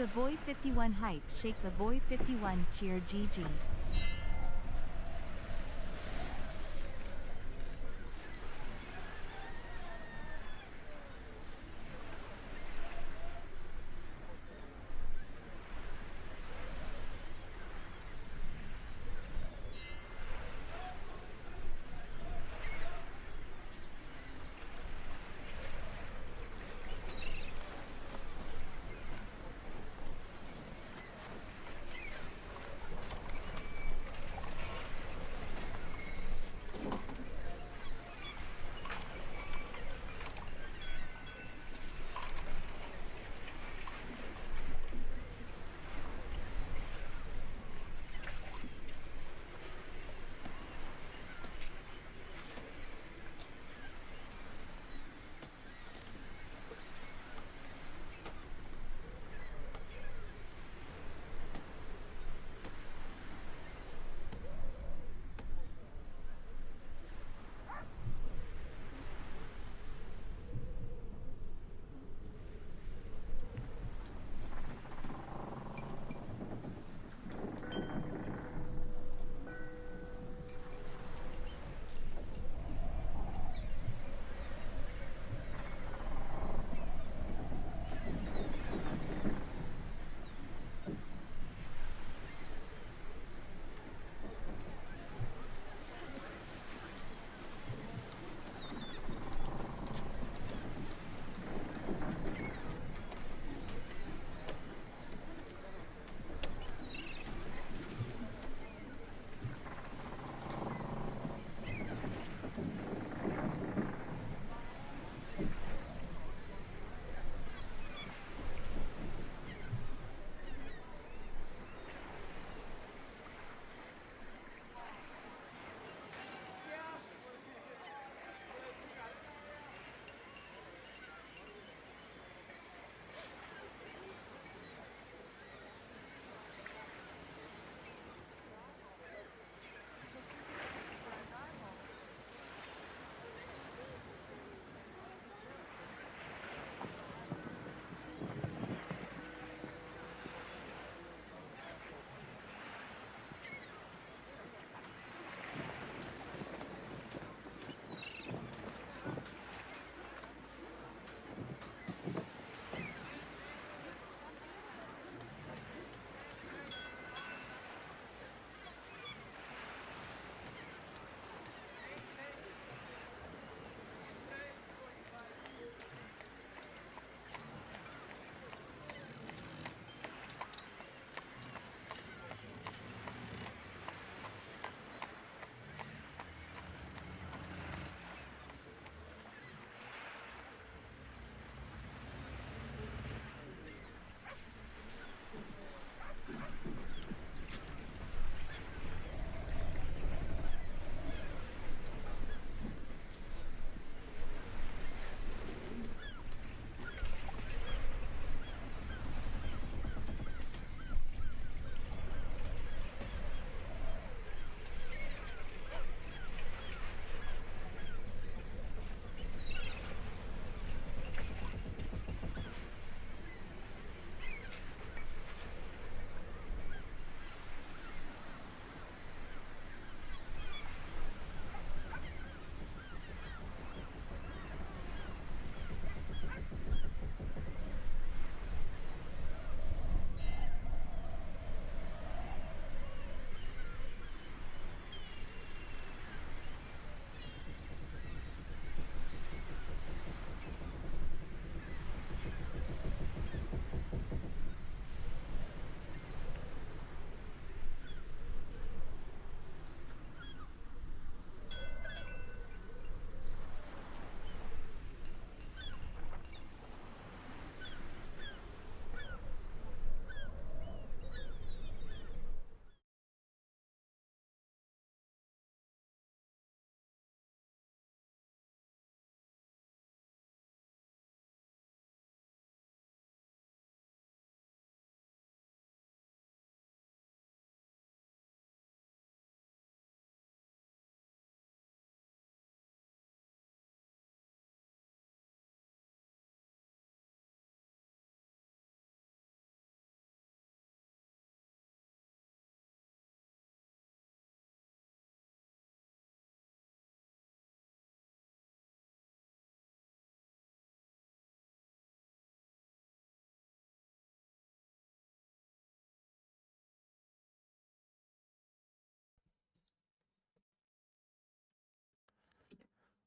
the boy 51 hype, shake the boy 51, cheer GG.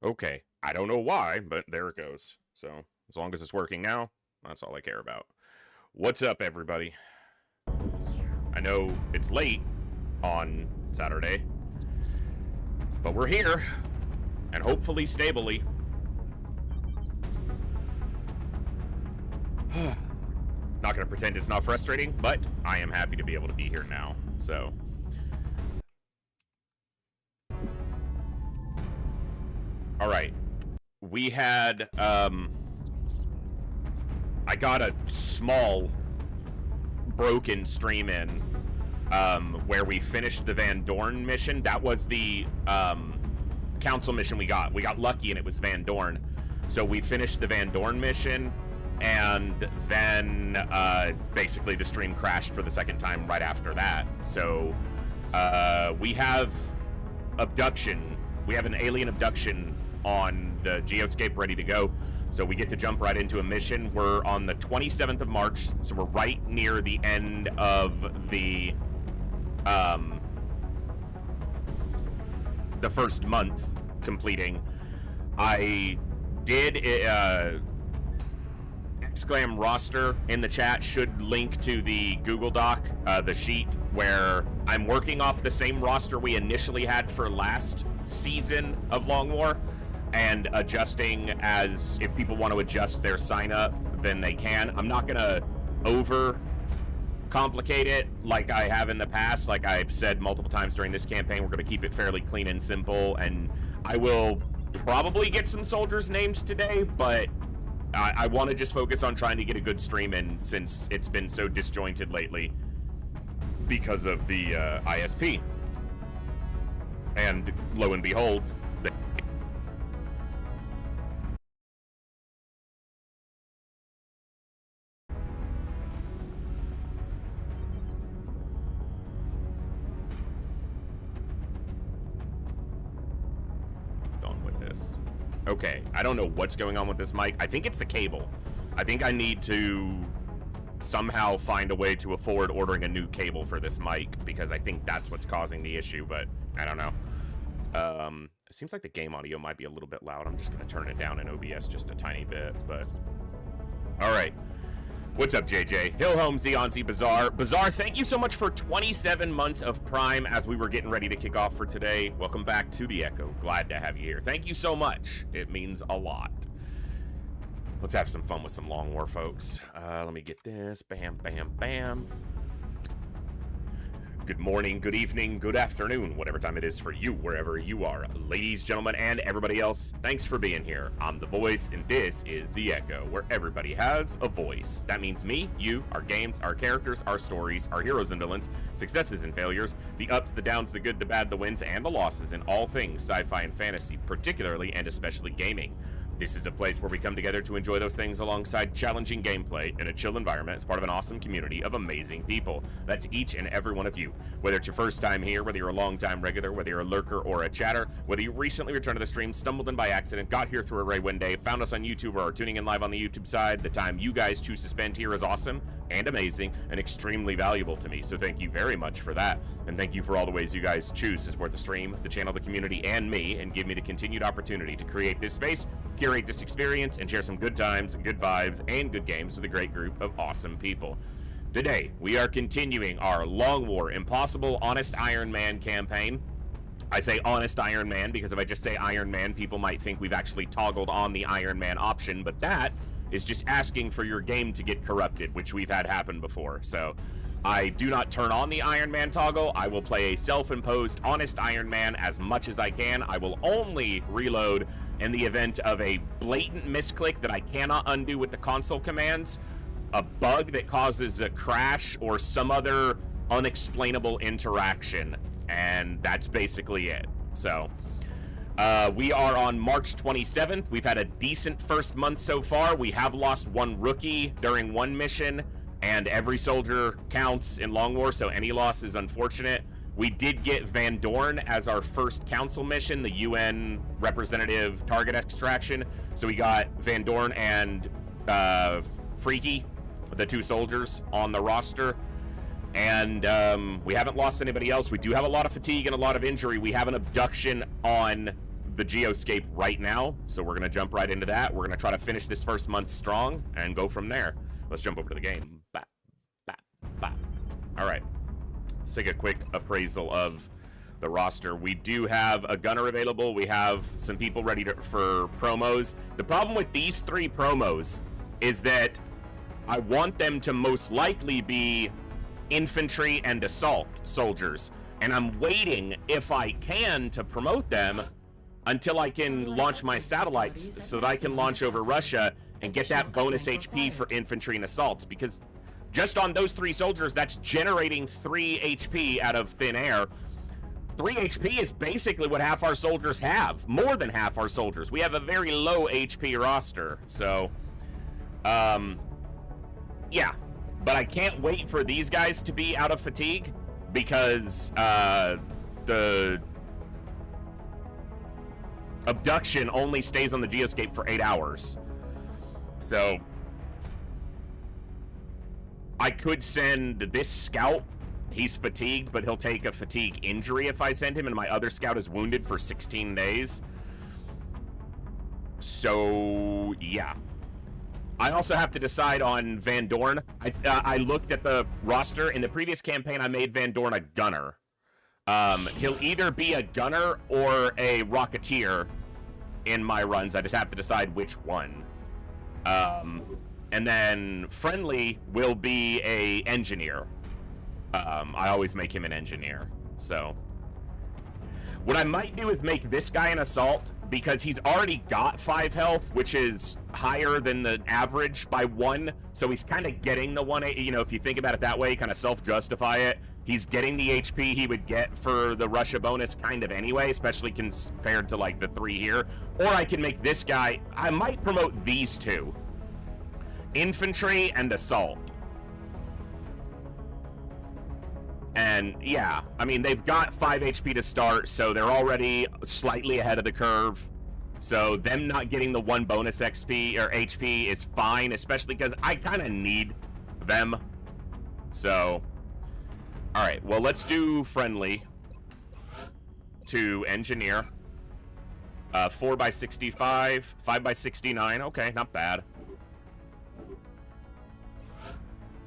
Okay, I don't know why, but there it goes. So, as long as it's working now, that's all I care about. What's up, everybody? I know it's late on Saturday, but we're here, and hopefully stably. Not gonna pretend it's not frustrating, but I am happy to be able to be here now, so. Alright. We had, I got a small broken stream in, where we finished the Van Dorn mission. That was the, council mission we got. We got lucky and it was Van Dorn. So we finished the Van Dorn mission, and then, basically the stream crashed for the second time right after that. So, we have abduction. We have an alien abduction on the Geoscape ready to go. So we get to jump right into a mission. We're on the 27th of March, so we're right near the end of the first month completing. I did exclam roster in the chat should link to the Google Doc, the sheet where I'm working off the same roster we initially had for last season of Long War, and adjusting as if people want to adjust their sign up, then they can. I'm not gonna over complicate it like I have in the past. Like I've said multiple times during this campaign, we're gonna keep it fairly clean and simple, and I will probably get some soldiers' names today, but I want to just focus on trying to get a good stream in since it's been so disjointed lately because of the ISP. And lo and behold, on with this. Okay, I don't know what's going on with this mic. I think it's the cable. I think I need to somehow find a way to afford ordering a new cable for this mic, because I think that's what's causing the issue, but I don't know. It seems like the game audio might be a little bit loud. I'm just gonna turn it down in OBS just a tiny bit, but all right. What's up, JJ? Hill Home, Zeonzi, Bazaar. Bazaar, thank you so much for 27 months of Prime as we were getting ready to kick off for today. Welcome back to the Echo. Glad to have you here. Thank you so much. It means a lot. Let's have some fun with some Long War, folks. Let me get this. Bam, bam, bam. Good morning, good evening, good afternoon, whatever time it is for you, wherever you are. Ladies, gentlemen, and everybody else, thanks for being here. I'm The Voice, and this is The Echo, where everybody has a voice. That means me, you, our games, our characters, our stories, our heroes and villains, successes and failures, the ups, the downs, the good, the bad, the wins, and the losses in all things sci-fi and fantasy, particularly and especially gaming. This is a place where we come together to enjoy those things alongside challenging gameplay in a chill environment as part of an awesome community of amazing people. That's each and every one of you. Whether it's your first time here, whether you're a long-time regular, whether you're a lurker or a chatter, whether you recently returned to the stream, stumbled in by accident, got here through a raid one day, found us on YouTube, or are tuning in live on the YouTube side, the time you guys choose to spend here is awesome and amazing and extremely valuable to me. So thank you very much for that. And thank you for all the ways you guys choose to support the stream, the channel, the community, and me, and give me the continued opportunity to create this space, curate this experience, and share some good times, good vibes, and good games with a great group of awesome people. Today, we are continuing our Long War Impossible Honest Iron Man campaign. I say Honest Iron Man because if I just say Iron Man, people might think we've actually toggled on the Iron Man option, but that is just asking for your game to get corrupted, which we've had happen before. So I do not turn on the Iron Man toggle. I will play a self-imposed Honest Iron Man as much as I can. I will only reload in the event of a blatant misclick that I cannot undo with the console commands, a bug that causes a crash, or some other unexplainable interaction, and that's basically it. So we are on March 27th. We've had a decent first month so far. We have lost one rookie during one mission, and every soldier counts in Long War, so any loss is unfortunate. We did get Van Dorn as our first council mission, the UN representative target extraction. So we got Van Dorn and Freaky, the two soldiers on the roster. And we haven't lost anybody else. We do have a lot of fatigue and a lot of injury. We have an abduction on the Geoscape right now, so we're gonna jump right into that. We're gonna try to finish this first month strong and go from there. Let's jump over to the game. Bap, bap, bap. All right, let's take a quick appraisal of the roster. We do have a gunner available. We have some people ready for promos. The problem with these 3 promos is that I want them to most likely be infantry and assault soldiers, and I'm waiting, if I can, to promote them until I can launch my satellites so that I can launch over Russia and get that bonus HP for infantry and assaults, because just on those 3 soldiers, that's generating 3 HP out of thin air. 3 HP is basically what half our soldiers have, more than half our soldiers. We have a very low HP roster, so yeah, but I can't wait for these guys to be out of fatigue, because the abduction only stays on the Geoscape for 8 hours. So I could send this scout. He's fatigued, but he'll take a fatigue injury if I send him, and my other scout is wounded for 16 days. So yeah. I also have to decide on Van Dorn. I looked at the roster. In the previous campaign, I made Van Dorn a gunner. He'll either be a gunner or a rocketeer in my runs. I just have to decide which one. And then Friendly will be a engineer. I always make him an engineer. So what I might do is make this guy an assault, because he's already got 5 health, which is higher than the average by 1. So he's kind of getting the 1, you know, if you think about it that way, kind of self-justify it. He's getting the HP he would get for the Russia bonus kind of anyway, especially compared to like the 3 here. Or I can make this guy, I might promote these 2. Infantry and assault. And yeah, I mean, they've got 5 HP to start, so they're already slightly ahead of the curve. So them not getting the 1 bonus XP or HP is fine, especially because I kind of need them. So, all right, well, let's do Friendly to engineer. 4x65, 5x69. Okay, not bad.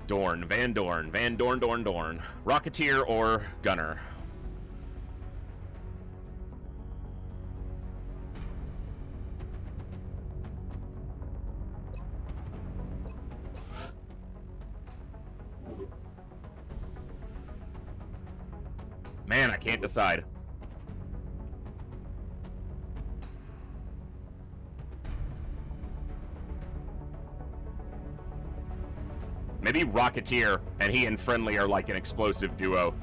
Dorn, Van Dorn, Van Dorn, Dorn, Dorn. Rocketeer or gunner? Man, I can't decide. Maybe Rocketeer and he and Friendly are like an explosive duo.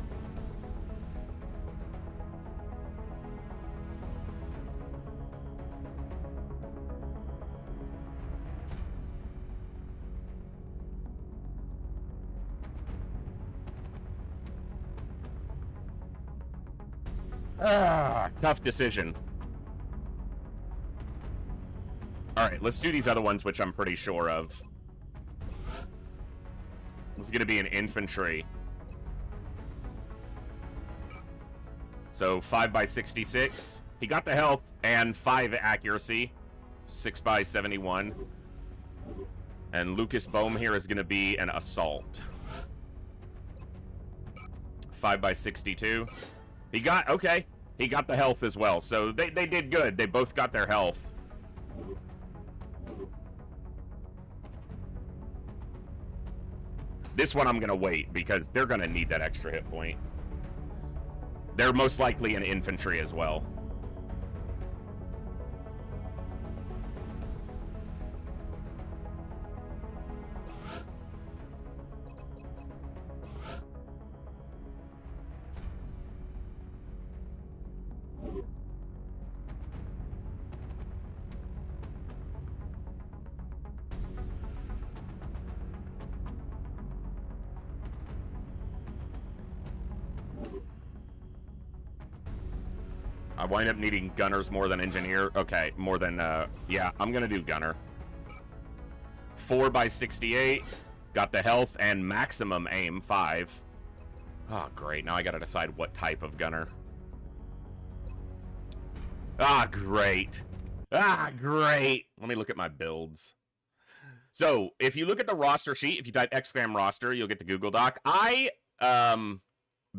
Tough decision. Alright, let's do these other ones, which I'm pretty sure of. This is going to be an infantry. So 5x66. He got the health and 5 accuracy. 6x71. And Lucas Bohm here is going to be an assault. 5x62. He got, okay. He got the health as well. So they did good. They both got their health. This one I'm going to wait because they're going to need that extra hit point. They're most likely an infantry as well. I wind up needing gunners more than engineer. Okay, more than, yeah, I'm gonna do gunner. 4x68. Got the health and maximum aim, 5. Oh, great. Now I gotta decide what type of gunner. Ah, great. Ah, great. Let me look at my builds. So, if you look at the roster sheet, if you type exclam roster, you'll get the Google Doc. I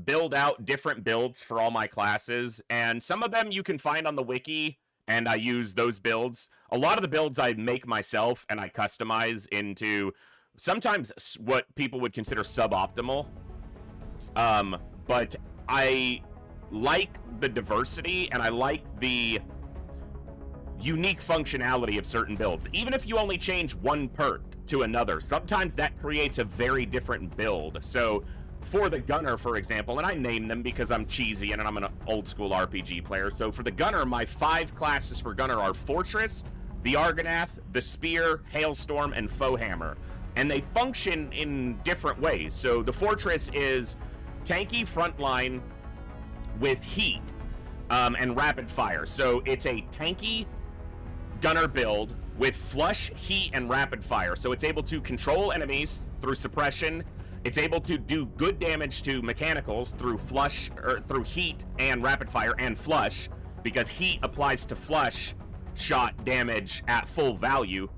build out different builds for all my classes, and some of them you can find on the wiki, and I use those builds. A lot of the builds I make myself, and I customize into sometimes what people would consider suboptimal. But I like the diversity, and I like the unique functionality of certain builds. Even if you only change one perk to another, sometimes that creates a very different build. So for the Gunner, for example, and I name them because I'm cheesy and I'm an old school RPG player. So for the Gunner, my 5 classes for Gunner are Fortress, the Argonath, the Spear, Hailstorm, and Foehammer. And they function in different ways. So the Fortress is tanky frontline with heat and rapid fire. So it's a tanky Gunner build with flush, heat, and rapid fire. So it's able to control enemies through suppression. It's able to do good damage to mechanicals through flush, or through heat and rapid fire and flush, because heat applies to flush shot damage at full value.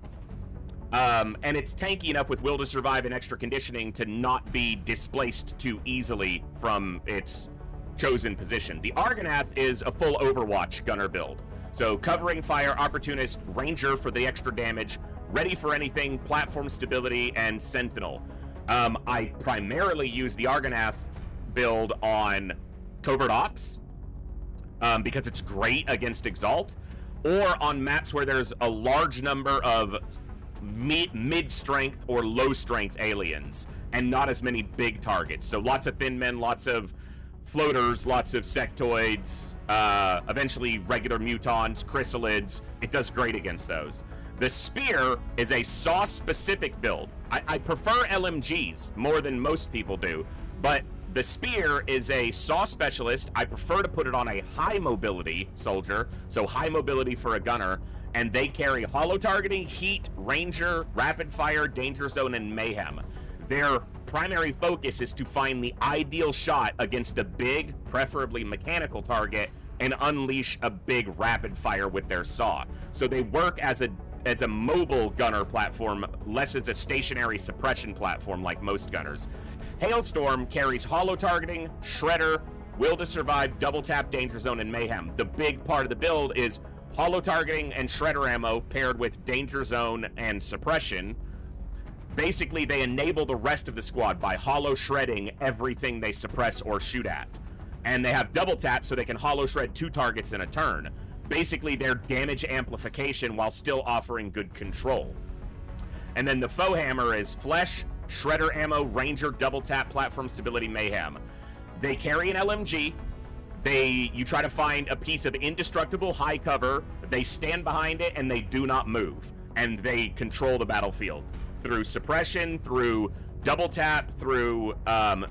And it's tanky enough with will to survive and extra conditioning to not be displaced too easily from its chosen position. The Argonath is a full Overwatch Gunner build. So covering fire, opportunist, ranger for the extra damage, ready for anything, platform stability, and sentinel. I primarily use the Argonath build on covert ops because it's great against Exalt, or on maps where there's a large number of mid-strength or low-strength aliens and not as many big targets. So lots of thin men, lots of floaters, lots of sectoids, eventually regular mutons, chrysalids. It does great against those. The Spear is a SAW-specific build. I prefer LMGs more than most people do, but the Spear is a SAW specialist. I prefer to put it on a high mobility soldier, so high mobility for a gunner, and they carry holo targeting, heat, ranger, rapid fire, danger zone, and mayhem. Their primary focus is to find the ideal shot against a big, preferably mechanical target, and unleash a big rapid fire with their SAW. So they work as a mobile gunner platform, less as a stationary suppression platform like most gunners. Hailstorm carries holo targeting, shredder, will to survive, double tap, danger zone, and mayhem. The big part of the build is holo targeting and shredder ammo paired with danger zone and suppression. Basically, they enable the rest of the squad by holo shredding everything they suppress or shoot at. And they have double tap so they can holo shred 2 targets in a turn. Basically, their damage amplification while still offering good control. And then the Foehammer is flesh, shredder ammo, ranger, double tap, platform stability, mayhem. They carry an LMG. You try to find a piece of indestructible high cover. They stand behind it and they do not move. And they control the battlefield through suppression, through double tap, through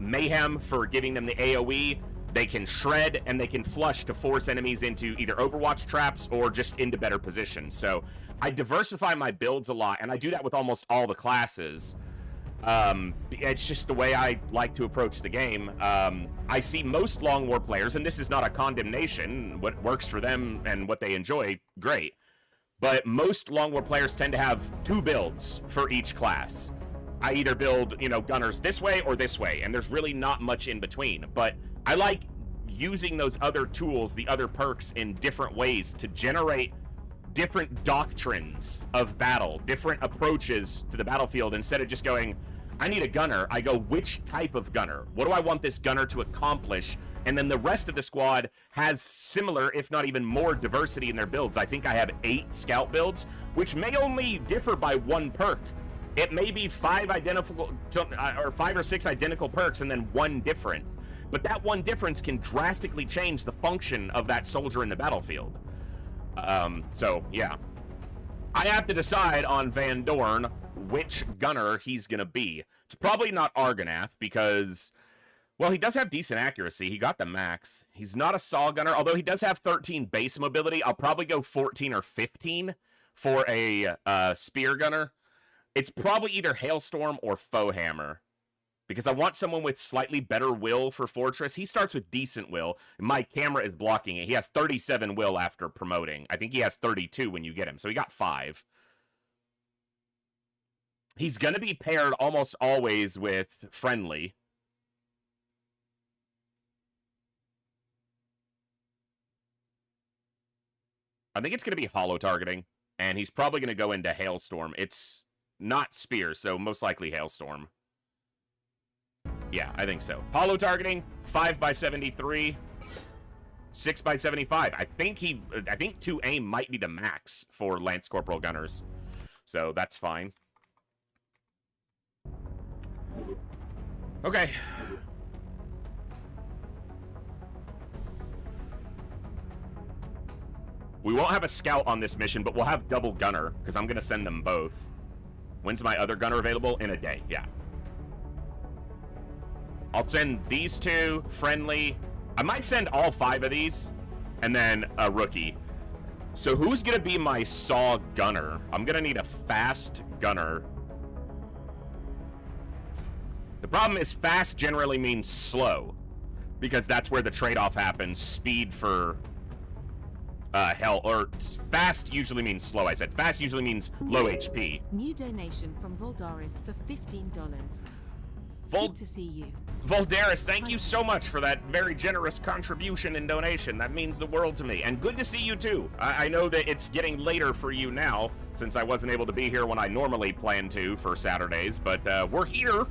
mayhem for giving them the AoE. They can shred and they can flush to force enemies into either Overwatch traps or just into better positions. So I diversify my builds a lot, and I do that with almost all the classes. It's just the way I like to approach the game. I see most Long War players, and this is not a condemnation, what works for them and what they enjoy, great. But most Long War players tend to have 2 builds for each class. I either build, gunners this way or this way, and there's really not much in between. But I like using those other tools, the other perks, in different ways to generate different doctrines of battle, different approaches to the battlefield. Instead of just going, I need a gunner, I go, which type of gunner? What do I want this gunner to accomplish? And then the rest of the squad has similar, if not even more, diversity in their builds. I think I have 8 scout builds, which may only differ by 1 perk. It may be 5 or 6 identical perks and then 1 difference. But that 1 difference can drastically change the function of that soldier in the battlefield. So, yeah. I have to decide on Van Dorn which gunner he's going to be. It's probably not Argonath because, well, he does have decent accuracy. He got the max. He's not a SAW gunner, although he does have 13 base mobility. I'll probably go 14 or 15 for a spear gunner. It's probably either Hailstorm or Foehammer. because I want someone with slightly better will for Fortress. He starts with decent will. My camera is blocking it. He has 37 will after promoting. I think he has 32 when you get him, so he got 5. He's going to be paired almost always with Friendly. I think it's going to be holo targeting, and he's probably going to go into Hailstorm. It's not Spear, so most likely Hailstorm. Yeah, I think so. Holo targeting, 5x73, 6x75. I think 2 aim might be the max for Lance Corporal Gunners. So that's fine. Okay. We won't have a scout on this mission, but we'll have double gunner, because I'm going to send them both. When's my other gunner available? In a day, yeah. I'll send these 2, Friendly. I might send all 5 of these, and then a rookie. So who's going to be my saw gunner? I'm going to need a fast gunner. The problem is fast generally means slow, because that's where the trade-off happens. Speed for fast usually means slow. I said fast usually means low HP. New donation from Voldaris for $15. Good to see you. Voldaris, thank you so much for that very generous contribution and donation. That means the world to me. And good to see you too. I know that it's getting later for you now, since I wasn't able to be here when I normally plan to for Saturdays, but we're here.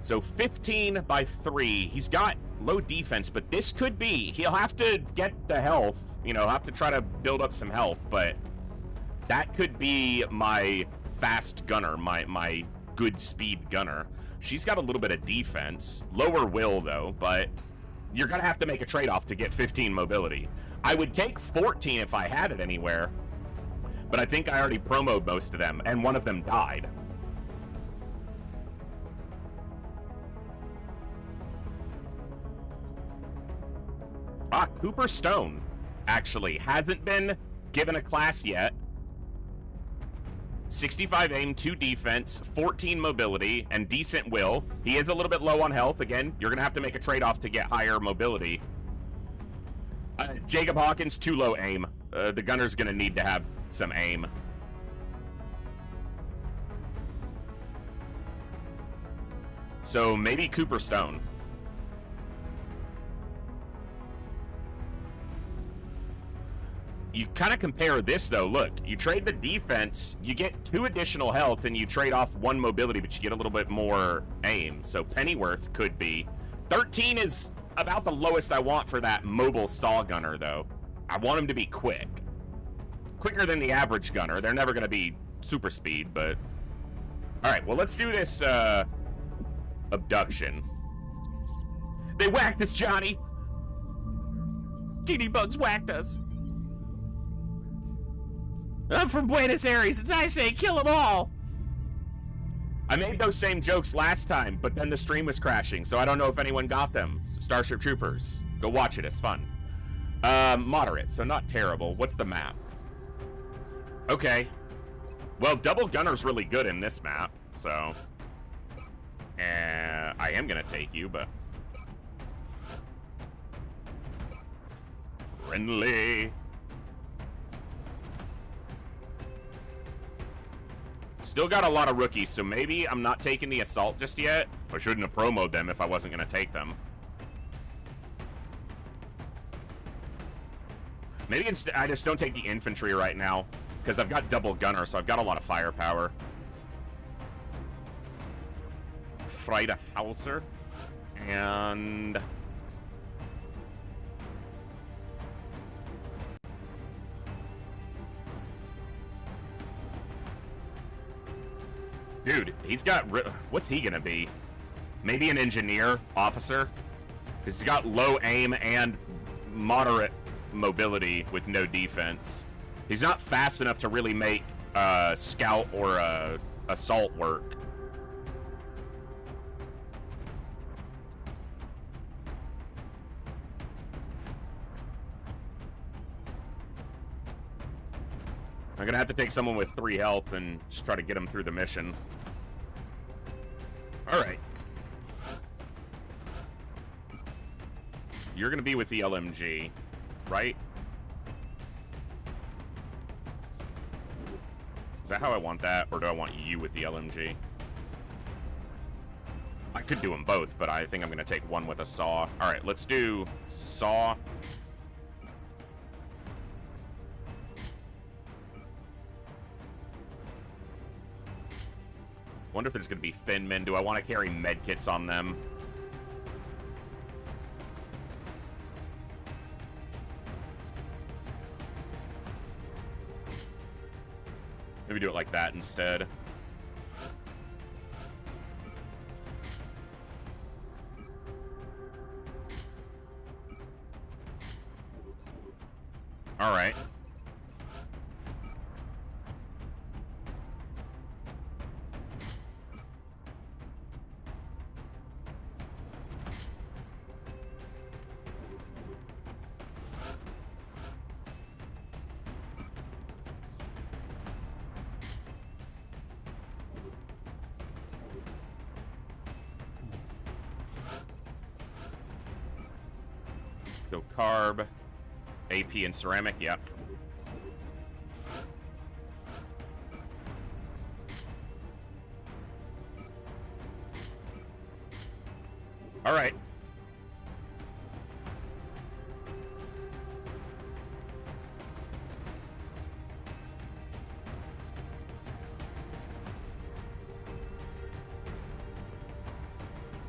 So 15x3. He's got low defense, but this could be. He'll have to get the health. You know, have to try to build up some health, but that could be my fast gunner, my good speed gunner. She's got a little bit of defense. Lower will, though, but you're going to have to make a trade-off to get 15 mobility. I would take 14 if I had it anywhere, but I think I already promoed most of them, and one of them died. Cooper Stone, actually, hasn't been given a class yet. 65 aim, 2 defense, 14 mobility, and decent will. He is a little bit low on health. Again, you're going to have to make a trade-off to get higher mobility. Jacob Hawkins, too low aim. The gunner's going to need to have some aim. So maybe Cooper Stone. You kind of compare this, though. Look, you trade the defense, you get 2 additional health, and you trade off 1 mobility, but you get a little bit more aim. So Pennyworth could be. 13 is about the lowest I want for that mobile saw gunner, though. I want him to be quick. Quicker than the average gunner. They're never going to be super speed, but... All right, well, let's do this abduction. They whacked us, Johnny! DD Bugs whacked us. I'm from Buenos Aires, and I say kill them all. I made those same jokes last time, but then the stream was crashing, so I don't know if anyone got them. So Starship Troopers, go watch it, it's fun. Moderate, so not terrible. What's the map? Okay. Well, double gunner's really good in this map, so... I am gonna take you, but... Friendly... Still got a lot of rookies, so maybe I'm not taking the assault just yet. I shouldn't have promoted them if I wasn't going to take them. Maybe I just don't take the infantry right now, because I've got double gunner, so I've got a lot of firepower. Frieda Hauser. And... Dude, he's got... What's he gonna be? Maybe an engineer officer? Because he's got low aim and moderate mobility with no defense. He's not fast enough to really make scout or assault work. I'm gonna have to take someone with 3 health and just try to get him through the mission. Alright. You're gonna be with the LMG, right? Is that how I want that, or do I want you with the LMG? I could do them both, but I think I'm gonna take one with a saw. All right, let's do saw. Wonder if there's gonna be Finmen. Do I want to carry medkits on them? Maybe do it like that instead. All right. Go carb, AP and ceramic, yep. All right.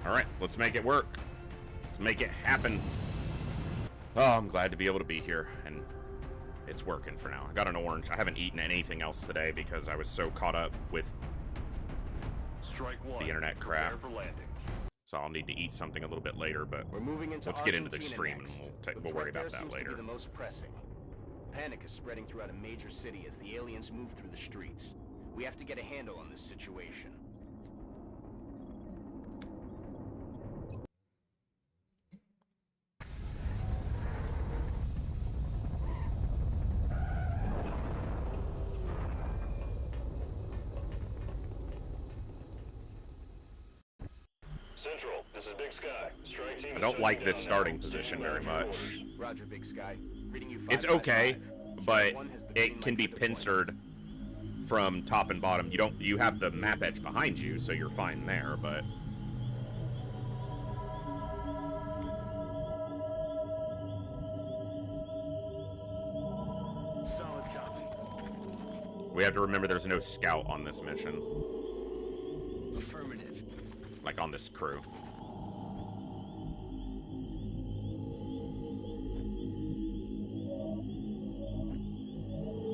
All right, let's make it work. Let's make it happen. Oh, I'm glad to be able to be here, and it's working for now. I got an orange. I haven't eaten anything else today because I was so caught up with the internet crap. So I'll need to eat something a little bit later, but We're moving into let's get into the Argentina stream and next. we'll worry about The threat that there seems to later. be the most pressing. Panic is spreading throughout a major city as the aliens move through the streets. We have to get a handle on this situation. Central, this is Big Sky. Strike team I don't like this starting position very much. Roger, Big Sky. Reading you It's 555. okay, but One has the green it can light be for deployment. pincered from top and bottom. You have the map edge behind you, so you're fine there, but Solid copy. we have to remember there's no scout on this mission, Affirmative. like on this crew.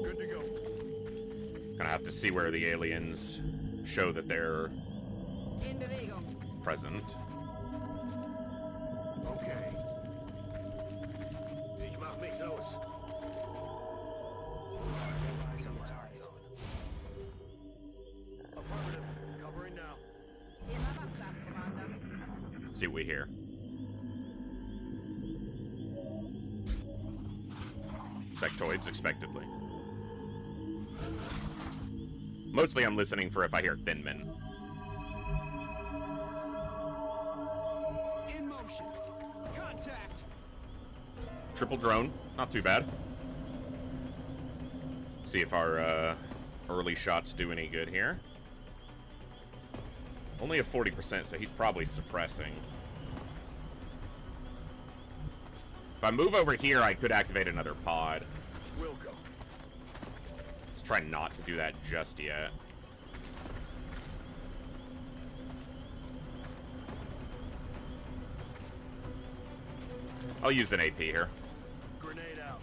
Good to go. Gonna have to see where the aliens show that they're present. Okay. Ich mach mich los. Eyes on the target. Affirmative. Covering now. See what we hear. Sectoids, expectedly. Mostly I'm listening for if I hear Thinmen. In motion. Contact. Triple drone, not too bad. See if our early shots do any good here. Only a 40%, so he's probably suppressing. If I move over here, I could activate another pod. Will go. Let's try not to do that just yet. I'll use an AP here. Grenade out.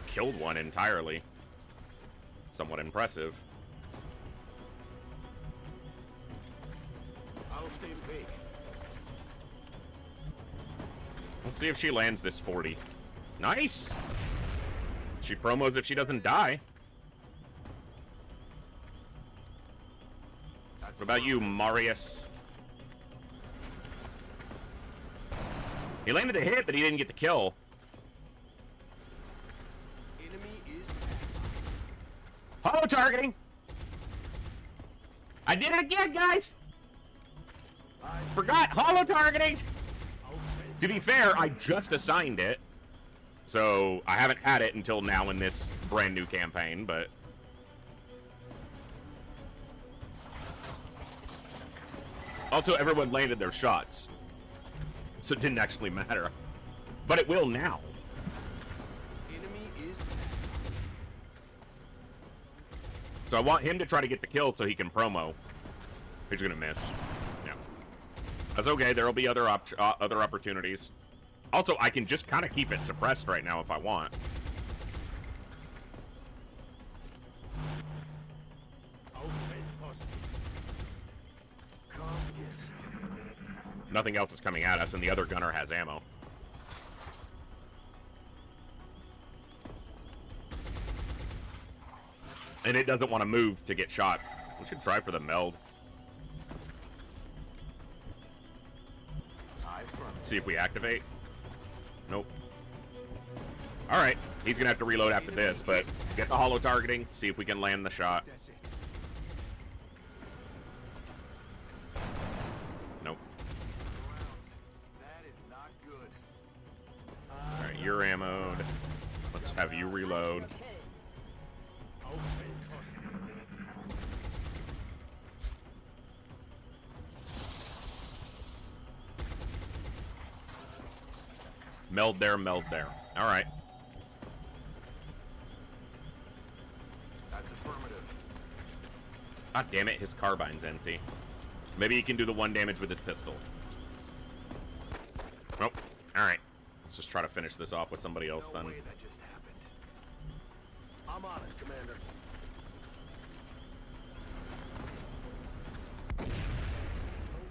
Killed one entirely. Somewhat impressive. I'll stay big. Let's see if she lands this 40. Nice! She promos if she doesn't die. What about you, Marius? He landed a hit, but he didn't get the kill. Enemy is Holo targeting! I did it again, guys! Forgot holo targeting! To be fair, I just assigned it. So, I haven't had it until now in this brand new campaign, but... Also, everyone landed their shots. So it didn't actually matter. But it will now. Enemy is... So I want him to try to get the kill so he can promo. He's gonna miss. Yeah. That's okay, there'll be other opportunities. Also, I can just kind of keep it suppressed right now if I want. Nothing else is coming at us, and the other gunner has ammo. And it doesn't want to move to get shot. We should try for the meld. See if we activate. Nope. Alright, he's gonna have to reload after this, but get the holo targeting, see if we can land the shot. That's it. Nope. That is not good. Alright, you're ammoed. Let's have you reload. Meld there, meld there. Alright. That's affirmative. God damn it, his carbine's empty. Maybe he can do the 1 damage with his pistol. Nope. Alright. Let's just try to finish this off with somebody else then. No way that just happened. I'm on it, Commander. No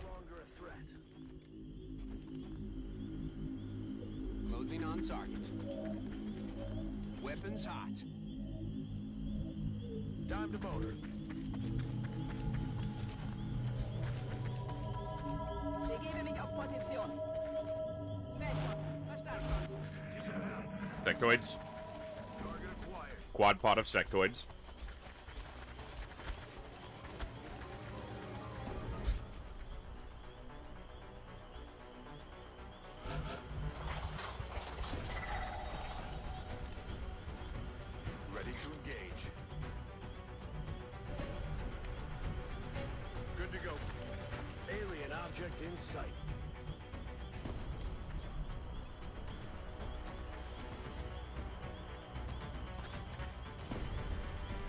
longer a threat. Closing on target. Weapons hot. Time to motor. Begebe mich auf Position. Weltkurs, verstanden. Sectoids. Target acquired. Quad pod of sectoids. Ready to engage. Good to go. Alien object in sight.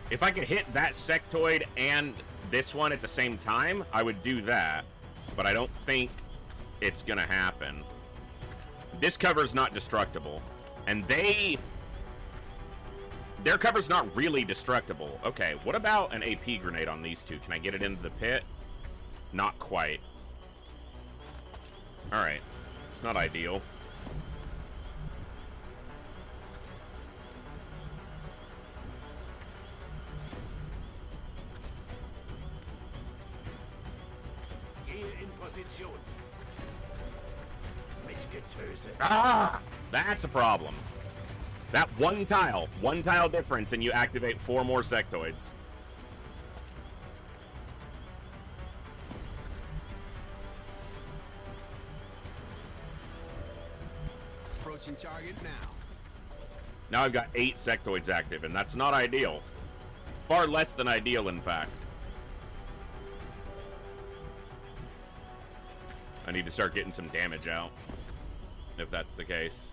If I could hit that sectoid and this one at the same time, I would do that. But I don't think it's gonna happen. This cover's not destructible. And their cover's not really destructible. Okay, what about an AP grenade on these two? Can I get it into the pit? Not quite. Alright. It's not ideal. Gehe in Position. Mich getötet. Ah! That's a problem. That one tile difference, and you activate 4 more sectoids. Approaching target now. Now I've got 8 sectoids active, and that's not ideal. Far less than ideal, in fact. I need to start getting some damage out, if that's the case.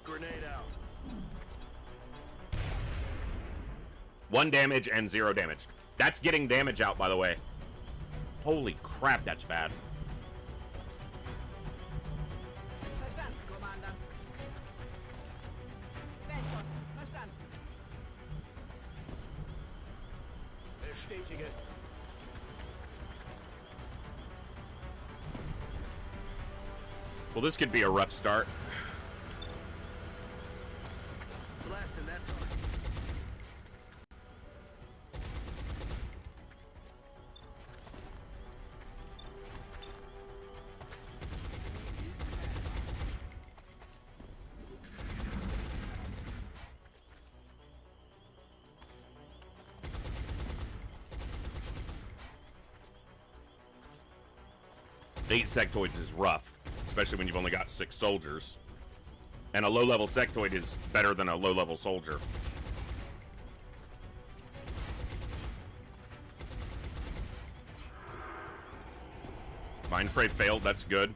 Grenade out. 1 damage and 0 damage. That's getting damage out, by the way. Holy crap, that's bad. Verstanden, Commander. Weltkurs, verstanden. Bestätige. Well, this could be a rough start. Blasting that target. 8 sectoids is rough, especially when you've only got 6 soldiers. And a low-level sectoid is better than a low-level soldier. Mind Fray failed, that's good.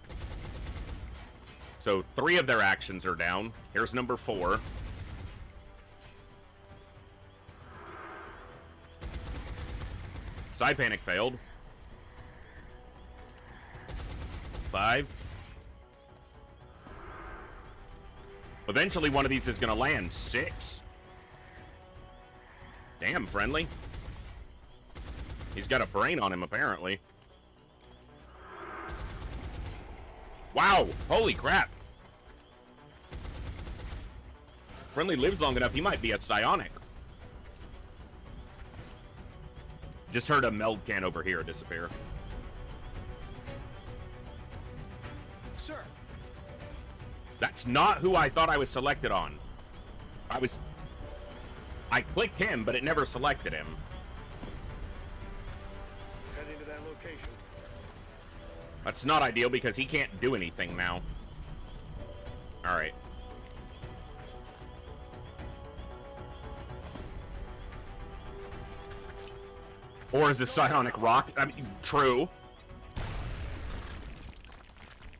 So 3 of their actions are down. Here's number 4. Side Panic failed. 5. Eventually one of these is going to land. 6. Damn, friendly. He's got a brain on him, apparently. Wow, holy crap. Friendly lives long enough, he might be a psionic. Just heard a meld can over here disappear. Sir. That's not who I thought I was selected on. I clicked him, but it never selected him. Heading to that location. That's not ideal because he can't do anything now. Alright. Or is this psionic rock? I mean, true.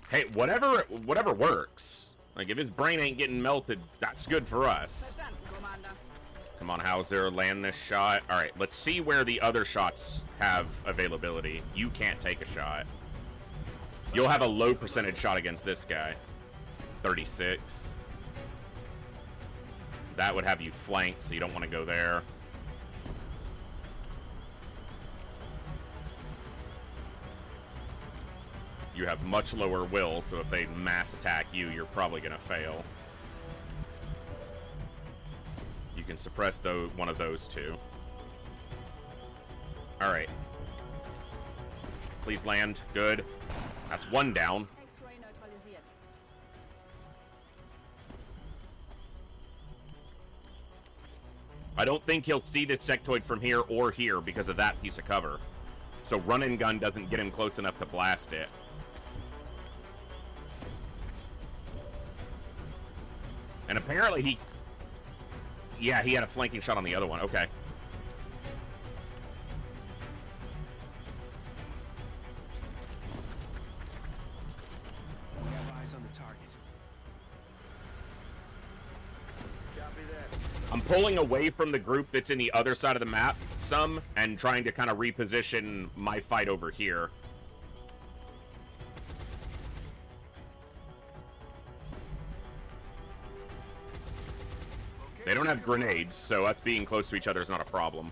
Hey, whatever works. Like, if his brain ain't getting melted, that's good for us. Verstanden, Commander. Come on, Hauser, land this shot. Alright, let's see where the other shots have availability. You can't take a shot. You'll have a low percentage shot against this guy. 36. That would have you flanked, so you don't want to go there. You have much lower will, so if they mass attack you, you're probably going to fail. You can suppress one of those 2. Alright. Please land. Good. That's 1 down. X-Ray neutralisiert. I don't think he'll see this sectoid from here or here because of that piece of cover. So run and gun doesn't get him close enough to blast it. And apparently he... Yeah, he had a flanking shot on the other one. Okay. We have eyes on the target. Copy that. I'm pulling away from the group that's in the other side of the map some and trying to kind of reposition my fight over here. They don't have grenades, so us being close to each other is not a problem.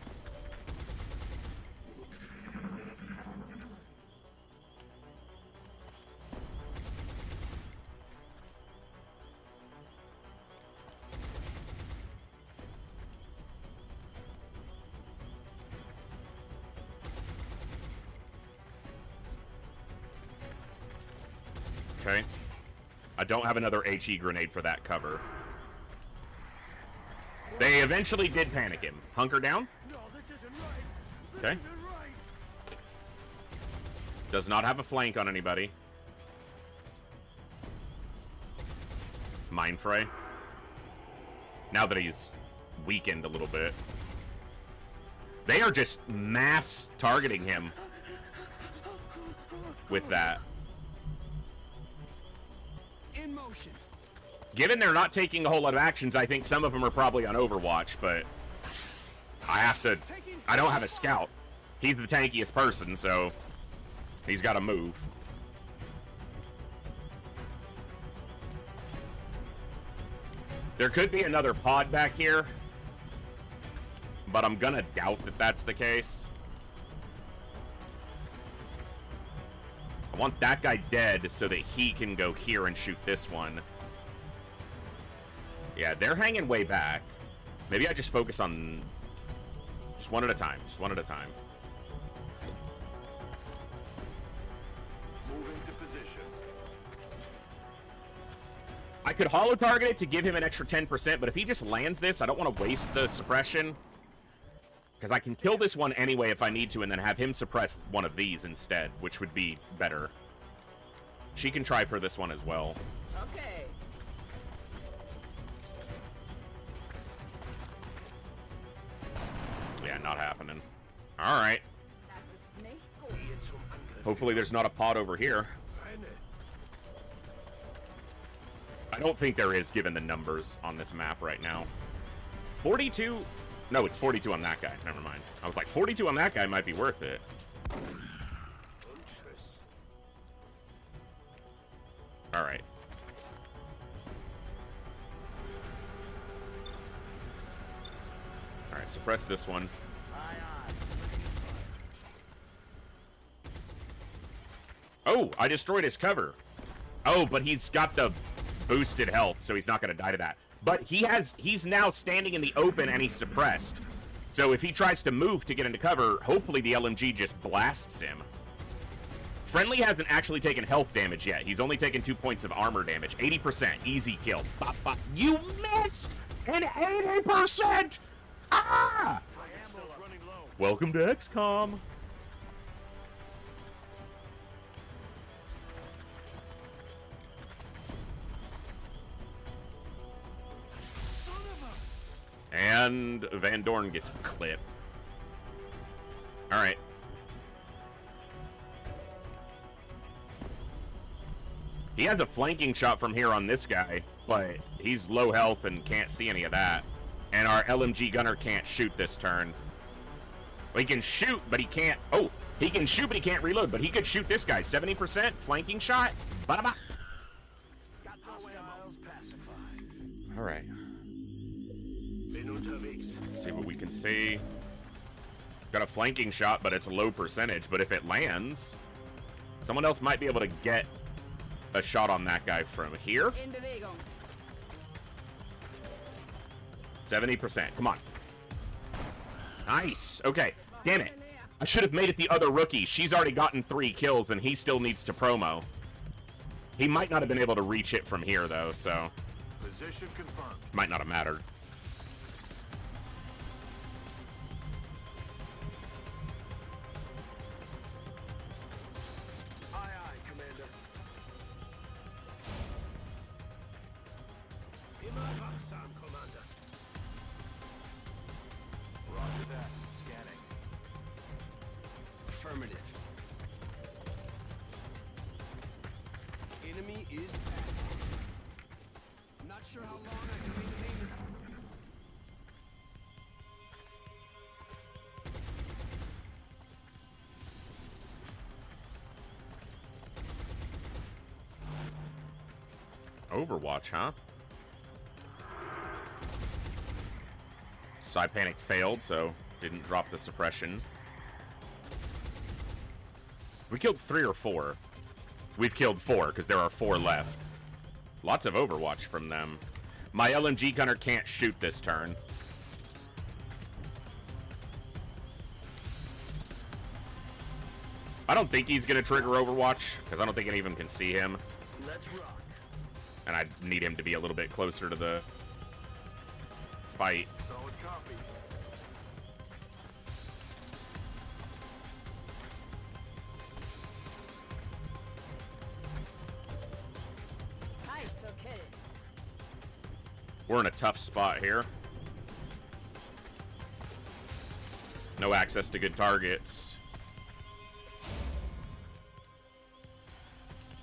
Okay. I don't have another HE grenade for that cover. They eventually did panic him. Hunker down. No, this isn't right. This Okay. isn't right. Does not have a flank on anybody. Mind Fray. Now that he's weakened a little bit. They are just mass targeting him with that. In motion. Given they're not taking a whole lot of actions, I think some of them are probably on Overwatch, but I don't have a scout. He's the tankiest person, so he's got to move. There could be another pod back here, but I'm gonna doubt that that's the case. I want that guy dead so that he can go here and shoot this one. Yeah, they're hanging way back. Maybe I just focus on just one at a time. Just one at a time. Moving to position. I could holo target it to give him an extra 10%, but if he just lands this, I don't want to waste the suppression. Because I can kill this one anyway if I need to, and then have him suppress one of these instead, which would be better. She can try for this one as well. Okay. Yeah, not happening. All right. Das ist nicht gut. Hier zum Angriff. Hopefully there's not a pod over here. Eine. I don't think there is, given the numbers on this map right now. 42? No, it's 42 on that guy. Never mind. I was like, 42 on that guy might be worth it. Und tschüss. All right. All right, suppress this one. Oh, I destroyed his cover. Oh, but he's got the boosted health, so he's not going to die to that. But he's now standing in the open and he's suppressed. So if he tries to move to get into cover, hopefully the LMG just blasts him. Friendly hasn't actually taken health damage yet. He's only taken 2 points of armor damage. 80%. Easy kill. Bop, bop. You missed an 80%! Ah! My ammo's running low. Welcome to XCOM. And Van Dorn gets clipped. All right. He has a flanking shot from here on this guy, but he's low health and can't see any of that. And our LMG gunner can't shoot this turn. Well, he can shoot, but he can't. Oh, he can shoot, but he can't reload. But he could shoot this guy. 70% flanking shot. Ba-da-ba. Hostiles pacified. All right. Bin unterwegs. See what we can see. Got a flanking shot, but it's a low percentage. But if it lands, someone else might be able to get a shot on that guy from here. In Bewegung. 70%. Come on. Nice. Okay. Damn it. I should have made it the other rookie. She's already gotten 3 kills, and he still needs to promo. He might not have been able to reach it from here, though, so Position confirmed. might not have mattered. Aye, aye, Commander. Immer wachsam, Commander. Roger that. Scanning. Affirmative. Enemy is back. Not sure how long I can maintain this. Overwatch, huh? Side panic failed, so didn't drop the suppression. We killed 3 or 4. We've killed 4 because there are 4 left. Lots of Overwatch from them. My LMG gunner can't shoot this turn. I don't think he's going to trigger Overwatch because I don't think any of them can see him. Let's rock. And I need him to be a little bit closer to the fight. Solid copy. Heiß zur Kill. We're in a tough spot here. No access to good targets.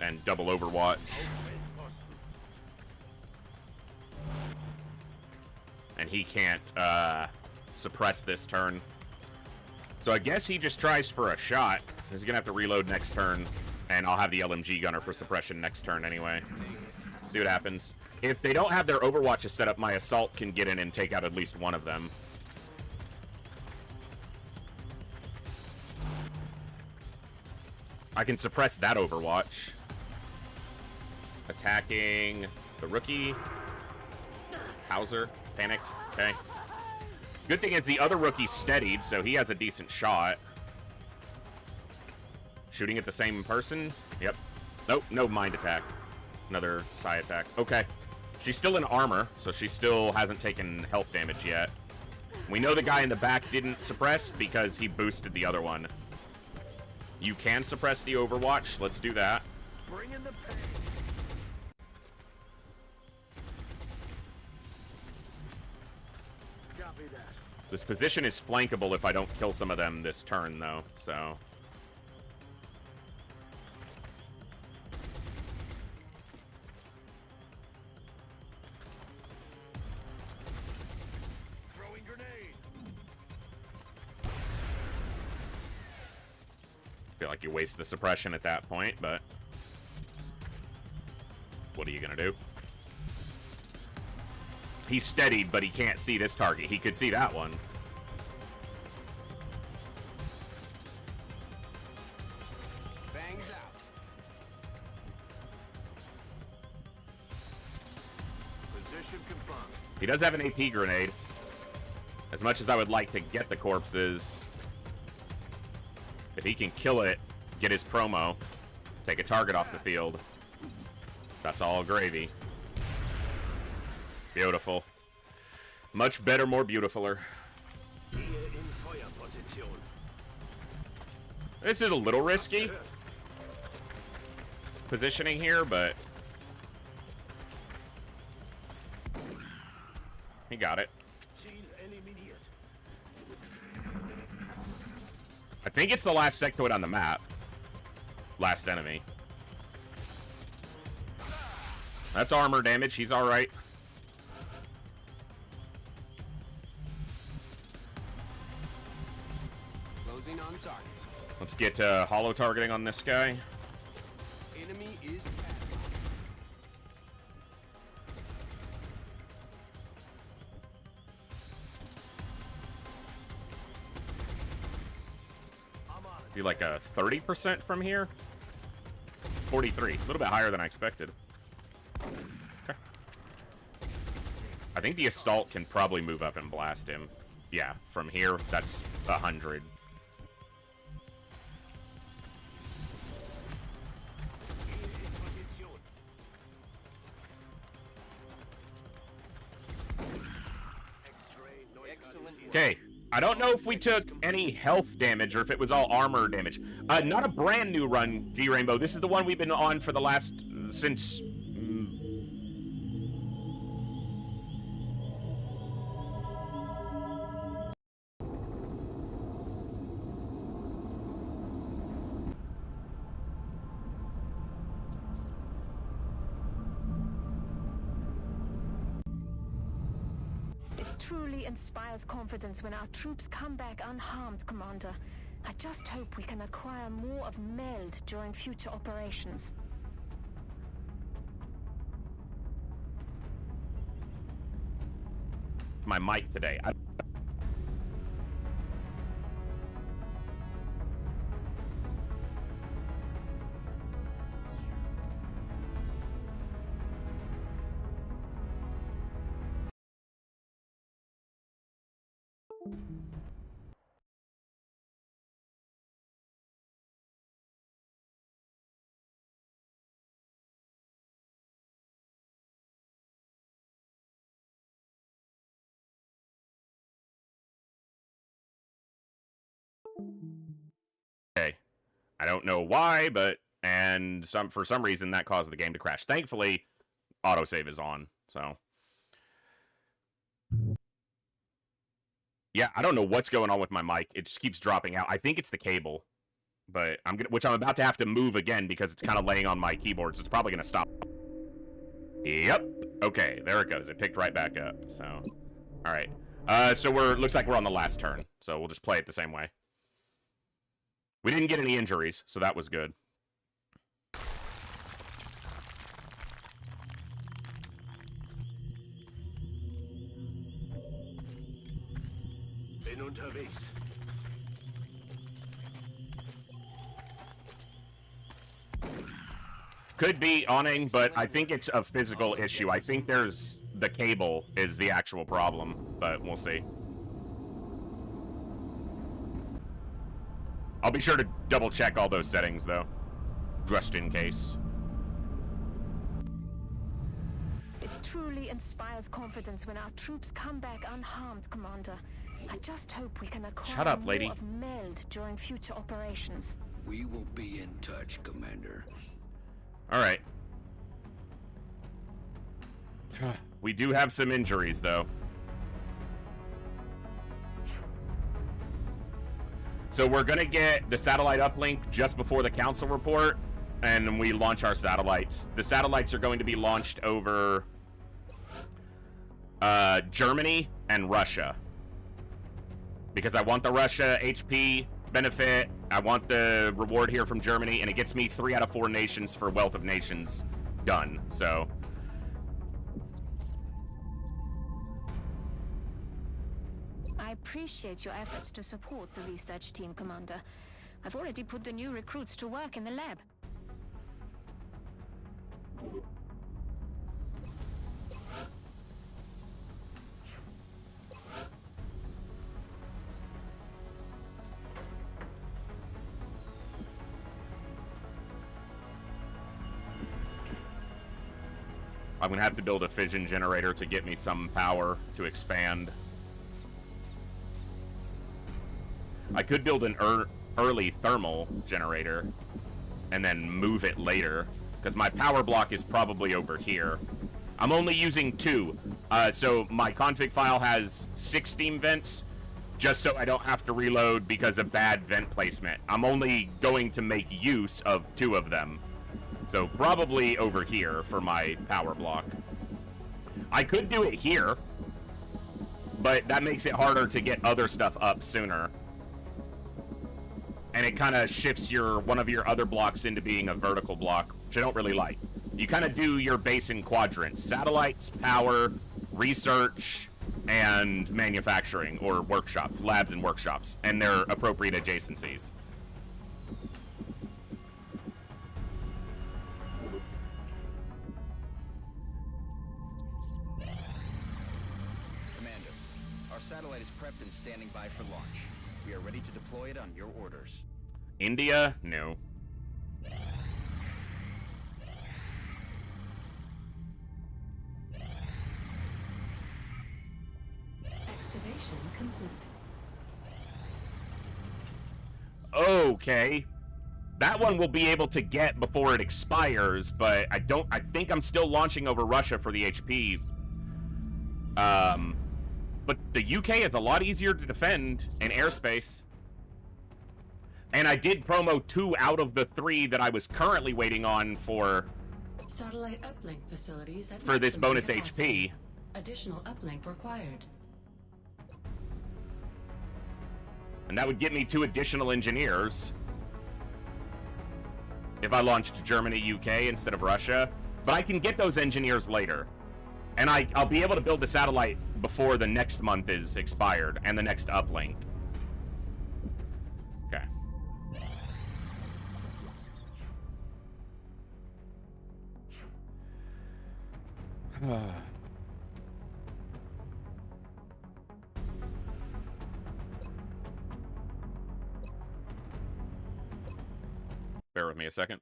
And double Overwatch. And he can't suppress this turn. So I guess he just tries for a shot. He's going to have to reload next turn. And I'll have the LMG gunner for suppression next turn anyway. See what happens. If they don't have their Overwatches set up, my Assault can get in and take out at least one of them. I can suppress that Overwatch. Attacking the rookie. Hauser. Panicked. Okay. Good thing is the other rookie's steadied, so he has a decent shot. Shooting at the same person. Yep. Nope, no mind attack. Another psi attack. Okay. She's still in armor, so she still hasn't taken health damage yet. We know the guy in the back didn't suppress because he boosted the other one. You can suppress the Overwatch. Let's do that. Bring in the pain. Copy that. This position is flankable if I don't kill some of them this turn, though, so... Throwing grenade. feel like you waste the suppression at that point, but... what are you gonna do? He's steadied, but he can't see this target. He could see that one. Bangs out. Position confirmed. He does have an AP grenade. As much as I would like to get the corpses, if he can kill it, get his promo, take a target off the field, that's all gravy. Beautiful. Much better, more beautifuler. Here in fire position. This is a little risky positioning here, but he got it. Ziel eliminiert. I think it's the last sectoid on the map. Last enemy. That's armor damage. He's all right. Closing on target. Let's get hollow targeting on this guy. Enemy is padlocked. I'm on it. Be like a 30% from here. 43. A little bit higher than I expected. Okay. I think the assault can probably move up and blast him. Yeah, from here, that's 100. Excellent. Okay, I don't know if we took any health damage or if it was all armor damage. Not a brand new run, G-Rainbow. This is the one we've been on for the last... since... It truly inspires confidence when our troops come back unharmed, Commander. I just hope we can acquire more of MELD during future operations. my mic today. Okay. I don't know why, but for some reason that caused the game to crash. Thankfully, autosave is on, so. Yeah, I don't know what's going on with my mic. It just keeps dropping out. I think it's the cable. But which I'm about to have to move again because it's kind of laying on my keyboard, so it's probably gonna stop. Yep. Okay, there it goes. It picked right back up. So, all right. So looks like we're on the last turn. So we'll just play it the same way. We didn't get any injuries, so that was good. Bin unterwegs. Could be awning, but I think it's a physical issue. I think the cable is the actual problem, but we'll see. I'll be sure to double check all those settings though, just in case. It truly inspires confidence when our troops come back unharmed, Commander. I just hope we can acquire Shut up, lady. more of MELD during future operations. We will be in touch, Commander. Alright. We do have some injuries, though. So we're gonna get the satellite uplink just before the council report, and we launch our satellites. The satellites are going to be launched over Germany and Russia. Because I want the Russia HP benefit, I want the reward here from Germany, and it gets me 3 out of 4 nations for Wealth of Nations done, so... I appreciate your efforts to support the research team, Commander. I've already put the new recruits to work in the lab. I'm gonna have to build a fission generator to get me some power to expand. I could build an early thermal generator and then move it later, because my power block is probably over here. I'm only using 2, so my config file has 6 steam vents, just so I don't have to reload because of bad vent placement. I'm only going to make use of 2 of them. So probably over here for my power block. I could do it here, but that makes it harder to get other stuff up sooner. And it kind of shifts one of your other blocks into being a vertical block, which I don't really like. You kind of do your base in quadrants: satellites, power, research, and manufacturing, or workshops, labs and workshops, and their appropriate adjacencies. Satellite is prepped and standing by for launch. We are ready to deploy it on your orders. India? No. Excavation complete. Okay. That one we'll be able to get before it expires, but I think I'm still launching over Russia for the HP. But the UK is a lot easier to defend in airspace. And I did promo 2 out of the 3 that I was currently waiting on for Satellite uplink facilities at for this maximum bonus capacity. HP. Additional uplink required. And that would get me 2 additional engineers if I launched Germany, UK instead of Russia. But I can get those engineers later. And I'll be able to build the satellite before the next month is expired and the next uplink. Okay. Bear with me a second.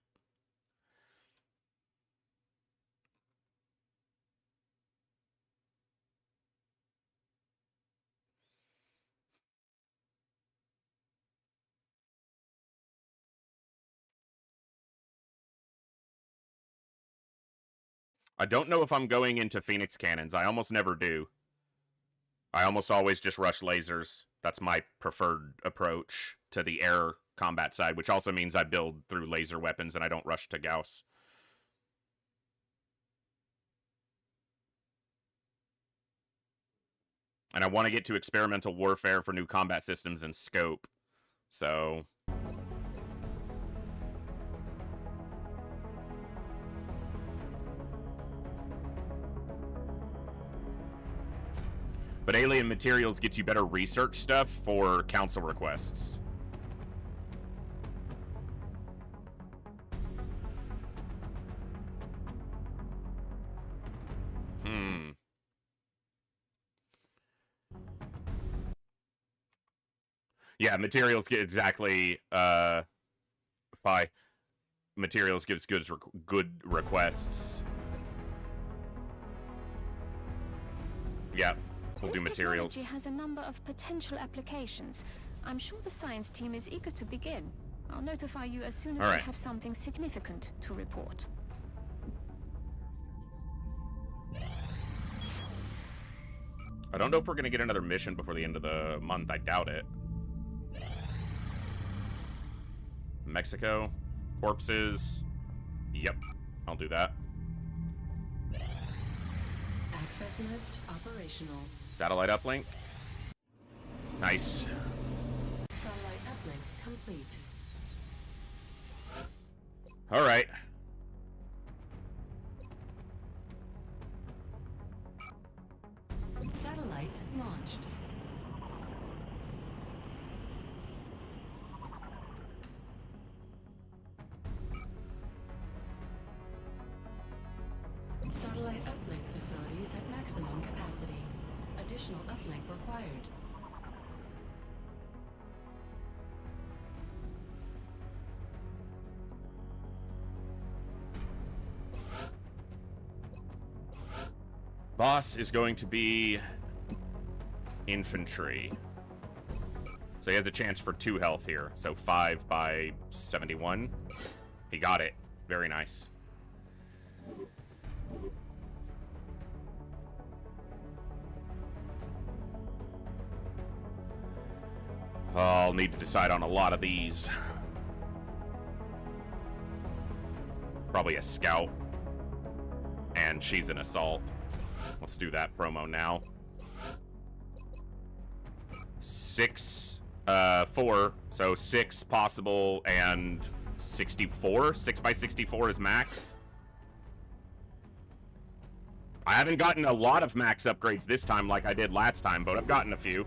I don't know if I'm going into Phoenix cannons. I almost never do. I almost always just rush lasers. That's my preferred approach to the air combat side, which also means I build through laser weapons and I don't rush to Gauss. And I want to get to experimental warfare for new combat systems and scope. So... But Alien Materials gets you better research stuff for council requests. Yeah, materials get exactly, materials gives good requests. Yeah. We'll do materials. This technology has a number of potential applications. I'm sure the science team is eager to begin. I'll notify you as soon as we have something significant to report. I don't know if we're gonna get another mission before the end of the month. I doubt it. Mexico. Corpses. Yep. I'll do that. Access lift operational. Satellite uplink. Nice. Satellite uplink complete. All right. Satellite launched. Satellite uplink facilities at maximum capacity. Additional uplink required. Boss is going to be infantry. So he has a chance for 2 health here. So 5 by 71. He got it. Very nice. I'll need to decide on a lot of these. Probably a scout. And she's an assault. Let's do that promo now. 4. So 6 possible and 64. 6 by 64 is max. I haven't gotten a lot of max upgrades this time like I did last time, but I've gotten a few.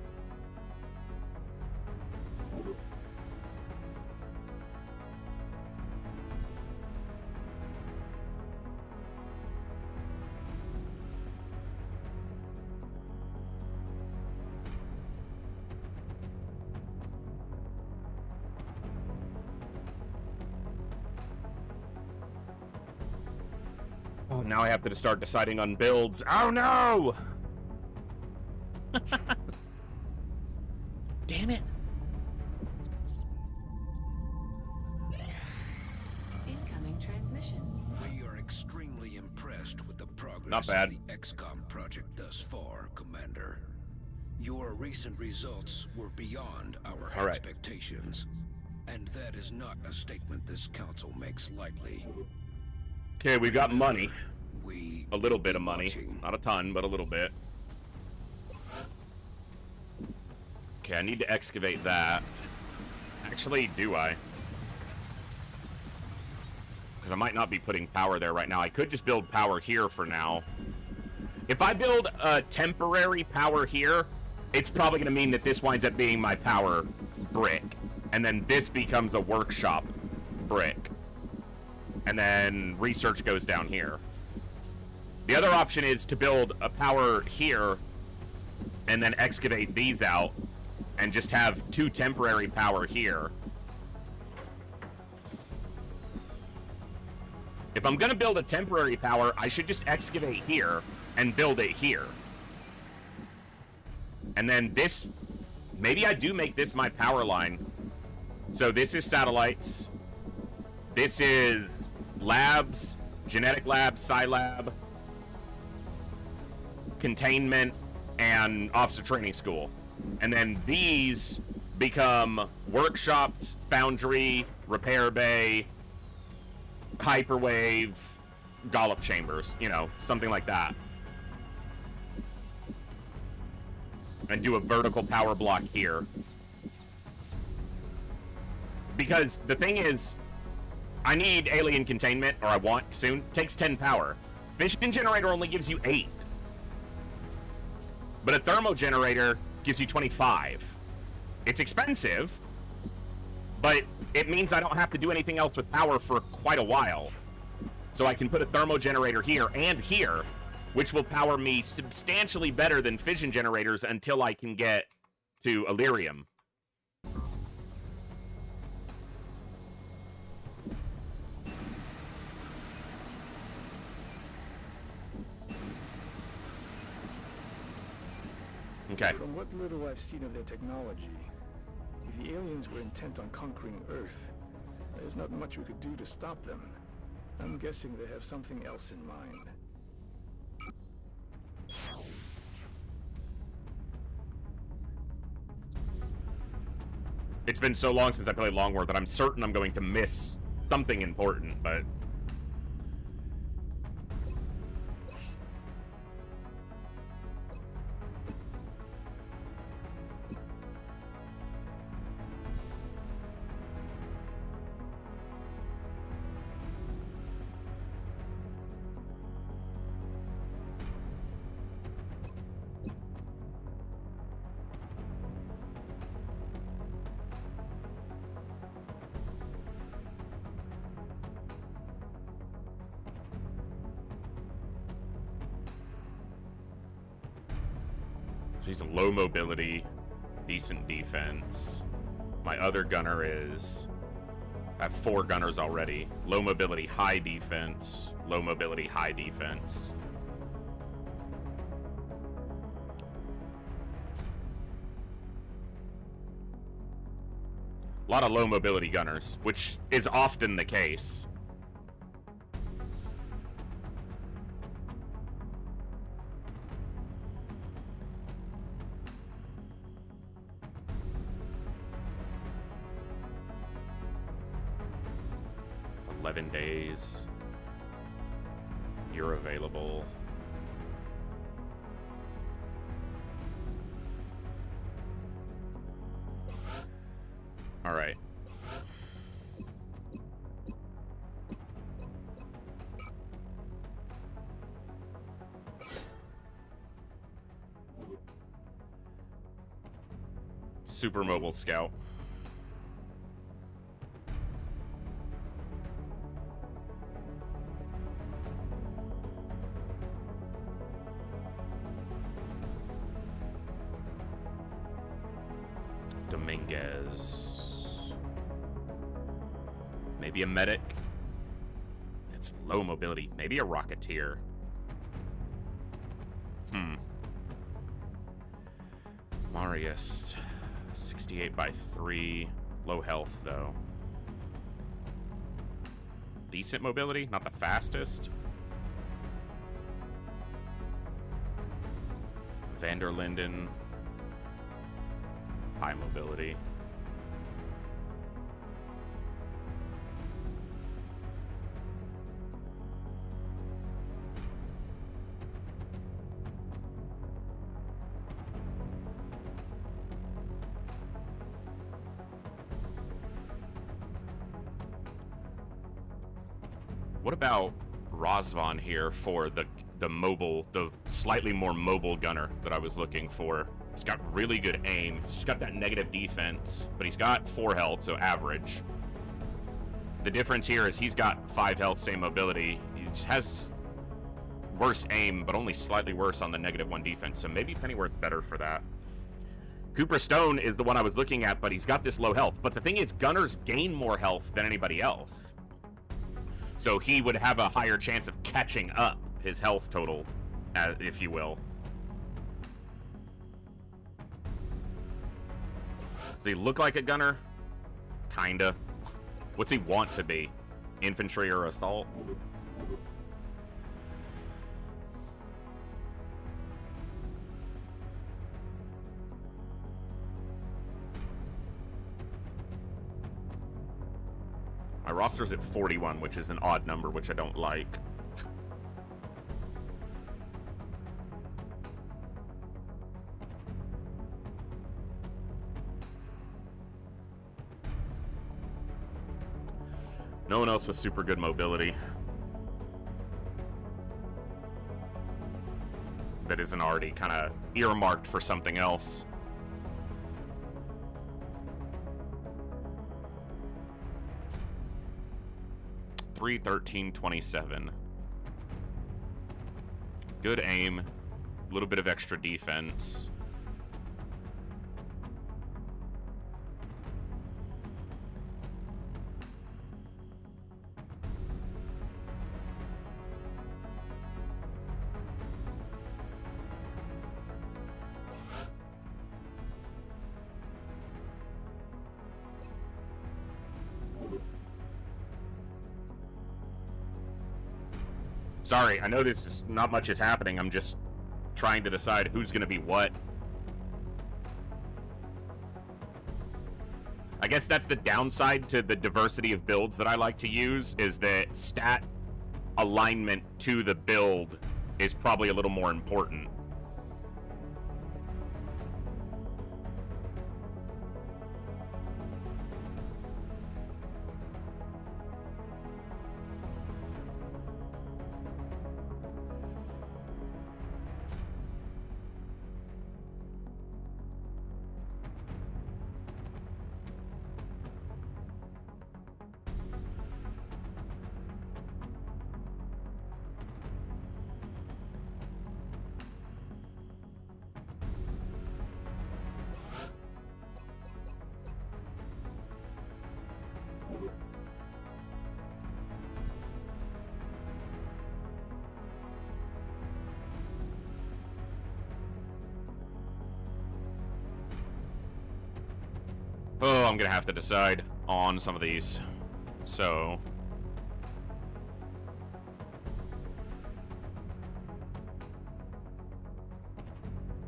Oh, now I have to start deciding on builds. Oh no! Damn it. Incoming transmission. We are extremely impressed with the progress Not bad. of the XCOM project thus far, Commander. Your recent results were beyond our All right. expectations, and that is not a statement this council makes lightly. Okay, we've got money. We A little bit of money. watching. Not a ton, but a little bit. Okay, I need to excavate that. Actually, do I? Because I might not be putting power there right now. I could just build power here for now. If I build a temporary power here, it's probably going to mean that this winds up being my power brick. And then this becomes a workshop brick. And then research goes down here. The other option is to build a power here and then excavate these out and just have 2 temporary power here. If I'm gonna build a temporary power, I should just excavate here and build it here. And then this, maybe I do make this my power line. So this is satellites. This is labs, genetic lab, sci-lab, containment, and officer training school. And then these become workshops, foundry, repair bay, hyperwave, Gollop chambers, you know, something like that. And do a vertical power block here. Because the thing is, I need alien containment, or I want soon. Takes 10 power. Fission generator only gives you 8. But a thermo generator gives you 25. It's expensive, but it means I don't have to do anything else with power for quite a while. So I can put a thermo generator here and here, which will power me substantially better than fission generators until I can get to Illyrium. Okay. From what little I've seen of their technology, if the aliens were intent on conquering Earth, there's not much we could do to stop them. I'm guessing they have something else in mind. It's been so long since I played Long War that I'm certain I'm going to miss something important, but... So he's a low mobility, decent defense. My other gunner is... I have 4 gunners already. Low mobility, high defense. Low mobility, high defense. A lot of low mobility gunners, which is often the case. Days. You're available. All right. Super mobile scout. Dominguez. Maybe a medic. It's low mobility. Maybe a rocketeer. Marius. 68 by 3. Low health, though. Decent mobility. Not the fastest. Vanderlinden. High mobility. What about Razvan here for the slightly more mobile gunner that I was looking for? He's got really good aim. He's got that negative defense, but he's got 4 health, so average. The difference here is he's got 5 health, same mobility. He just has worse aim, but only slightly worse on the -1 defense, so maybe Pennyworth's better for that. Cooper Stone is the one I was looking at, but he's got this low health. But the thing is, gunners gain more health than anybody else. So he would have a higher chance of catching up his health total, if you will. Does he look like a gunner? Kinda. What's he want to be? Infantry or assault? My roster's at 41, which is an odd number, which I don't like. No one else with super good mobility. That isn't already kind of earmarked for something else. .313.27. Good aim. A little bit of extra defense. Sorry, I know this is not much is happening. I'm just trying to decide who's going to be what. I guess that's the downside to the diversity of builds that I like to use, is that stat alignment to the build is probably a little more important. Oh, I'm gonna have to decide on some of these. So...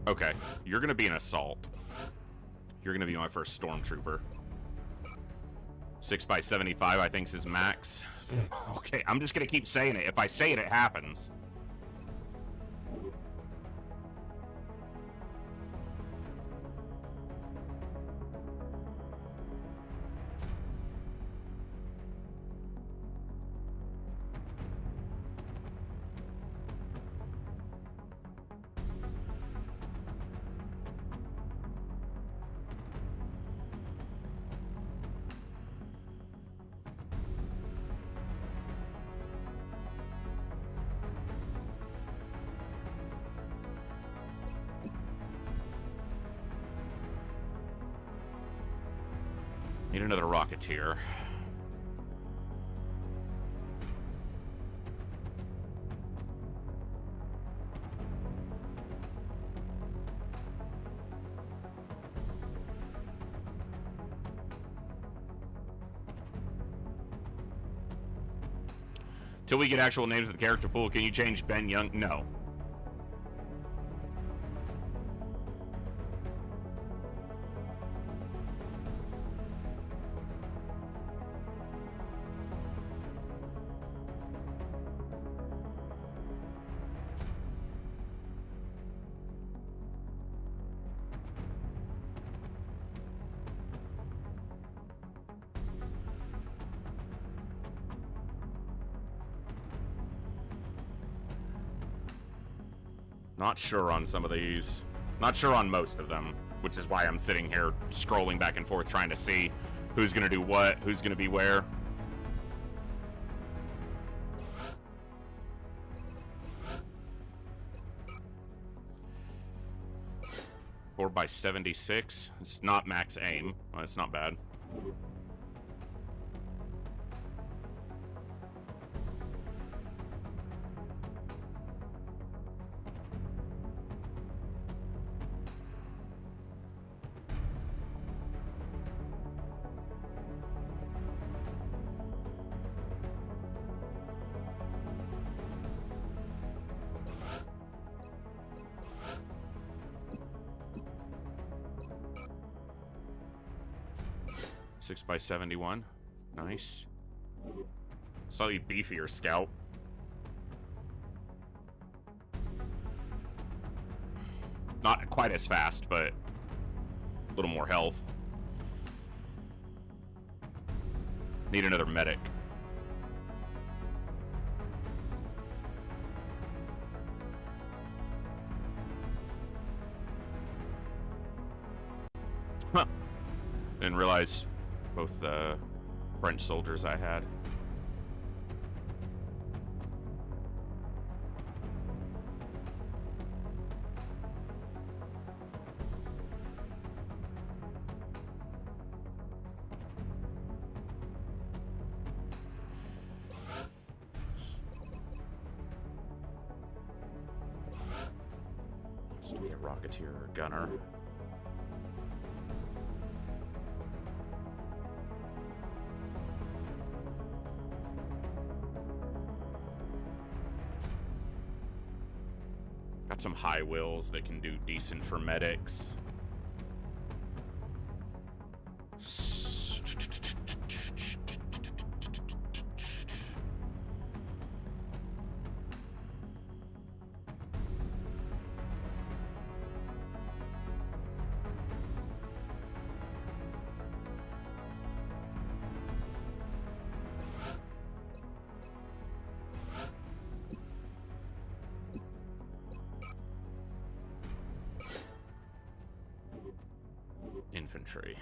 okay, you're gonna be an assault. You're gonna be my first stormtrooper. 6x75, I think, is his max. Okay, I'm just gonna keep saying it. If I say it, it happens. Need another Rocketeer. Till we get actual names of the character pool, can you change Ben Young? No. Not sure on some of these. Not sure on most of them, which is why I'm sitting here scrolling back and forth trying to see who's going to do what, who's going to be where. Four by 76. It's not max aim. Well, it's not bad. Six by 71. Nice. Slightly beefier scout. Not quite as fast, but a little more health. Need another medic. Huh. Didn't realize both French soldiers I had. Used to be a Rocketeer or a gunner. Got some high wills that can do decent for medics. entry.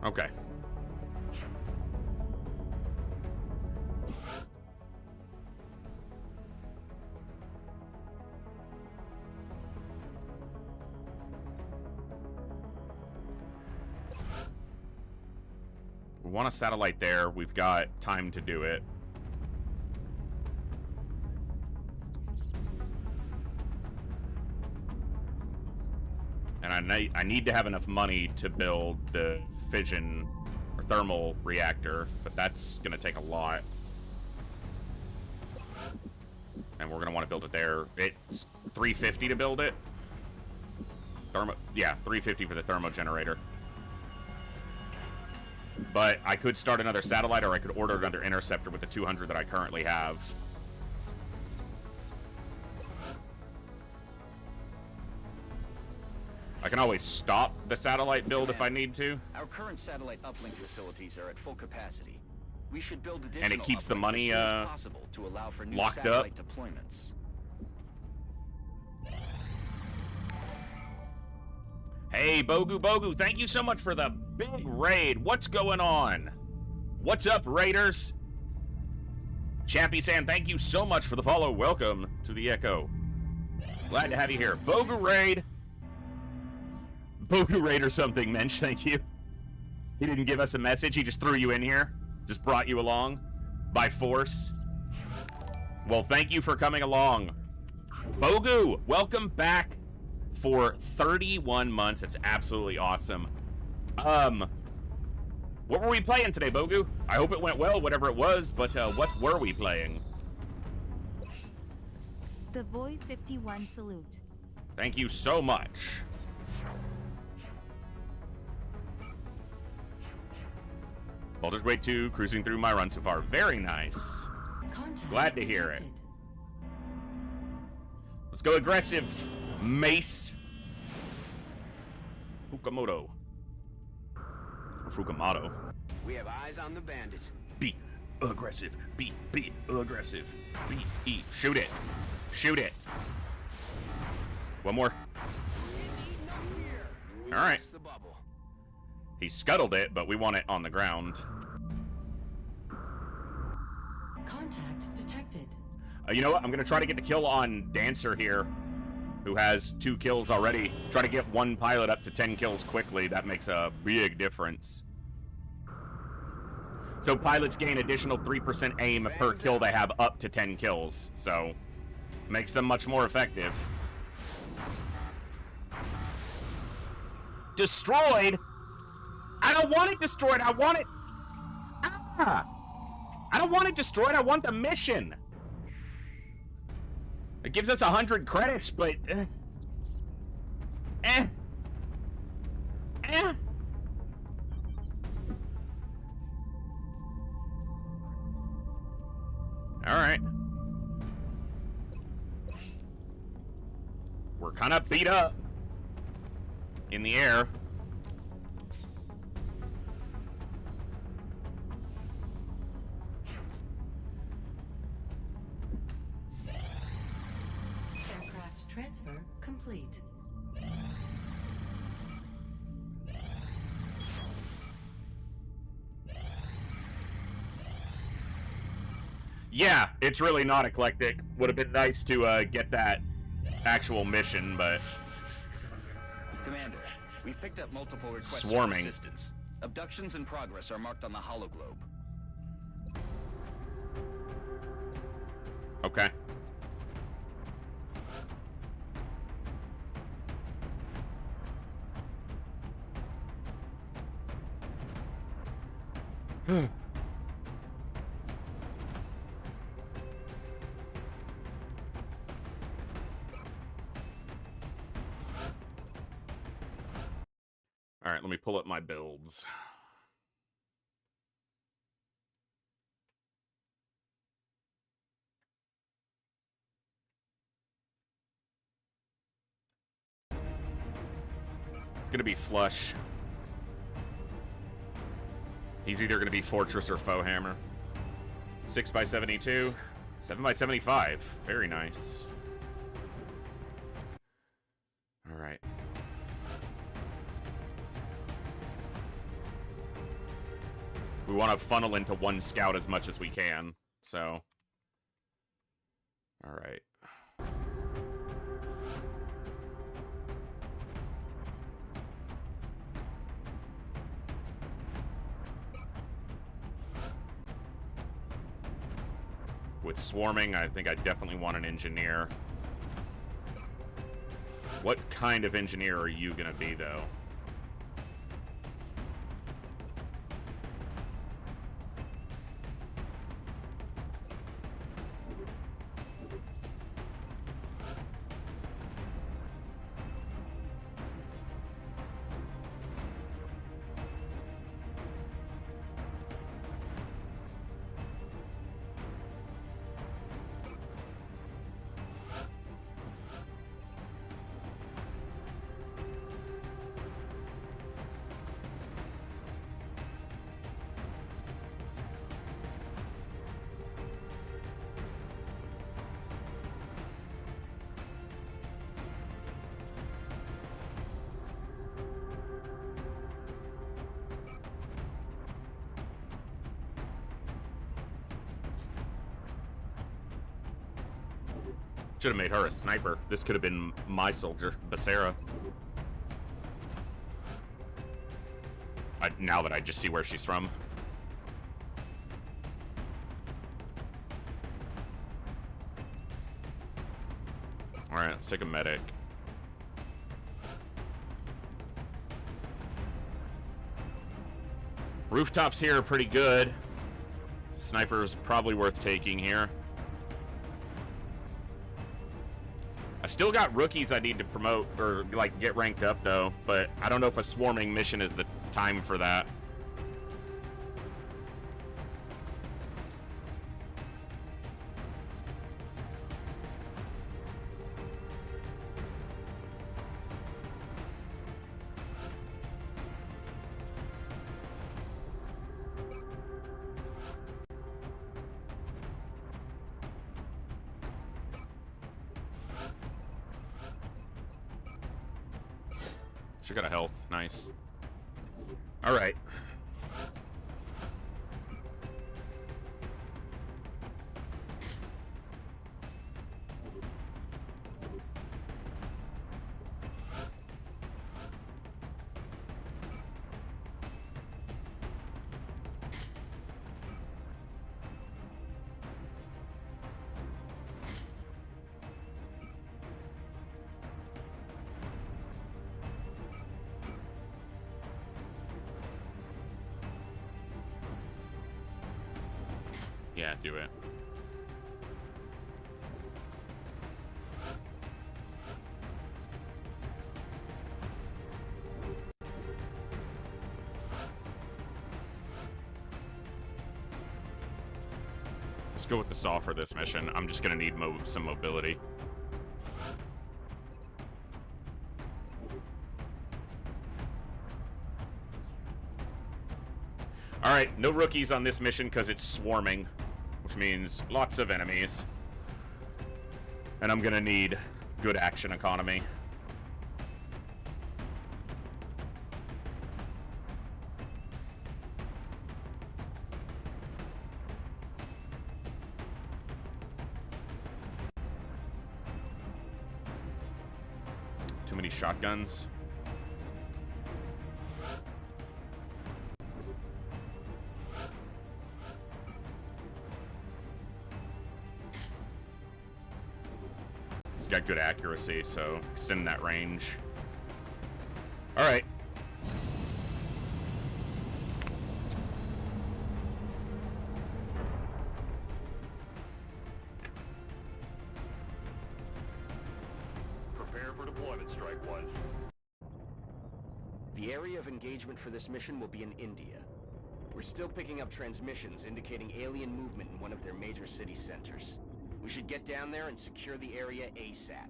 Okay. We want a satellite there. We've got time to do it. And I need to have enough money to build the fission or thermal reactor, but that's going to take a lot. And we're going to want to build it there. It's $350 to build it. Yeah, $350 for the thermo generator. But I could start another satellite, or I could order another interceptor with the 200 that I currently have. I can always stop the satellite build if I need to. Our current satellite uplink facilities are at full capacity. We should build additional And it keeps the uplinks money as soon as possible to allow for new locked up. satellite deployments. Hey, Bogu, thank you so much for the big raid. What's going on? What's up, Raiders? Chappie San, thank you so much for the follow. Welcome to the Echo. Glad to have you here. Bogu raid. Bogu raid or something, Mensch, thank you. He didn't give us a message. He just threw you in here. Just brought you along by force. Well, thank you for coming along. Bogu, welcome back for 31 months. It's absolutely awesome. What were we playing today, Bogu? I hope it went well, whatever it was, but what were we playing? The Void 51 salute. Thank you so much. Baldur's Gate 2, cruising through my run so far. Very nice. Contact Glad to hear it. detected. Let's go aggressive, Mace. Fukamoto. Or Fukumoto. We have eyes on the bandit. Be aggressive. Be aggressive. Be. Shoot it. Shoot it. One more. All right. The bubble. He scuttled it, but we want it on the ground. Contact detected. You know what? I'm going to try to get the kill on Dancer here, who has 2 kills already. Try to get one pilot up to 10 kills quickly. That makes a big difference. So pilots gain additional 3% aim per kill they have up to 10 kills. So makes them much more effective. Destroyed? I don't want it destroyed. I want it... Ah! I don't want it destroyed. I want the mission. It gives us 100 credits, but... Alright. We're kind of beat up in the air. Aircraft transfer complete. Yeah, it's really not eclectic. Would have been nice to get that actual mission, but... Commander, we've picked up multiple requests Swarming. for assistance. Abductions in progress are marked on the hologlobe. Okay. All right, let me pull up my builds. It's gonna be flush. He's either going to be Fortress or Foehammer. 6x72. 7x75. Very nice. Alright. We want to funnel into one scout as much as we can, so... Alright. With swarming, I think I definitely want an engineer. What kind of engineer are you gonna be, though? Should have made her a sniper. This could have been my soldier, Becerra. Now that I just see where she's from. Alright, let's take a medic. Rooftops here are pretty good. Sniper's probably worth taking here. I still got rookies I need to promote, or, like, get ranked up, though. But I don't know if a swarming mission is the time for that. She got a health. Nice. All right. Yeah, do it. Let's go with the saw for this mission. I'm just gonna need some mobility. Alright, no rookies on this mission because it's swarming, which means lots of enemies. And I'm gonna need good action economy. Too many shotguns. He's got good accuracy, so extend that range. All right. Prepare for deployment, Strike One. The area of engagement for this mission will be in India. We're still picking up transmissions indicating alien movement in one of their major city centers. We should get down there and secure the area ASAP.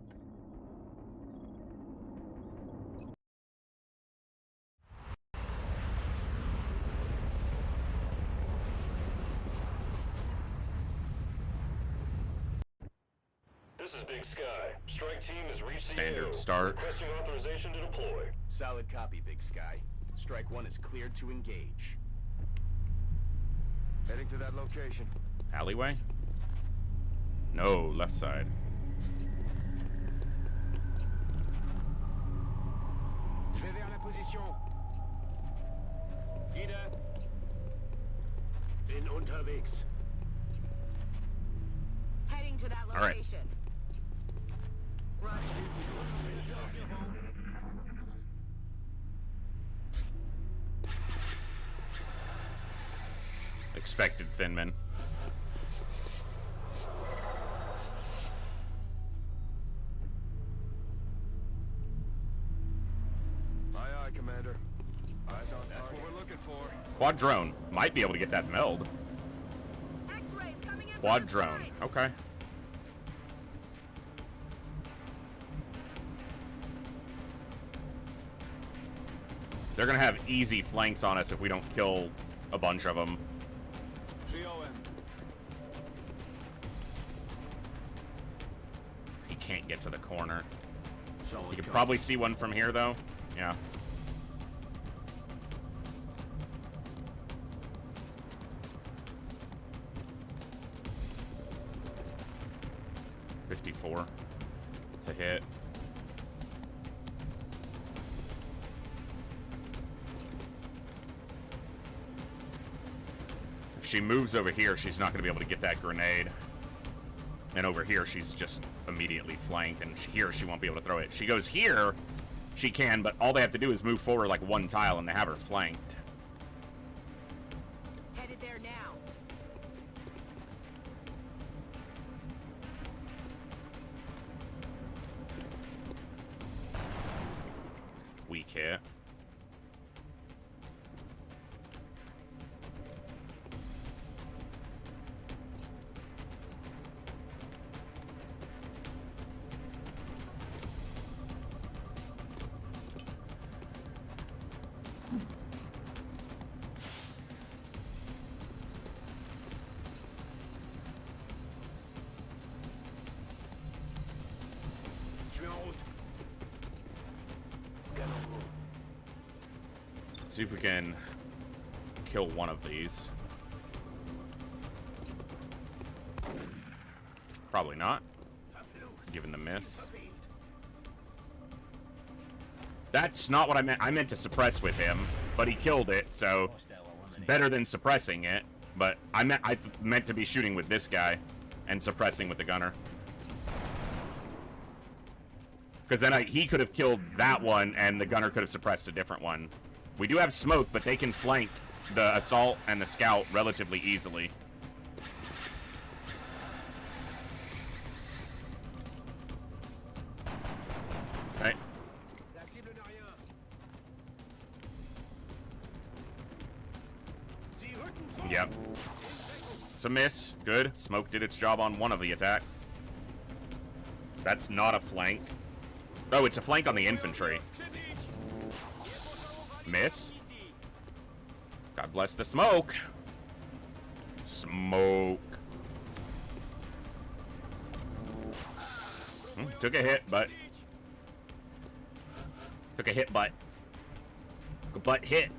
Strike team has reached Standard the AO. start. Requesting authorization to deploy. Solid copy, Big Sky. Strike 1 is cleared to engage. Heading to that location. Alleyway? No, left side. Je vais vers la position. Leader. Bin unterwegs. Heading to that All right. location. Expected Thinman. Aye, aye, Commander. Eyes on target. That's what we're looking for. Quad drone. Might be able to get that meld. X-rays coming in. Quad drone. Okay. They're gonna have easy flanks on us if we don't kill a bunch of them. He can't get to the corner. You can probably see one from here, though. Yeah. .54 to hit. If she moves over here, she's not going to be able to get that grenade. And over here, she's just immediately flanked, and here she won't be able to throw it. She goes here, she can, but all they have to do is move forward like one tile, and they have her flanked. Headed there now. Weak hit. See if we can kill one of these. Probably not, given the miss. That's not what I meant. I meant to suppress with him, but he killed it, so it's better than suppressing it. But I meant to be shooting with this guy and suppressing with the gunner. Because then he could have killed that one, and the gunner could have suppressed a different one. We do have smoke, but they can flank the assault and the scout relatively easily. Okay. Yep. It's a miss. Good. Smoke did its job on one of the attacks. That's not a flank. Oh, it's a flank on the infantry. Miss. God bless the smoke. Smoke. Took a hit, but... Took a hit, but... But hit.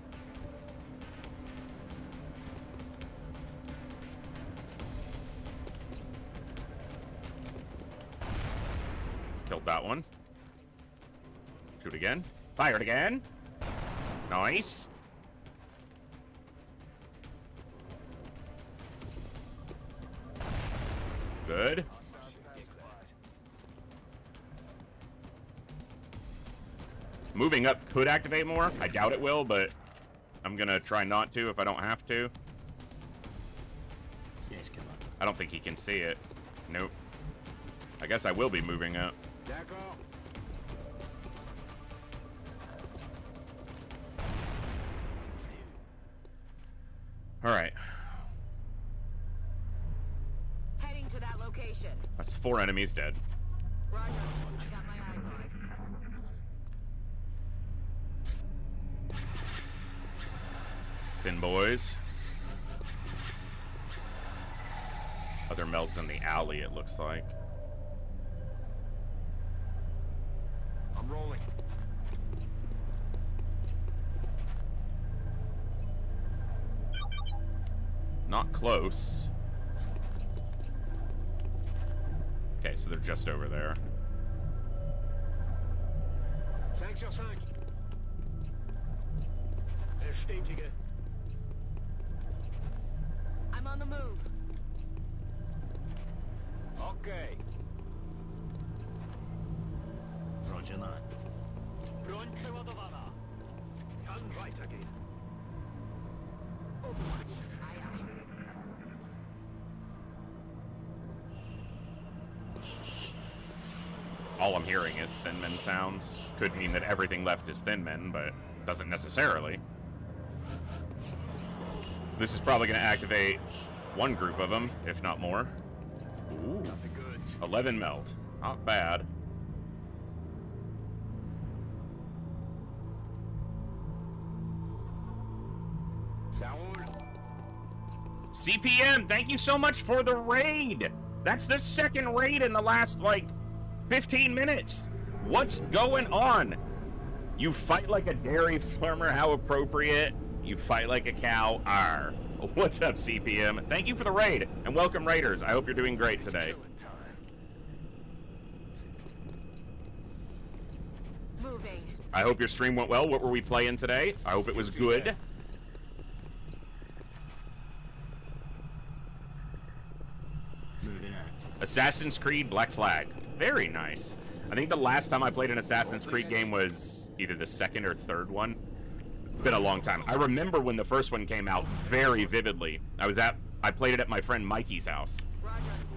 Killed that one. Shoot again. Fired again. Nice. Good. Moving up could activate more. I doubt it will, but I'm gonna try not to if I don't have to. I don't think he can see it. Nope. I guess I will be moving up. Alright. Heading to that location. That's 4 enemies dead. Roger. I got my eyes on it. Thin boys. Other melds in the alley, it looks like. I'm rolling. Not close. Okay, so they're just over there. 5 sur 5. Bestätige. I'm on the move. Okay. Roger that. Broń przeładowana. Kann weitergehen. Overwatch. Aye, aye. All I'm hearing is Thin Men sounds. Could mean that everything left is Thin Men, but doesn't necessarily. This is probably going to activate one group of them, if not more. Ooh, 11 meld. Not bad. CPM, thank you so much for the raid. That's the second raid in the last, like, 15 minutes. What's going on? You fight like a dairy farmer, how appropriate. You fight like a cow, arr. What's up, CPM? Thank you for the raid, and welcome raiders. I hope you're doing great today. Moving. I hope your stream went well. What were we playing today? I hope it was good. Moving out. Assassin's Creed Black Flag. Very nice. I think the last time I played an Assassin's Creed game was either the second or third one. Been a long time. I remember when the first one came out very vividly. I played it at my friend Mikey's house,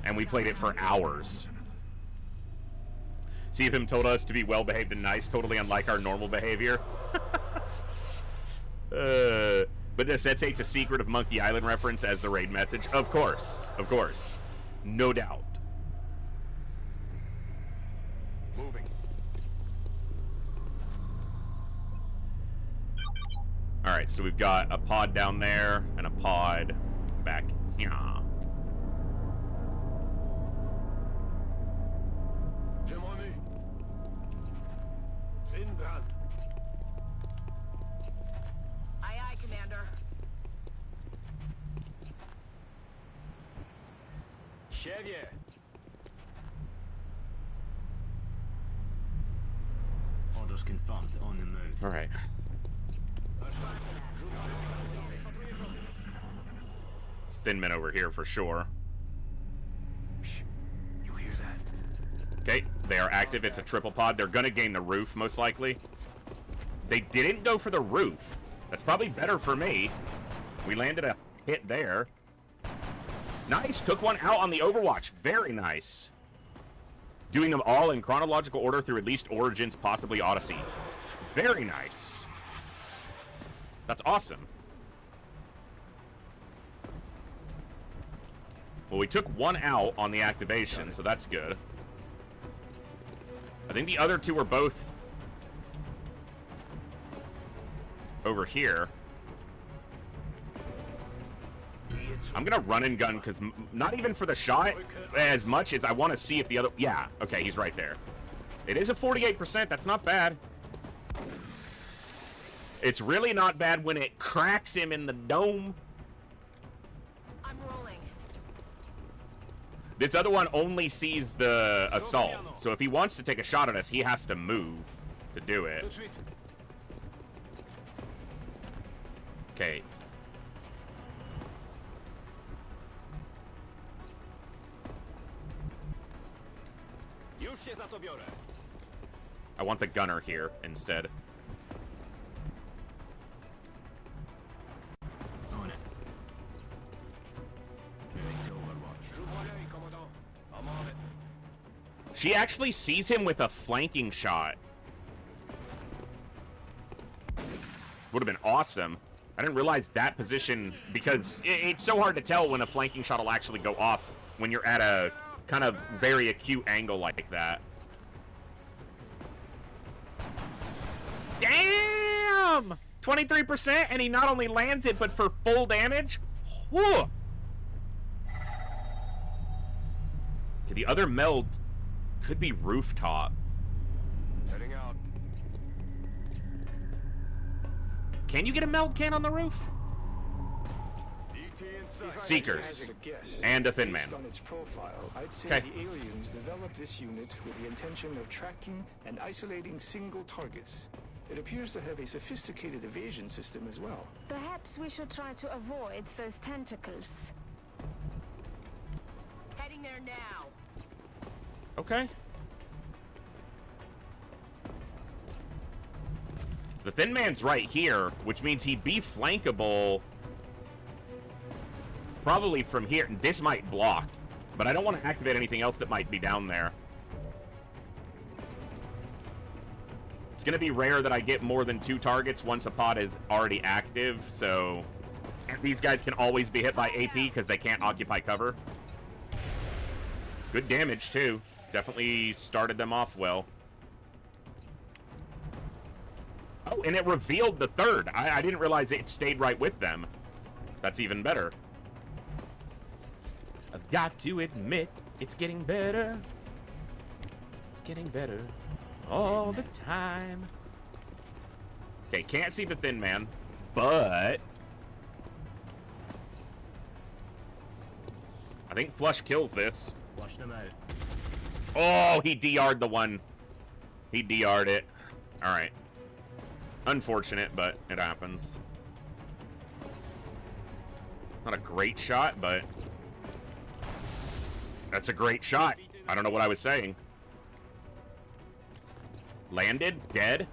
and we played it for hours. See if him told us to be well behaved and nice, totally unlike our normal behavior. But this takes a Secret of Monkey Island reference as the raid message. Of course, no doubt. Moving. All right, so we've got a pod down there and a pod back here. J'aimerais Inbrand. Aye, aye, Commander. Chevrier. Orders confirmed. On the move. All right. It's Thin Men over here for sure. Shh. You hear that? Okay, they are active. It's a triple pod. They're gonna gain the roof, most likely. They didn't go for the roof. That's probably better for me. We landed a hit there. Nice, took one out on the Overwatch. Very nice. Doing them all in chronological order through at least Origins, possibly Odyssey. Very nice. That's awesome. Well, we took one out on the activation, so that's good. I think the other two were both over here. I'm gonna run and gun because not even for the shot as much as I want to see if the other. Yeah, okay, he's right there. It is a 48%. That's not bad. It's really not bad when it cracks him in the dome. I'm rolling. This other one only sees the assault. So if he wants to take a shot at us, he has to move to do it. Okay. Już się za to biorę. I want the gunner here instead. On it. Moving to Overwatch. I'm on it. She actually sees him with a flanking shot. Would have been awesome. I didn't realize that position because it's so hard to tell when a flanking shot will actually go off when you're at a kind of very acute angle like that. Damn! 23%, and he not only lands it, but for full damage? Whew! Okay, the other meld could be rooftop. Heading out. Can you get a meld can on the roof? ET in sight. Seekers. Hazard a guess. And a Thin Man. Based on its profile, I'd say Okay. the aliens developed this unit with the intention of tracking and isolating single targets. It appears to have a sophisticated evasion system as well. Perhaps we should try to avoid those tentacles. Heading there now. Okay. The Thin Man's right here, which means he'd be flankable probably from here. This might block, but I don't want to activate anything else that might be down there. It's going to be rare that I get more than 2 targets once a pod is already active, so these guys can always be hit by AP because they can't occupy cover. Good damage, too. Definitely started them off well. Oh, and it revealed the third. I didn't realize it stayed right with them. That's even better. I've got to admit, it's getting better. It's getting better all the time. Okay, can't see the Thin Man, but I think Flush kills this. Flush them out. Oh, he DR'd the one. He DR'd it. All right. Unfortunate, but it happens. Not a great shot, but that's a great shot. I don't know what I was saying. Landed, dead.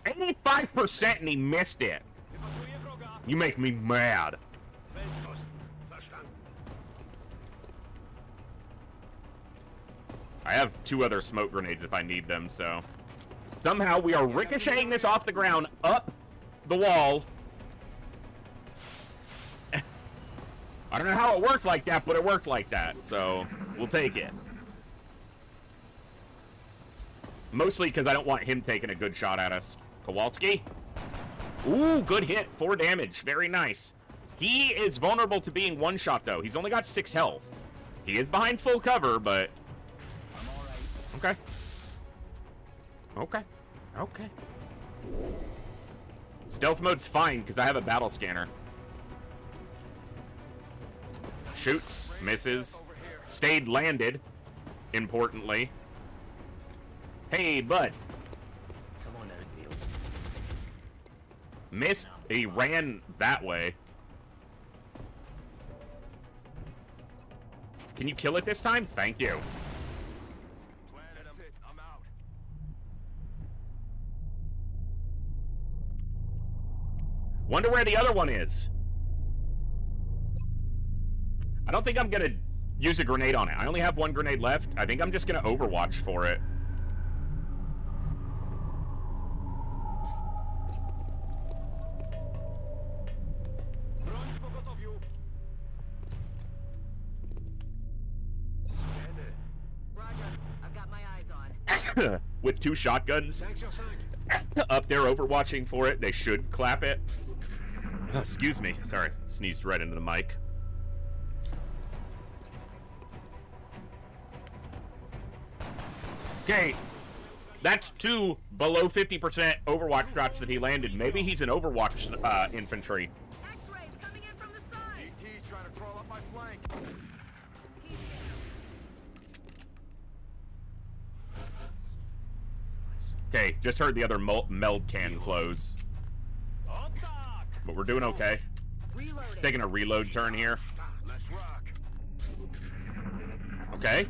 85% and he missed it. You make me mad. I have 2 other smoke grenades if I need them, so. Somehow we are ricocheting this off the ground, up the wall. I don't know how it worked like that, but it worked like that, so we'll take it. Mostly because I don't want him taking a good shot at us. Kowalski. Ooh, good hit. 4 damage. Very nice. He is vulnerable to being one-shot, though. He's only got 6 health. He is behind full cover, but okay. Okay. Okay. Stealth mode's fine, because I have a battle scanner. Shoots. Misses. Stayed landed. Importantly. Hey, bud. Come on, Neil. Missed. He ran that way. Can you kill it this time? Thank you. I'm out. Wonder where the other one is. I don't think I'm gonna use a grenade on it. I only have 1 grenade left. I think I'm just gonna overwatch for it. Roger. I've got my eyes on. With 2 shotguns up there overwatching for it, they should clap it. Oh, excuse me. Sorry. Sneezed right into the mic. Okay. That's 2 below 50% Overwatch shots that he landed. Maybe he's an Overwatch infantry. X-rays coming in from the side. ET's trying to crawl up my flank. Okay, just heard the other meld can close. But we're doing okay. Reloading. Taking a reload turn here. Let's rock. Okay.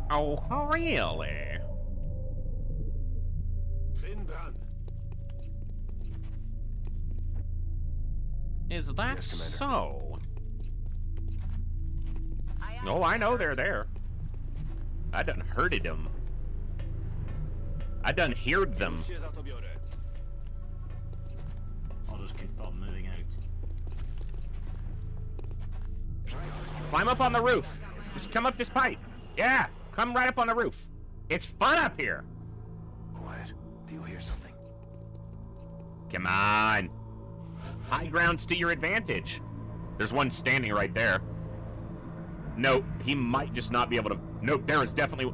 Oh, really? Been done. Is that Yes, Commander. so? Aye, aye, No, I know they're there. I done hurted them. I done heard them. Orders confirmed, moving out. Climb up on the roof. Just come up this pipe. Yeah, come right up on the roof. It's fun up here. Quiet. Do you hear something? Come on. High ground's to your advantage. There's one standing right there. No, he might just not be able to... Nope, there is definitely...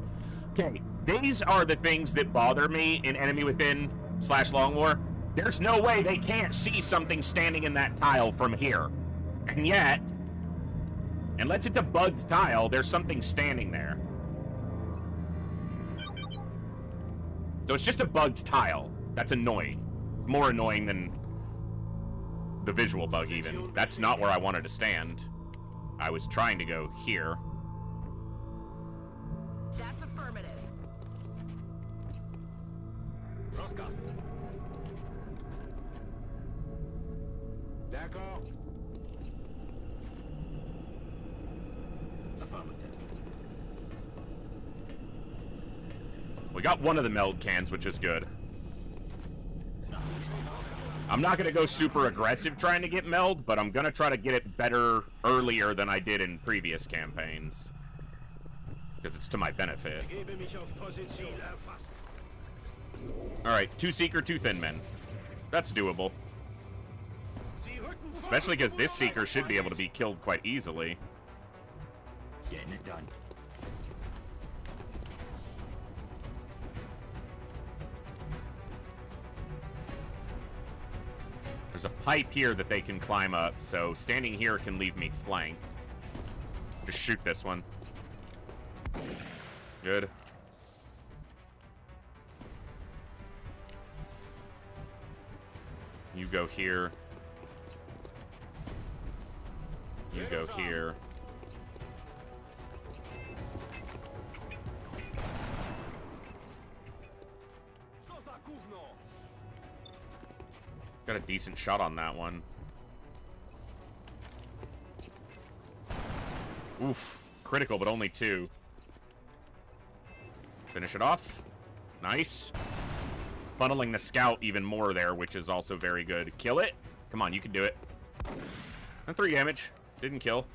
Okay, these are the things that bother me in Enemy Within / Long War. There's no way they can't see something standing in that tile from here. And yet, unless it's a bugged tile, there's something standing there. So it's just a bugged tile. That's annoying. More annoying than the visual bug, even. That's not where I wanted to stand. I was trying to go here. That's affirmative. Roskas. D'accord. Affirmative. We got one of the meld cans, which is good. I'm not going to go super aggressive trying to get meld, but I'm going to try to get it better earlier than I did in previous campaigns. Because it's to my benefit. Alright, 2 Seeker, 2 Thin Men. That's doable. Especially because this Seeker should be able to be killed quite easily. Getting it done. There's a pipe here that they can climb up, so standing here can leave me flanked. Just shoot this one. Good. You go here. You go here. Got a decent shot on that one. Oof. Critical, but only 2. Finish it off. Nice. Funneling the scout even more there, which is also very good. Kill it. Come on, you can do it. And 3 damage. Didn't kill.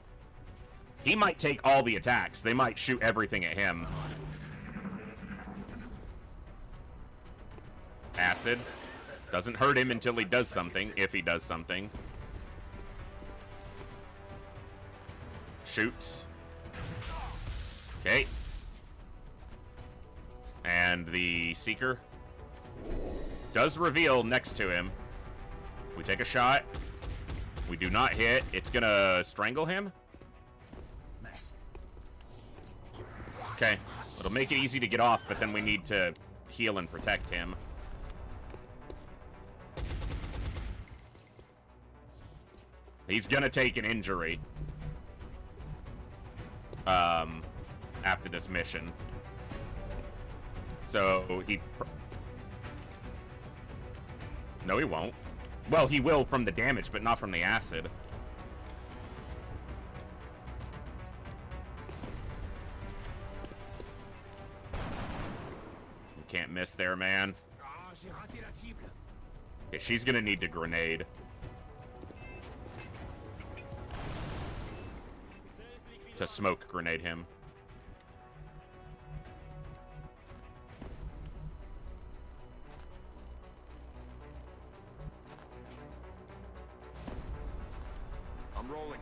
He might take all the attacks. They might shoot everything at him. Acid. Doesn't hurt him until he does something, if he does something. Shoots. Okay. And the Seeker does reveal next to him. We take a shot. We do not hit. It's gonna strangle him. Okay. It'll make it easy to get off, but then we need to heal and protect him. He's gonna take an injury. After this mission. So, no, he won't. Well, he will from the damage, but not from the acid. You can't miss there, man. Okay, she's gonna need to grenade. To smoke grenade him. I'm rolling.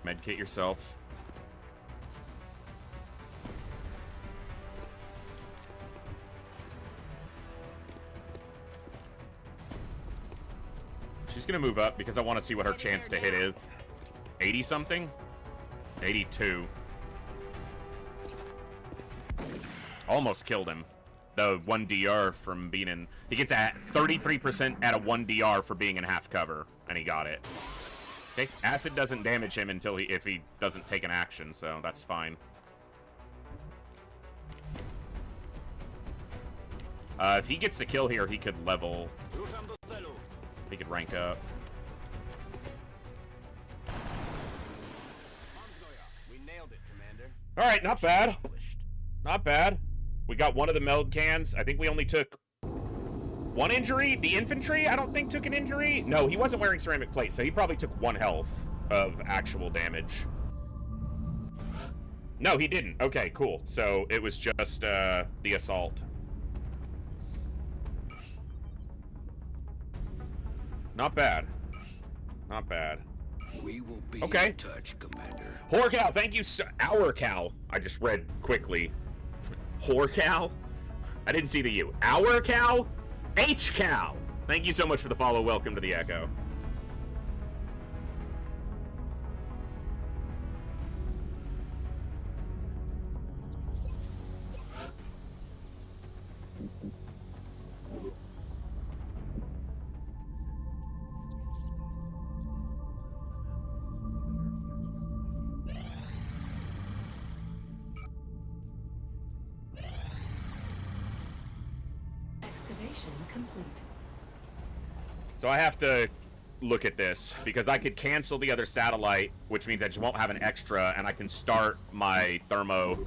Medkit yourself. She's gonna move up because I want to see what her chance to hit is. 80 something? 82. Almost killed him. The 1 DR from being in... He gets at 33% at a 1 DR for being in half cover, and he got it. Okay, acid doesn't damage him until if he doesn't take an action, so that's fine. If he gets the kill here, he could level. He could rank up. We nailed it, Commander. All right, not bad. Not bad. We got one of the meld cans. I think we only took 1 injury. The infantry, I don't think, took an injury. No, he wasn't wearing ceramic plate, so he probably took 1 health of actual damage. No, he didn't. Okay, cool. So it was just the assault. Not bad. Not bad. We will be okay. in touch, Commander. Horcow, thank you so... Our cow. I just read quickly. Horcow? I didn't see the U. Our cow? H-cow. Thank you so much for the follow. Welcome to the Echo. Excavation complete. So I have to look at this because I could cancel the other satellite, which means I just won't have an extra, and I can start my thermo.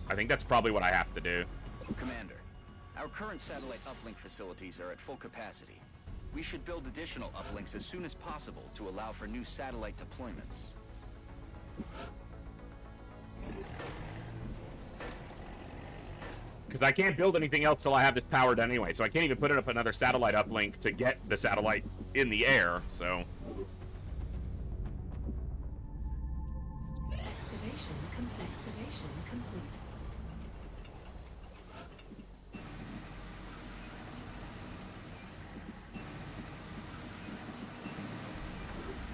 I think that's probably what I have to do. Commander, our current satellite uplink facilities are at full capacity. We should build additional uplinks as soon as possible to allow for new satellite deployments. Because I can't build anything else till I have this powered anyway, so I can't even put it up another satellite uplink to get the satellite in the air, so... Excavation complete.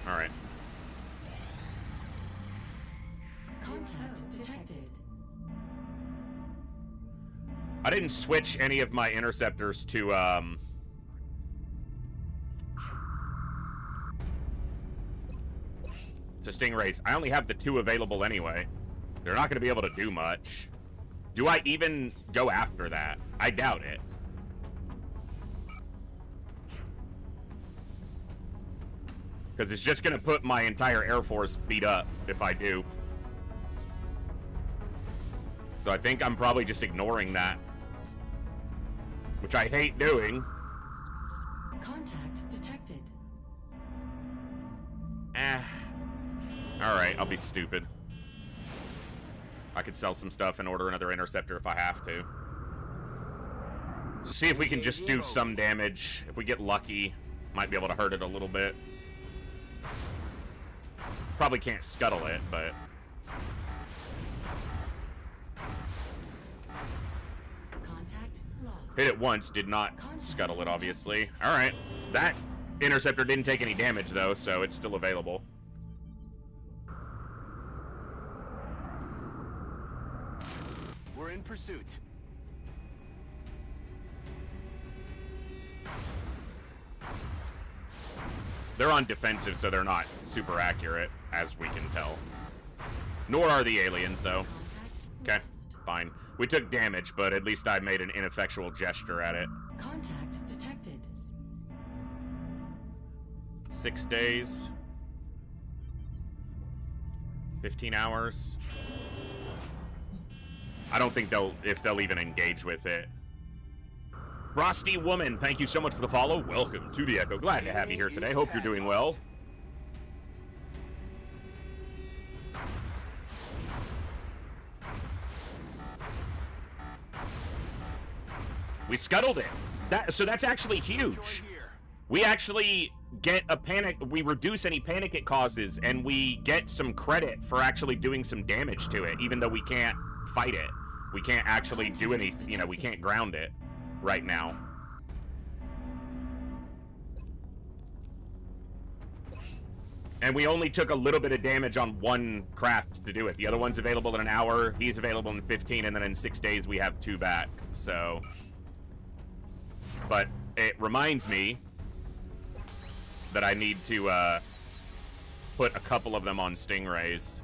Alright. Contact detected. I didn't switch any of my interceptors to, Stingrays. I only have the 2 available anyway. They're not going to be able to do much. Do I even go after that? I doubt it. Because it's just going to put my entire Air Force beat up if I do. So I think I'm probably just ignoring that. Which I hate doing. Contact detected. Alright, I'll be stupid. I could sell some stuff and order another interceptor if I have to. See if we can just do some damage. If we get lucky, might be able to hurt it a little bit. Probably can't scuttle it, but... Contact lost. Hit it once, did not scuttle it, obviously. Alright. That interceptor didn't take any damage, though, so it's still available. We're in pursuit. They're on defensive, so they're not super accurate, as we can tell. Nor are the aliens, though. Okay, fine. We took damage, but at least I made an ineffectual gesture at it. Contact detected. 6 days. 15 hours. I don't think they'll even engage with it. Frosty Woman, thank you so much for the follow. Welcome to the Echo. Glad to have you here today. Hope you're doing well. We scuttled it. So that's actually huge. We actually get a panic. We reduce any panic it causes, and we get some credit for actually doing some damage to it, even though we can't fight it. We can't actually do anything. You know, we can't ground it right now. And we only took a little bit of damage on one craft to do it. The other one's available in an hour. He's available in 15, and then in 6 days we have 2 back. So, but it reminds me that I need to put a couple of them on Stingrays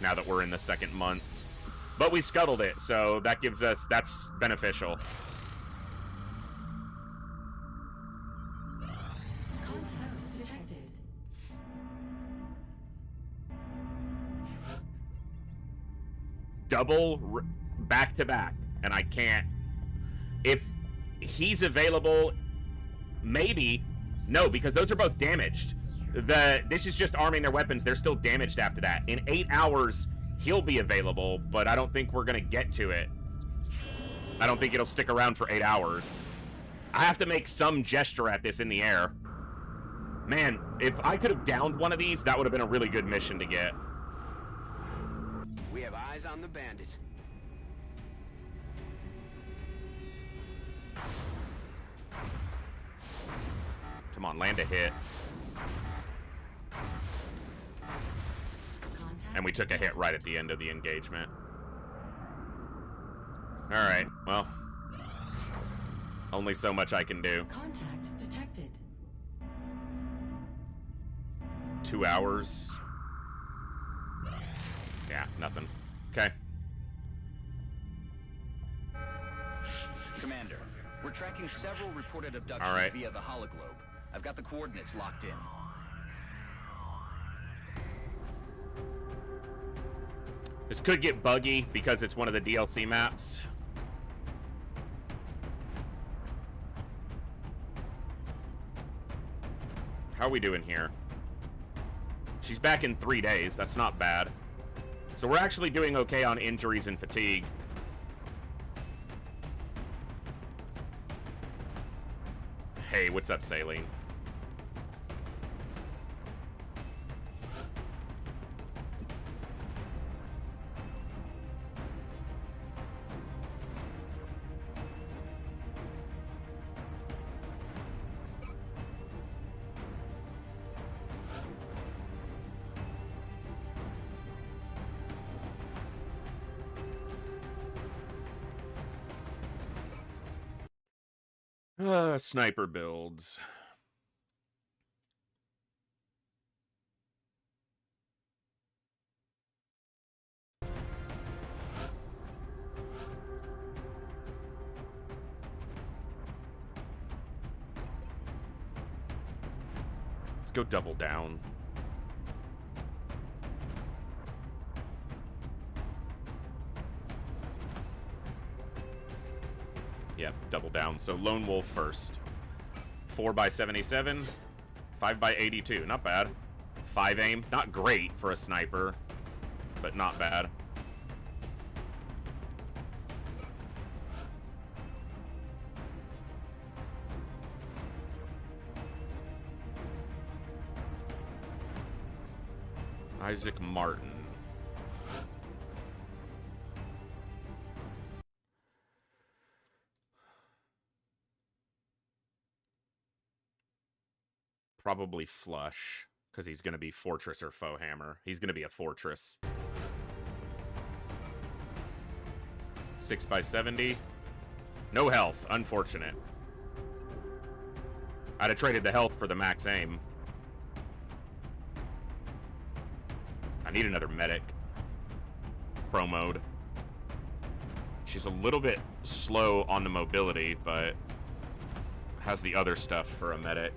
now that we're in the 2nd month. But we scuttled it, so that gives us, that's beneficial. Contact detected. Double back to back. and I can't. If he's available, maybe. No, because those are both damaged. This is just arming their weapons. They're still damaged after that. In 8 hours, he'll be available, but I don't think we're going to get to it. I don't think it'll stick around for 8 hours. I have to make some gesture at this in the air. Man, if I could have downed one of these, that would have been a really good mission to get. We have eyes on the bandit. Come on, land a hit. And we took a hit right at the end of the engagement. Alright, well. Only so much I can do. Contact detected. 2 hours. Yeah, nothing. Okay. Commander, we're tracking several reported abductions via the hologlobe. I've got the coordinates locked in. This could get buggy because it's one of the DLC maps. How are we doing here? She's back in 3 days. That's not bad. So we're actually doing okay on injuries and fatigue. Hey, what's up, Saline? Sniper builds. Let's go double down. Yep, double down. So Lone Wolf first. 4x77, 5x82. Not bad. 5 aim. Not great for a sniper, but not bad. Isaac Martin. Probably flush, because he's going to be Fortress or Foe Hammer. He's going to be a Fortress. 6x70. No health. Unfortunate. I'd have traded the health for the max aim. I need another medic. Pro mode. She's a little bit slow on the mobility, but has the other stuff for a medic.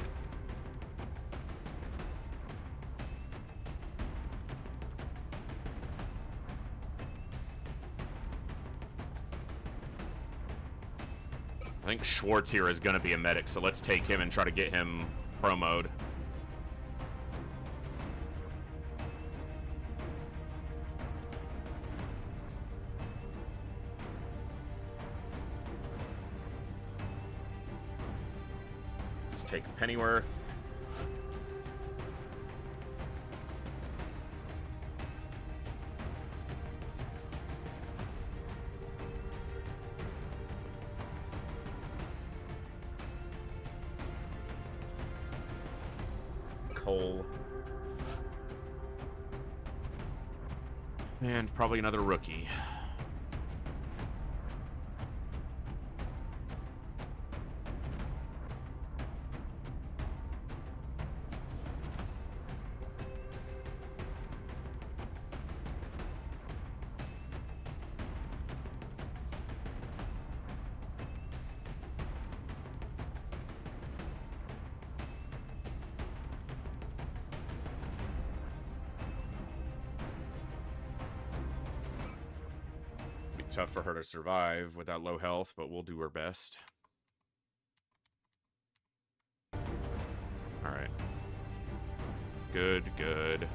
I think Schwartz here is going to be a medic, so let's take him and try to get him pro mode. Let's take Pennyworth. Cole. And probably another rookie. tough for her to survive with that low health, but we'll do our best. Alright. Good, good.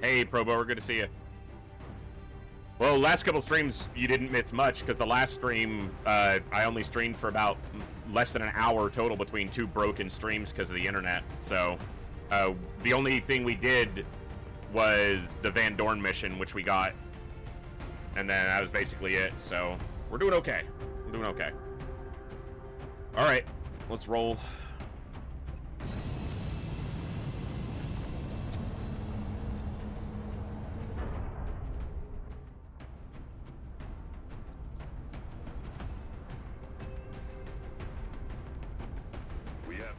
Hey, Probo, good to see you. Well, last couple streams, you didn't miss much, because the last stream, I only streamed for about less than an hour total between two broken streams because of the internet. So, the only thing we did was the Van Dorn mission, which we got. And then that was basically it. So, we're doing okay. We're doing okay. Alright, let's roll.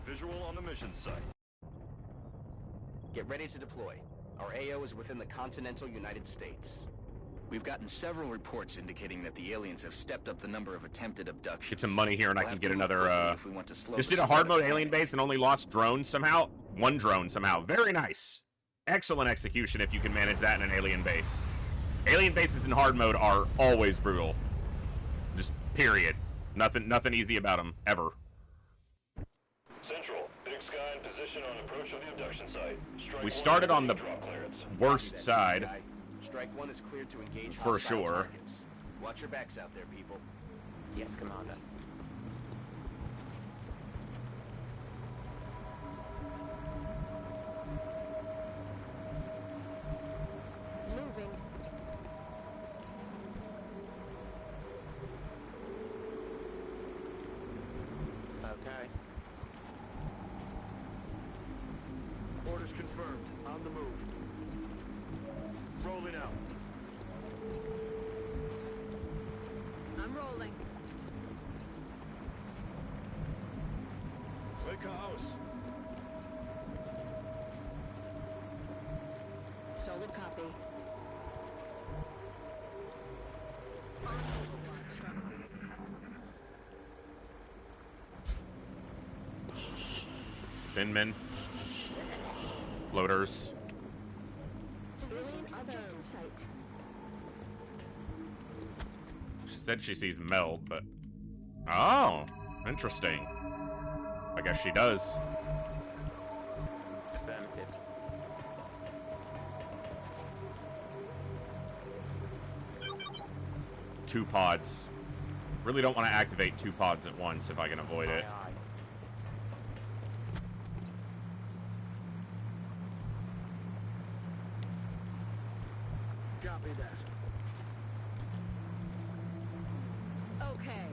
Visual on the mission site. Get ready to deploy. Our AO is within the continental United States. We've gotten several reports indicating that the aliens have stepped up the number of attempted abductions. Get some money here and I can get another, if we want to slow just did a hard mode alien base and only lost drones somehow. One drone somehow. Very nice. Excellent execution if you can manage that in an alien base. Alien bases in hard mode are always brutal. Just period. Nothing easy about them, ever. Central, Big Sky in position on approach of the abduction site. We started on the worst side. Strike one is cleared to engage for hostile sure. targets. Watch your backs out there, people. Yes, Commander. Moving. Okay. Orders confirmed. On the move. Rolling out. I'm rolling. Click a house. Solid copy. Finman. Floaters. Position objective site. She said she sees Meld, but... Oh! Interesting. I guess she does. Affirmative. Two pods. Really don't want to activate two pods at once if I can avoid it. Aye, aye. Copy that. Okay.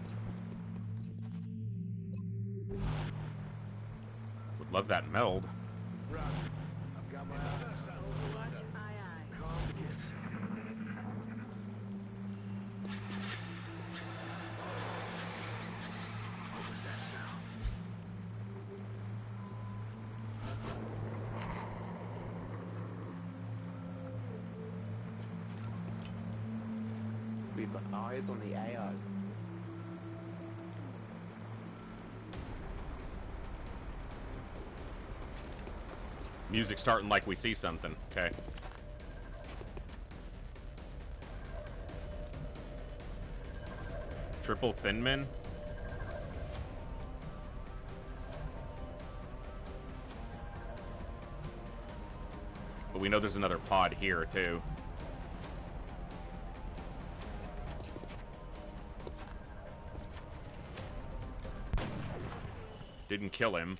Would love that Meld. Roger. I've got my eyes. Overwatch, aye aye. Calm kids. What was that sound? We've got eyes on the AO. Music starting like we see something. Okay. Triple Thinman. But we know there's another pod here, too. Didn't kill him.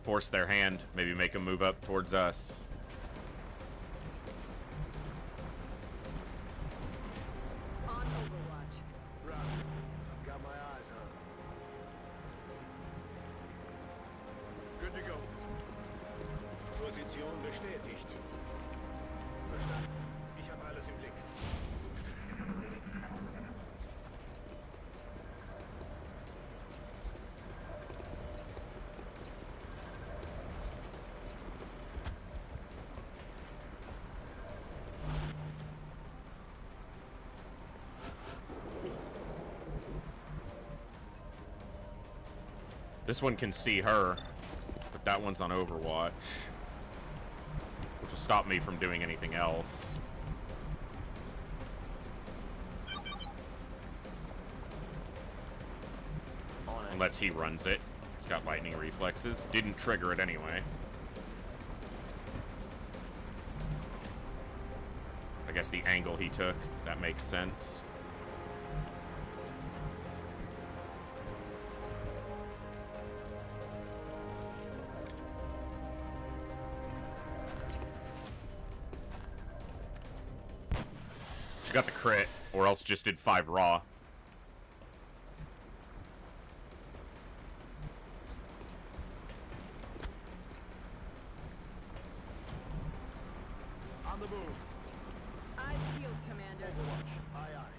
Force their hand. Maybe make them move up towards us. On Overwatch. Roger. I've got my eyes on. Good to go. Position bestätigt. Verstanden. Ich habe alles im Blick. This one can see her, but that one's on Overwatch, which will stop me from doing anything else. Unless he runs it. He's got lightning reflexes. Didn't trigger it anyway. I guess the angle he took, that makes sense. She got the crit, or else just did 5 raw. On the move. Eyes peeled, Commander. Overwatch. Aye, aye.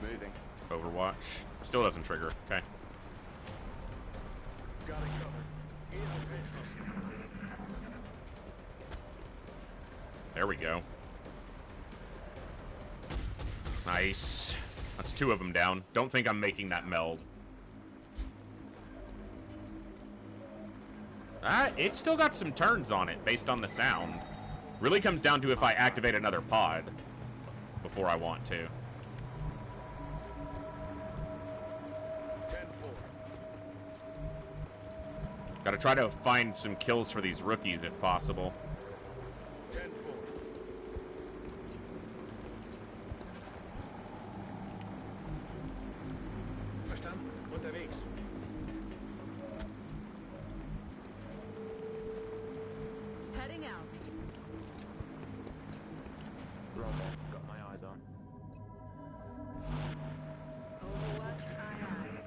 Moving. Overwatch. Still doesn't trigger. Okay. Got it covered. There we go. Nice. That's 2 of them down. Don't think I'm making that meld. It still got some turns on it based on the sound. Really comes down to if I activate another pod before I want to. 10-4. Gotta try to find some kills for these rookies if possible. 10-4. Verstanden? Unterwegs. Heading out. Roger. Got my eyes on. Overwatch, aye, aye.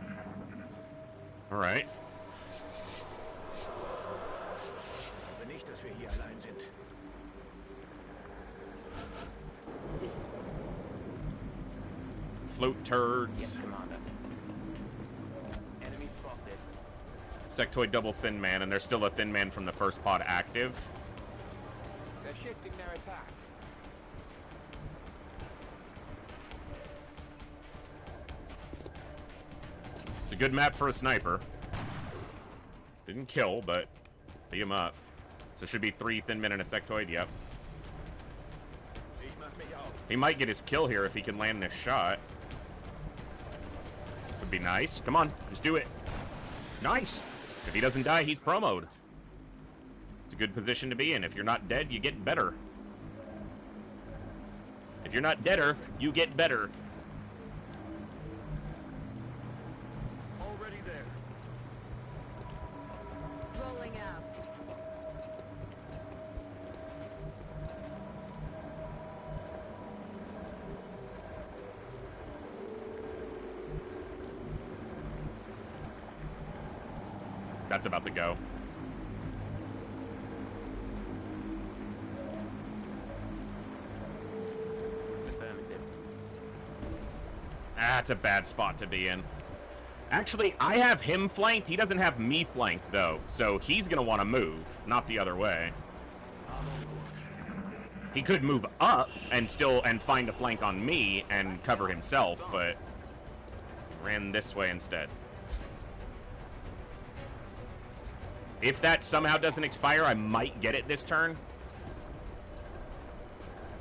Alright. Aber nicht, dass wir hier allein sind. Float turds. Yes, Commander. Enemy spotted. Sectoid double Thin Man, and there's still a Thin Man from the first pod active. They're shifting their attack. It's a good map for a sniper. Didn't kill, but beat him up. So it should be 3 Thin Men and a Sectoid, yep. Ich mach mich auf. He might get his kill here if he can land this shot. Would be nice. Come on, just do it. Nice! If he doesn't die, he's promoed. It's a good position to be in. If you're not dead, you get better. If you're not deader, you get better. Already there. Rolling out. That's about to go. Affirmative. That's a bad spot to be in. Actually, I have him flanked. He doesn't have me flanked, though. So he's going to want to move, not the other way. He could move up and find a flank on me and cover himself, but ran this way instead. If that somehow doesn't expire, I might get it this turn.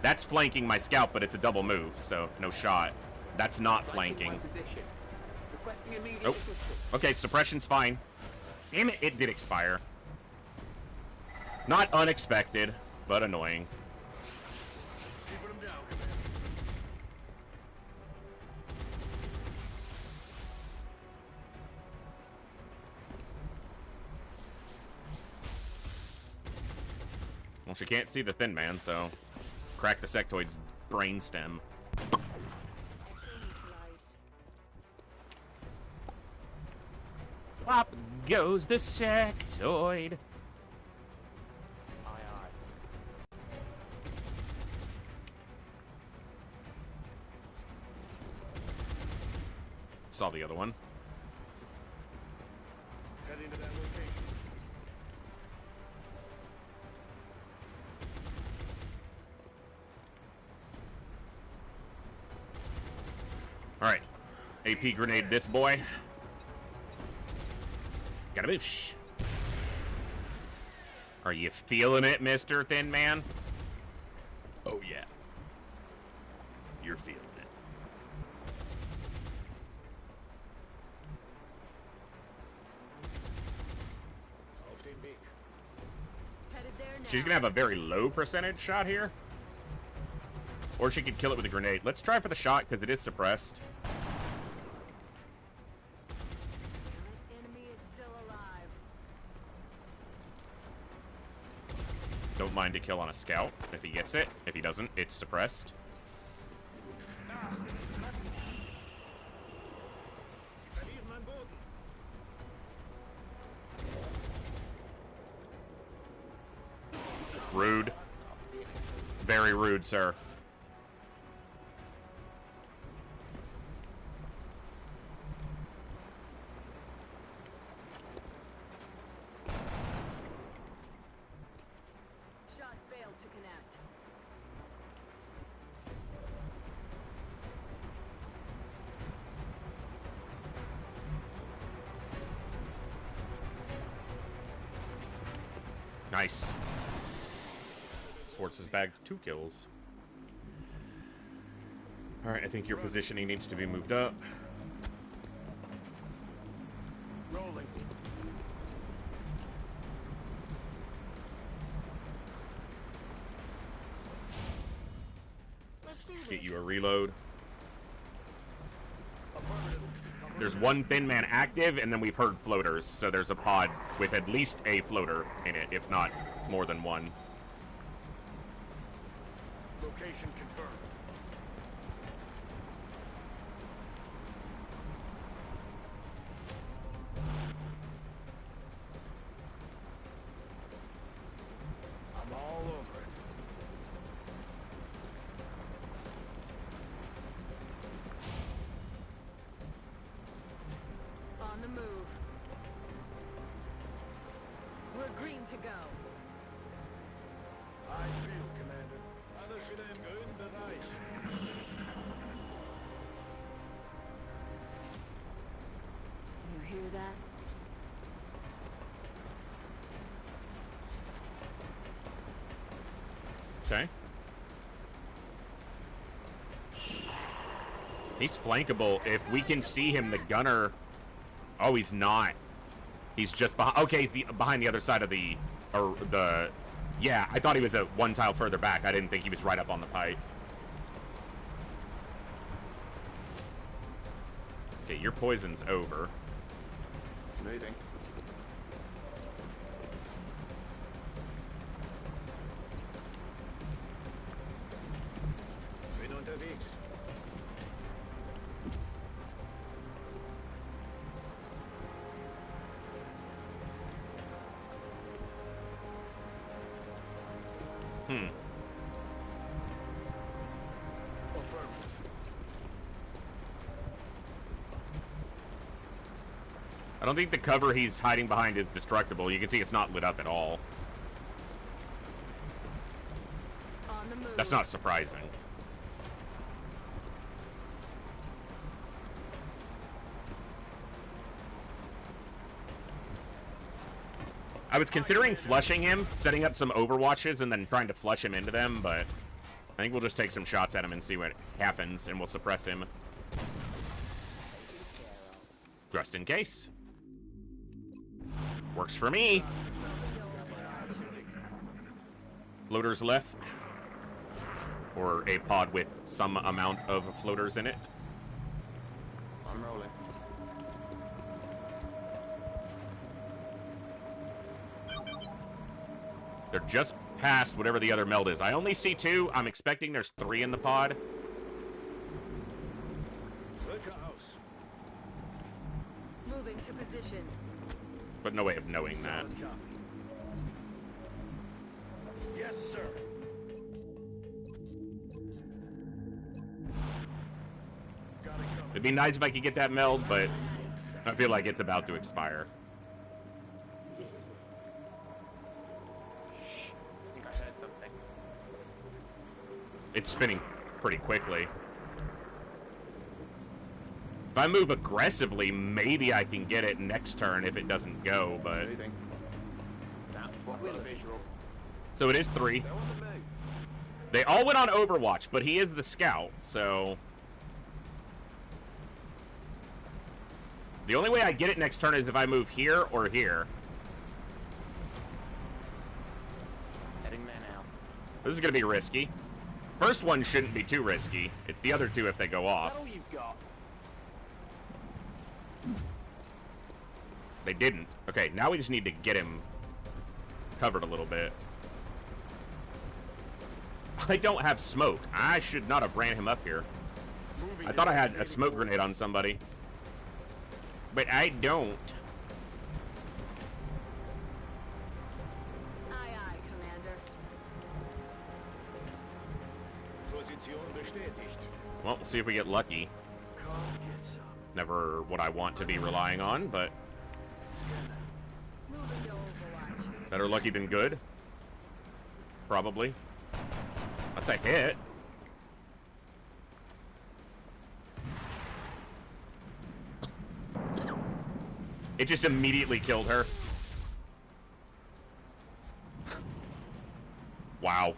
That's flanking my scout, but it's a double move, so no shot. That's not flanking. Oh, okay, suppression's fine. Damn it, it did expire. Not unexpected, but annoying. Well, she can't see the Thin Man, so crack the sectoid's brainstem. Pop goes the sectoid. Saw the other one. Heading to that location. Alright. AP grenade this boy. Got a boosh. Are you feeling it, Mr. Thin Man? Oh, yeah. You're feeling it. She's gonna have a very low percentage shot here. Or she could kill it with a grenade. Let's try for the shot, because it is suppressed. Enemy is still alive. Don't mind a kill on a scout if he gets it. If he doesn't, it's suppressed. Rude. Very rude, sir. Shot failed to connect. Nice. Swartz has bagged 2 kills. Alright, I think your positioning needs to be moved up. Rolling. Let's do Get this. you a reload. There's one Thin Man active, and then we've heard floaters, so there's a pod with at least a floater in it, if not more than one. Location confirmed. I'm all over it. On the move. We're green to go. I feel, Commander. Alles wieder im grünen Bereich. You hear that? Okay. He's flankable. If we can see him, the gunner... Oh, he's not. He's just behind... Okay, he's behind the other side of the... Or the... Yeah, I thought he was one tile further back. I didn't think he was right up on the pike. Okay, your poison's over. Waiting. Bin unterwegs. I don't think the cover he's hiding behind is destructible. You can see it's not lit up at all. On the move. That's not surprising. I was considering flushing him, setting up some overwatches, and then trying to flush him into them, but I think we'll just take some shots at him and see what happens, and we'll suppress him. Just in case. Works for me. Floaters left. Or a pod with some amount of floaters in it. I'm rolling. They're just past whatever the other meld is. I only see 2. I'm expecting there's 3 in the pod. Moving to position. But no way of knowing that. Yes, sir. It'd be nice if I could get that meld, but I feel like it's about to expire. I think I heard something. It's spinning pretty quickly. If I move aggressively, maybe I can get it next turn if it doesn't go, but... That's what we're visual. So it is 3. They all went on Overwatch, but he is the scout, so... The only way I get it next turn is if I move here or here. Heading there now. This is going to be risky. First one shouldn't be too risky. It's the other 2 if they go off. Is that all you've got? They didn't. Okay, now we just need to get him covered a little bit. I don't have smoke. I should not have ran him up here. I thought I had a smoke grenade on somebody. But I don't. Aye, aye, Commander. Well, we'll see if we get lucky. Never what I want to be relying on, but Moving to Overwatch. better lucky than good. Probably. That's a hit. It just immediately killed her. Wow.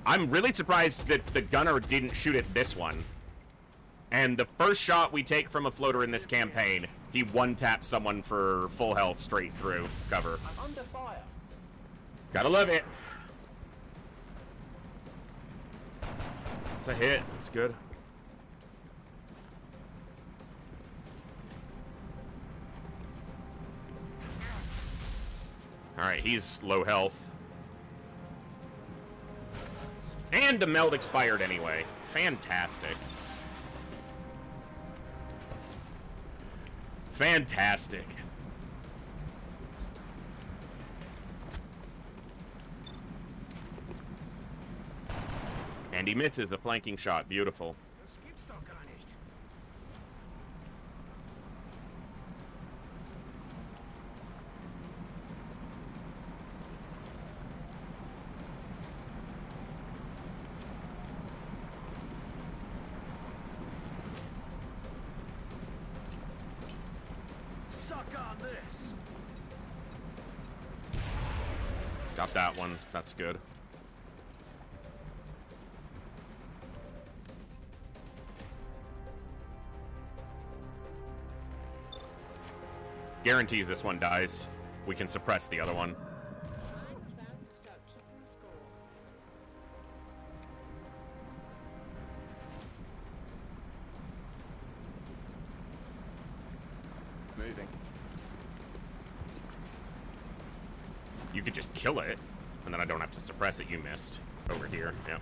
I'm really surprised that the gunner didn't shoot at this one. And the first shot we take from a floater in this campaign, he one-taps someone for full health straight through cover. I'm under fire. Gotta love it. It's a hit. It's good. Alright, he's low health. And the meld expired anyway. Fantastic. Fantastic. And he misses the flanking shot. Beautiful. Got that one. That's good. Guarantees this one dies. We can suppress the other one. I'm about to start keeping score. Moving. You could just kill it, and then I don't have to suppress it. You missed. Over here. Yep.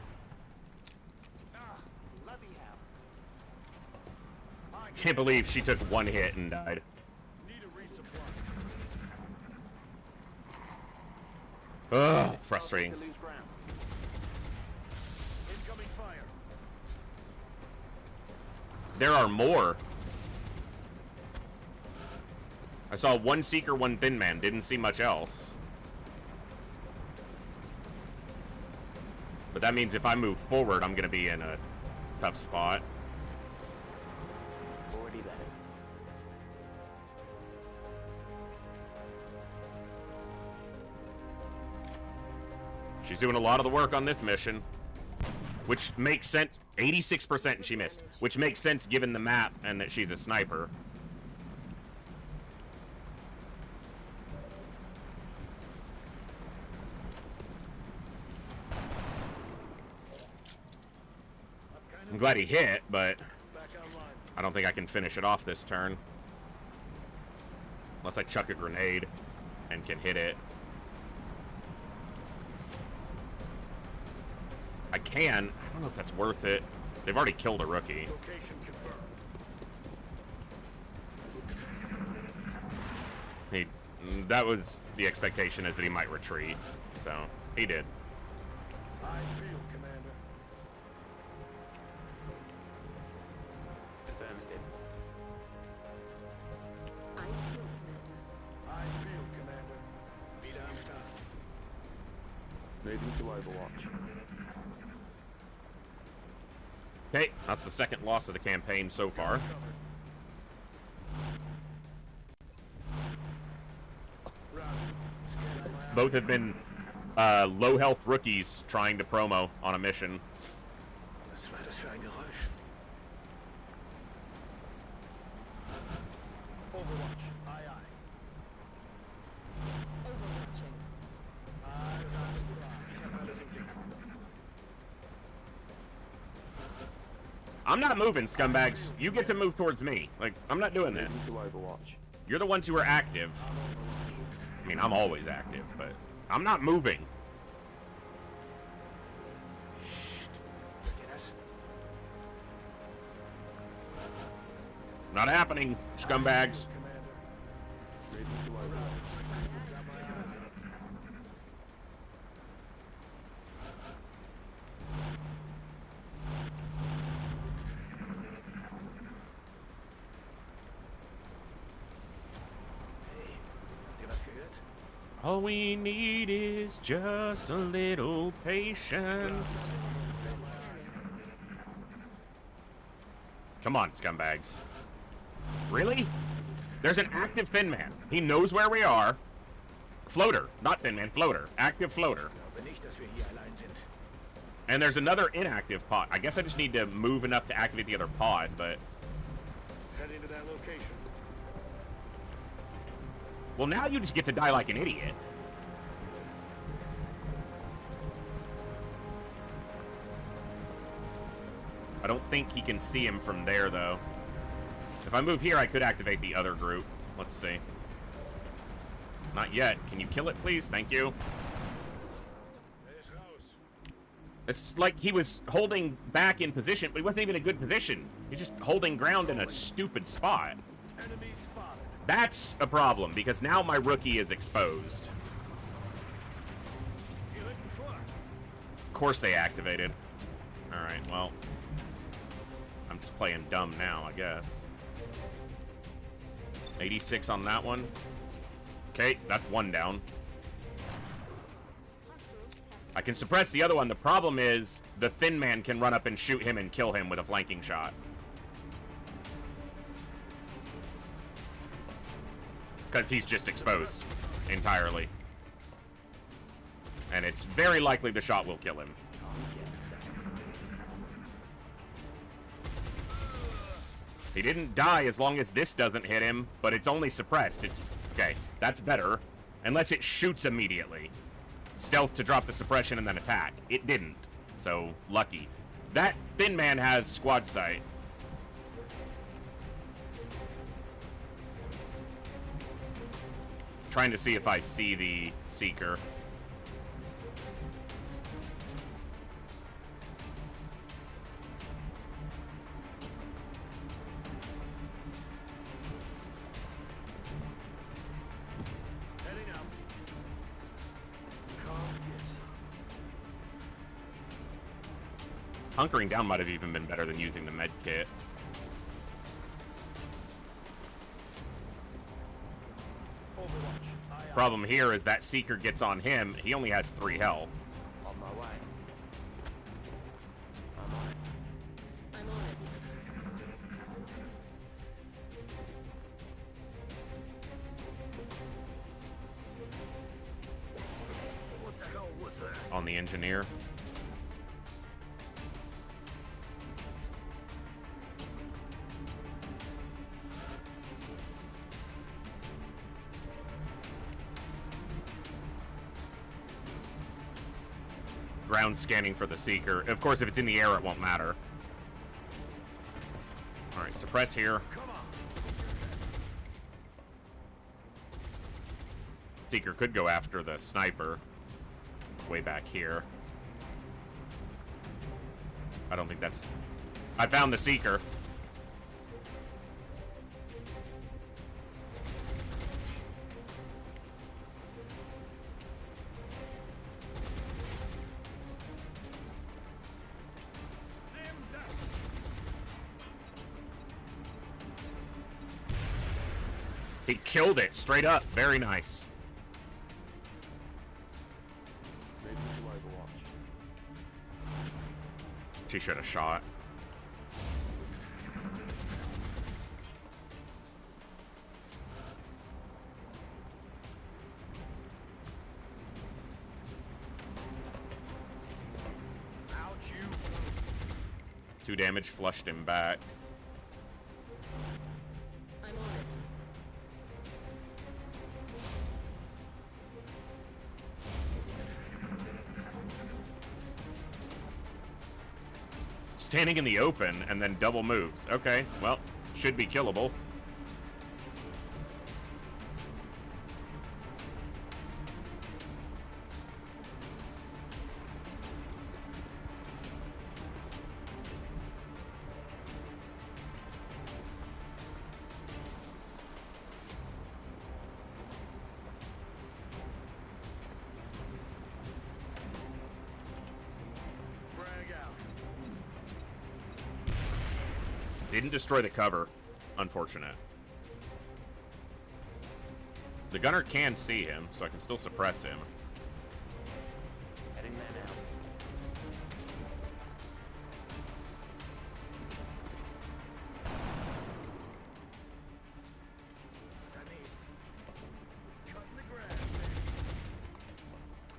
Bloody hell. Can't believe she took one hit and died. Ugh, frustrating. To lose ground. Incoming fire. There are more. I saw one Seeker, one Thin Man. Didn't see much else. But that means if I move forward, I'm going to be in a tough spot. Already there. She's doing a lot of the work on this mission, which makes sense. 86% and she missed, which makes sense given the map and that she's a sniper. I'm glad he hit, but I don't think I can finish it off this turn. Unless I chuck a grenade and can hit it. I can. I don't know if that's worth it. They've already killed a rookie. Location confirmed. That was the expectation, is that he might retreat. So, he did. I feel, Commander. Affirmative. Eyes peeled, Commander. I feel, Commander. Widerstand. Moving to Overwatch. Okay, that's the second loss of the campaign so far. Both have been low health rookies trying to promo on a mission. Was war das für ein Geräusch? Overwatch. Aye, aye. Overwatching. Ich habe alles im Blick. I'm not moving, scumbags. You get to move towards me. Like, I'm not doing Moving this. to Overwatch. You're the ones who are active. I mean, I'm always active, but I'm not moving. Hört ihr das? Not happening, scumbags. Commander. Moving to Overwatch. Habt ihr was gehört? All we need is just a little patience. Come on, scumbags. Really? There's an active Thin Man. He knows where we are. Floater, not Thin Man, floater. Active floater. Ich glaube nicht, dass wir hier allein sind. And there's another inactive pod. I guess I just need to move enough to activate the other pod, but... Head into that location. Well, now you just get to die like an idiot. I don't think he can see him from there, though. If I move here, I could activate the other group. Let's see. Not yet. Can you kill it, please? Thank you. Ist raus. It's like he was holding back in position, but he wasn't even in a good position. He's just holding ground in a stupid spot. Enemy spotted. That's a problem, because now my rookie is exposed. Hier hinten vor. Of course they activated. Alright, well. I'm just playing dumb now, I guess. 86 on that one. Okay, that's one down. I can suppress the other one. The problem is the Thin Man can run up and shoot him and kill him with a flanking shot. Because he's just exposed entirely. And it's very likely the shot will kill him. He didn't die as long as this doesn't hit him, but it's only suppressed. It's... okay, that's better. Unless it shoots immediately. Stealth to drop the suppression and then attack. It didn't. So, lucky. That Thin Man has squad sight. Trying to see if I see the Seeker. Heading out. Hunkering down might have even been better than using the med kit. Problem here is that Seeker gets on him, he only has 3 health. On my way. I'm on it. I'm on it. What the hell was that? On the engineer. Ground scanning for the Seeker. Of course, if it's in the air, it won't matter. Alright, suppress here. Seeker could go after the sniper. Way back here. I don't think that's... I found the Seeker. He killed it straight up. Very nice. Made visualize launch. She should have shot. Out you. 2 damage, flushed him back. I'm on it. Standing in the open and then double moves. Okay, well, should be killable. Didn't destroy the cover. Unfortunate. The gunner can see him, so I can still suppress him. Heading there now.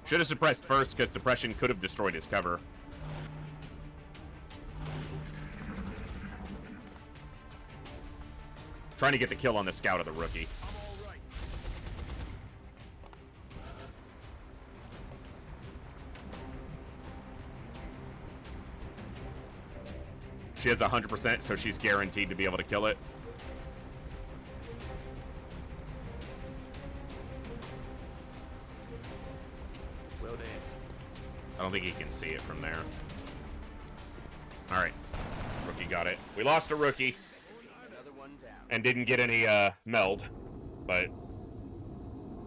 Should have suppressed first, because Depression could have destroyed his cover. Trying to get the kill on the scout of the rookie. She has 100%, so she's guaranteed to be able to kill it. Well done. I don't think he can see it from there. Alright. Rookie got it. We lost a rookie. And didn't get any meld. But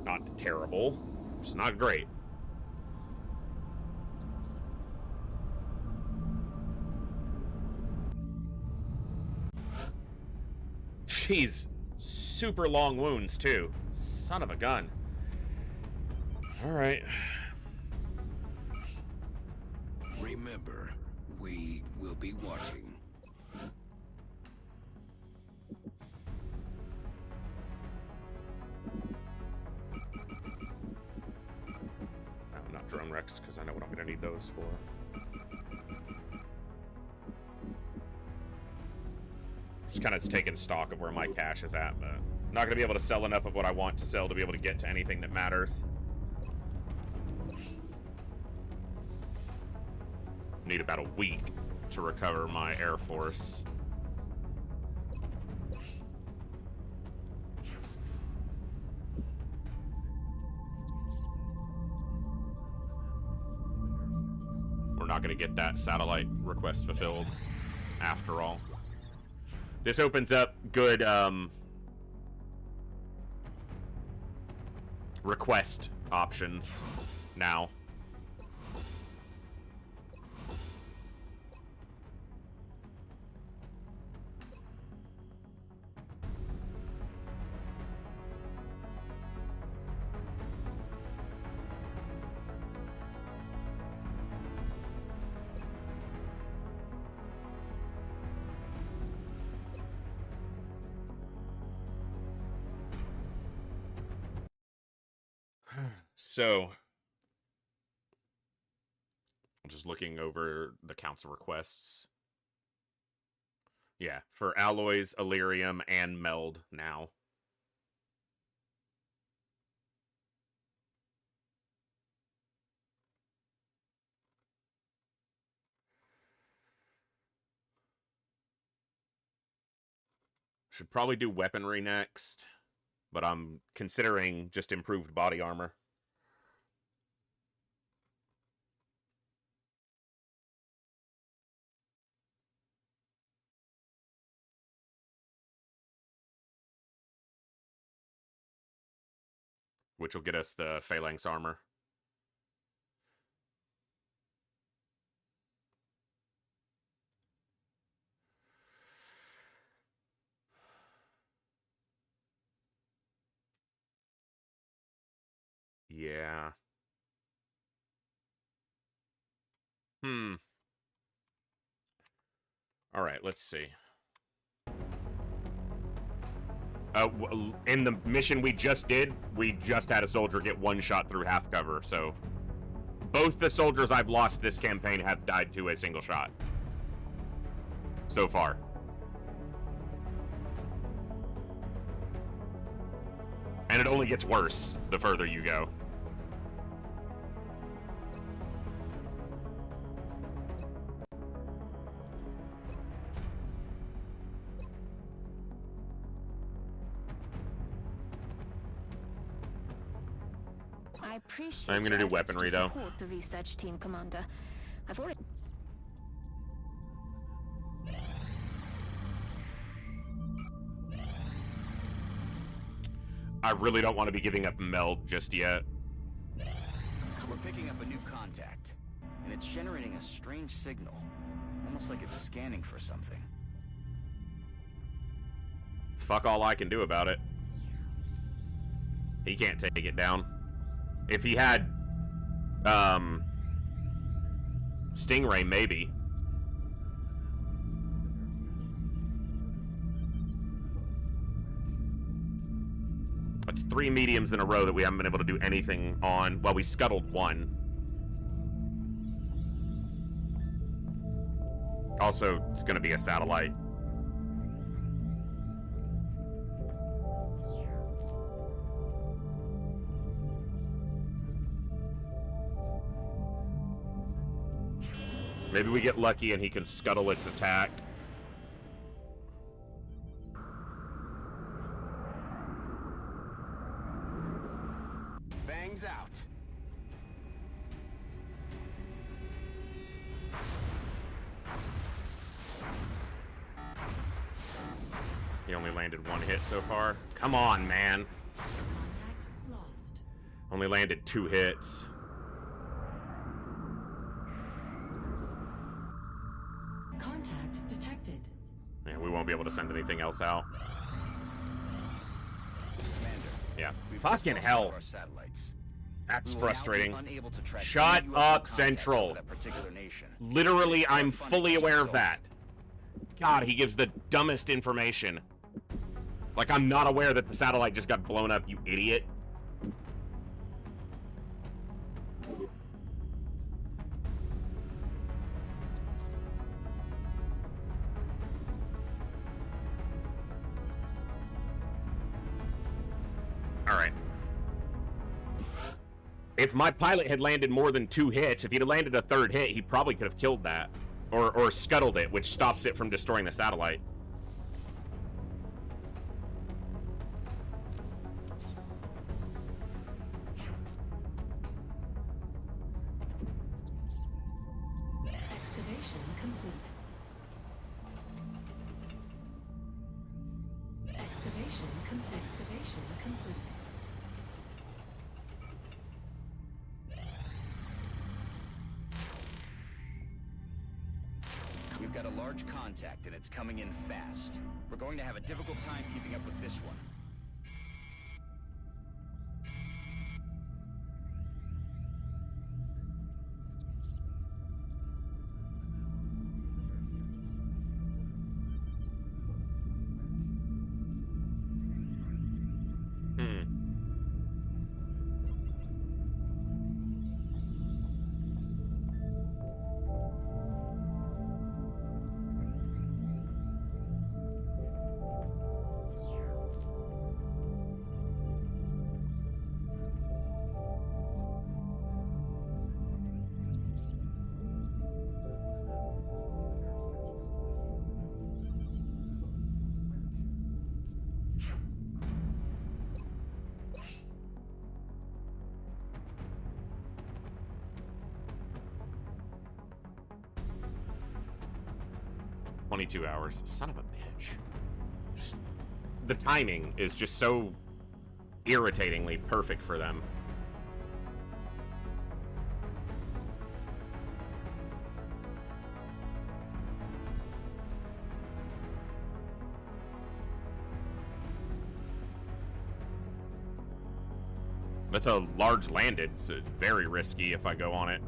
not terrible. Just not great. Jeez. Super long wounds, too. Son of a gun. Alright. Remember, we will be watching. No, not drone wrecks, because I know what I'm going to need those for. Just kind of taking stock of where my cash is at, but not going to be able to sell enough of what I want to sell to be able to get to anything that matters. Need about a week to recover my Air Force. We're not going to get that satellite request fulfilled after all. This opens up good request options now. So, I'm just looking over the council requests. Yeah, for alloys, Elerium, and meld now. Should probably do weaponry next, but I'm considering just improved body armor. which will get us the Phalanx armor. Yeah. All right, let's see. In the mission we just did, we just had a soldier get one shot through half cover, so both the soldiers I've lost this campaign have died to a single shot so far. And it only gets worse the further you go. I appreciate I'm gonna do your efforts weaponry, to though. support the research team, Commander. I've already... I really don't want to be giving up Meld just yet. We're picking up a new contact, and it's generating a strange signal. Almost like it's scanning for something. Fuck all I can do about it. He can't take it down. If he had, Stingray, maybe. That's 3 mediums in a row that we haven't been able to do anything on. Well, we scuttled one. Also, it's gonna be a satellite. Maybe we get lucky and he can scuttle its attack. Bangs out. He only landed 1 hit so far. Come on, man. Contact lost. Only landed 2 hits. Contact detected. Yeah, we won't be able to send anything else out. Commander, Yeah. we've Fucking just lost hell. all of our satellites. That's We will now be frustrating. unable to track Shut any UFO up, contacts Central. over that particular nation. Literally, I'm Funding fully aware of results. that. God, he gives the dumbest information. Like, I'm not aware that the satellite just got blown up, you idiot. Alright. If my pilot had landed more than 2 hits, if he'd have landed a 3rd hit, he probably could have killed that. Or scuttled it, which stops it from destroying the satellite. Excavation complete. Excavation complete. We've got a large contact, and it's coming in fast. We're going to have a difficult time keeping up with this one. $22 hours. Son of a bitch. Just, the timing is just so irritatingly perfect for them. That's a large landed, so very risky if I go on it.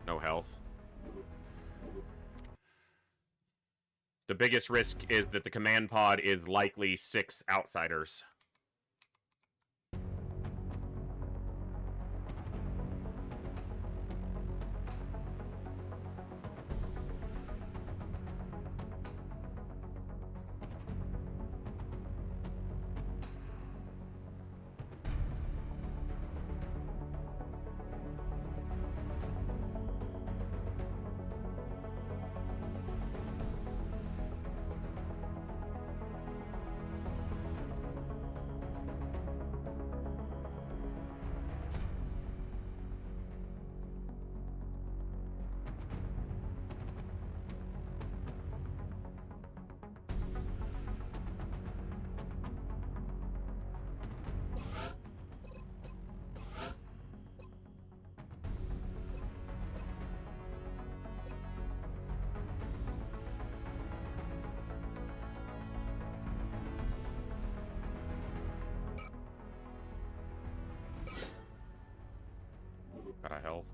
No health. The biggest risk is that the command pod is likely 6 outsiders. Got a health.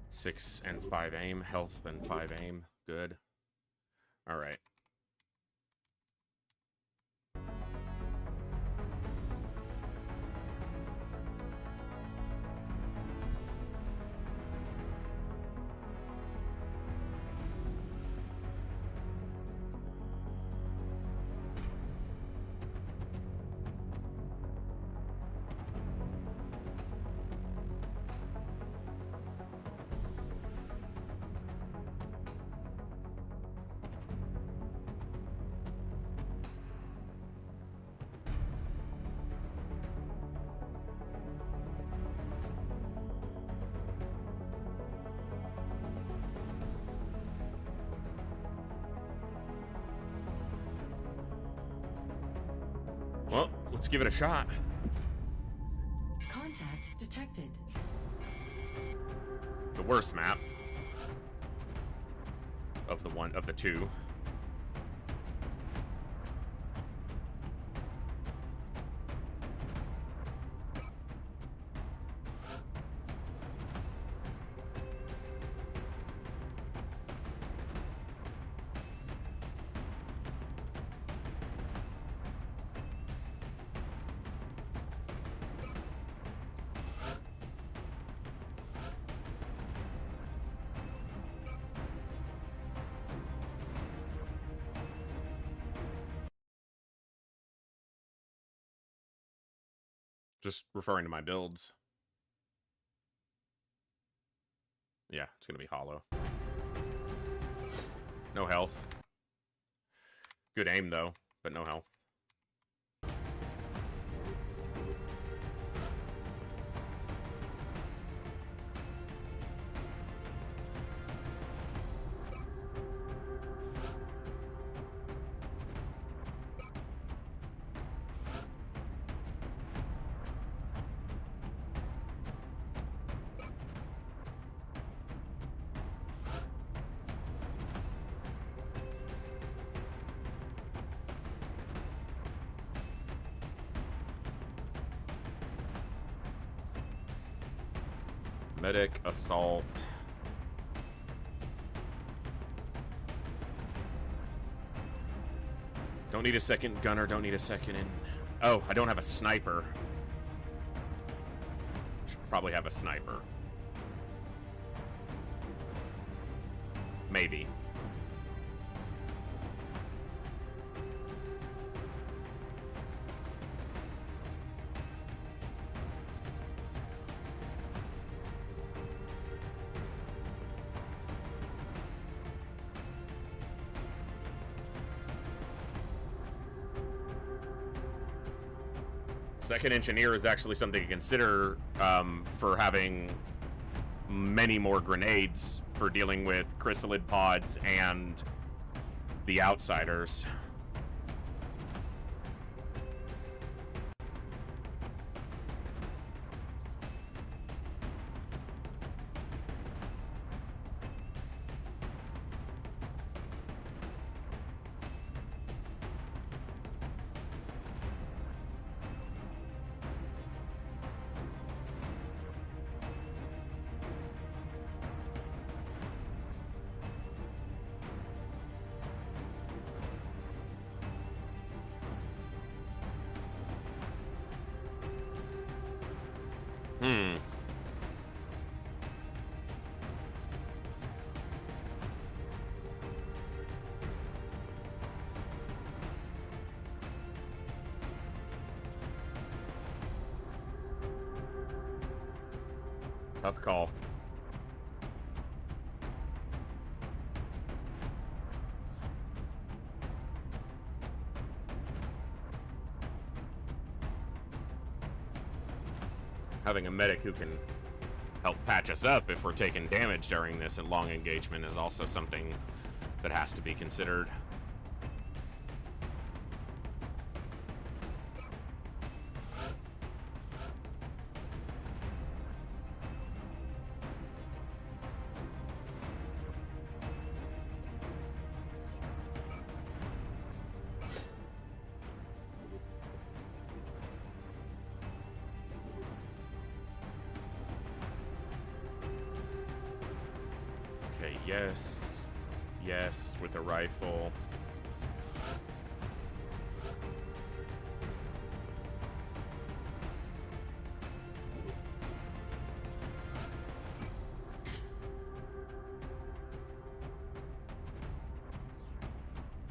Six and 5 aim, health and 5 aim. Good. All right. Well, let's give it a shot. Contact detected. The worst map of the two. Just referring to my builds. Yeah, it's gonna be hollow. No health. Good aim though, but no health. Medic, assault. Don't need a second gunner, don't need a second in... Oh, I don't have a sniper. Should probably have a sniper. Maybe. Second engineer is actually something to consider for having many more grenades for dealing with chrysalid pods and the outsiders. Tough call. Having a medic who can help patch us up if we're taking damage during this and long engagement is also something that has to be considered. Yes. Yes, with the rifle.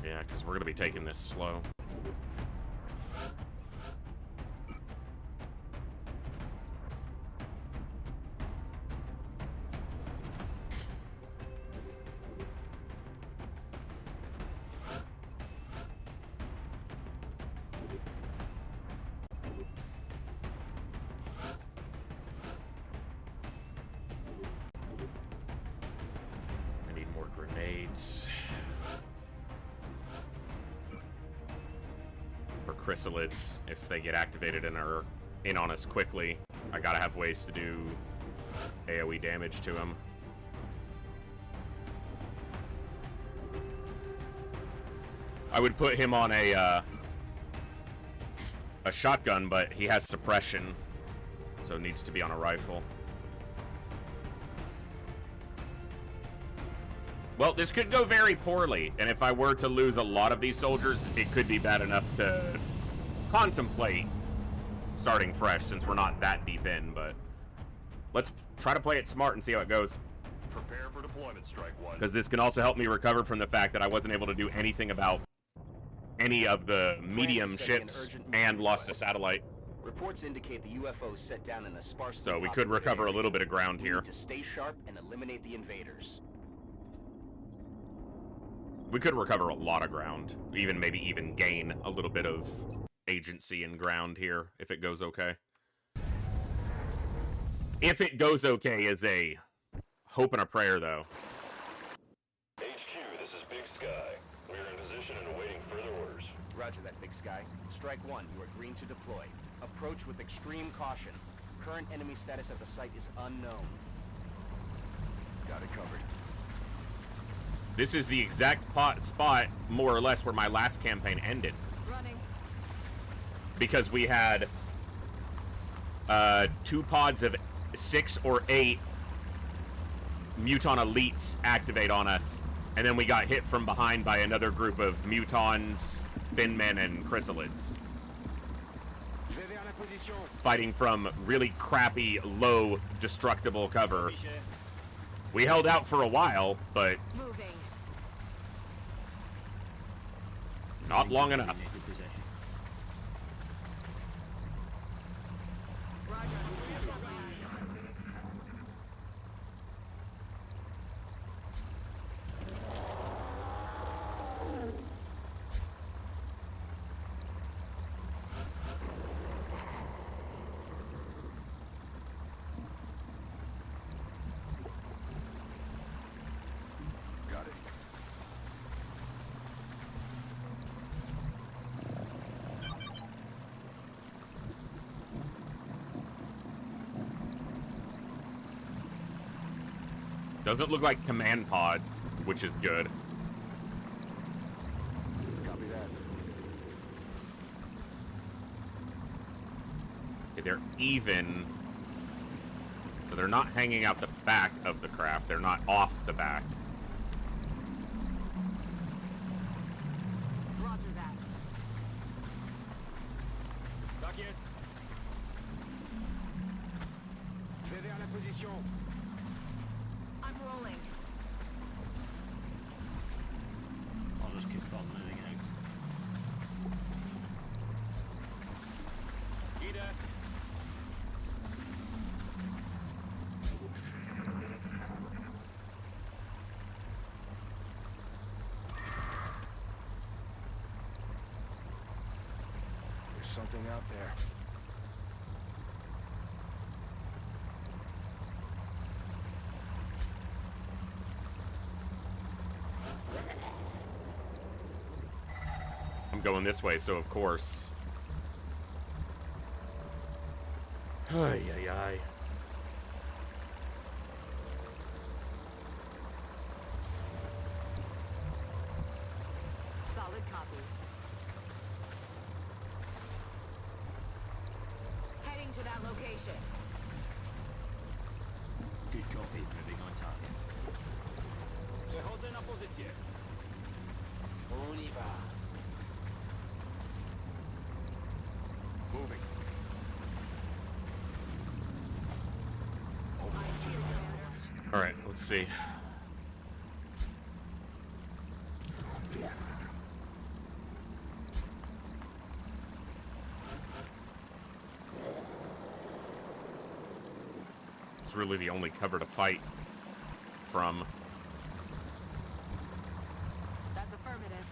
Yeah, because we're going to be taking this slow. Chrysalids, if they get activated and are in on us quickly, I gotta have ways to do AoE damage to them. I would put him on a shotgun, but he has suppression, so it needs to be on a rifle. Well, this could go very poorly, and if I were to lose a lot of these soldiers, it could be bad enough to contemplate starting fresh, since we're not that deep in, but let's try to play it smart and see how it goes. Prepare for deployment, Strike One. Because this can also help me recover from the fact that I wasn't able to do anything about any of the medium ships and lost a satellite. Reports indicate the UFOs set down in a sparsely So we could recover a little bit of ground here. To stay sharp and eliminate the invaders. We could recover a lot of ground, maybe even gain a little bit of agency and ground here, if it goes okay. If it goes okay is a hope and a prayer, though. HQ, this is Big Sky. We are in position and awaiting further orders. Roger that, Big Sky. Strike One, you are green to deploy. Approach with extreme caution. Current enemy status at the site is unknown. Got it covered. This is the exact spot, more or less, where my last campaign ended. Running. Because we had 2 pods of 6 or 8 Muton elites activate on us, and then we got hit from behind by another group of Mutons, Thinmen, and Chrysalids. Fighting from really crappy, low, destructible cover. We held out for a while, but not long enough. Doesn't look like command pods, which is good. Copy that. Okay, they're even. So they're not hanging out the back of the craft. They're not off the back. Roger that. T'inquiète. Je vais vers la position. I'm rolling. I'll just keep on moving out. Leader. There's something out there. I'm going this way, so of course. Ay, ay, ay. Solid copy. Heading to that location. Good copy. Moving on target. Je rentre en position. On y va. Moving. All right, let's see. It's really the only cover to fight from. That's affirmative.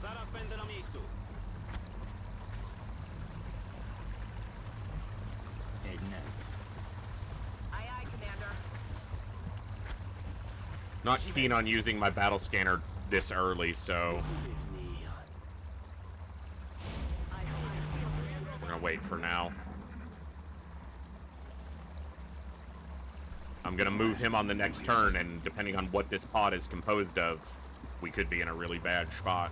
Sarà prenderla misto. Head now. Aye, aye, Commander. Not keen on using my battle scanner this early, so we're gonna wait for now. I'm gonna move him on the next turn, and depending on what this pod is composed of, we could be in a really bad spot.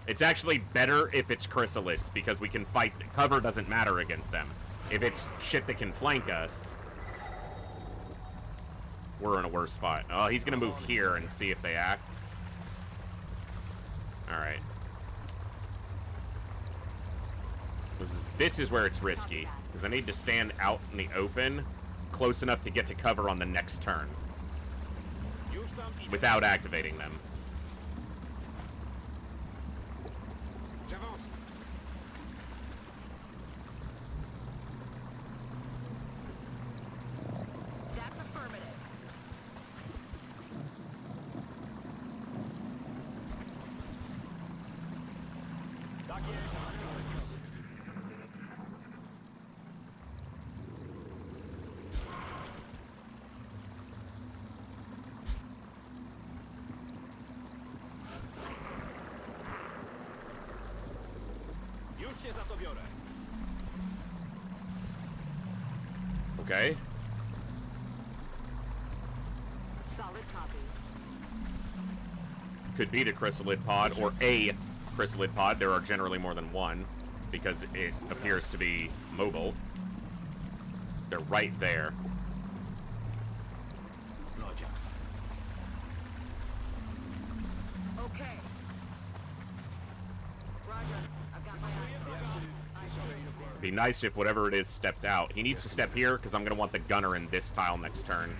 It's actually better if it's chrysalids, because we can fight. Cover doesn't matter against them. If it's shit that can flank us, we're in a worse spot. Oh, he's gonna move here and see if they act. Alright. This is where it's risky, because I need to stand out in the open, close enough to get to cover on the next turn, without activating them. J'avance. That's affirmative. Już się za to biorę. Okay. Solid copy. Could be the chrysalid pod, or a chrysalid pod. There are generally more than one. because it appears to be mobile. They're right there. Roger. Okay. Roger. I've got my eyes on. It'd be nice if whatever it is steps out. He needs to step here because I'm going to want the gunner in this tile next turn.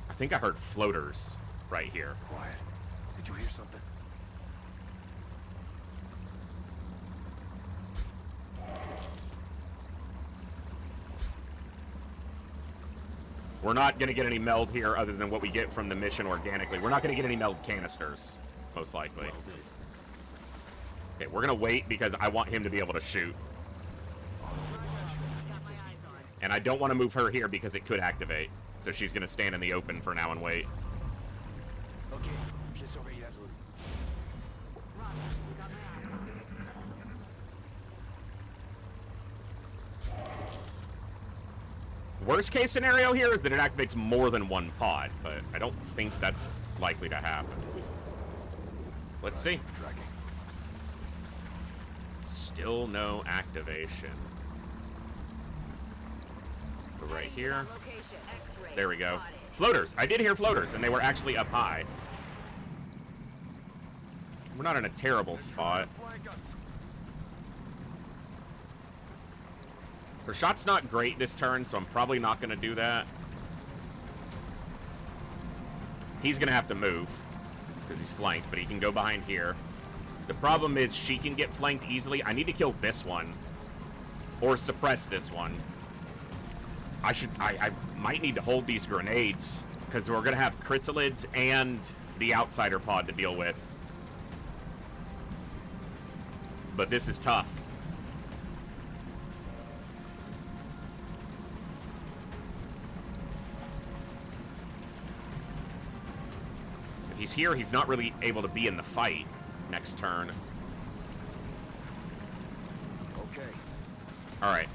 I think I heard floaters right here. Quiet. Did you hear something? We're not going to get any meld here other than what we get from the mission organically. We're not going to get any meld canisters, most likely. Okay, we're going to wait because I want him to be able to shoot. And I don't want to move her here because it could activate. So she's going to stand in the open for now and wait. Ok, je surveille la zone. Worst case scenario here is that it activates more than one pod, but I don't think that's likely to happen. Let's see. Tracking. Still no activation. Go right here. There we go. Floaters. I did hear floaters, and they were actually up high. We're not in a terrible spot. Her shot's not great this turn, so I'm probably not going to do that. He's going to have to move because he's flanked, but he can go behind here. The problem is she can get flanked easily. I need to kill this one or suppress this one. I might need to hold these grenades because we're going to have chrysalids and the outsider pod to deal with. But this is tough. If he's here, he's not really able to be in the fight next turn. Okay. All right.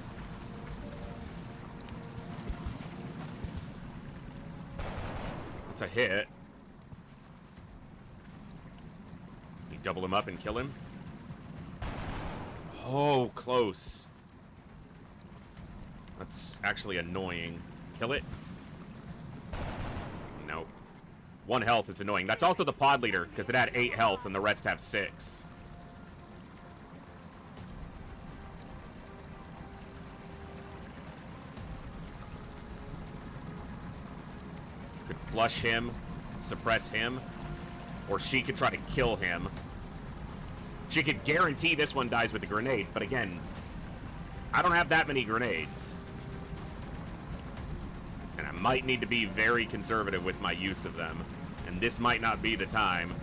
That's a hit. You double him up and kill him. Oh, close. That's actually annoying. Kill it. Nope. 1 health is annoying. That's also the pod leader, because it had 8 health and the rest have 6. Could flush him, suppress him, or she could try to kill him. She could guarantee this one dies with a grenade, but again, I don't have that many grenades. And I might need to be very conservative with my use of them. And this might not be the time.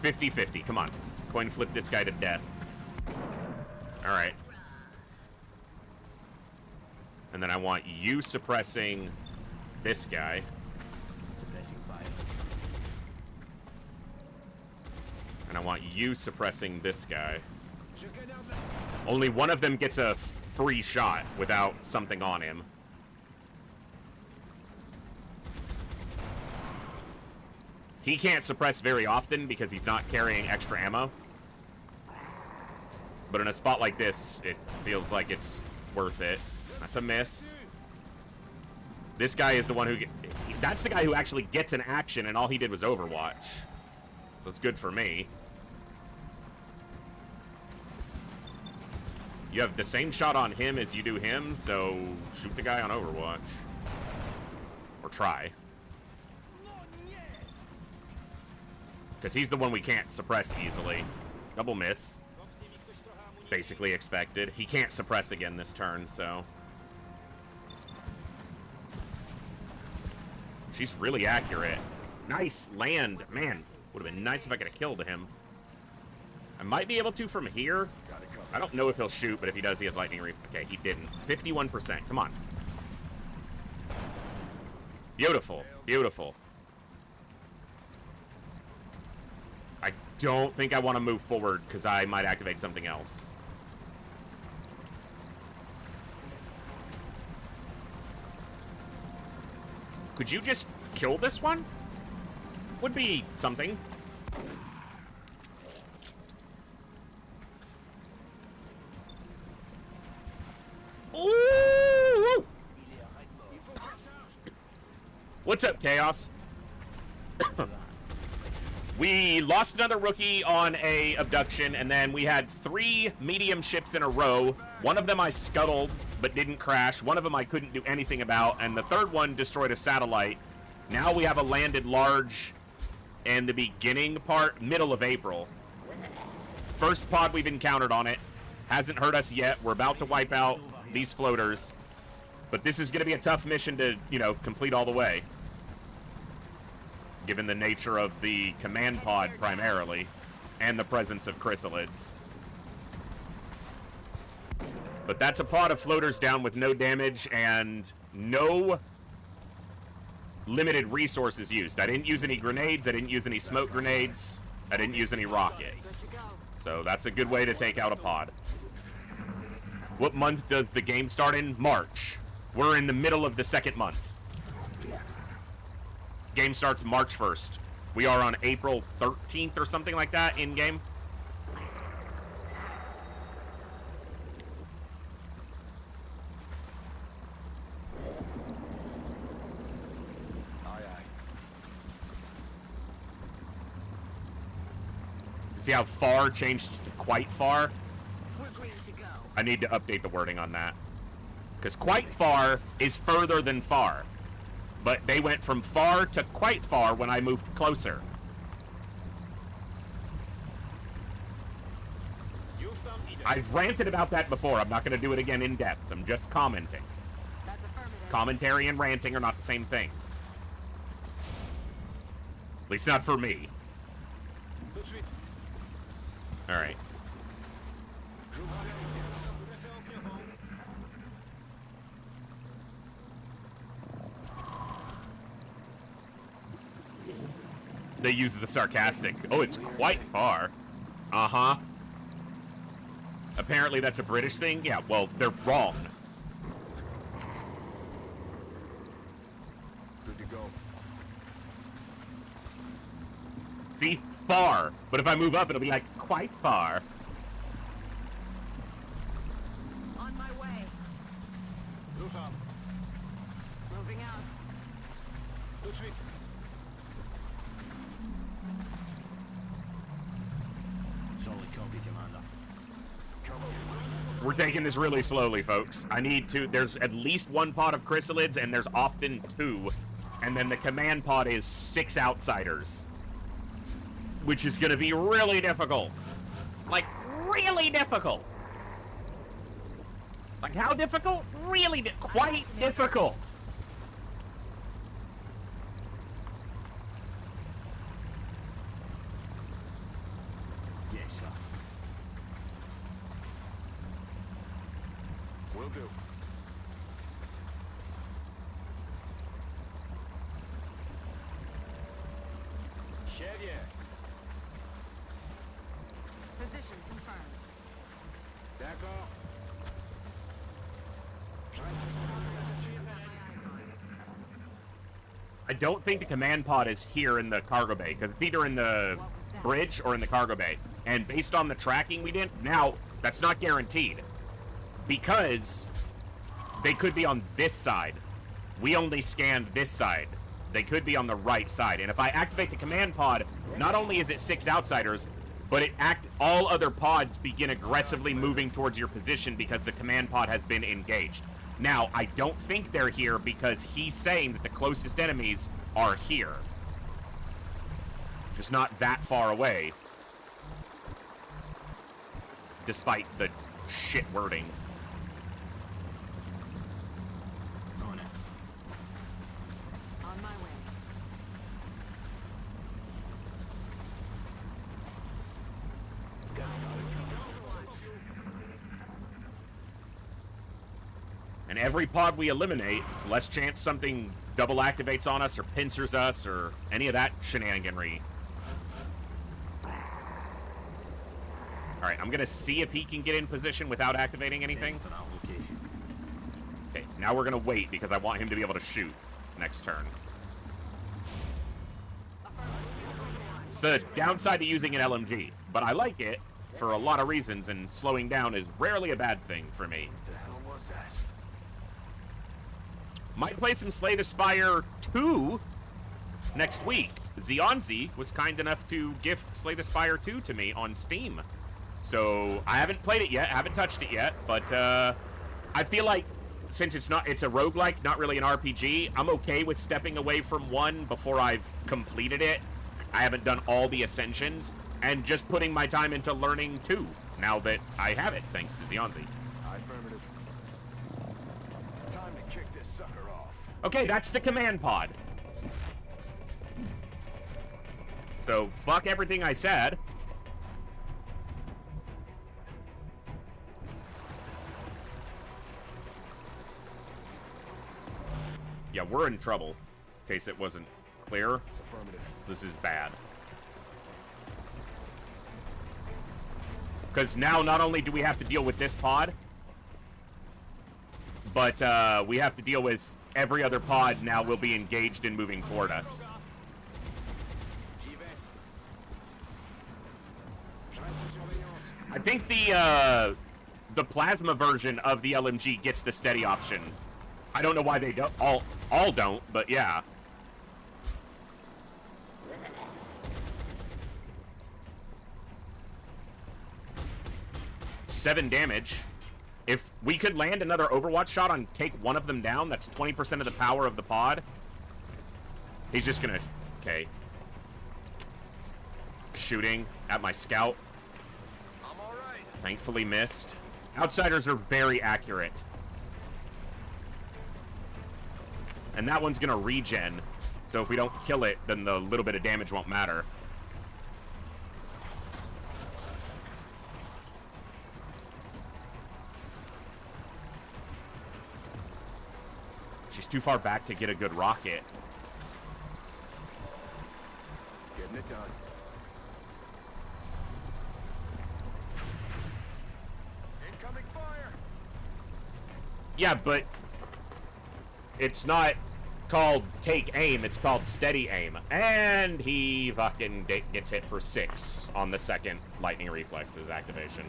50-50, come on. Coin flip this guy to death. Alright. And then I want you suppressing this guy. Suppressing fire. And I want you suppressing this guy. Only one of them gets a free shot without something on him. He can't suppress very often because he's not carrying extra ammo. But in a spot like this, it feels like it's worth it. That's a miss. This guy is the one who... That's the guy who actually gets an action, and all he did was Overwatch. So it's good for me. You have the same shot on him as you do him, so shoot the guy on Overwatch. Or try. Because he's the one we can't suppress easily. Double miss. Basically expected. He can't suppress again this turn, so... She's really accurate. Nice land. Man, would have been nice if I could have killed him. I might be able to from here. I don't know if he'll shoot, but if he does, he has lightning reef. Okay, he didn't. 51%. Come on. Beautiful. Beautiful. I don't think I want to move forward because I might activate something else. Could you just kill this one? Would be something. What's up, Chaos? We lost another rookie on a abduction, and then we had 3 medium ships in a row. One of them I scuttled, but didn't crash. One of them I couldn't do anything about, and the third one destroyed a satellite. Now we have a landed large in the beginning part, middle of April. First pod we've encountered on it. Hasn't hurt us yet. We're about to wipe out these floaters. But this is going to be a tough mission to, you know, complete all the way. Given the nature of the command pod primarily, and the presence of chrysalids. But that's a pod of floaters down with no damage and no limited resources used. I didn't use any grenades, I didn't use any smoke grenades, I didn't use any rockets. So that's a good way to take out a pod. What month does the game start in? March. We're in the middle of the second month. Game starts March 1st. We are on April 13th or something like that in game. See how far changed to quite far? We're clear to go. I need to update the wording on that. Because quite far is further than far. But they went from far to quite far when I moved closer. I've ranted about that before. I'm not going to do it again in depth. I'm just commenting. Commentary and ranting are not the same thing. At least not for me. Alright. They use the sarcastic. Oh, it's quite far. Uh-huh. Apparently that's a British thing? Yeah, well, they're wrong. Good to go. See? Far. But if I move up, it'll be like, quite far. On my way. Move up. Moving out. Tout de suite. Solid copy, Commander. We're taking this really slowly, folks. I need to... There's at least 1 pod of chrysalids, and there's often 2. And then the command pod is 6 outsiders. Which is going to be really difficult. Like, really difficult. Like, how difficult? Really quite difficult. Yes, sir. Will do. Chevy. Position confirmed. D'accord. I don't think the command pod is here in the cargo bay, because it's either in the bridge or in the cargo bay. And based on the tracking we did, now, that's not guaranteed. Because they could be on this side. We only scanned this side. They could be on the right side. And if I activate the command pod, not only is it 6 outsiders, but all other pods begin aggressively moving towards your position because the command pod has been engaged. Now, I don't think they're here because he's saying that the closest enemies are here. Just not that far away. Despite the shit wording. On it. On my way. And every pod we eliminate, it's less chance something double activates on us or pincers us or any of that shenaniganry. Alright, I'm gonna see if he can get in position without activating anything. Okay, now we're gonna wait because I want him to be able to shoot next turn. It's the downside to using an LMG, but I like it for a lot of reasons, and slowing down is rarely a bad thing for me. What the hell was that? Might play some Slay the Spire 2 next week. Zionzi was kind enough to gift Slay the Spire 2 to me on Steam. So I haven't played it yet, haven't touched it yet, but I feel like since it's a roguelike, not really an RPG, I'm okay with stepping away from 1 before I've completed it. I haven't done all the ascensions, and just putting my time into learning 2 now that I have it, thanks to Zionzi. Affirmative. Time to kick this sucker off. Okay, that's the command pod. So, fuck everything I said. Yeah, we're in trouble. In case it wasn't clear. Affirmative. This is bad. Because now not only do we have to deal with this pod, but we have to deal with every other pod now will be engaged in moving toward us. I think the plasma version of the LMG gets the steady option. I don't know why they don't all don't, but yeah. Seven damage. If we could land another Overwatch shot on take one of them down, that's 20% of the power of the pod. He's just gonna... Okay. Shooting at my scout. I'm all right. Thankfully missed. Outsiders are very accurate. And that one's gonna regen. So if we don't kill it, then the little bit of damage won't matter. She's too far back to get a good rocket. Getting it done. Incoming fire. Yeah, but it's not called take aim, it's called steady aim. And he fucking gets hit for 6 on the second lightning reflexes activation.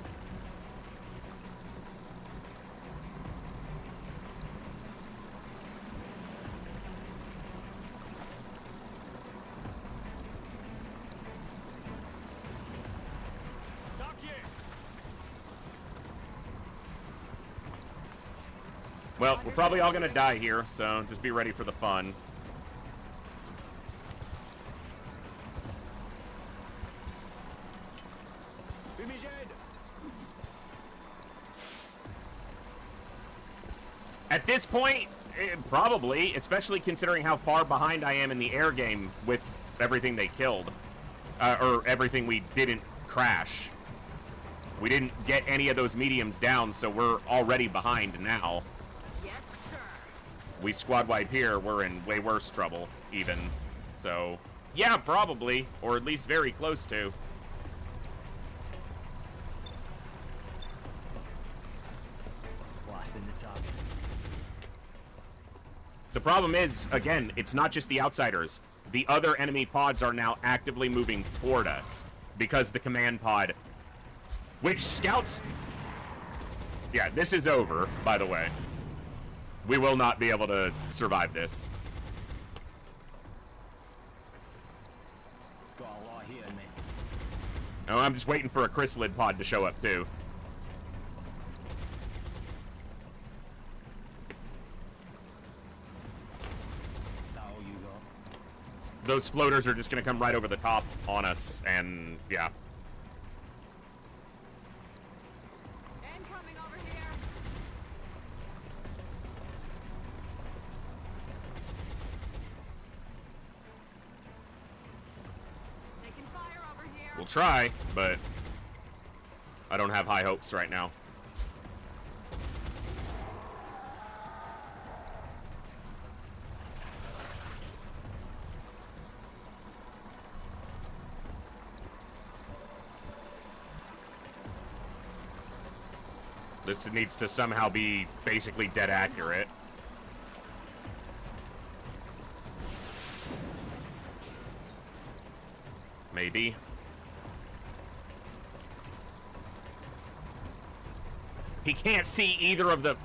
Well, we're probably all gonna die here, so just be ready for the fun. At this point, probably, especially considering how far behind I am in the air game with everything they killed. Or everything we didn't crash. We didn't get any of those mediums down, so we're already behind now. We squad wipe here, we're in way worse trouble, even. So, yeah, probably, or at least very close to. Lost in the top. The problem is, again, it's not just the outsiders. The other enemy pods are now actively moving toward us because the command pod, which scouts... Yeah, this is over, by the way. We will not be able to survive this. Got a lot here, man. Oh, I'm just waiting for a chrysalid pod to show up, too. You go. Those floaters are just going to come right over the top on us, and yeah. Incoming over here. Taking fire over here. We'll try, but I don't have high hopes right now. This needs to somehow be basically dead accurate. Maybe. He can't see either of the...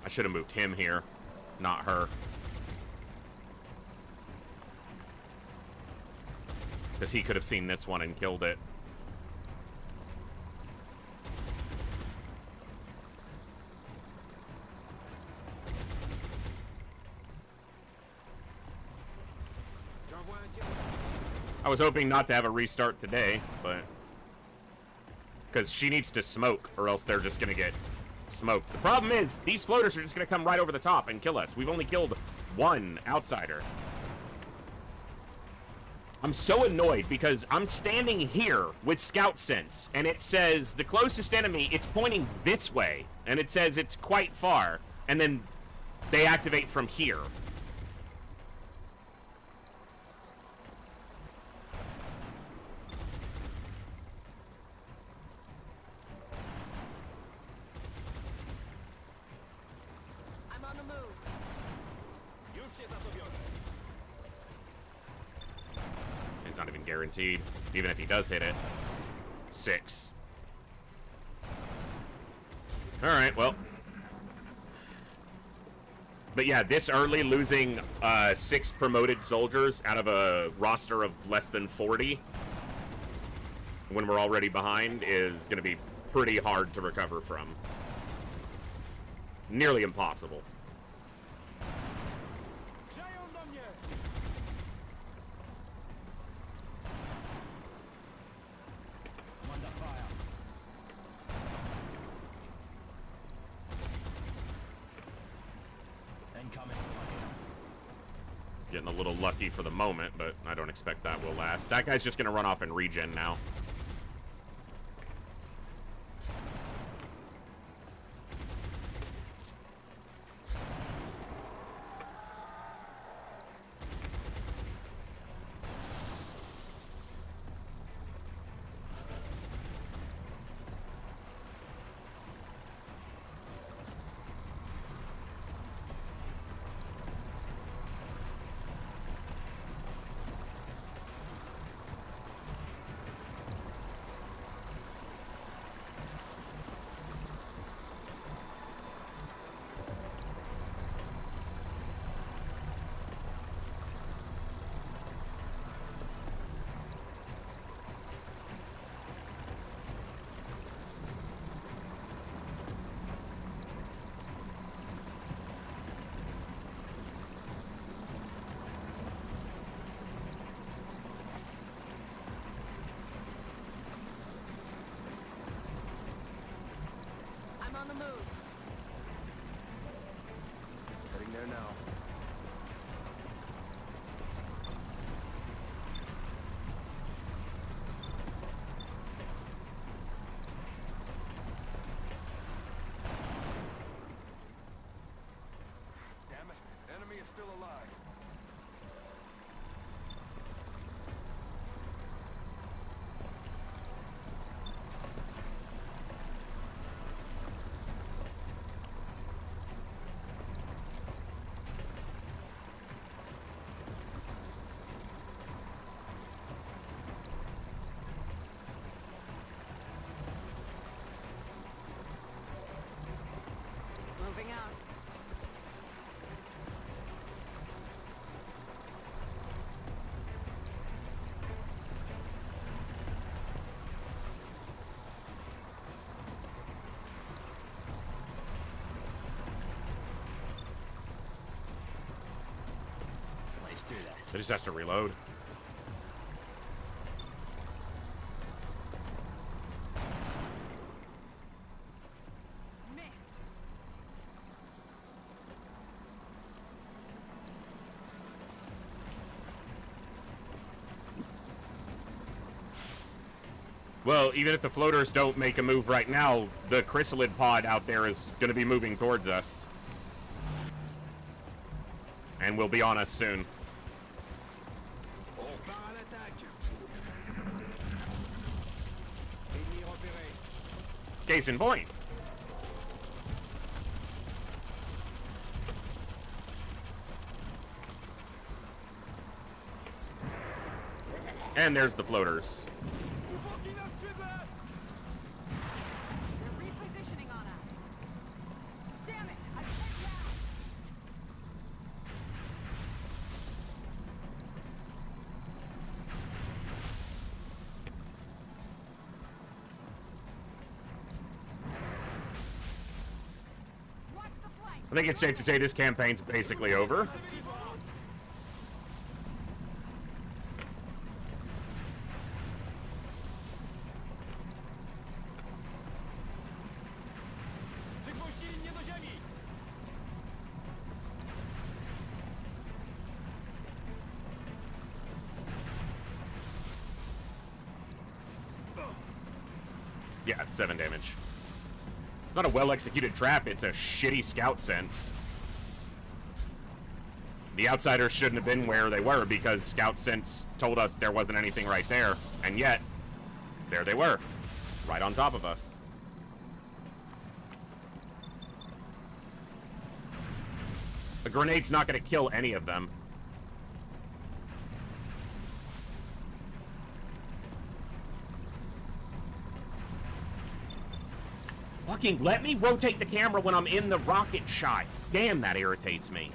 I should have moved him here, not her. Because he could have seen this one and killed it. I was hoping not to have a restart today, but... because she needs to smoke, or else they're just going to get smoked. The problem is, these floaters are just going to come right over the top and kill us. We've only killed one outsider. I'm so annoyed because I'm standing here with Scout Sense, and it says the closest enemy, it's pointing this way, and it says it's quite far, and then they activate from here. It's not even guaranteed, even if he does hit it. 6. Alright, well. But yeah, this early, losing 6 promoted soldiers out of a roster of less than 40 when we're already behind is going to be pretty hard to recover from. Nearly impossible. Getting a little lucky for the moment, but I don't expect that will last. That guy's just going to run off and regen now. On the move. Heading there now. Damn it, enemy is still alive. Moving out. Let's do that. It just has to reload. Well, even if the floaters don't make a move right now, the chrysalid pod out there is going to be moving towards us. And will be on us soon. Case in point. And there's the floaters. They're repositioning on us. Damn it! I can't think it's safe to say this campaign's basically over. Yeah, 7 damage. It's not a well-executed trap, it's a shitty scout sense. The outsiders shouldn't have been where they were because scout sense told us there wasn't anything right there, and yet, there they were, right on top of us. A grenade's not gonna kill any of them. Fucking let me rotate the camera when I'm in the rocket shot. Damn, that irritates me.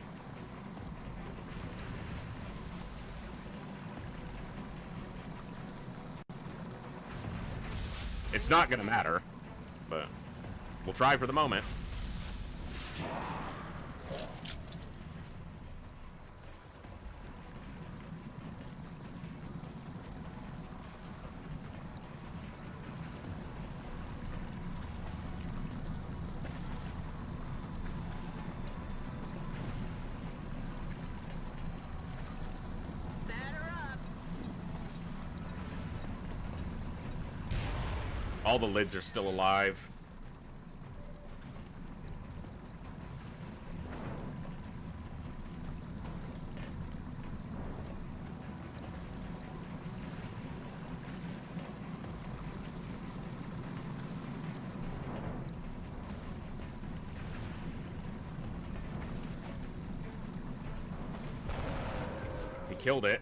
It's not gonna matter, but we'll try for the moment. All the lids are still alive. He killed it.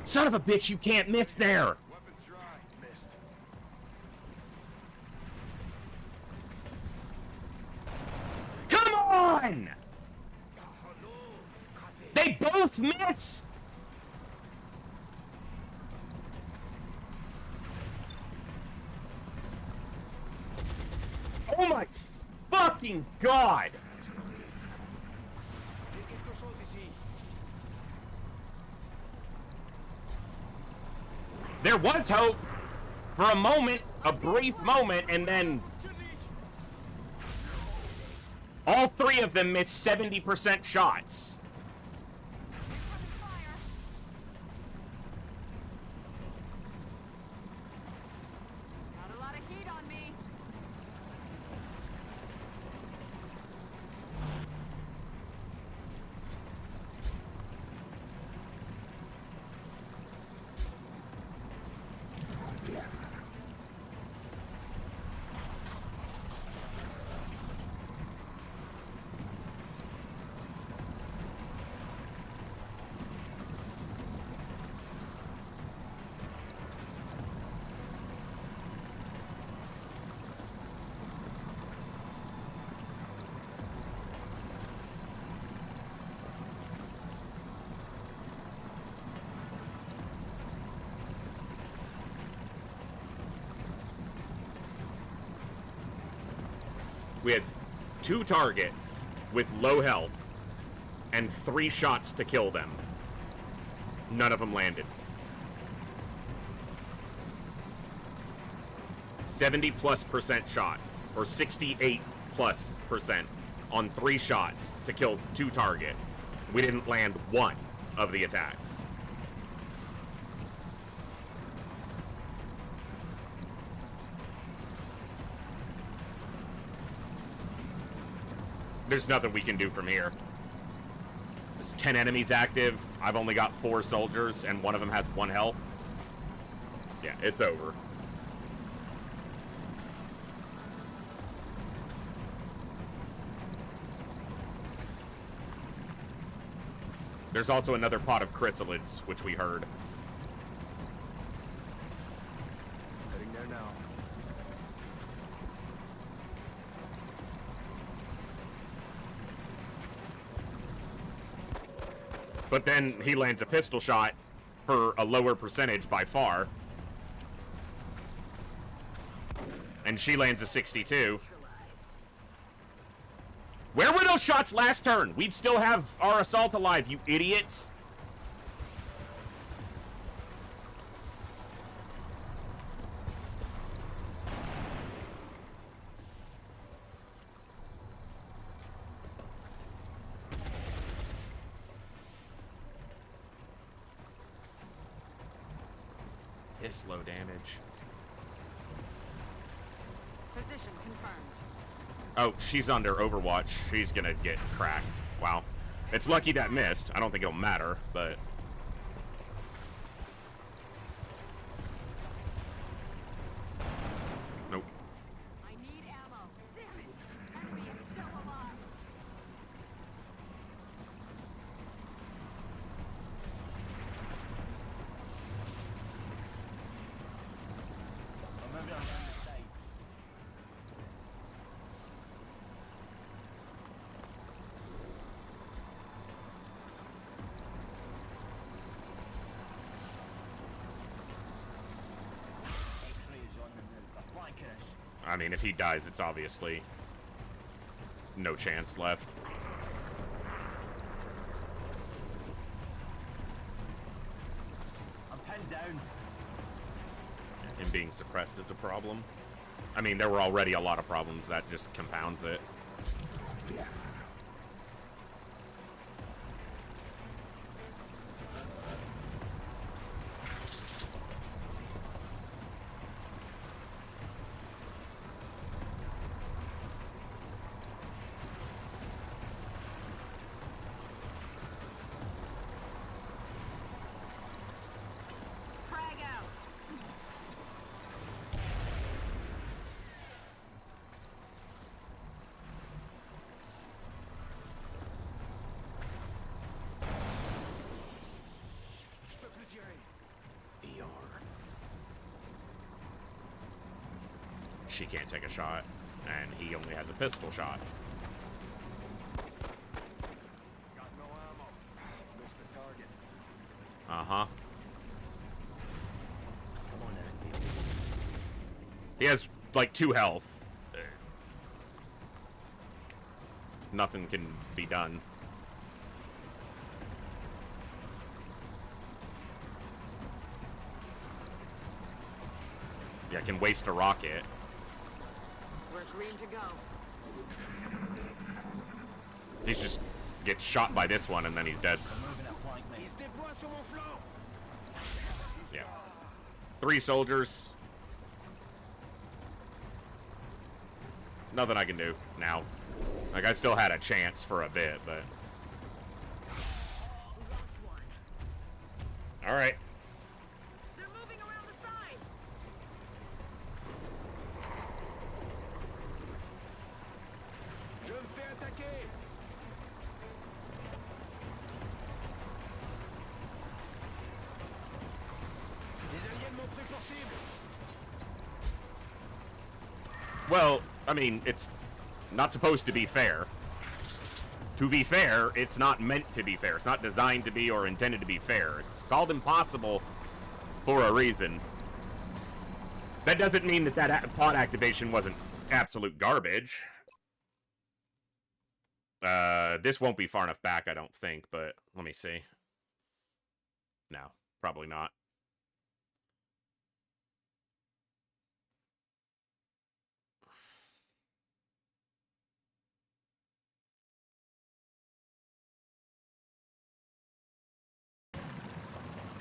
Son of a bitch, you can't miss there! Weapons dry. Missed. Come on! They both miss! Oh my fucking god! There was hope for a moment, a brief moment, and then all three of them missed 70% shots. Got a lot of heat on me. We had 2 targets with low health and 3 shots to kill them. None of them landed. 70+% shots, or 68+% on 3 shots to kill 2 targets. We didn't land 1 of the attacks. There's nothing we can do from here. There's 10 enemies active. I've only got 4 soldiers, and one of them has 1 health. Yeah, it's over. There's also another pot of chrysalids, which we heard. Heading there now. But then he lands a pistol shot for a lower percentage by far. And she lands a 62. Where were those shots last turn? We'd still have our assault alive, you idiots. It's low damage. Position confirmed. Oh, she's under Overwatch. She's gonna get cracked. Wow. It's lucky that missed. I don't think it'll matter, but... Nope. I need ammo. Damn it! Enemy is still alive. I mean, if he dies, it's obviously no chance left. I'm pinned down. Him being suppressed is a problem. I mean, there were already a lot of problems. That just compounds it. Frag out. ER. She can't take a shot, and he only has a pistol shot. Got no ammo. Missed the target. Uh-huh. Come on, Eric. He has, like, 2 health. Nothing can be done. Yeah, I can waste a rocket. We're green to go. He just gets shot by this one, and then he's dead. Yeah. 3 soldiers. Nothing I can do now. Like, I still had a chance for a bit, but... Alright. They're moving around the side. Je me fais attaquer. Les aliens m'ont pris pour cible. Well, I mean, it's not supposed to be fair. To be fair, it's not meant to be fair. It's not designed to be or intended to be fair. It's called impossible for a reason. That doesn't mean that that pod activation wasn't absolute garbage. This won't be far enough back, I don't think, but let me see. No, probably not.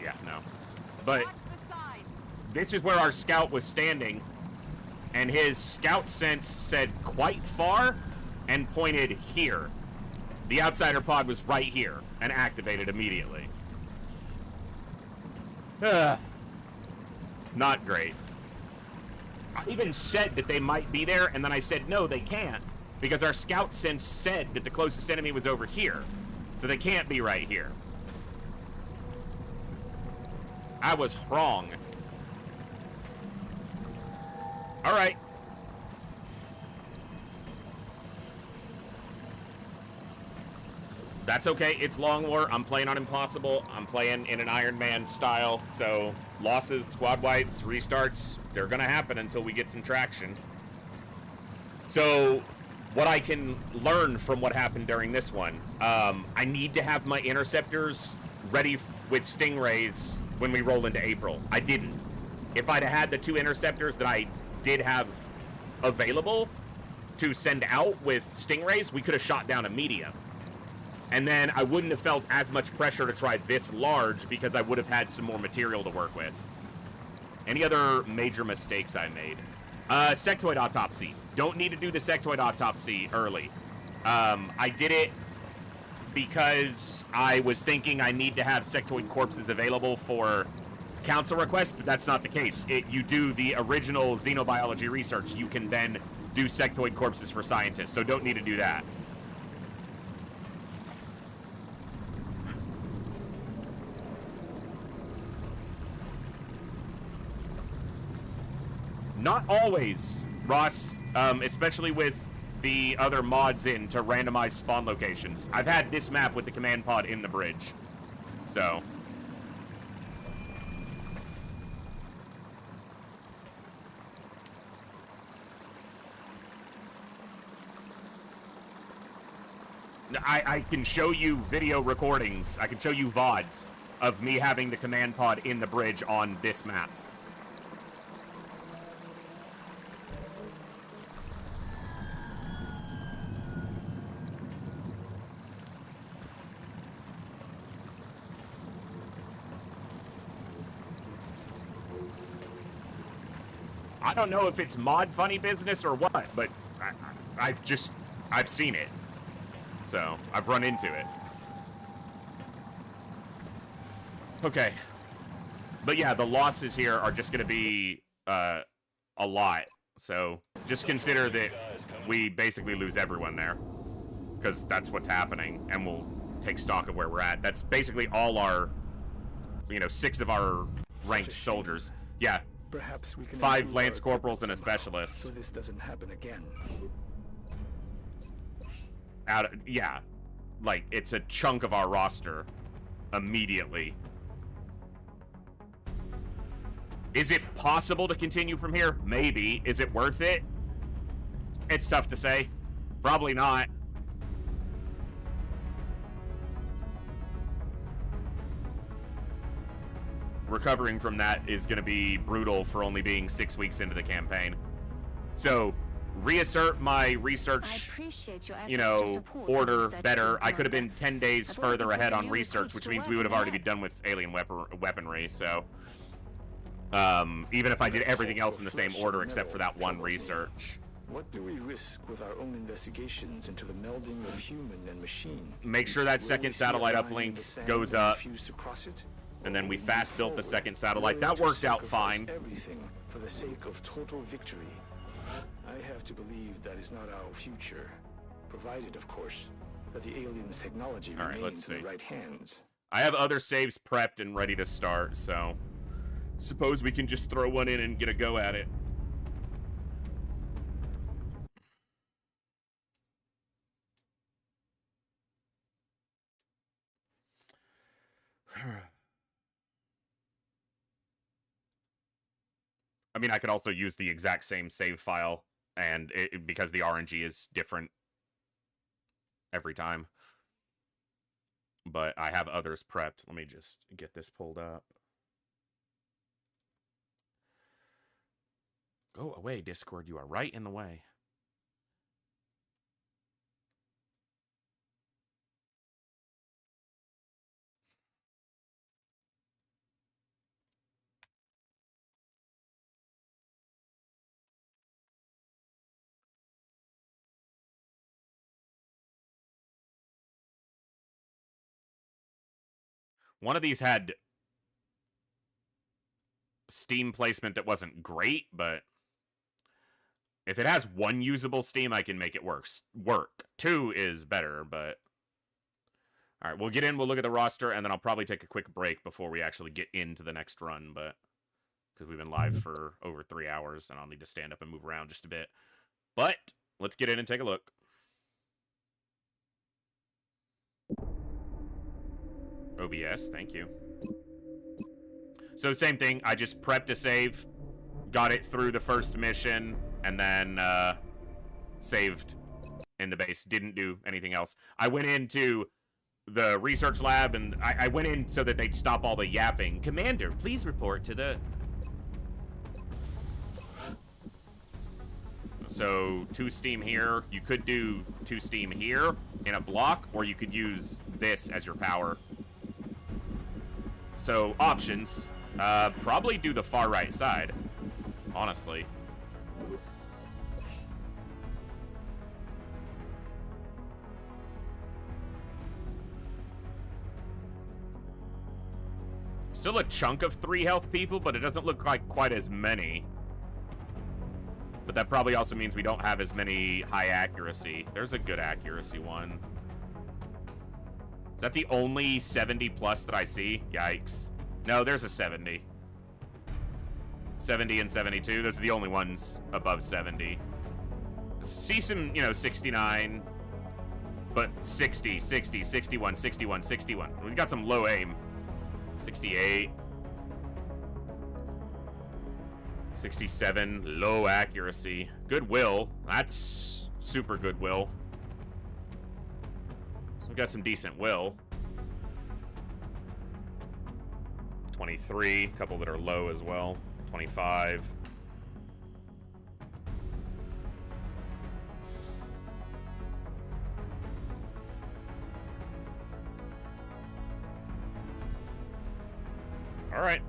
Yeah, no. But Watch the side. this is where our scout was standing, and his scout sense said quite far and pointed here. The outsider pod was right here and activated immediately. Not great. I even said that they might be there, and then I said, no, they can't, because our scout sense said that the closest enemy was over here, so they can't be right here. I was wrong. Alright. That's okay. It's Long War. I'm playing on Impossible. I'm playing in an Iron Man style. So, losses, squad wipes, restarts, they're going to happen until we get some traction. So, what I can learn from what happened during this one, I need to have my interceptors ready with Stingrays when we roll into April. I didn't. If I'd had the 2 interceptors that I did have available to send out with Stingrays, we could have shot down a medium. And then I wouldn't have felt as much pressure to try this large because I would have had some more material to work with. Any other major mistakes I made? Sectoid autopsy. Don't need to do the sectoid autopsy early. I did it because I was thinking I need to have sectoid corpses available for council requests, but that's not the case. You do the original xenobiology research, you can then do sectoid corpses for scientists, so don't need to do that. Not always, Ross, especially with the other mods in to randomize spawn locations. I've had this map with the command pod in the bridge, so. I can show you video recordings. I can show you VODs of me having the command pod in the bridge on this map. I don't know if it's mod funny business or what, but I've seen it. So, I've run into it. Okay. But yeah, the losses here are just going to be a lot. So, just consider that we basically lose everyone there. Because that's what's happening, and we'll take stock of where we're at. That's basically all our, 6 of our ranked soldiers. Yeah. Perhaps we can 5 lance corporals and a specialist. So this doesn't happen again. Yeah, like it's a chunk of our roster immediately. Is it possible to continue from here? Maybe. Is it worth it? It's tough to say. Probably not. Recovering from that is going to be brutal for only being 6 weeks into the campaign. So, reassert my research, order better. I could have been 10 days further ahead on research, which means we would have already been done with alien weaponry, so... even if I did everything else in the same order except for that one research. What do we risk with our own investigations into the melding of human and machine? Make sure that second satellite uplink goes up. And then we fast built the second satellite. That worked out fine. Everything for the sake of total victory. I have to believe that is not our future. Provided, of course, that the aliens' technology remains in the right hands. I have other saves prepped and ready to start, so... suppose we can just throw one in and get a go at it. I mean, I could also use the exact same save file, and because the RNG is different every time. But I have others prepped. Let me just get this pulled up. Go away, Discord. You are right in the way. One of these had Steam placement that wasn't great, but if it has one usable Steam, I can make it work. 2 is better, but All right, we'll get in, we'll look at the roster, and then I'll probably take a quick break before we actually get into the next run, but because we've been live for over 3 hours, and I'll need to stand up and move around just a bit. But let's get in and take a look. OBS, thank you. So same thing, I just prepped a save, got it through the first mission, and then saved in the base. Didn't do anything else. I went into the research lab, and I went in so that they'd stop all the yapping. Commander, please report to the... So, 2 steam here. You could do 2 steam here in a block, or you could use this as your power. So, options. Probably do the far right side, honestly. Still a chunk of 3 health people, but it doesn't look like quite as many. But that probably also means we don't have as many high accuracy. There's a good accuracy one. Is that the only 70 plus that I see? Yikes. No, there's a 70. 70 and 72. Those are the only ones above 70. See some, you know, 69. But 60, 60, 61, 61, 61. We've got some low aim. 68. 67, low accuracy. Goodwill, that's super goodwill. So we got some decent will. 23, a couple that are low as well. 25. All right.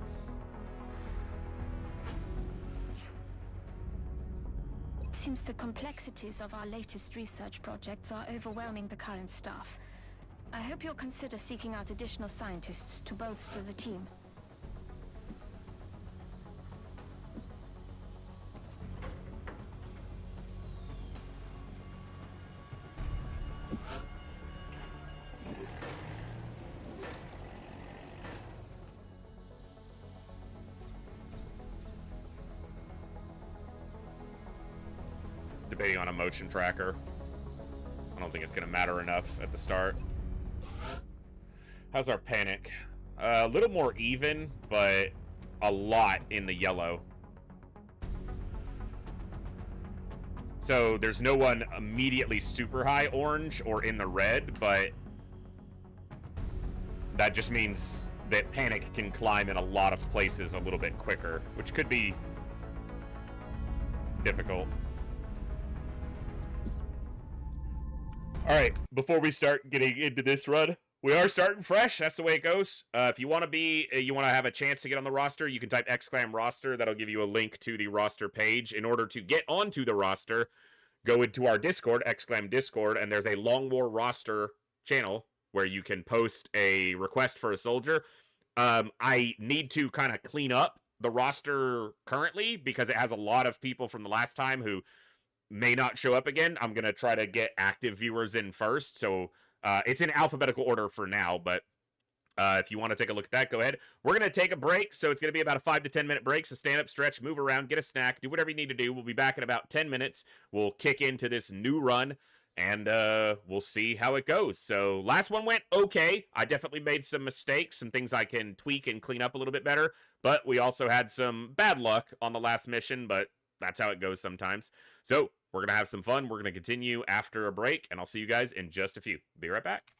It seems the complexities of our latest research projects are overwhelming the current staff. I hope you'll consider seeking out additional scientists to bolster the team. Debating on a motion tracker. I don't think it's going to matter enough at the start. How's our panic? A little more even, but a lot in the yellow. So there's no one immediately super high orange or in the red, but that just means that panic can climb in a lot of places a little bit quicker, which could be difficult. All right, before we start getting into this run, we are starting fresh. That's the way it goes. If you want to have a chance to get on the roster, you can type !roster. That'll give you a link to the roster page. In order to get onto the roster, go into our Discord, !Discord, and there's a Long War roster channel where you can post a request for a soldier. I need to kind of clean up the roster currently because it has a lot of people from the last time who may not show up again. I'm going to try to get active viewers in first. So it's in alphabetical order for now, but if you want to take a look at that, go ahead. We're going to take a break. So it's going to be about a 5 to 10 minute break. So stand up, stretch, move around, get a snack, do whatever you need to do. We'll be back in about 10 minutes. We'll kick into this new run and we'll see how it goes. So last one went okay. I definitely made some mistakes, some things I can tweak and clean up a little bit better, but we also had some bad luck on the last mission, but that's how it goes sometimes. So we're going to have some fun. We're going to continue after a break, and I'll see you guys in just a few. Be right back.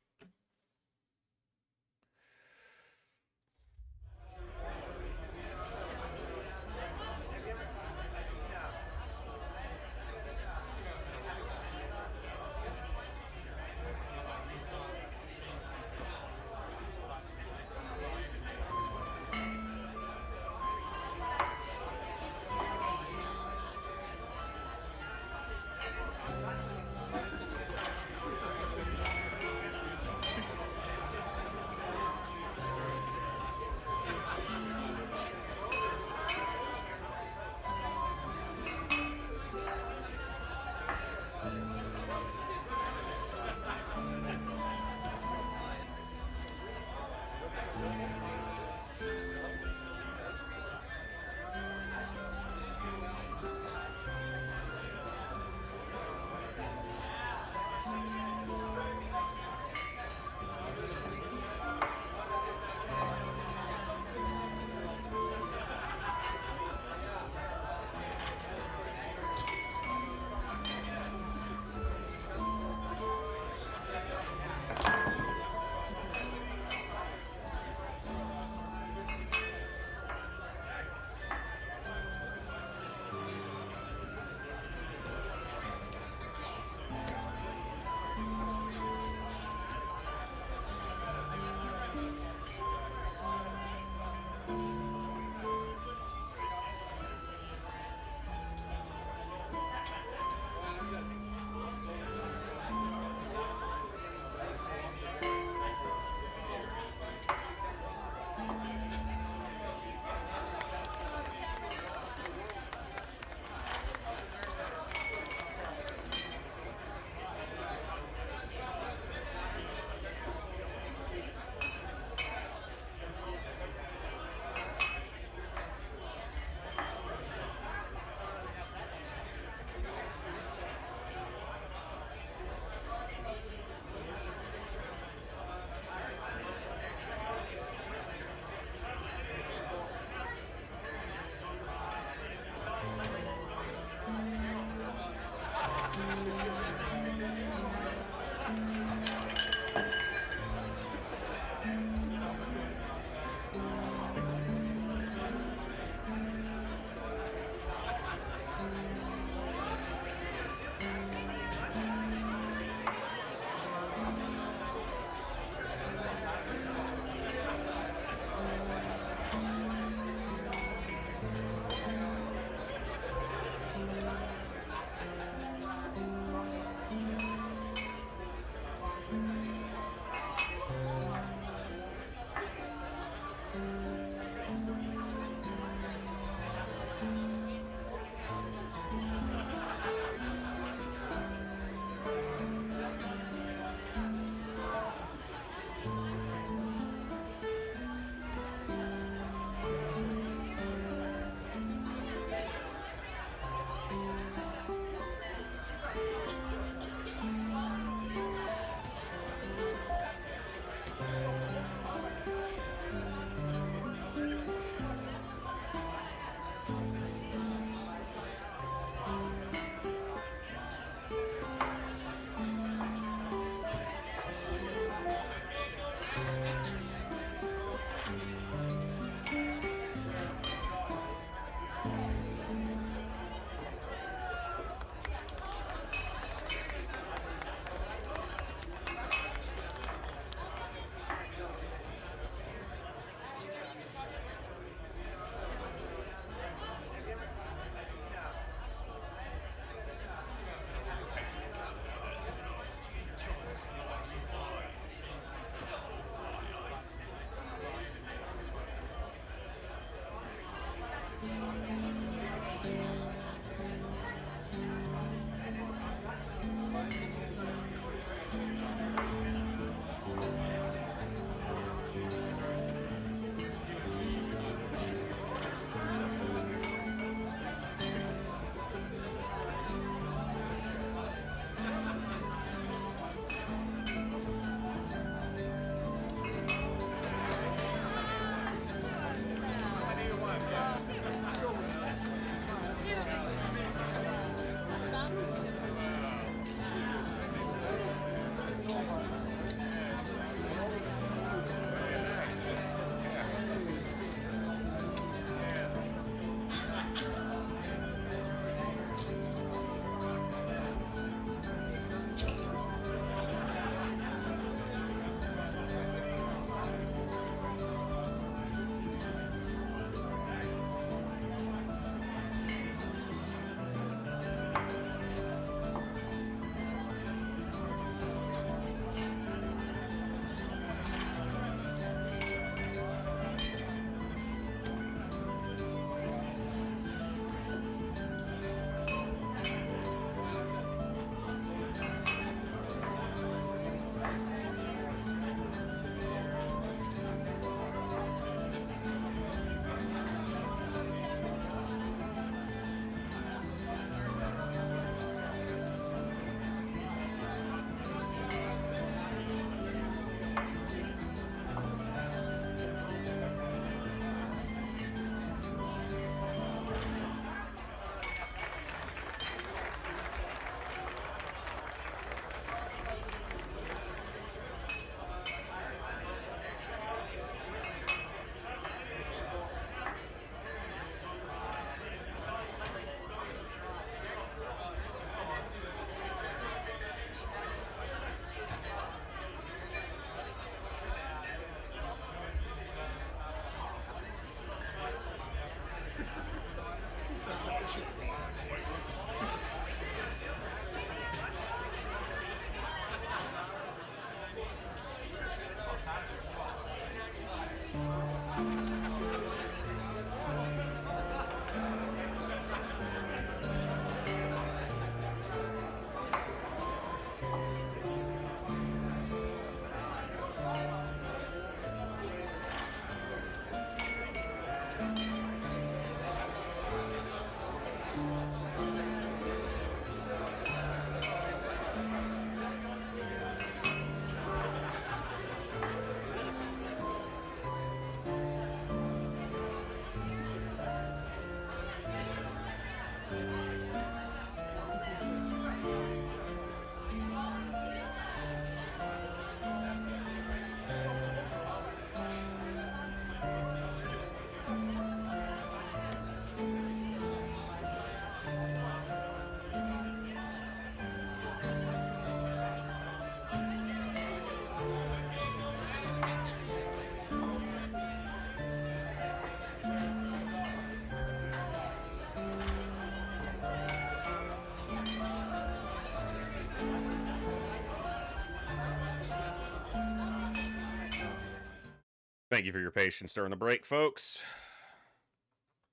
Thank you for your patience during the break, folks.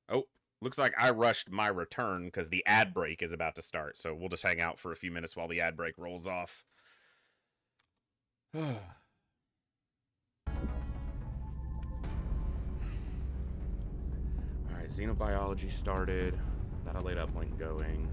Oh, looks like I rushed my return because the ad break is about to start. So we'll just hang out for a few minutes while the ad break rolls off. Alright, xenobiology started. Got a late uplink going.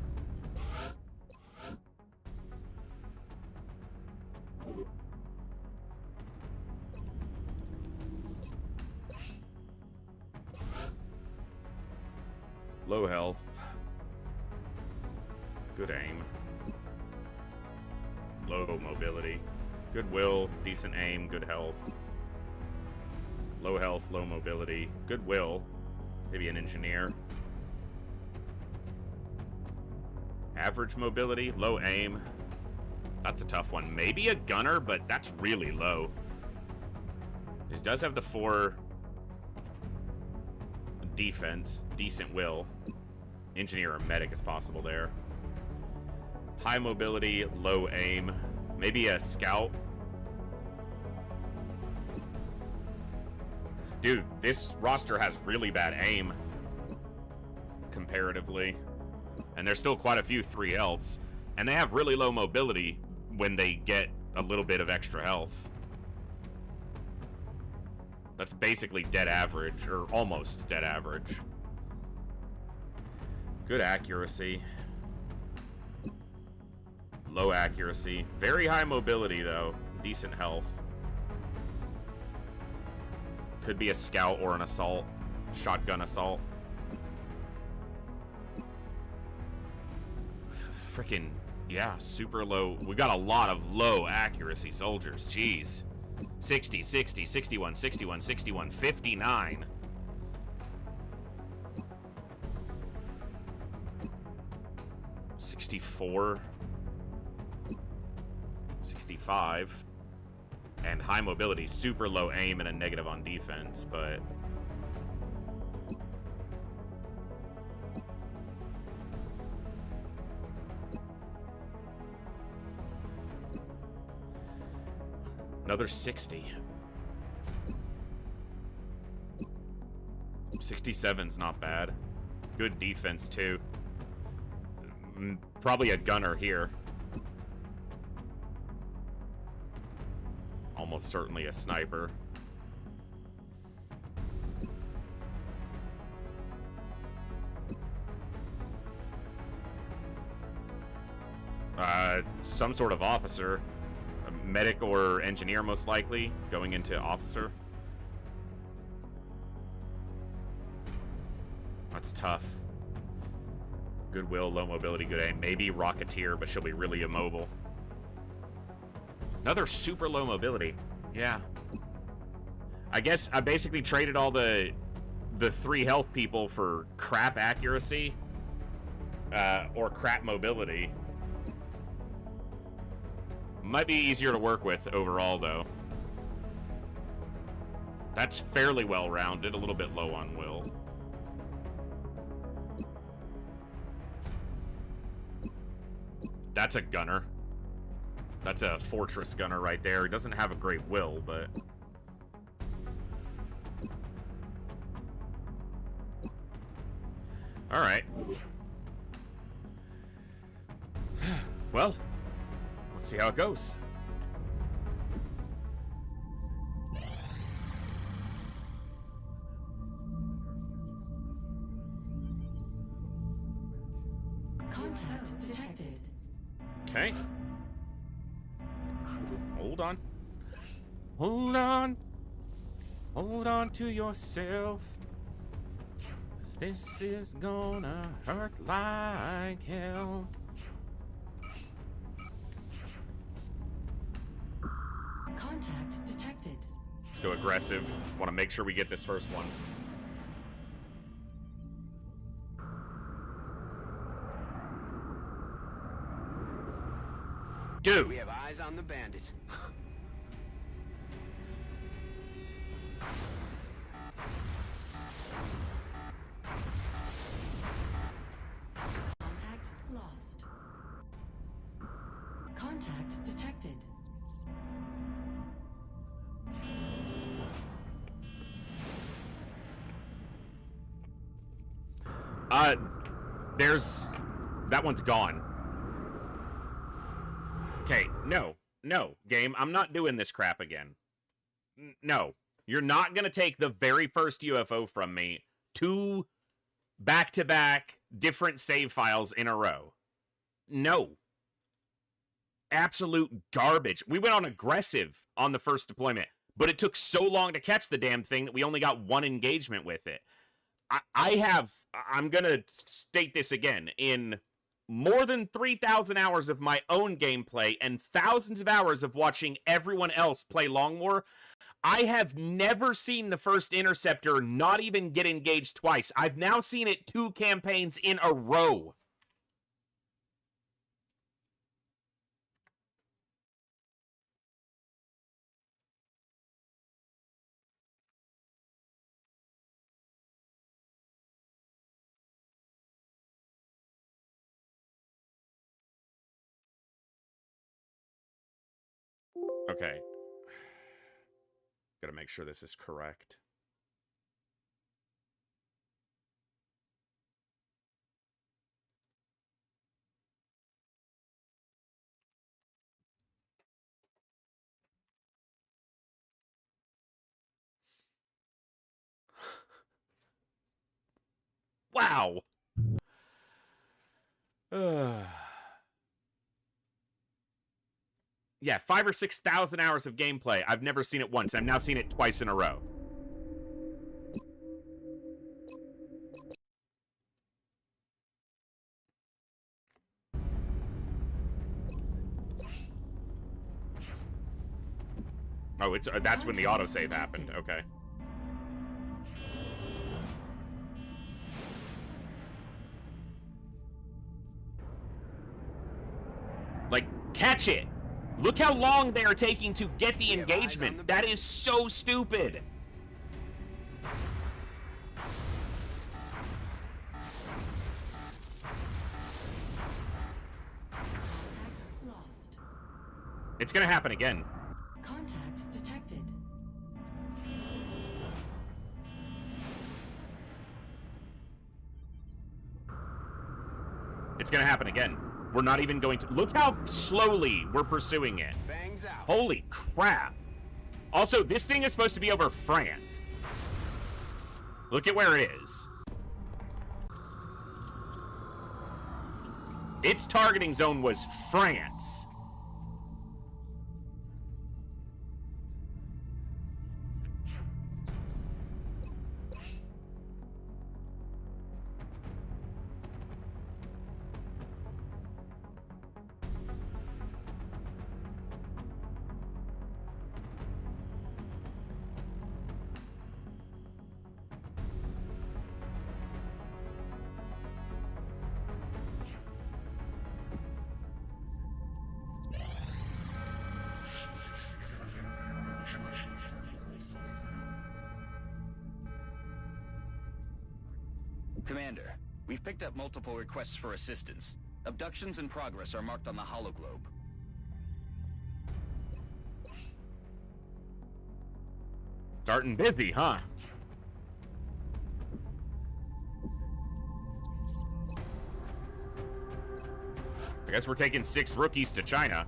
Low health. Good aim. Low mobility. Good will, decent aim, good health. Low health, low mobility. Good will. Maybe an engineer. Average mobility, low aim. That's a tough one. Maybe a gunner, but that's really low. It does have the 4 defense, decent will. Engineer or medic is possible there. High mobility, low aim. Maybe a scout. Dude, this roster has really bad aim comparatively. And there's still quite a few 3 healths. And they have really low mobility when they get a little bit of extra health. That's basically dead average, or almost dead average. Good accuracy. Low accuracy. Very high mobility, though. Decent health. Could be a scout or an assault. Shotgun assault. Freaking, yeah, super low. We got a lot of low accuracy soldiers. Jeez. 60, 60, 61, 61, 61, 59. $64. 65. And high mobility, super low aim and a negative on defense, but another 60. 67's not bad. Good defense, too. Probably a gunner here. Almost certainly a sniper. Some sort of officer. A medic or engineer, most likely, going into officer. That's tough. Goodwill, low mobility, good aim. Maybe Rocketeer, but she'll be really immobile. Another super low mobility. Yeah. I guess I basically traded all the 3 health people for crap accuracy. Or crap mobility. Might be easier to work with overall, though. That's fairly well-rounded. A little bit low on will. That's a gunner. That's a fortress gunner right there. He doesn't have a great will, but all right. Well, let's see how it goes. Contact detected. Okay. Hold on. Hold on. Hold on to yourself. 'Cause this is gonna hurt like hell. Contact detected. Let's go aggressive. Want to make sure we get this first one. Dude. We have eyes on the bandit. Contact lost. Contact detected. There's... That one's gone. Okay, no, game. I'm not doing this crap again. No. You're not gonna take the very first UFO from me 2 back-to-back different save files in a row. No. Absolute garbage. We went on aggressive on the first deployment, but it took so long to catch the damn thing that we only got 1 engagement with it. I'm gonna state this again, in more than 3,000 hours of my own gameplay and thousands of hours of watching everyone else play Long War, I have never seen the first Interceptor not even get engaged twice. I've now seen it 2 campaigns in a row. Okay. Gotta make sure this is correct. Wow. Yeah, 5,000 or 6,000 hours of gameplay. I've never seen it once. I've now seen it twice in a row. Oh, it's that's when the autosave happened. Okay. Like, catch it! Look how long they are taking to get the engagement. That is so stupid. Contact lost. It's gonna happen again. Contact detected. It's gonna happen again. We're not even going to... Look how slowly we're pursuing it. Bangs out. Holy crap. Also, this thing is supposed to be over France. Look at where it is. Its targeting zone was France. Commander, we've picked up multiple requests for assistance. Abductions in progress are marked on the hologlobe. Starting busy, huh? I guess we're taking 6 rookies to China.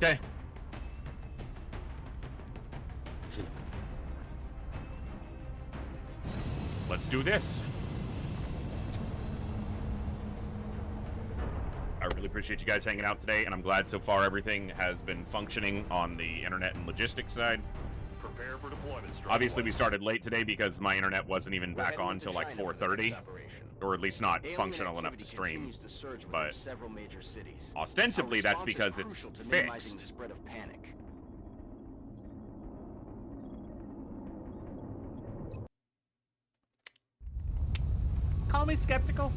Okay. Let's do this. I really appreciate you guys hanging out today, and I'm glad so far everything has been functioning on the internet and logistics side. Prepare for deployment. Obviously, we started late today because my internet wasn't even back on until like 4:30, or at least not functional enough to stream. But ostensibly, that's because it's fixed. Call me skeptical.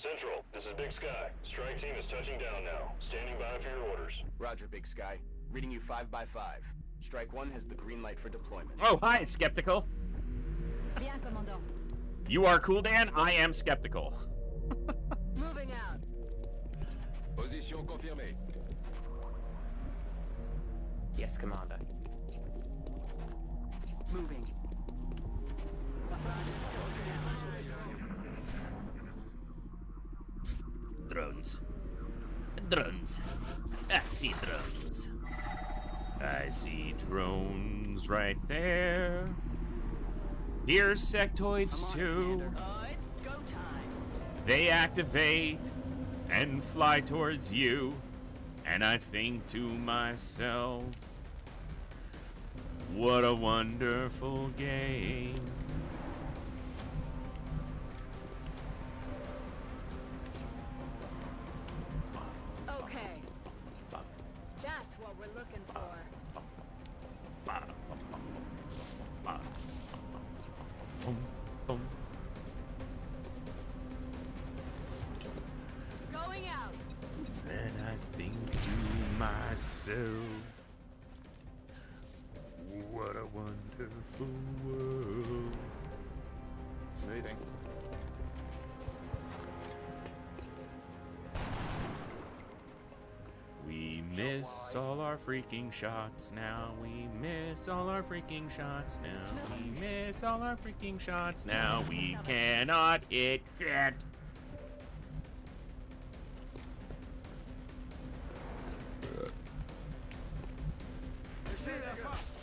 Central, this is Big Sky. Strike team is touching down now. Standing by for your orders. Roger, Big Sky. Reading you 5 by 5. Strike 1 has the green light for deployment. Oh, hi, skeptical. Bien, Commandant. You are cool, Dan. I am skeptical. Moving out. Position confirmée. Yes, Commander. Moving. Drones. Drones. I see drones. I see drones right there. Here's sectoids too. It's go time. They activate and fly towards you. And I think to myself, what a wonderful game. Okay. That's what we're looking for. Going out. Then I think to myself, what a wonderful world. Moving. We miss all our freaking shots now. We miss all our freaking shots now. We miss all our freaking shots now. We cannot hit shit.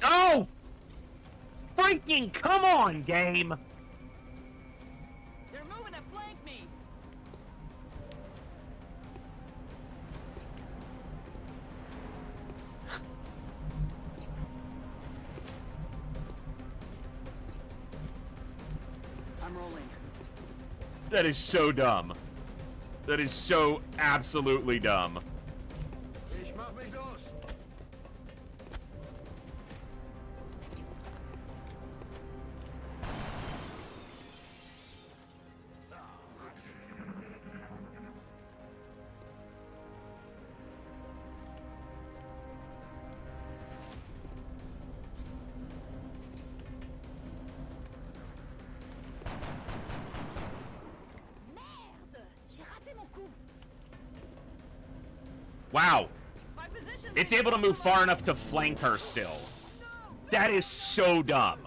Oh! Freaking come on, game! They're moving to flank me. I'm rolling. That is so dumb. That is so absolutely dumb. Ich mach mich los. Wow. It's able to move far enough to flank her still. That is so dumb.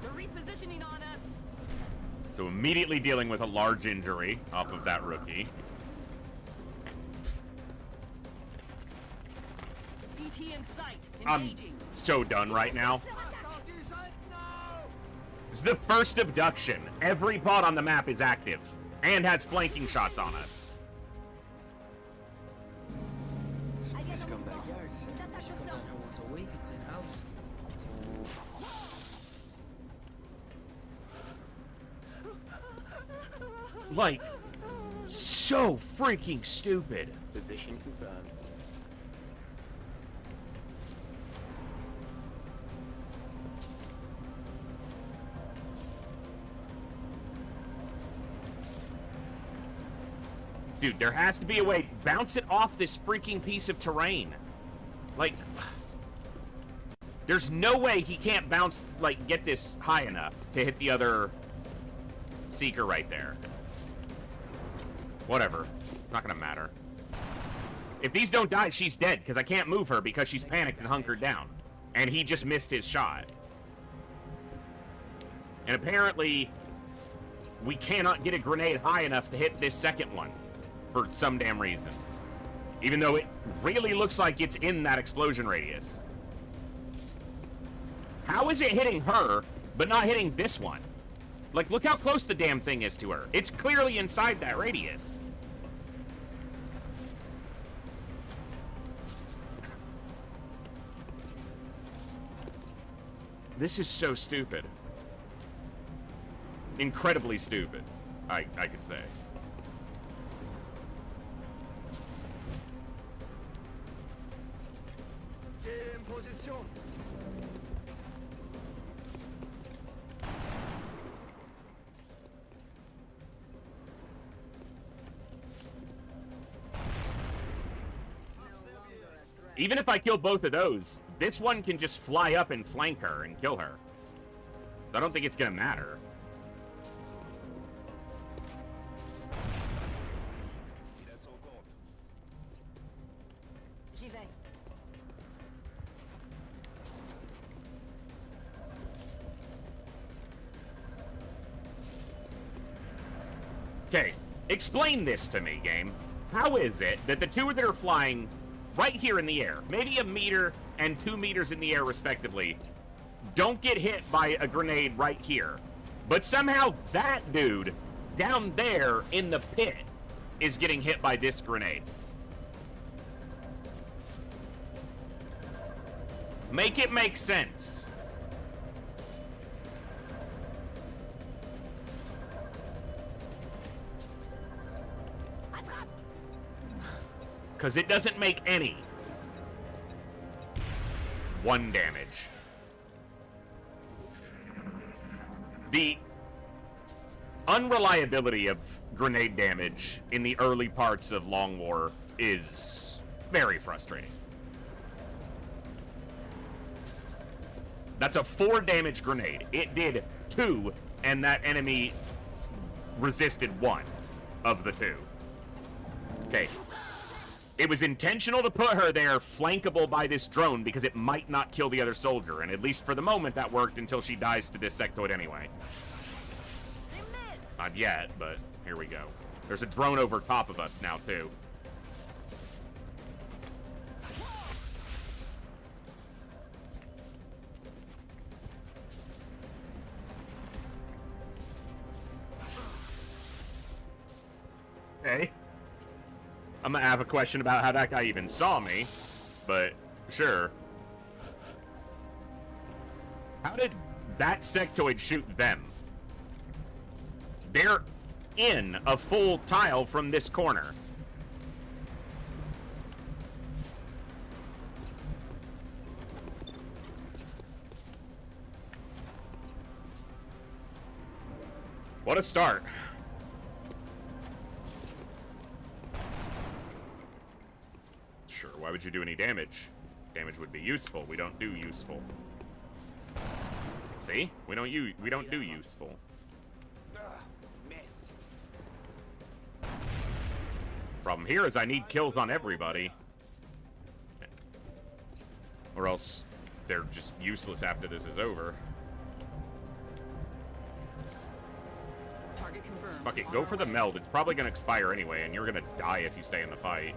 They're repositioning on us. So immediately dealing with a large injury off of that rookie. ET in sight. I'm Engaging. so done right now. It's the first abduction. Every pod on the map is active and has flanking shots on us. Let's come back yards. I should come down here once a week and clean house. Like, so freaking stupid. Position confirmed. Dude, there has to be a way. Bounce it off this freaking piece of terrain. Like, there's no way he can't bounce, like, get this high enough to hit the other Seeker right there. Whatever. It's not gonna matter. If these don't die, she's dead, because I can't move her because she's panicked and hunkered down. And he just missed his shot. And apparently, we cannot get a grenade high enough to hit this second one. For some damn reason. Even though it really looks like it's in that explosion radius. How is it hitting her, but not hitting this one? Like, look how close the damn thing is to her. It's clearly inside that radius. This is so stupid. Incredibly stupid, I could say. Even if I kill both of those, this one can just fly up and flank her and kill her. So I don't think it's gonna matter. Okay, explain this to me, game. How is it that the two that are flying right here in the air, maybe a meter and 2 meters in the air respectively, don't get hit by a grenade right here, but somehow that dude down there in the pit is getting hit by this grenade? Make it make sense. Because it doesn't make any. 1 damage. The unreliability of grenade damage in the early parts of Long War is very frustrating. That's a 4 damage grenade. It did 2, and that enemy resisted 1 of the 2. Okay. It was intentional to put her there, flankable by this drone, because it might not kill the other soldier, and at least for the moment that worked until she dies to this sectoid anyway. Not yet, but here we go. There's a drone over top of us now, too. Okay. I'm gonna have a question about how that guy even saw me, but sure. How did that sectoid shoot them? They're in a full tile from this corner. What a start. Why would you do any damage? Damage would be useful. We don't do useful. See? We don't do useful. Problem here is I need kills on everybody. Or else they're just useless after this is over. Target confirmed. Fuck it, go for the meld. It's probably gonna expire anyway, and you're gonna die if you stay in the fight.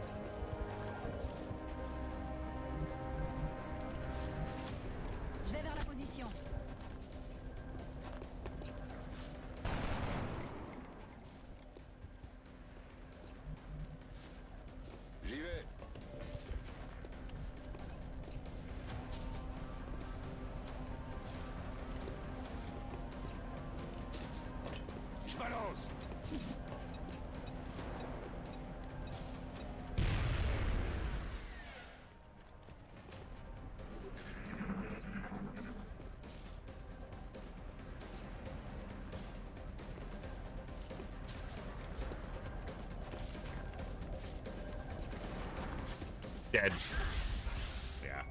Dead. Yeah.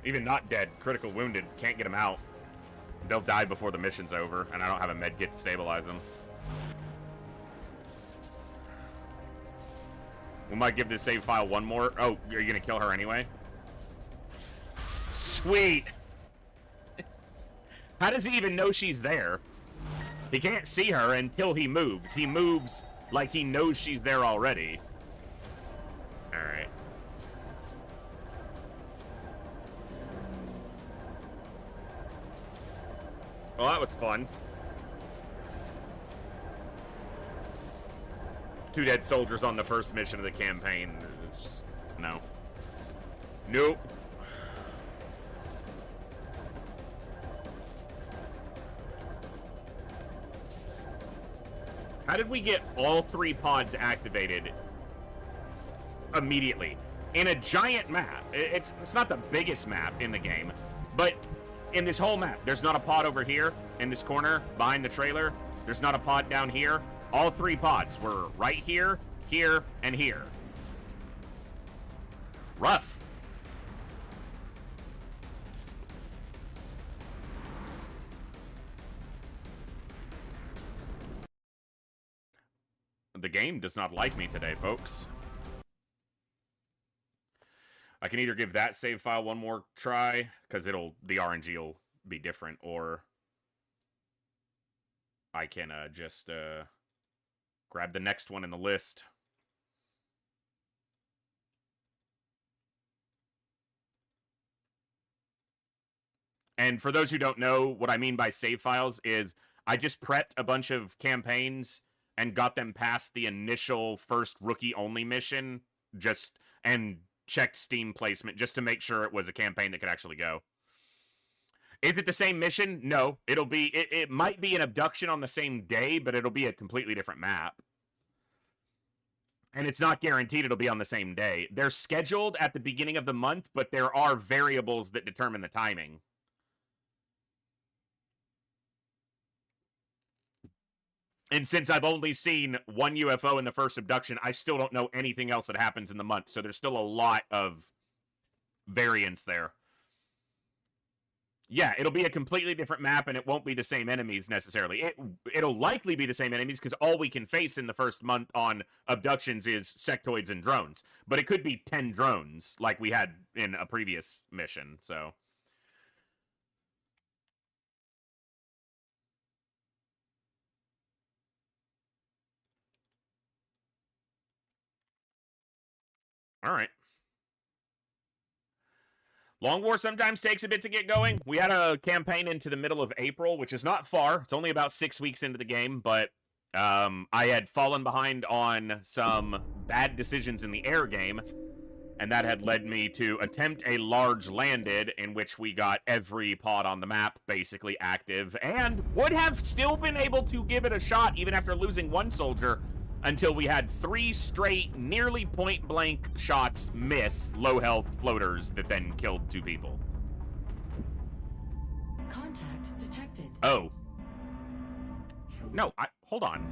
Even not dead, critical wounded, can't get them out. They'll die before the mission's over, and I don't have a med kit to stabilize them. We might give this save file one more. Oh, are you gonna kill her anyway? Sweet. How does he even know she's there? He can't see her until he moves. He moves like he knows she's there already. Alright. Well, that was fun. 2 dead soldiers on the first mission of the campaign. Just, no. Nope. How did we get all 3 pods activated immediately? In a giant map. It's not the biggest map in the game, but in this whole map, there's not a pod over here in this corner behind the trailer. There's not a pod down here. All 3 pods were right here, here, and here. Rough. The game does not like me today, folks. I can either give that save file one more try, because the RNG will be different, or I can just grab the next one in the list. And for those who don't know, what I mean by save files is I just prepped a bunch of campaigns and got them past the initial first rookie-only mission, and checked Steam placement just to make sure it was a campaign that could actually go. Is it the same mission? No. It might be an abduction on the same day, but it'll be a completely different map. And it's not guaranteed it'll be on the same day. They're scheduled at the beginning of the month, but there are variables that determine the timing. And since I've only seen 1 UFO in the first abduction, I still don't know anything else that happens in the month. So there's still a lot of variance there. Yeah, it'll be a completely different map, and it won't be the same enemies necessarily. It'll likely be the same enemies, because all we can face in the first month on abductions is sectoids and drones. But it could be 10 drones, like we had in a previous mission, so... Alright. Long War sometimes takes a bit to get going. We had a campaign into the middle of April, which is not far. It's only about 6 weeks into the game, but I had fallen behind on some bad decisions in the air game, and that had led me to attempt a large landed in which we got every pod on the map basically active, and would have still been able to give it a shot even after losing 1 soldier, until we had 3 straight, nearly point-blank shots miss low-health floaters that then killed 2 people. Contact detected. Oh. No, hold on.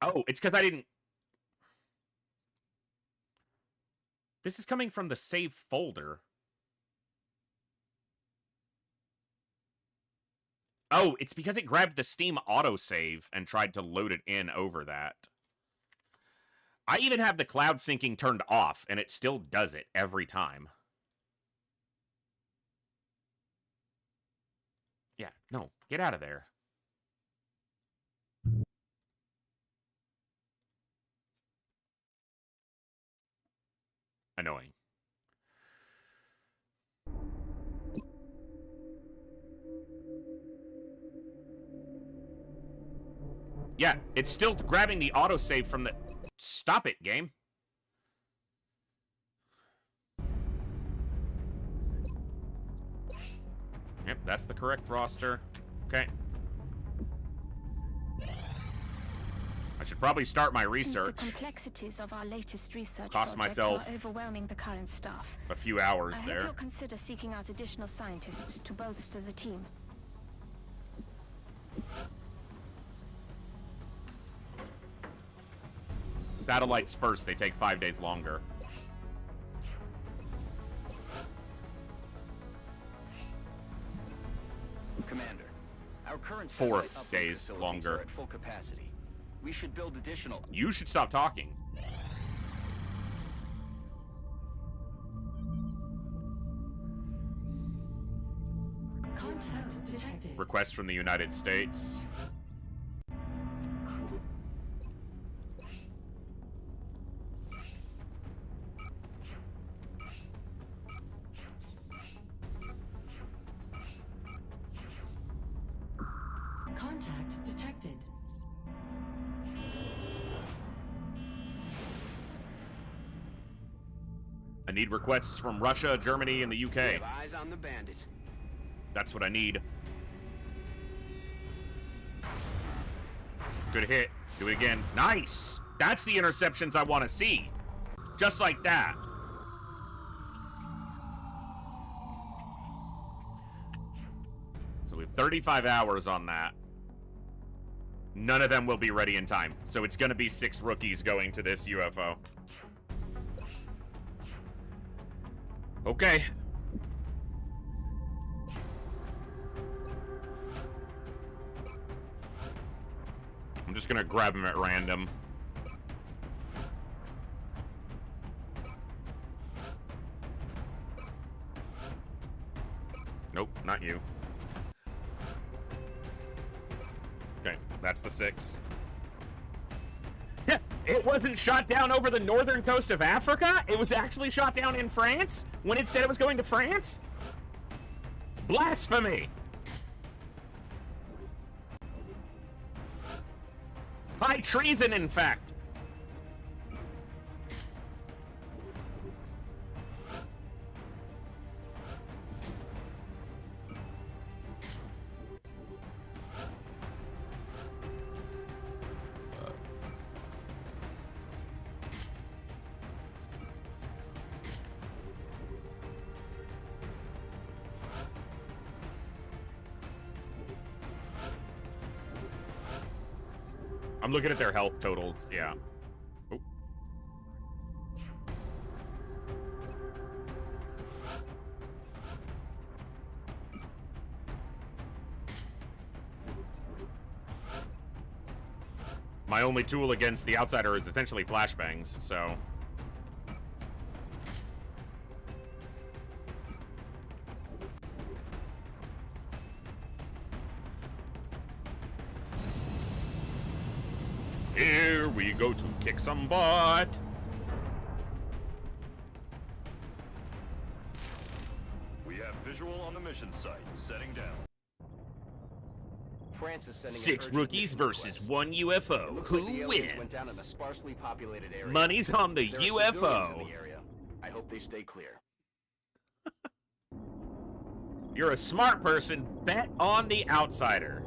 Oh, it's because I didn't... This is coming from the save folder. Oh, it's because it grabbed the Steam autosave and tried to load it in over that. I even have the cloud syncing turned off, and it still does it every time. Yeah, no, get out of there. Annoying. Yeah, it's still grabbing the autosave from the... Stop it, game. Yep, that's the correct roster. Okay. I should probably start my research. Since the complexities of our latest research cost myself are overwhelming the current staff. A few hours I there. hope you'll consider seeking out additional scientists to bolster the team. Satellites first, they take 5 days longer. Commander, our current 4 satellite days facilities longer. are at full capacity. We should build additional... You should stop talking. Contact detected. Request from the United States. Contact detected. I need requests from Russia, Germany, and the UK. We have eyes on the bandit. That's what I need. Good hit. Do it again. Nice! That's the interceptions I want to see. Just like that. So we have 35 hours on that. None of them will be ready in time. So it's going to be 6 rookies going to this UFO. Okay. I'm just gonna grab him at random. Nope, not you. Okay, that's the 6. It wasn't shot down over the northern coast of Africa? It was actually shot down in France when it said it was going to France? Blasphemy! High treason, in fact! I'm looking at their health totals, yeah. Oh. My only tool against the outsider is essentially flashbangs, so... Here we go to kick some butt. We have visual on the mission site. Setting down. France is sending 6 rookies versus 1 UFO. Who wins? Went down in a sparsely populated area. Money's on the There are UFO. civilians in the area. I hope they stay clear. You're a smart person. Bet on the outsider.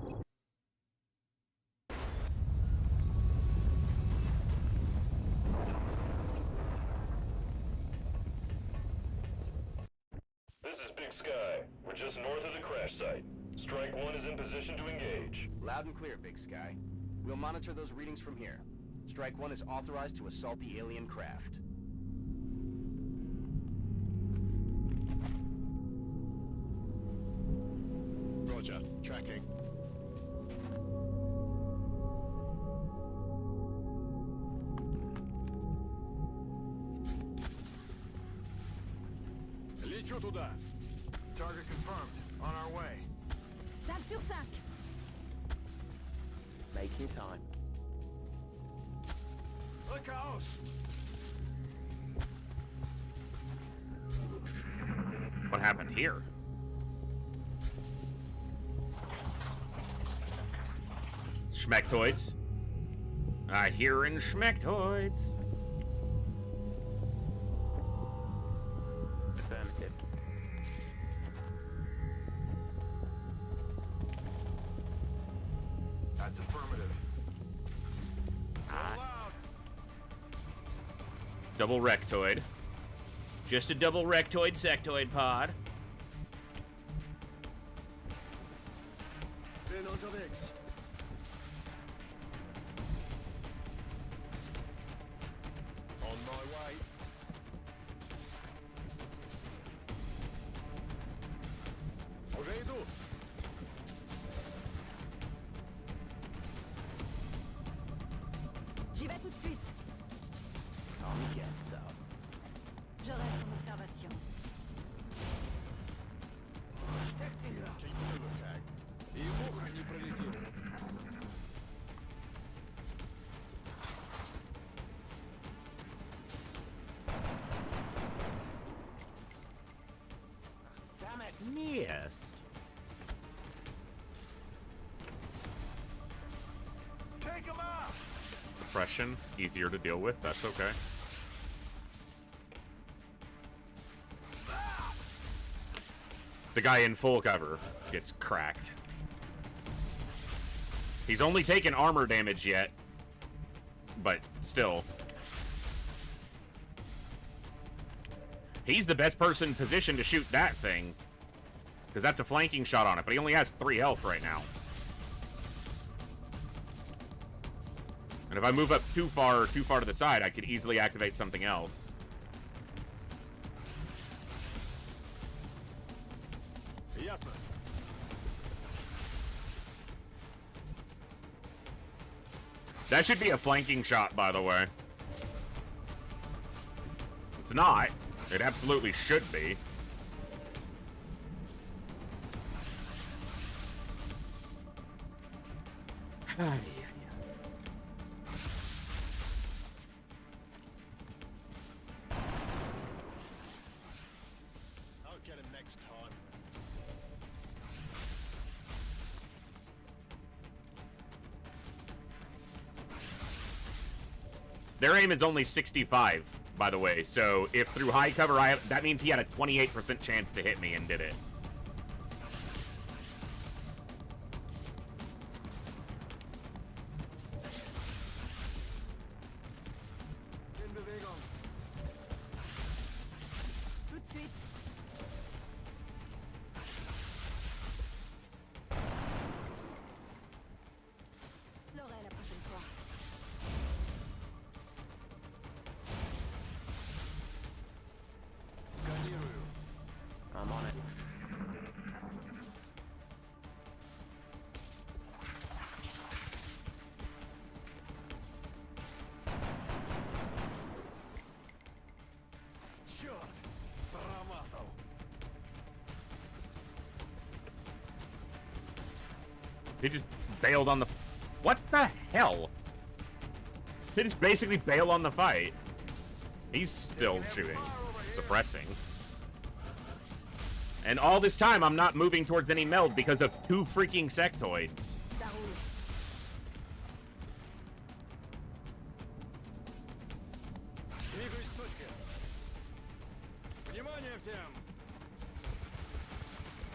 This is Big Sky. We're just north of the crash site. Strike 1 is in position to engage. Loud and clear, Big Sky. We'll monitor those readings from here. Strike 1 is authorized to assault the alien craft. Roger. Tracking. Лечу туда. Target confirmed. On our way. 5 sur 5. Making time. Le chaos. What happened here? Schmectoids. I hear in schmectoids. Affirmative. That's affirmative. Roll out. Double rectoid. Just a double rectoid sectoid pod. Bin unterwegs. On my way. Уже иду. J'y vais tout de suite. Oh, yes, so. Je reste en observation. pissed. Take him out! Suppression, easier to deal with. That's okay. The guy in full cover gets cracked. He's only taken armor damage yet, but still. He's the best person positioned to shoot that thing, because that's a flanking shot on it, but he only has 3 health right now. And if I move up too far to the side, I could easily activate something else. Ясно. That should be a flanking shot, by the way. It's not. It absolutely should be. I'll get him next time. Their aim is only 65, by the way. So if through high cover, that means he had a 28% chance to hit me and did it. In Bewegung. Tout de suite. L'aurai la prochaine fois. Сканирую. I'm on it. Черт! Промазал. He just bailed on the... What the hell? He just basically bailed on the fight. He's still shooting. Suppressing. And all this time, I'm not moving towards any meld because of 2 freaking sectoids. Ça roule. Двигаюсь к точке. Внимание всем!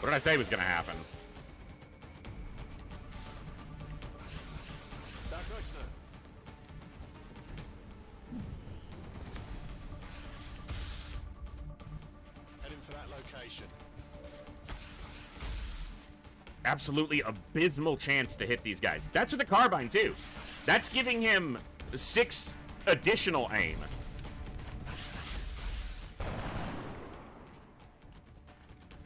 What did I say was gonna happen? Так точно. Heading for that location. Absolutely abysmal chance to hit these guys. That's with the carbine, too. That's giving him 6 additional aim.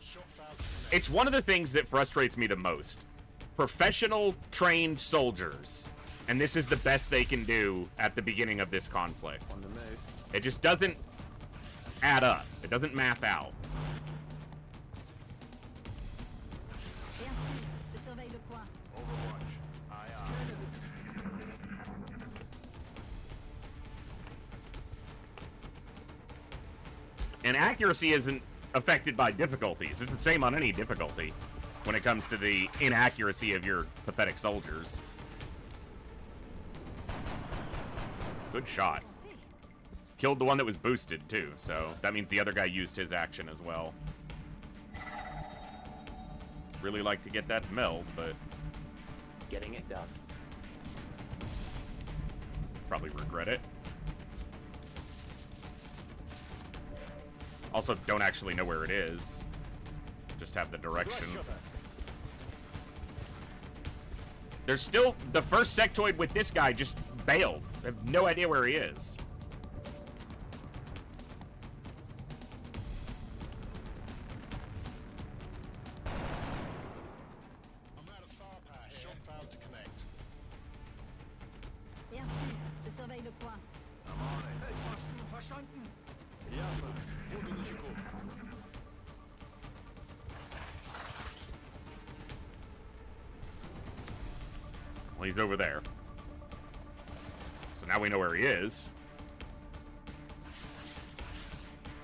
Shot failed to connect. It's one of the things that frustrates me the most. Professional, trained soldiers. And this is the best they can do at the beginning of this conflict. On the move. It just doesn't add up. It doesn't map out. Bien sûr. Je surveille le coin. Overwatch. Aye, aye. And accuracy isn't affected by difficulties. It's the same on any difficulty when it comes to the inaccuracy of your pathetic soldiers. Good shot. Killed the one that was boosted, too, so that means the other guy used his action as well. Really like to get that meld, but Getting it done. probably regret it. Also, don't actually know where it is. Just have the direction. There's still... The first sectoid with this guy just bailed. I have no idea where he is. I'm out of firepower here. Shot failed to connect. Bien sûr. Je surveille le coin. I'm on it. Hey, hast du verstanden? Ясно. Буду начеку. Well, he's over there. So now we know where he is.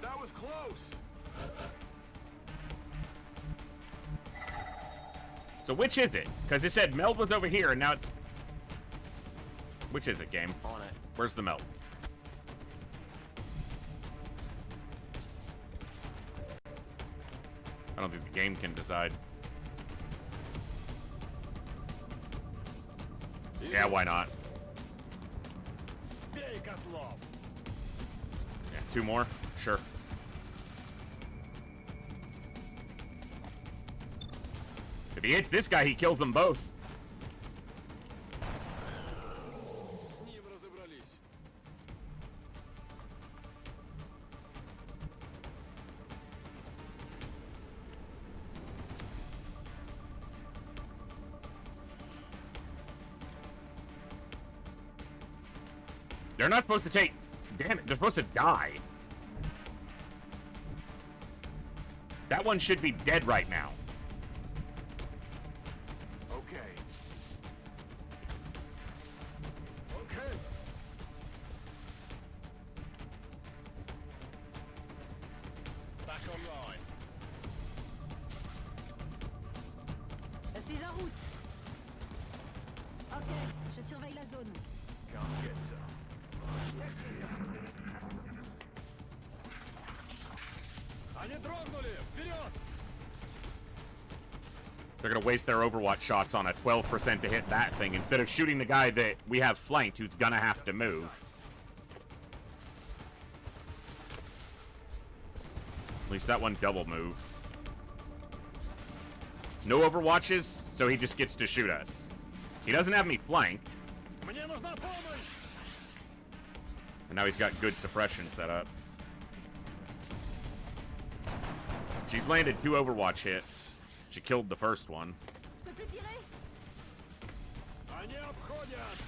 That was close. So which is it? Because it said meld was over here, and now it's... Which is it, game? On it. Where's the meld? I don't think the game can decide. Yeah, why not? Yeah, 2 more? Sure. If he hits this guy, he kills them both. They're not supposed to take... Damn it, they're supposed to die. That one should be dead right now. Okay. Okay. Back online. Je suis en route. Ok, je surveille la zone. Can't get some. Они дрогнули! Вперед! They're gonna waste their Overwatch shots on a 12% to hit that thing instead of shooting the guy that we have flanked who's gonna have to move. At least that one double move. No Overwatches, so he just gets to shoot us. He doesn't have me flanked. Мне нужна помощь! And now he's got good suppression set up. She's landed 2 Overwatch hits. She killed the first one. Они обходят!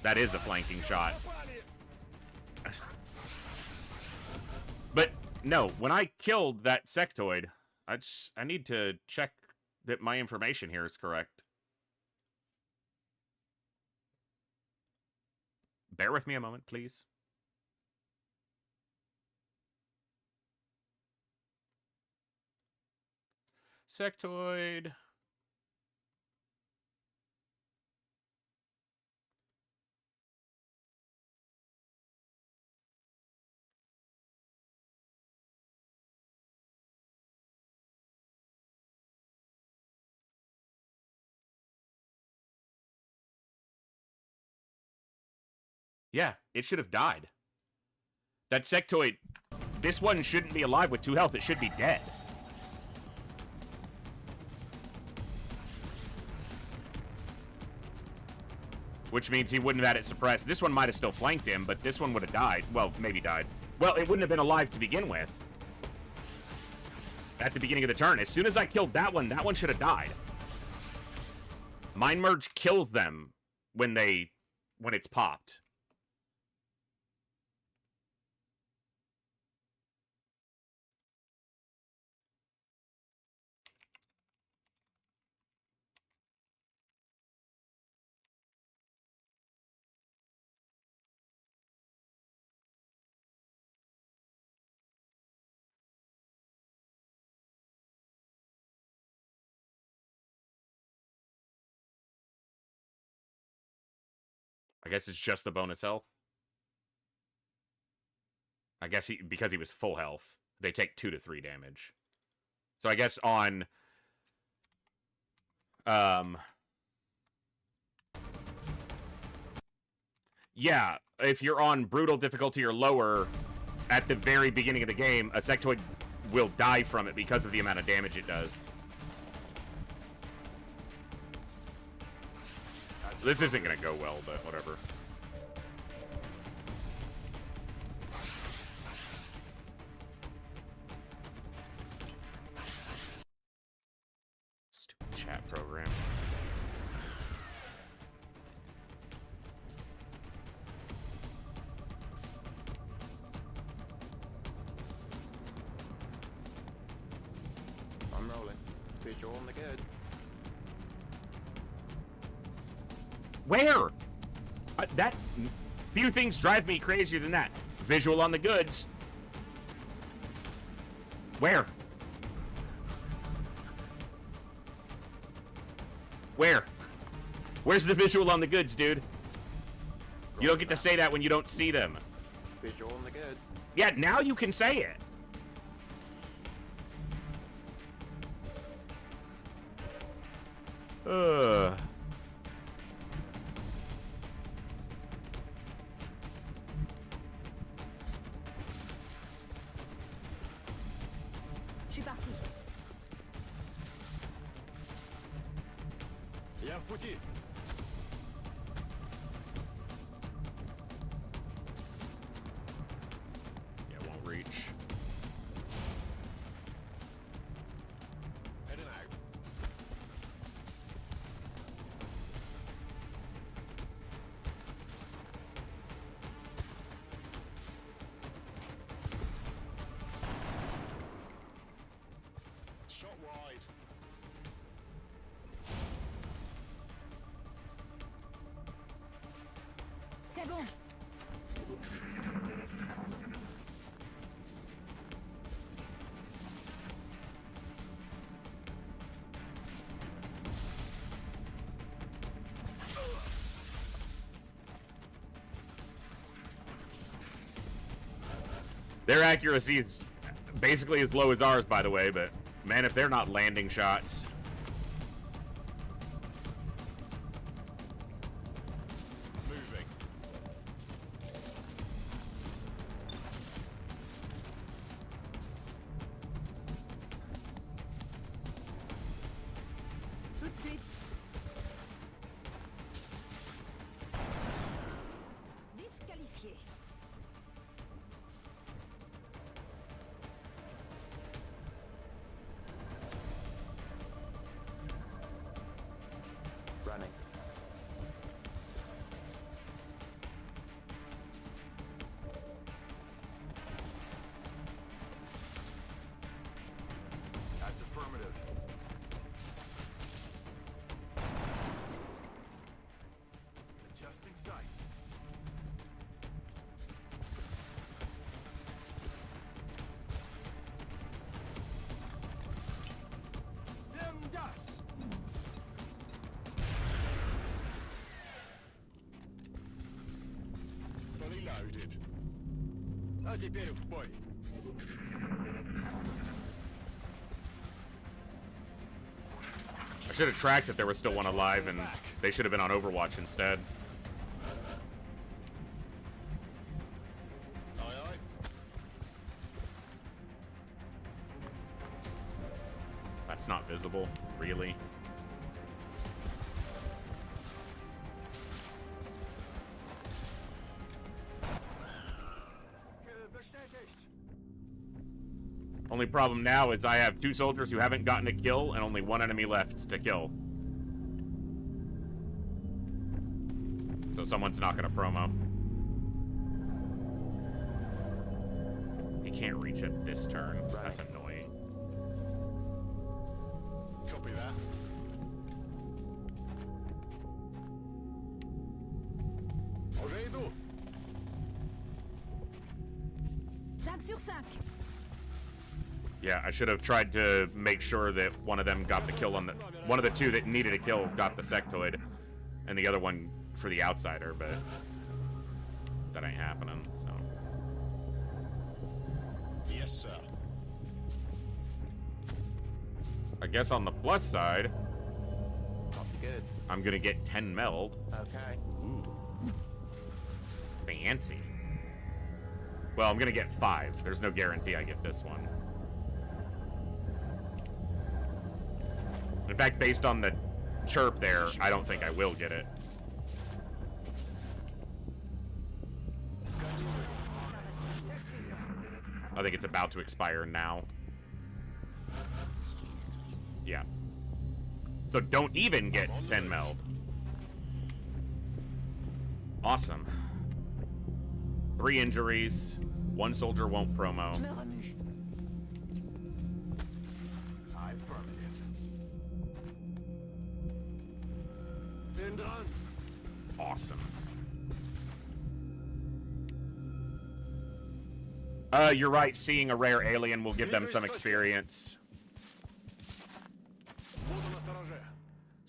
That is a flanking shot. But no, when I killed that sectoid, I need to check that my information here is correct. Bear with me a moment, please. Sectoid. Yeah, it should have died. That sectoid, this one shouldn't be alive with 2 health. It should be dead. Which means he wouldn't have had it suppressed. This one might have still flanked him, but this one would have died. Well, maybe died. Well, it wouldn't have been alive to begin with. At the beginning of the turn. As soon as I killed that one should have died. Mind Merge kills them when it's popped. I guess it's just the bonus health. I guess because he was full health, they take 2 to 3 damage. So I guess on yeah, if you're on brutal difficulty or lower at the very beginning of the game, a sectoid will die from it because of the amount of damage it does. This isn't gonna go well, but whatever. Stupid chat program. I'm rolling. Visual on the goods. Where? That few things drive me crazier than that. Visual on the goods. Where? Where? Where's the visual on the goods, dude? You don't get to say that when you don't see them. Visual on the goods. Yeah, now you can say it. Je suis parti. Я в пути. Yeah, it won't reach. Heading out. Shot wide. C'est bon. Their accuracy is basically as low as ours, by the way, but man, if they're not landing shots. Moving. Tout de suite. Disqualifié. Running. That's affirmative. Adjusting sights. Them dust. Fully loaded. А теперь в бой. I should have tracked if there was still one alive, and they should have been on Overwatch instead. Aye, aye. That's not visible, really. Bestätigt. Only problem now is I have 2 soldiers who haven't gotten a kill and only 1 enemy left to kill. So someone's not gonna promo. He can't reach it this turn. That's annoying. Copy that. Уже иду. 5 sur 5. Yeah, I should have tried to make sure that one of them got the kill on the... One of the 2 that needed a kill got the sectoid, and the other one for the outsider, but that ain't happening, so... Yes, sir. I guess on the plus side, Copy good. I'm gonna get 10 meld. Okay. Ooh. Fancy. Well, I'm gonna get 5. There's no guarantee I get this one. In fact, based on the chirp there, I don't think I will get it. I think it's about to expire now. Yeah. So don't even get 10 meld. Awesome. 3 injuries. 1 soldier won't promo. Je me remue. Affirmative. Bin dran. Awesome. You're right. Seeing a rare alien will give them some experience.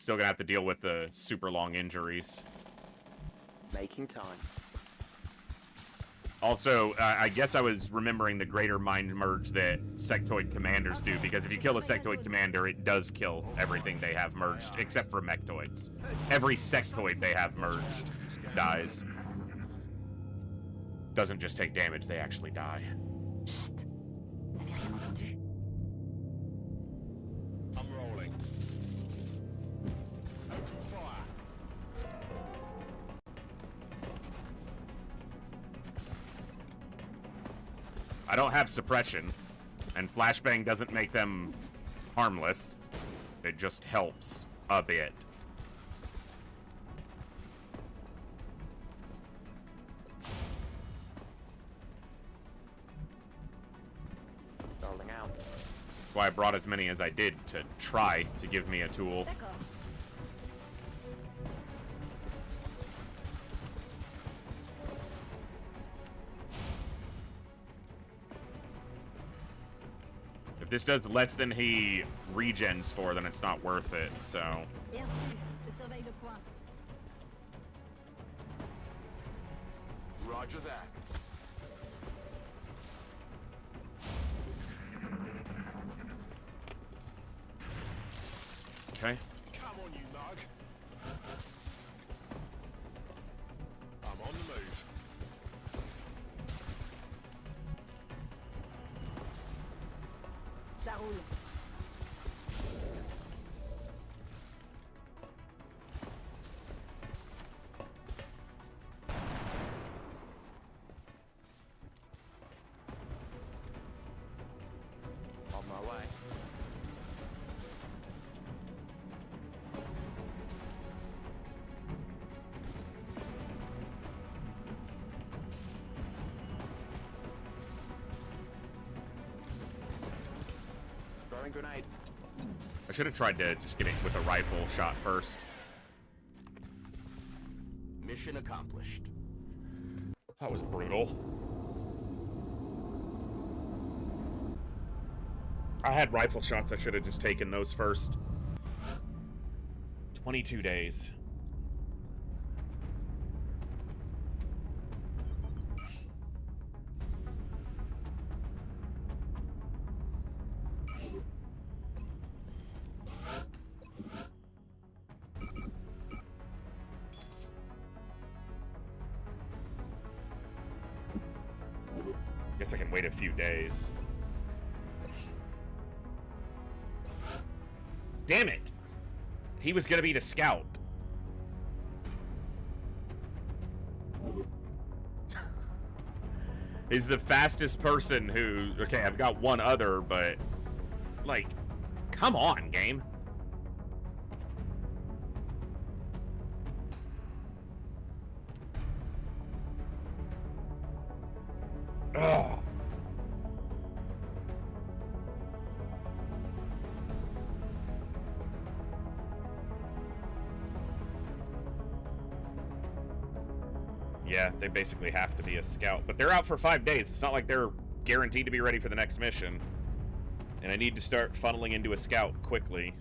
Still gonna have to deal with the super long injuries. Making time. Also, I guess I was remembering the greater mind merge that sectoid commanders do, because if you kill a sectoid commander, it does kill everything they have merged, except for mechtoids. Every sectoid they have merged dies. Doesn't just take damage, they actually die. I'm rolling. Open fire. I don't have suppression, and flashbang doesn't make them harmless. It just helps a bit. Rolling out. That's why I brought as many as I did, to try to give me a tool. If this does less than he regens for, then it's not worth it, so... Bien sûr, je surveille le coin. Roger that. Okay. Come on, you mug. I'm on the move. Ça roule. On my way. Throwing grenade. I should have tried to just get it with a rifle shot first. Mission accomplished. That was brutal. I had rifle shots, I should have just taken those first. 22 days. Guess I can wait a few days. Damn it! He was gonna be the scout. He's the fastest person who... Okay, I've got one other, but... Like, come on, game. Ugh. Yeah, they basically have to be a scout. But they're out for 5 days. It's not like they're guaranteed to be ready for the next mission. And I need to start funneling into a scout quickly.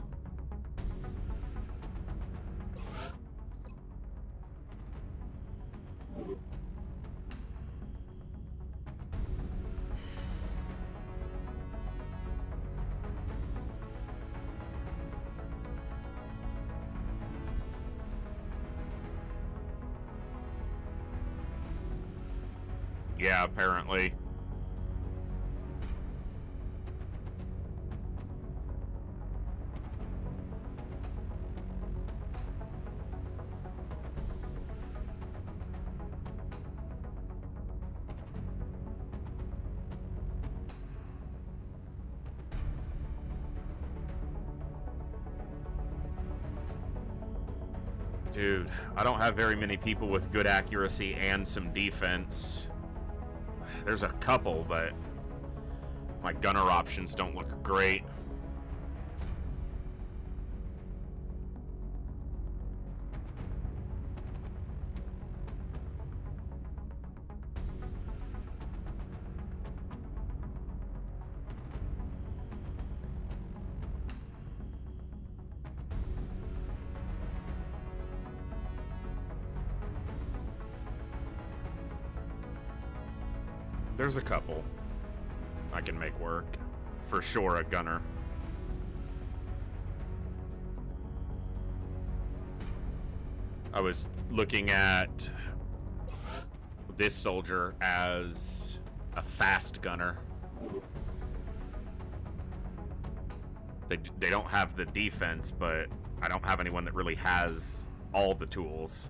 Yeah, apparently. Dude, I don't have very many people with good accuracy and some defense. There's a couple, but my gunner options don't look great. There's a couple I can make work. For sure, a gunner. I was looking at this soldier as a fast gunner. They don't have the defense, but I don't have anyone that really has all the tools.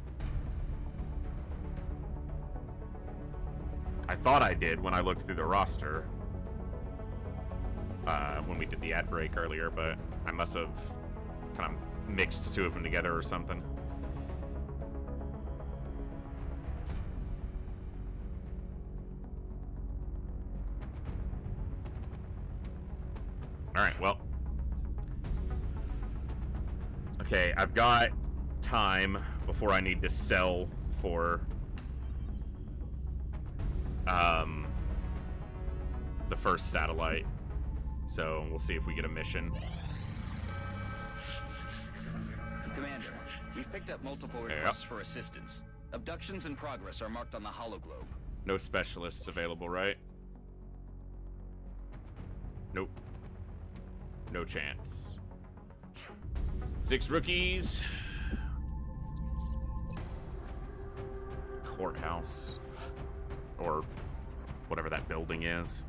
I thought I did when I looked through the roster when we did the ad break earlier, but I must have kind of mixed two of them together or something. Alright, well. Okay, I've got time before I need to sell for the first satellite. So we'll see if we get a mission. Commander, we've picked up multiple requests for assistance. Abductions in progress are marked on the hologlobe. No specialists available, right? Nope. No chance. 6 rookies. Courthouse. Or whatever that building is.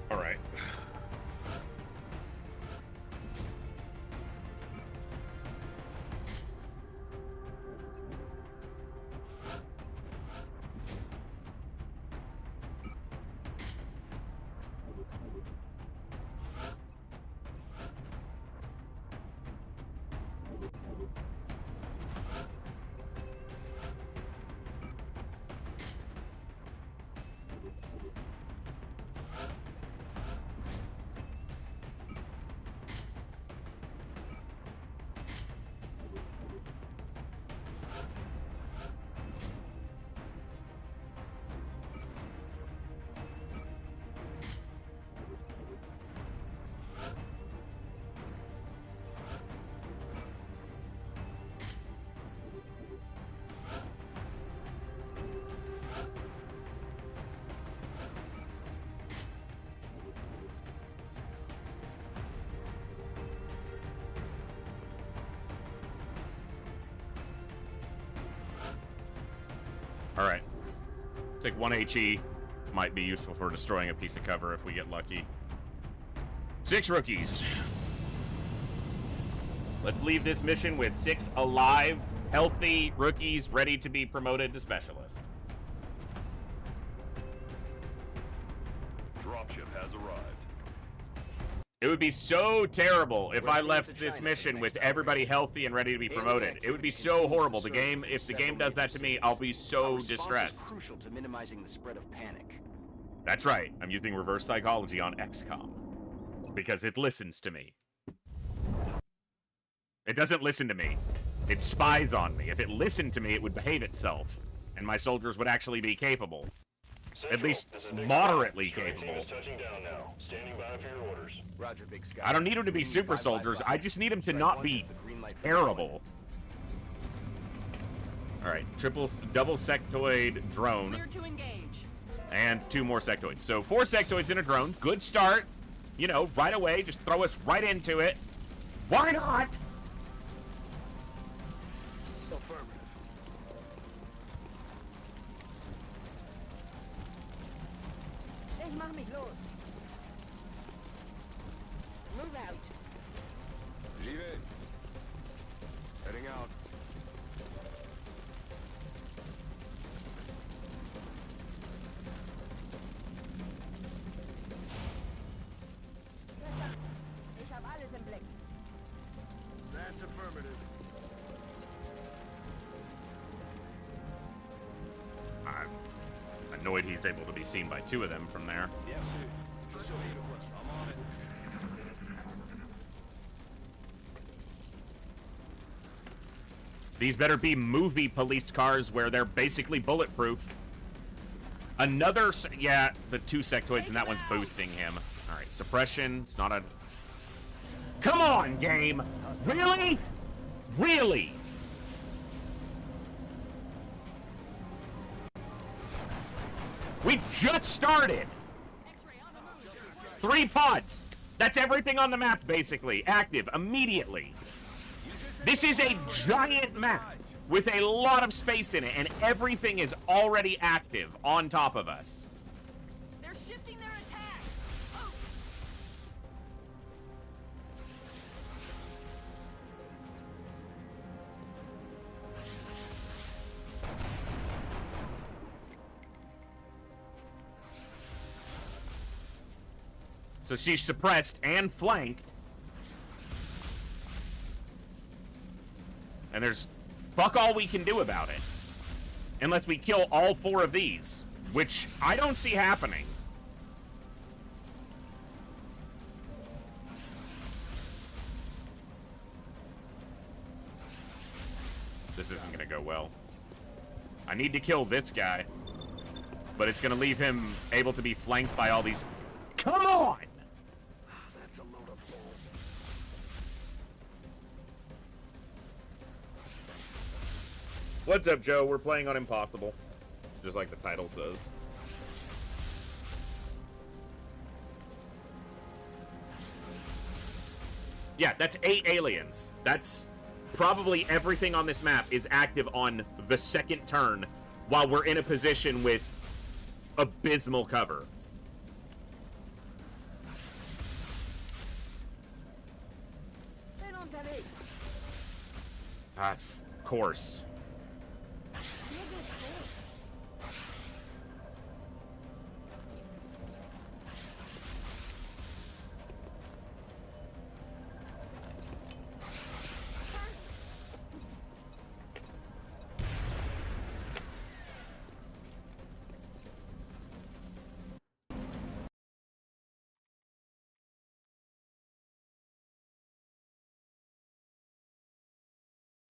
All right. All right. Take 1 HE. Might be useful for destroying a piece of cover if we get lucky. 6 rookies. Let's leave this mission with 6 alive, healthy rookies ready to be promoted to specialist. Dropship has arrived. It would be so terrible if I left this mission with everybody healthy and ready to be promoted. It would be so horrible. The game, if the game does that to me, I'll be so distressed. Crucial to minimizing the spread of panic. That's right. I'm using reverse psychology on XCOM because it listens to me. It doesn't listen to me. It spies on me. If it listened to me, it would behave itself, and my soldiers would actually be capable. At least moderately capable. Roger, Big Sky. I don't need them to be super soldiers. I just need them to not be terrible. All right, double sectoid drone. Clear to engage. And 2 more sectoids. So 4 sectoids in a drone. Good start. You know, right away. Just throw us right into it. Why not? Hey, mommy, los. Move out. J'y vais. Heading out. annoyed he's able to be seen by 2 of them from there. These better be movie police cars where they're basically bulletproof. Another... Yeah, the 2 sectoids and that one's boosting him. Alright, suppression. It's not a... Come on, game! Really? Really? We just started! 3 pods! That's everything on the map, basically. Active, immediately. This is a giant map with a lot of space in it, and everything is already active on top of us. They're shifting their attack. Oh. So she's suppressed and flanked. And there's fuck all we can do about it. Unless we kill all 4 of these. Which I don't see happening. This isn't gonna go well. I need to kill this guy. But it's gonna leave him able to be flanked by all these... Come on! That's a load of bull. What's up, Joe? We're playing on Impossible. Just like the title says. Yeah, that's 8 aliens. That's probably everything on this map is active on the 2nd turn while we're in a position with abysmal cover. Of course.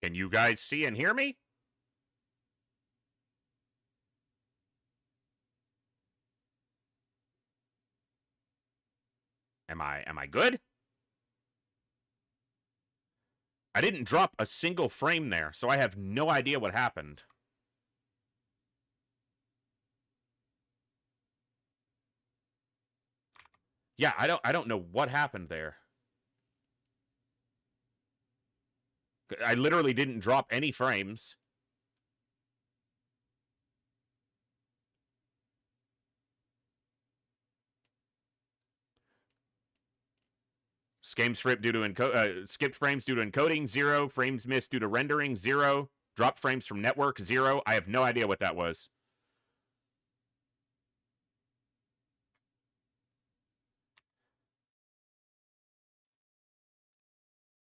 Can you guys see and hear me? Am I good? I didn't drop a single frame there, so I have no idea what happened. Yeah, I don't know what happened there. I literally didn't drop any frames. Skipped frames due to encoding, 0. Frames missed due to rendering, 0. Dropped frames from network, 0. I have no idea what that was.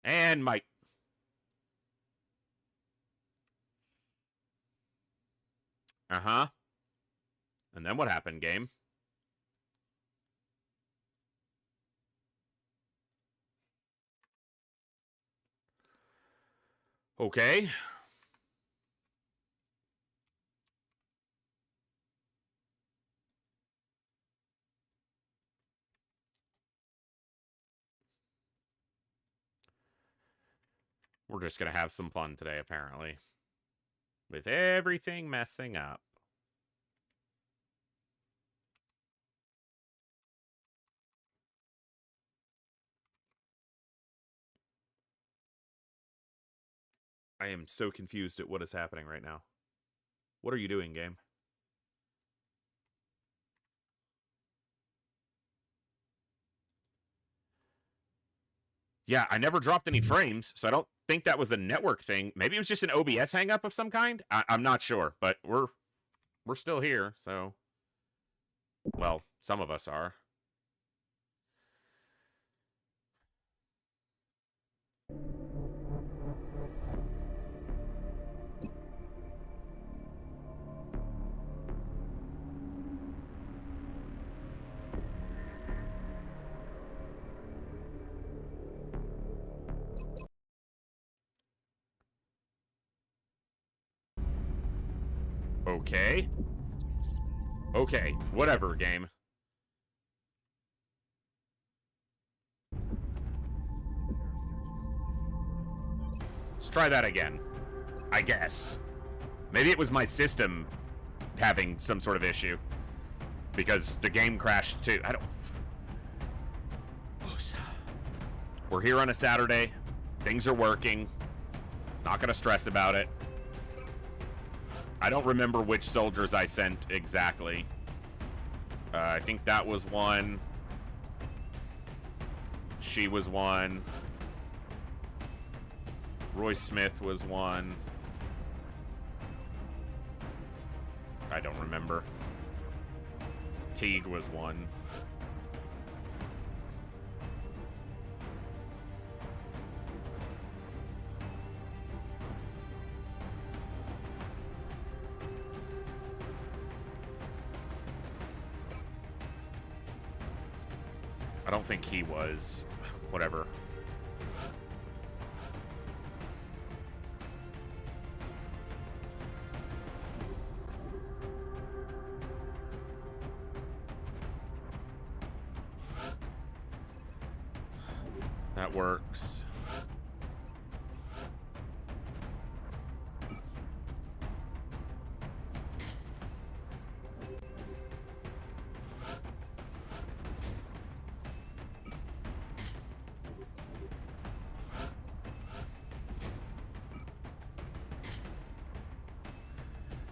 And Mike. Uh-huh. And then what happened, game? Okay. We're just gonna have some fun today, apparently. With everything messing up. I am so confused at what is happening right now. What are you doing, game? Yeah, I never dropped any frames, so I don't think that was a network thing. Maybe it was just an OBS hang-up of some kind? I'm not sure, but we're still here, so... Well, some of us are. Okay. Okay, whatever, game. Let's try that again. I guess. Maybe it was my system having some sort of issue. Because the game crashed too. I don't... We're here on a Saturday. Things are working. Not gonna stress about it. I don't remember which soldiers I sent exactly. I think that was one. She was one. Roy Smith was one. I don't remember. Teague was one. I don't think he was. Whatever. That works.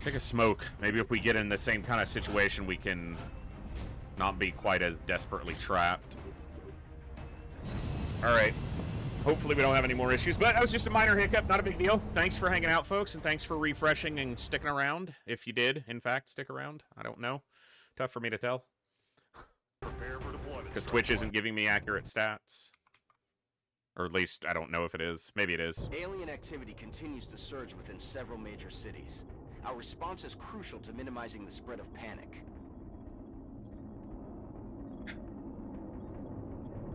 Take a smoke. Maybe if we get in the same kind of situation, we can not be quite as desperately trapped. Alright. Hopefully we don't have any more issues, but that was just a minor hiccup, not a big deal. Thanks for hanging out, folks, and thanks for refreshing and sticking around. If you did, in fact, stick around. I don't know. Tough for me to tell. Because Twitch isn't giving me accurate stats. Or at least, I don't know if it is. Maybe it is. Alien activity continues to surge within several major cities. Our response is crucial to minimizing the spread of panic.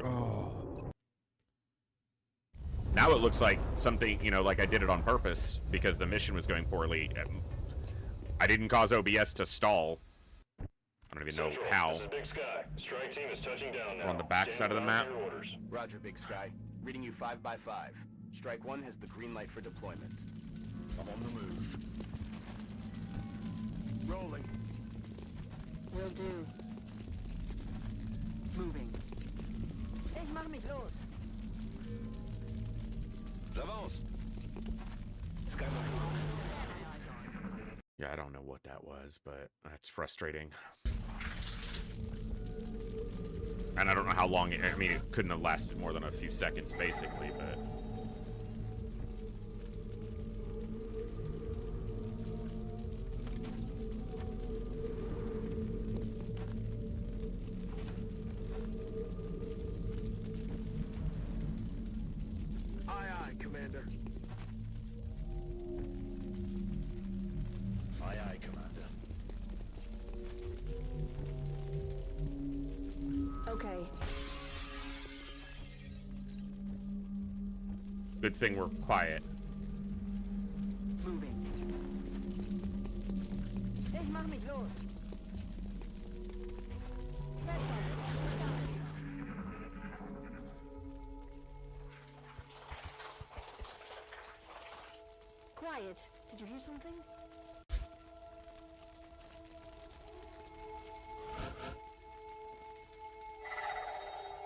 Oh. Now it looks like something, you know, like I did it on purpose because the mission was going poorly. I didn't cause OBS to stall. I don't even know how. This is Big Sky. Strike team is touching down now. We're on the back side of the map. Roger, Big Sky. Reading you 5 by 5. Strike 1 has the green light for deployment. I'm on the move. Rolling. Will do. Moving. Ich mach mich los. J'avance. Yeah, I don't know what that was, but that's frustrating. And I don't know how long I mean, it couldn't have lasted more than a few seconds, basically, but... Good thing we're quiet. Moving. Ich mach mich los. Quiet. Did you hear something?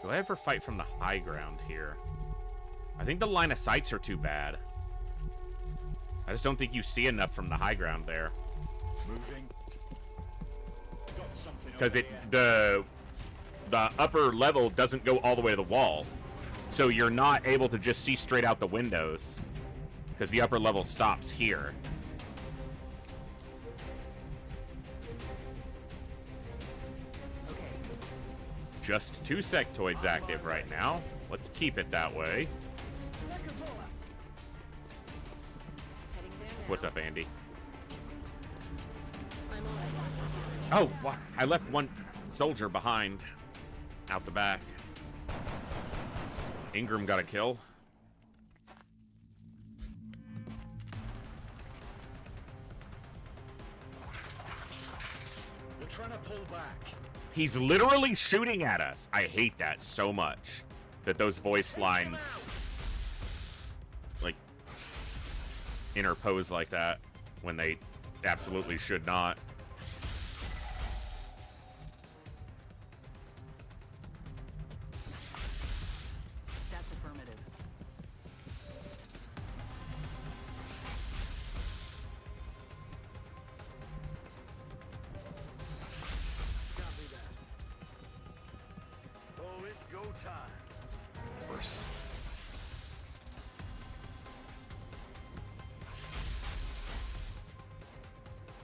Do I ever fight from the high ground here? I think the line of sights are too bad. I just don't think you see enough from the high ground there. Moving. Because the upper level doesn't go all the way to the wall. So you're not able to just see straight out the windows. Because the upper level stops here. Just 2 sectoids active right now. Let's keep it that way. What's up, Andy? Oh, I left one soldier behind out the back. Ingram got a kill. pull back. He's literally shooting at us. I hate that so much. That those voice lines, like, interpose like that when they absolutely should not. That's affirmative. Copy that. Oh, it's go time. Worse.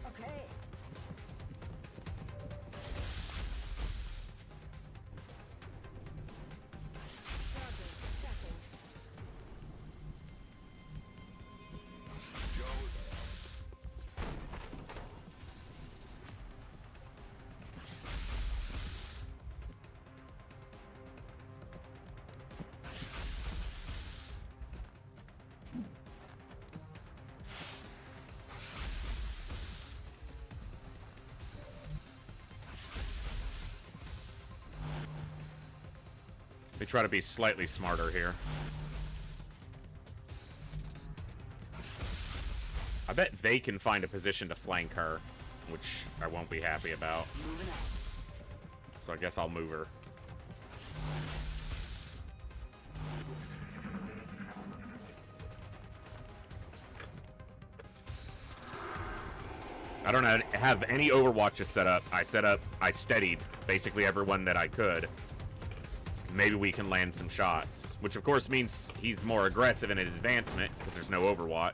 Okay. They try to be slightly smarter here. I bet they can find a position to flank her, which I won't be happy about. So I guess I'll move her. I don't have any Overwatches set up. I steadied basically everyone that I could. Maybe we can land some shots, which of course means he's more aggressive in his advancement because there's no Overwatch.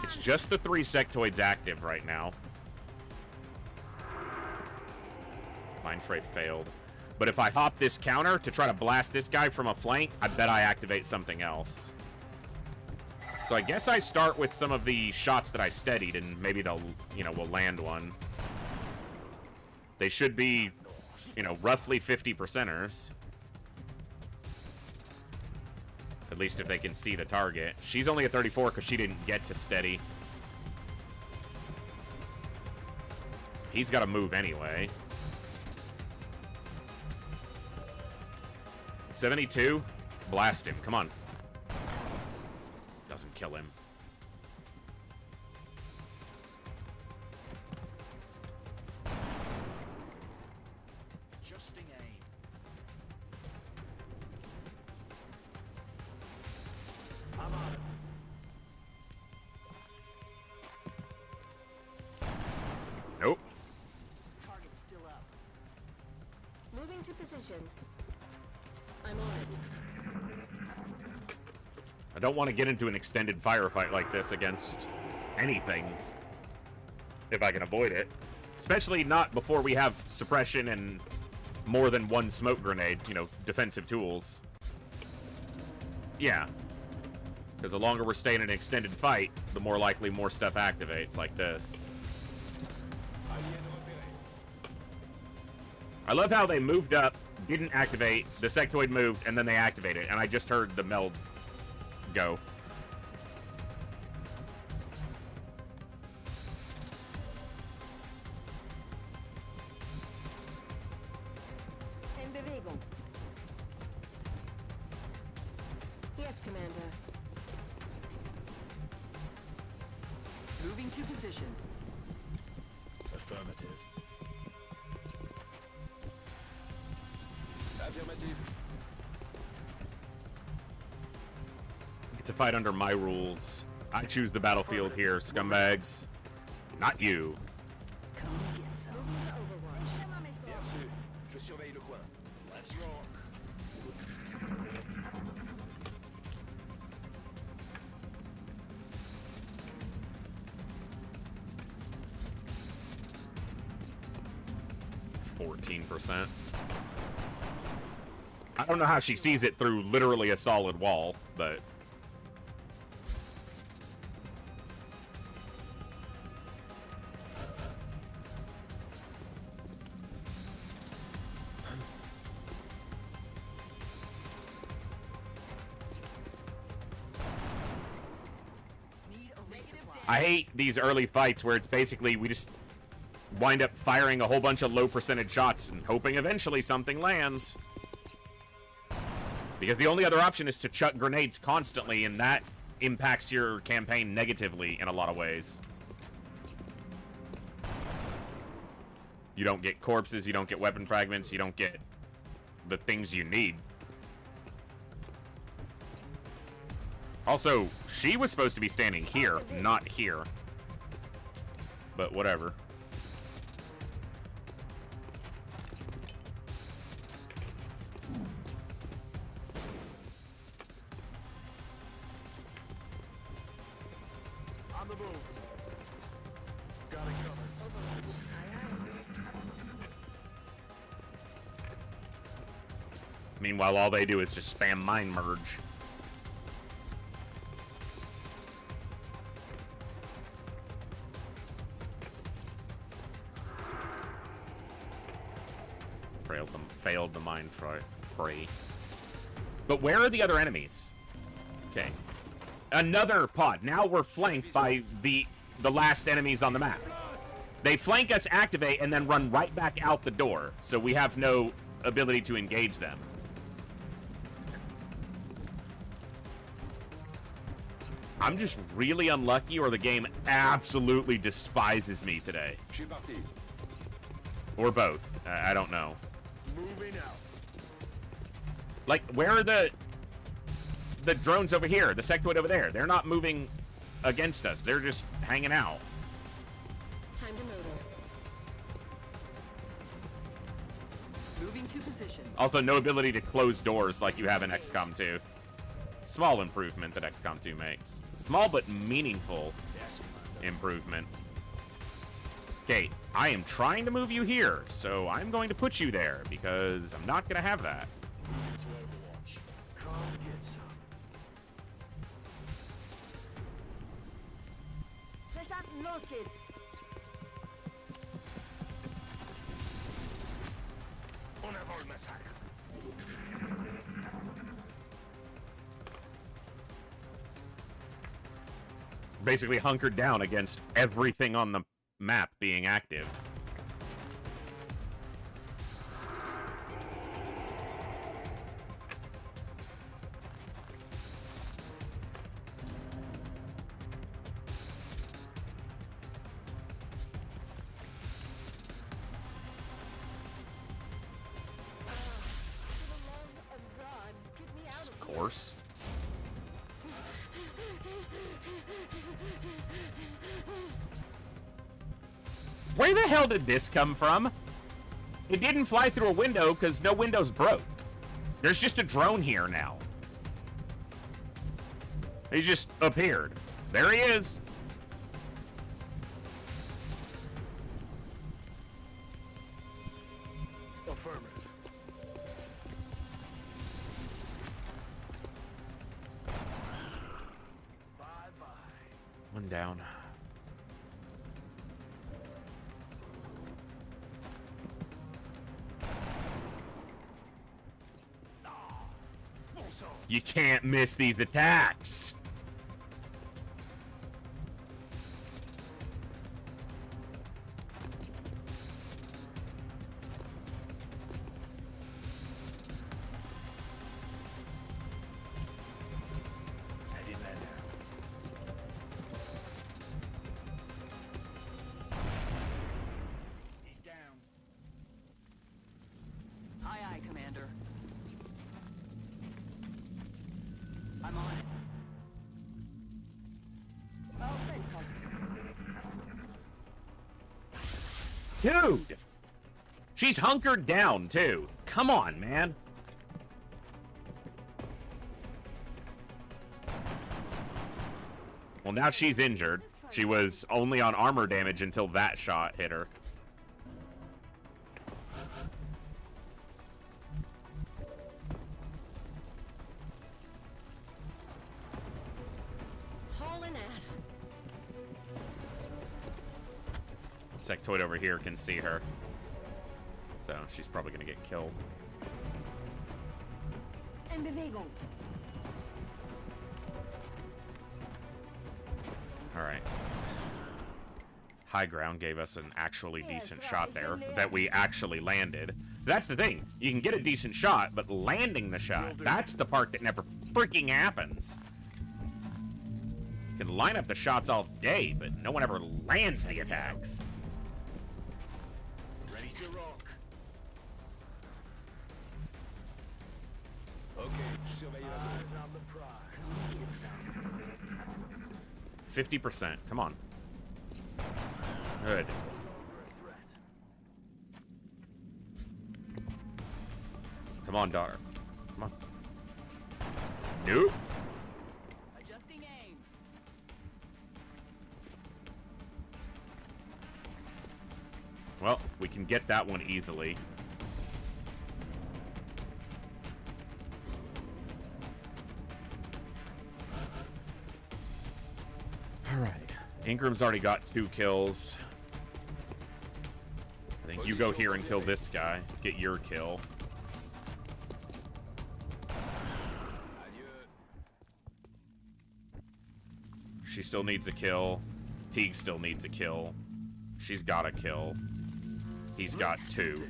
It's just the 3 sectoids active right now. Mind Fray failed. But if I hop this counter to try to blast this guy from a flank, I bet I activate something else. So I guess I start with some of the shots that I steadied, and maybe they'll, we'll land one. They should be, roughly 50%ers. At least if they can see the target. She's only at 34 because she didn't get to steady. He's got to move anyway. 72. Blast him. Come on. Doesn't kill him. Adjusting aim. I'm on it. Nope. Target's still up. Moving to position. I'm on it. I don't want to get into an extended firefight like this against anything, if I can avoid it. Especially not before we have suppression and more than one smoke grenade, defensive tools. Yeah. Because the longer we're staying in an extended fight, the more likely more stuff activates, like this. I love how they moved up, didn't activate, the sectoid moved, and then they activated, and I just heard the meld go. In Bewegung. Yes, Commander. Moving to position. Affirmative. Affirmative. To fight under my rules. I choose the battlefield here, scumbags. Not you. Bien sûr. Je surveille le coin. Let's rock. 14%. I don't know how she sees it through literally a solid wall, but... I hate these early fights where it's basically we just wind up firing a whole bunch of low percentage shots and hoping eventually something lands. Because the only other option is to chuck grenades constantly, and that impacts your campaign negatively in a lot of ways. You don't get corpses, you don't get weapon fragments, you don't get the things you need. Also, she was supposed to be standing here, not here. But whatever. On the move. Got it covered. Meanwhile, all they do is just spam mine merge. Failed the mine fray. But where are the other enemies? Okay. Another pod. Now we're flanked by the last enemies on the map. They flank us, activate, and then run right back out the door. So we have no ability to engage them. I'm just really unlucky, or the game absolutely despises me today. Or both. I don't know. Moving out. Like, where are the drones over here? The sectoid over there? They're not moving against us. They're just hanging out. Time to motor. Moving to position. Also, no ability to close doors like you have in XCOM 2. Small improvement that XCOM 2 makes. Small but meaningful improvement. Okay, I am trying to move you here, so I'm going to put you there, because I'm not going to have that. Come get some. Basically hunkered down against everything on the map being active. Of course. Where the hell did this come from? It didn't fly through a window because no windows broke. There's just a drone here now. He just appeared. There he is. Affirmative. Bye-bye. One down. You can't miss these attacks. He's down. Aye, aye, Commander. I'm on it. Oh, fantastic. Dude! She's hunkered down, too. Come on, man. Well, now she's injured. She was only on armor damage until that shot hit her. Sectoid over here can see her. So she's probably gonna get killed. Alright. High ground gave us an actually decent shot there that we actually landed. So that's the thing. You can get a decent shot, but landing the shot, that's the part that never freaking happens. You can line up the shots all day, but no one ever lands the attacks. Ready to rock. Okay, surveillance on the prize. 50%. Come on. Good. Come on, daughter. Come on. Nope. Adjusting aim. Well, we can get that one easily. Alright. Ingram's already got 2 kills. I think you go here and kill this guy. Get your kill. She still needs a kill. Teague still needs a kill. She's got a kill. He's got 2.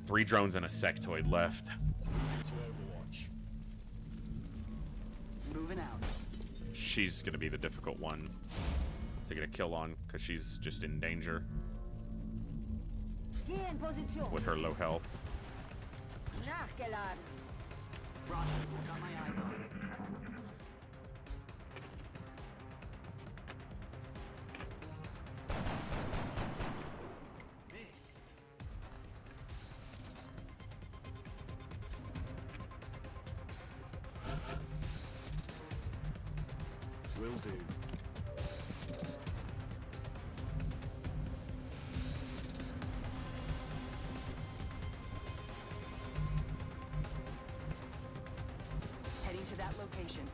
3 drones and a sectoid left. Moving out. She's gonna be the difficult one to get a kill on because she's just in danger with her low health. Nachgeladen. Roger, got my eyes on it. Missed. Will do. Heading to that location.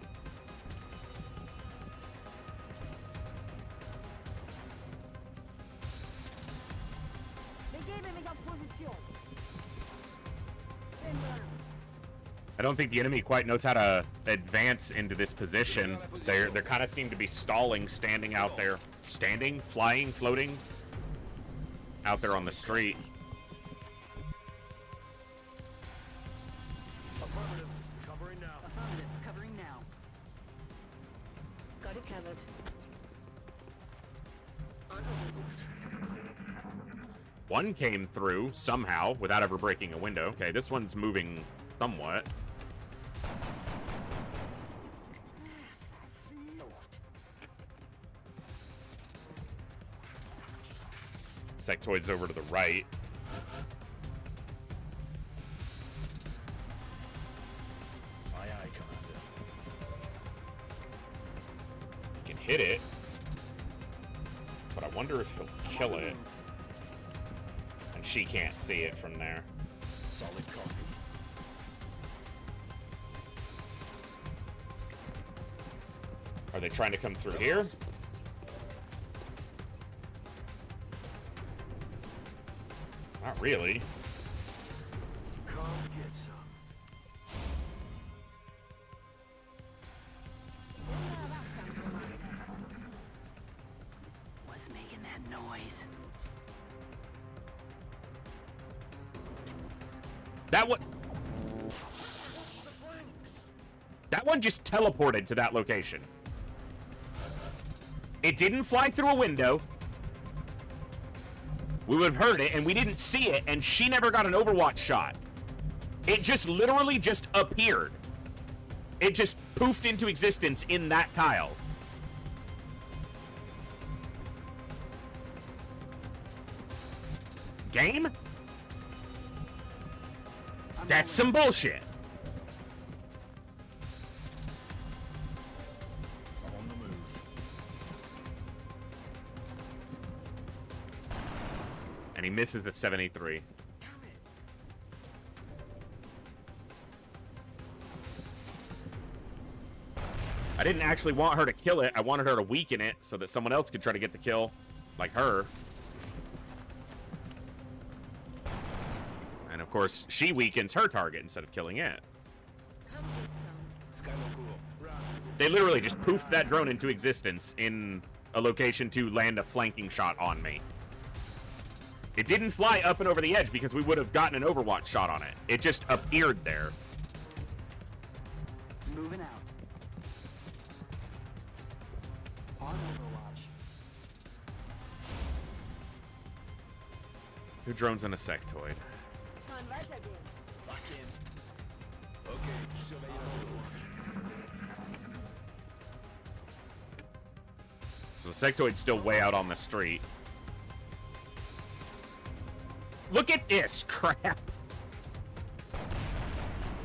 I don't think the enemy quite knows how to advance into this position. They kind of seem to be stalling, standing out there. Standing? Flying? Floating? Out there on the street. Affirmative. Covering now. Affirmative. Covering now. Got it covered. One came through somehow without ever breaking a window. Okay, this one's moving somewhat. Sectoid's over to the right. Aye, aye, Commander. You can hit it, but I wonder if he'll kill it. And she can't see it from there. Solid copy. Are they trying to come through here? Not really. Come get some. What's making that noise? That one just teleported to that location. It didn't fly through a window. We would have heard it, and we didn't see it, and she never got an Overwatch shot. It just literally just appeared. It just poofed into existence in that tile. Game? That's some bullshit. On the move. And he misses the 783. I didn't actually want her to kill it. I wanted her to weaken it so that someone else could try to get the kill, like her. And of course, she weakens her target instead of killing it. Come get some. Skylar cool. Round. They literally just poofed that drone into existence in a location to land a flanking shot on me. It didn't fly up and over the edge because we would have gotten an Overwatch shot on it. It just appeared there. Moving out. On Overwatch. Who drones in a sectoid? Lock in. Okay, So the sectoid's still way out on the street. Look at this crap.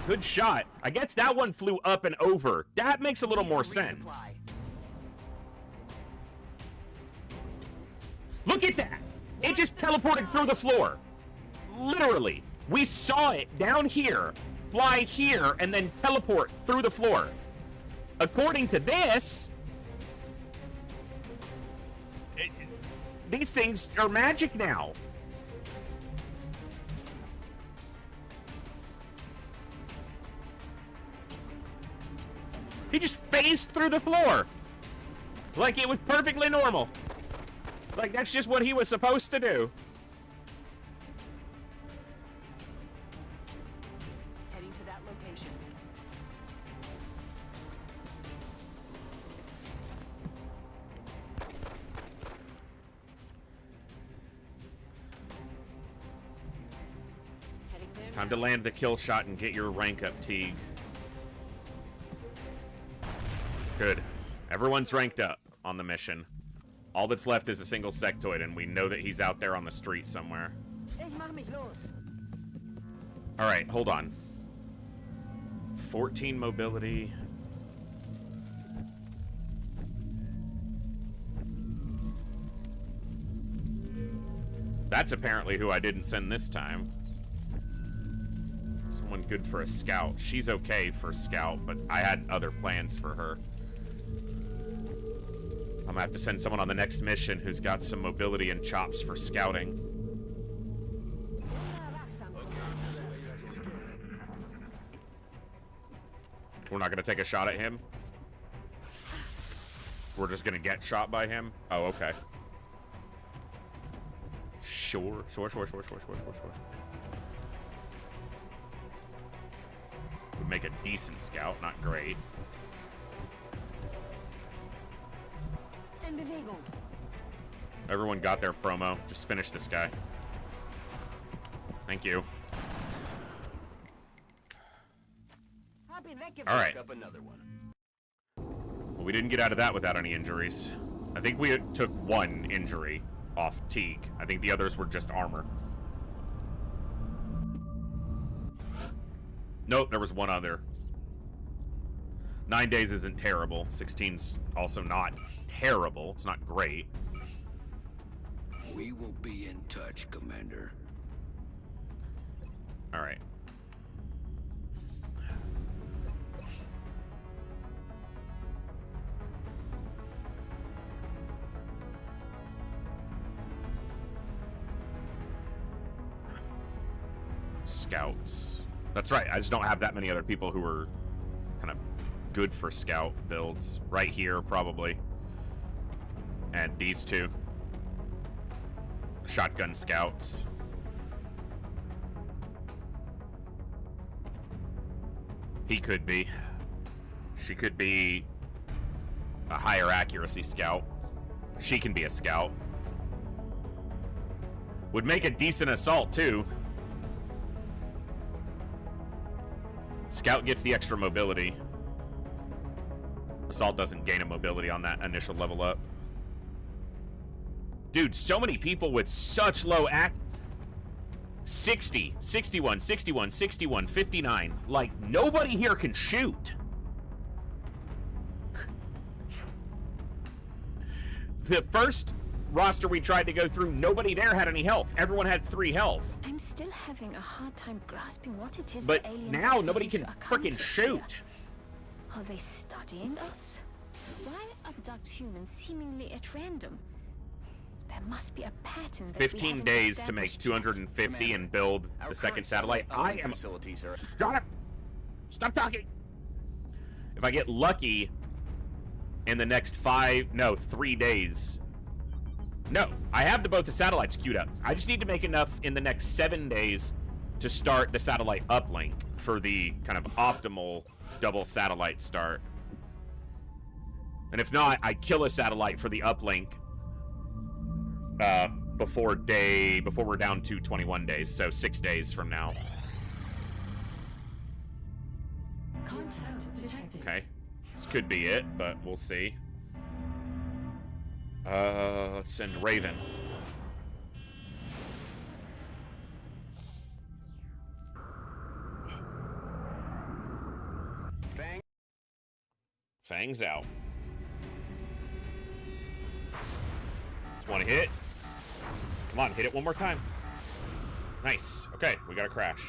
Good shot. I guess that one flew up and over. That makes a little more sense. Look at that. It just teleported through the floor. Literally. We saw it down here, fly here, and then teleport through the floor. According to this, these things are magic now. He just phased through the floor. Like it was perfectly normal. Like that's just what he was supposed to do. Heading to that location. Heading there. Time to land the kill shot and get your rank up, Teague. Good. Everyone's ranked up on the mission. All that's left is a single sectoid, and we know that he's out there on the street somewhere. Alright, hold on. 14 mobility. That's apparently who I didn't send this time. Someone good for a scout. She's okay for scout, but I had other plans for her. I'm gonna have to send someone on the next mission who's got some mobility and chops for scouting. We're not gonna take a shot at him? We're just gonna get shot by him? Oh, okay. Sure. Would make a decent scout, not great. Everyone got their promo. Just finish this guy. Thank you. Alright. Well, we didn't get out of that without any injuries. I think we took one injury off Teague. I think the others were just armor. Nope, there was one other. 9 days isn't terrible. 16's also not terrible. It's not great. We will be in touch, Commander. All right. Scouts. That's right. I just don't have that many other people who are kind of good for scout builds. Right here, probably. And these two. Shotgun scouts. He could be. She could be a higher accuracy scout. She can be a scout. Would make a decent assault, too. Scout gets the extra mobility. Assault doesn't gain a mobility on that initial level up. Dude, so many people with such low 60, 61, 61, 61, 59. Like, nobody here can shoot. The first roster we tried to go through, nobody there had any health. Everyone had 3 health. I'm still having a hard time grasping what it is but the aliens now are nobody trying can to frickin' accomplish shoot. here. Are they studying us? Why abduct humans seemingly at random? There must be a pattern that 15 days to make 250 and build the second satellite. I am... Shut up! Stop talking! If I get lucky, in the next 3 days. No, I have both the satellites queued up. I just need to make enough in the next 7 days to start the satellite uplink for the kind of optimal double satellite start. And if not, I kill a satellite for the uplink before we're down to 21 days, so 6 days from now. Contact detected. Okay. This could be it, but we'll see. Let's send Raven. Fang's out. It's one hit. Come on, hit it one more time. Nice. Okay, we got a crash.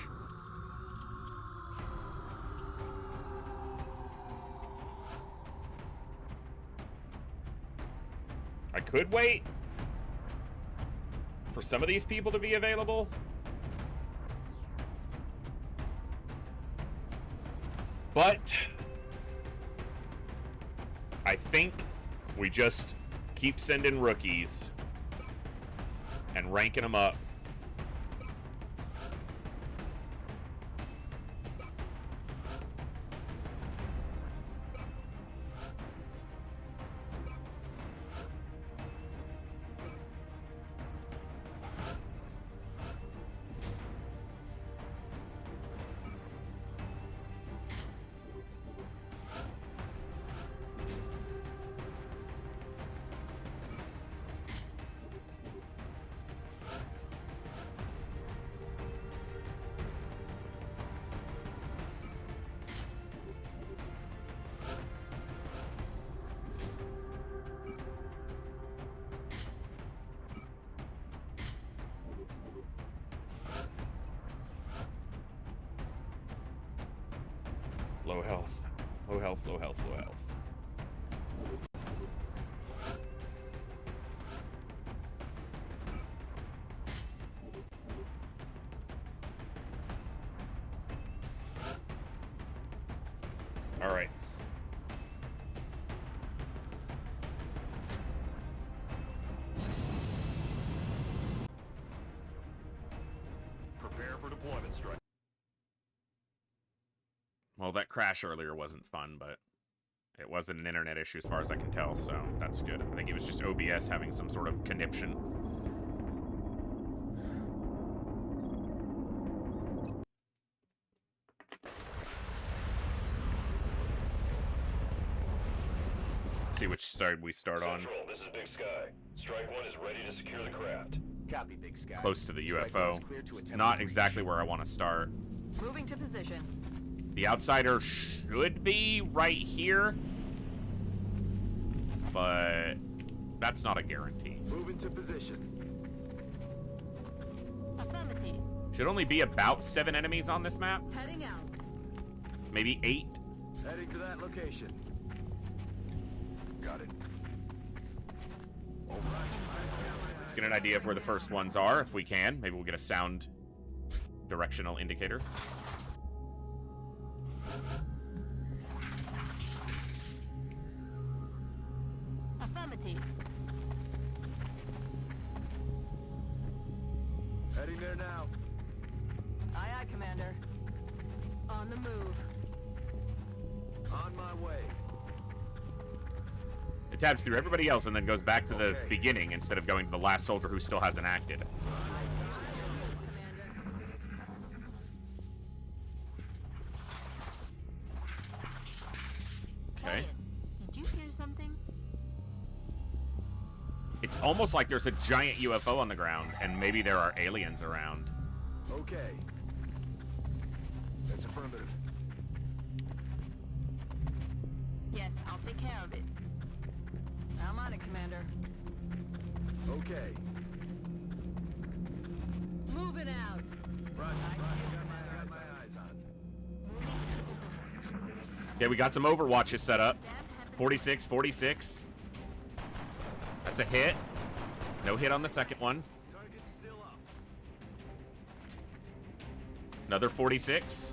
I could wait for some of these people to be available. But I think we just keep sending rookies and ranking them up. Low health. Low health, low health, low health. All right. Prepare for deployment strike. Well, that crash earlier wasn't fun, but it wasn't an internet issue as far as I can tell, so that's good. I think it was just OBS having some sort of conniption. Let's see which side we start on. Central, this is Big Sky. Strike 1 is ready to secure the craft. Copy, Big Sky. Close to the Strike UFO. 1 is clear to It's attempt not to exactly where I want to start. Moving to position. The outsider should be right here, but that's not a guarantee. Move into position. Affirmative. Should only be about 7 enemies on this map. Heading out. Maybe 8. Heading to that location. Got it. Let's get an idea of where the first ones are, if we can. Maybe we'll get a sound directional indicator. Affirmative. Heading there now. Aye, aye, Commander. On the move. On my way. It tabs through everybody else and then goes back to the beginning instead of going to the last soldier who still hasn't acted. Okay. Did you hear something? It's almost like there's a giant UFO on the ground, and maybe there are aliens around. Okay. That's affirmative. Yes, I'll take care of it. I'm on it, Commander. Okay. Moving out. Right. Got my eyes on. Okay, we got some Overwatches set up. 46, 46. That's a hit. No hit on the second one. Another 46.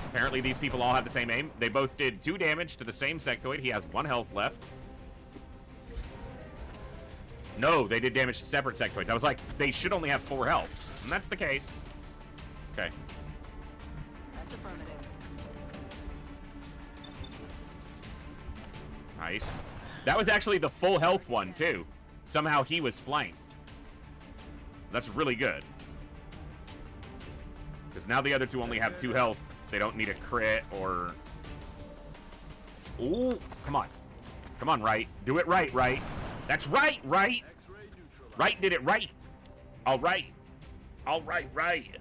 Apparently these people all have the same aim. They both did 2 damage to the same sectoid. He has 1 health left. No, they did damage to separate sectoids. I was like, they should only have 4 health. And that's the case. Okay. That's affirmative. Nice. That was actually the full health one, too. Somehow he was flanked. That's really good. Because now the other 2 only have 2 health. They don't need a crit or... Ooh, come on. Come on, right. Do it right, right. That's right, right. Right did it right. All right. All right, right.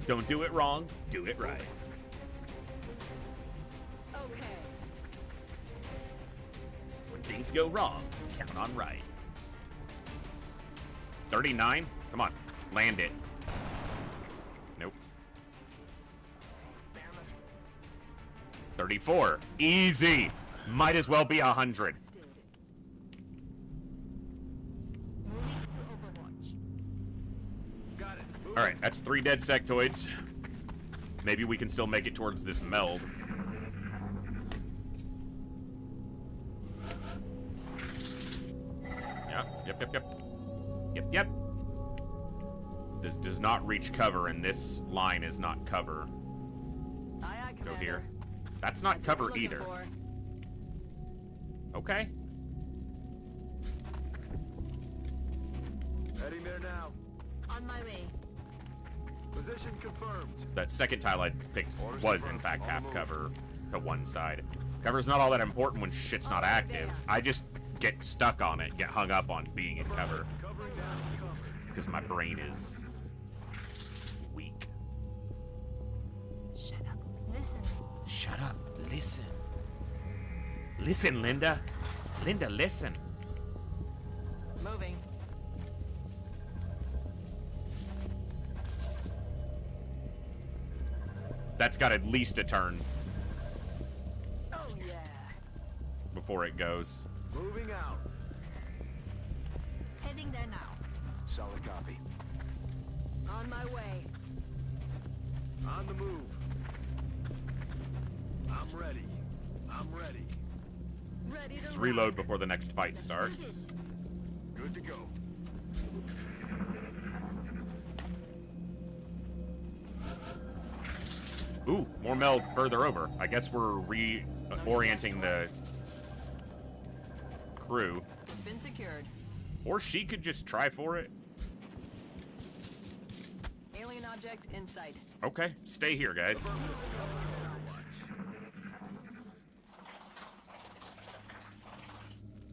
Don't do it wrong. Do it right. Okay. When things go wrong, count on right. 39? Come on. Land it. Nope. 34. Easy. Might as well be 100. Alright, that's 3 dead sectoids. Maybe we can still make it towards this meld. Yep. This does not reach cover, and this line is not cover. Go here. That's not cover either. Okay. Heading there now. On my way. Position confirmed. That second tile I picked was, in fact, half cover to one side. Cover's not all that important when shit's not active. I just get stuck on it, get hung up on being in cover. Because my brain is weak. Shut up. Listen. Shut up. Listen. Listen, Linda. Linda, listen. Moving. That's got at least a turn Oh yeah. before it goes. Moving out. Heading there now. Solid copy. On my way. On the move. I'm ready. I'm ready. Ready to Let's reload before the next fight starts. Good to go. Ooh, more meld further over. I guess we're reorienting the crew. Been secured. Or she could just try for it. Alien object in sight. Okay, stay here, guys.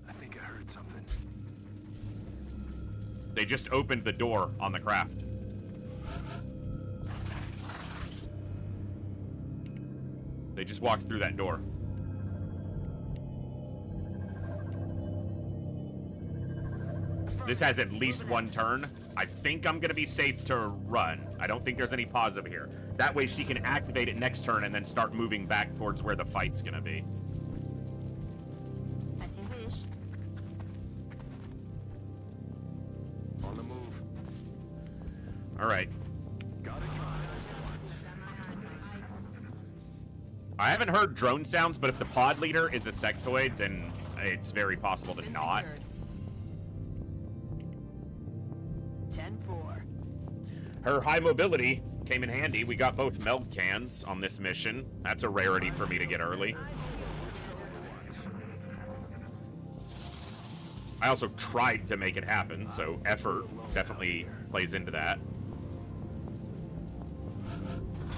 I think I heard something. They just opened the door on the craft. They just walked through that door. This has at least 1 turn. I think I'm gonna be safe to run. I don't think there's any pause over here. That way she can activate it next turn and then start moving back towards where the fight's gonna be. As you wish. On the move. All right. Got it. I haven't heard drone sounds, but if the pod leader is a sectoid, then it's very possible to not. 10-4. Her high mobility came in handy. We got both meld cans on this mission. That's a rarity for me to get early. I also tried to make it happen, so effort definitely plays into that.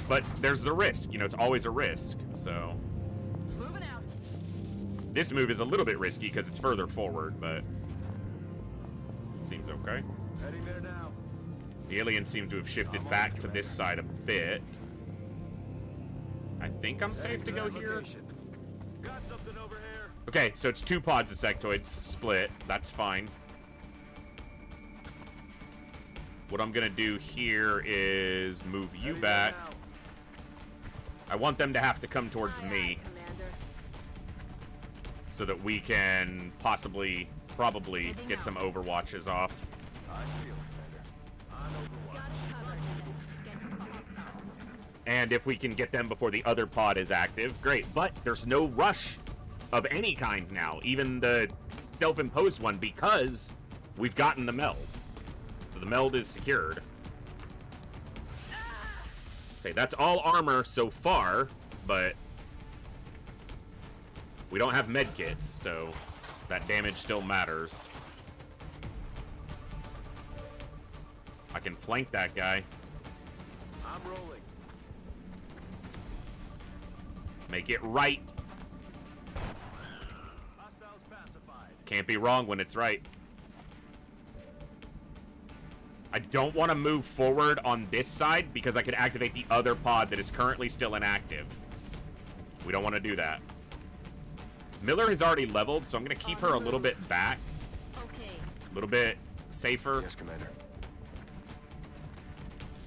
But there's the risk, you know, it's always a risk, so. Moving out. This move is a little bit risky because it's further forward, but seems okay. Heading there now. The aliens seem to have shifted back to this side a bit. I think I'm safe to go here. Got something over here. Okay, so it's 2 pods of sectoids split. That's fine. What I'm gonna do here is move you back. I want them to have to come towards me so that we can probably get some overwatches off. And if we can get them before the other pod is active, great. But there's no rush of any kind now, even the self-imposed one, because we've gotten the meld. So the meld is secured. Okay, that's all armor so far, but we don't have medkits, so that damage still matters. I can flank that guy. I'm rolling. Make it right. Hostiles pacified. Can't be wrong when it's right. I don't want to move forward on this side because I could activate the other pod that is currently still inactive. We don't want to do that. Miller has already leveled, so I'm going to keep her a little bit back. Okay. A little bit safer. Yes, Commander.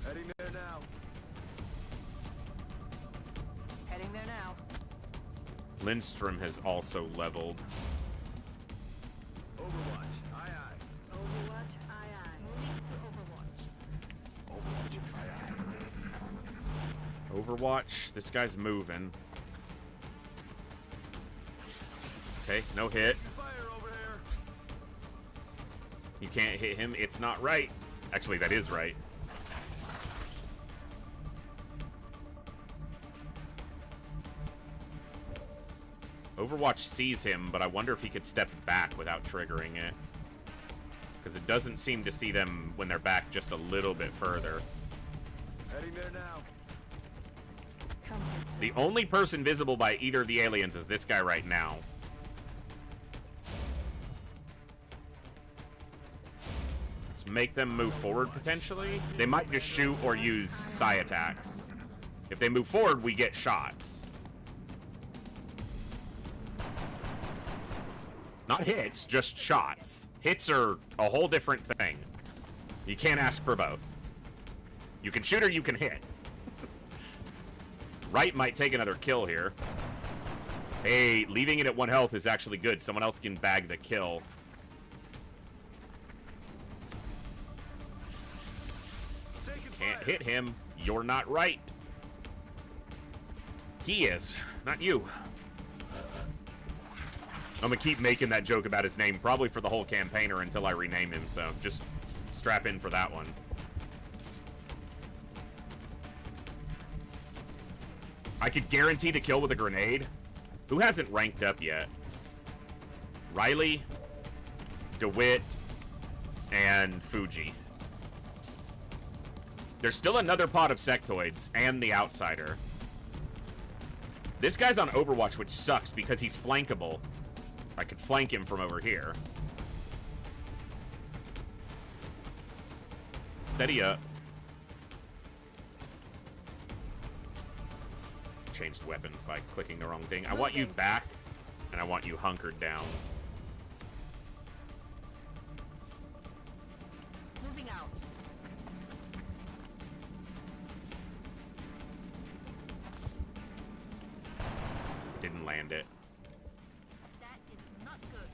Heading there now. Heading there now. Lindstrom has also leveled. Overwatch. Aye, aye. Overwatch, aye, aye. Moving to Overwatch. Overwatch. Aye, aye. Overwatch. This guy's moving. Okay, no hit. Fire over there. You can't hit him. It's not right. Actually, that is right. Overwatch sees him, but I wonder if he could step back without triggering it. Because it doesn't seem to see them when they're back just a little bit further. Heading there now. The only person visible by either of the aliens is this guy right now. Let's make them move forward, potentially. They might just shoot or use psi attacks. If they move forward, we get shots. Not hits, just shots. Hits are a whole different thing. You can't ask for both. You can shoot or you can hit. Right might take another kill here. Hey, leaving it at 1 health is actually good. Someone else can bag the kill. Can't hit him. You're not right. He is, not you. I'm gonna keep making that joke about his name, probably for the whole campaign or until I rename him, so just strap in for that one. I could guarantee the kill with a grenade. Who hasn't ranked up yet? Riley, DeWitt, and Fuji. There's still another pod of sectoids and the outsider. This guy's on Overwatch, which sucks because he's flankable. I could flank him from over here. Steady up. Changed weapons by clicking the wrong thing. I want you back, and I want you hunkered down. Moving out. Didn't land it. That is not good.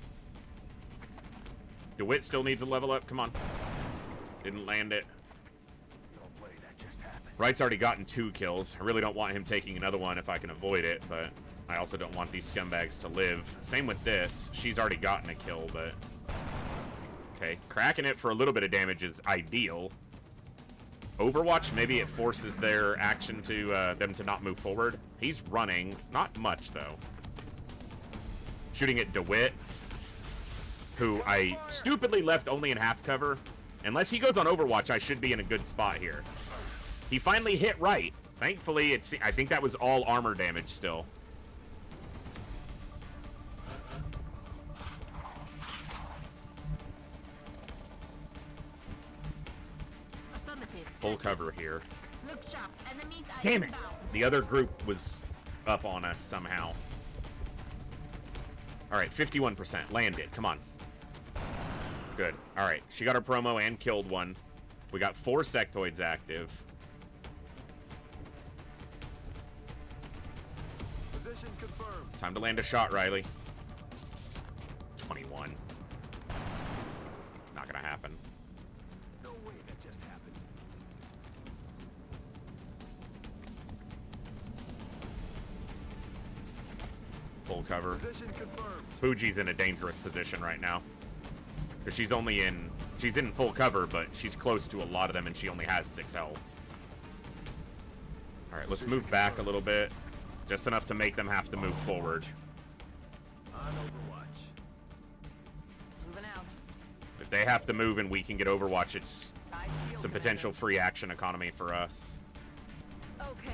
DeWitt still needs a level up. Come on. Didn't land it. Wright's already gotten 2 kills. I really don't want him taking another one if I can avoid it, but I also don't want these scumbags to live. Same with this. She's already gotten a kill, but... Okay, cracking it for a little bit of damage is ideal. Overwatch, maybe it forces their action to them to not move forward. He's running. Not much, though. Shooting at DeWitt, who I stupidly left only in half cover. Unless he goes on Overwatch, I should be in a good spot here. He finally hit right. Thankfully, I think that was all armor damage still. Full cover here. Look sharp. Enemies are Damn it! inbound. The other group was up on us somehow. Alright, 51%. Land it. Come on. Good. Alright, she got her promo and killed one. We got 4 sectoids active. Position confirmed. Time to land a shot, Riley. 21. Not gonna happen. No way that just happened. full cover. Position confirmed. Fuji's in a dangerous position right now. Because she's in full cover, but she's close to a lot of them, and she only has 6 health. Alright, let's move back a little bit. Just enough to make them have to move forward. On Overwatch. Moving out. If they have to move and we can get Overwatch, it's some potential free action economy for us. Okay.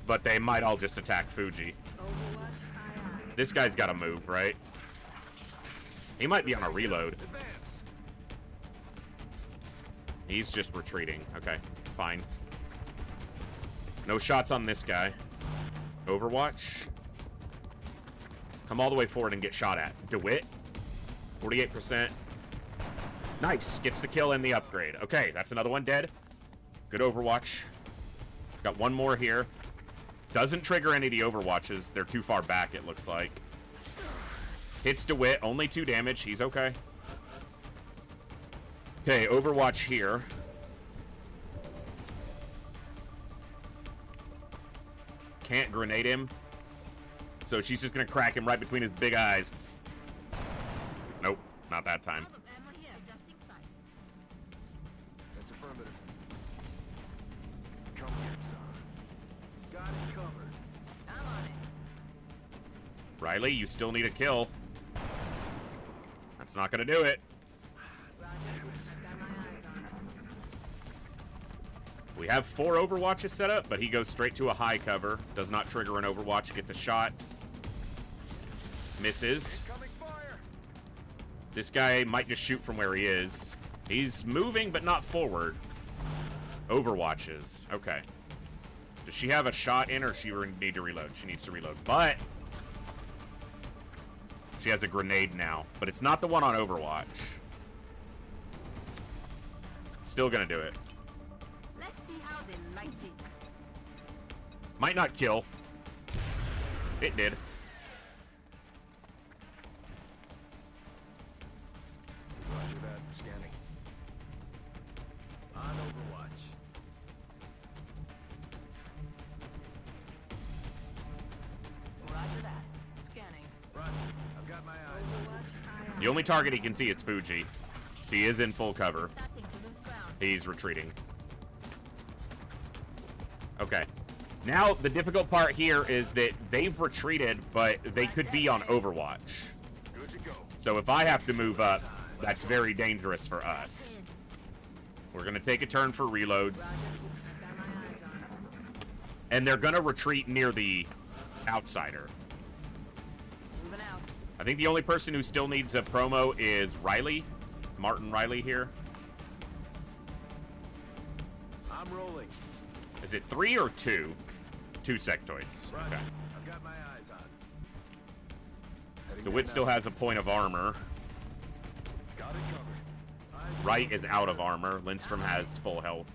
But they might all just attack Fuji. Overwatch. This guy's got to move, right? He might be on a reload. He's just retreating. Okay, fine. No shots on this guy. Overwatch. Come all the way forward and get shot at. DeWitt. 48%. Nice. Gets the kill and the upgrade. Okay, that's another one dead. Good Overwatch. Got one more here. Doesn't trigger any of the Overwatches. They're too far back, it looks like. Hits DeWitt. Only 2 damage. He's okay. Okay, Overwatch here. Can't grenade him. So she's just going to crack him right between his big eyes. Nope, not that time. That's affirmative. Come get some. Got it covered. I'm on it. Riley, you still need a kill. That's not going to do it. We have 4 Overwatches set up, but he goes straight to a high cover. Does not trigger an Overwatch. Gets a shot. Misses. This guy might just shoot from where he is. He's moving, but not forward. Overwatches. Okay. Does she have a shot in, or she need to reload? She needs to reload. But she has a grenade now. But it's not the one on Overwatch. Still gonna do it. Might not kill. It did. Roger that. Scanning. On Overwatch. Roger that. Scanning. Roger. I've got my eyes. The only target he can see is Fuji. He is in full cover. He's retreating. Okay. Now, the difficult part here is that they've retreated, but they could be on Overwatch. Good to go. So if I have to move up, that's very dangerous for us. We're going to take a turn for reloads. And they're going to retreat near the outsider. Moving out. I think the only person who still needs a promo is Riley. Martin Riley here. I'm rolling. Is it 3 or 2? 2 sectoids. Roger. Okay. I've got my eyes on. Heading DeWitt there still now. has a point of armor. Got it covered. Eyes Wright is out of armor. Lindstrom has full health.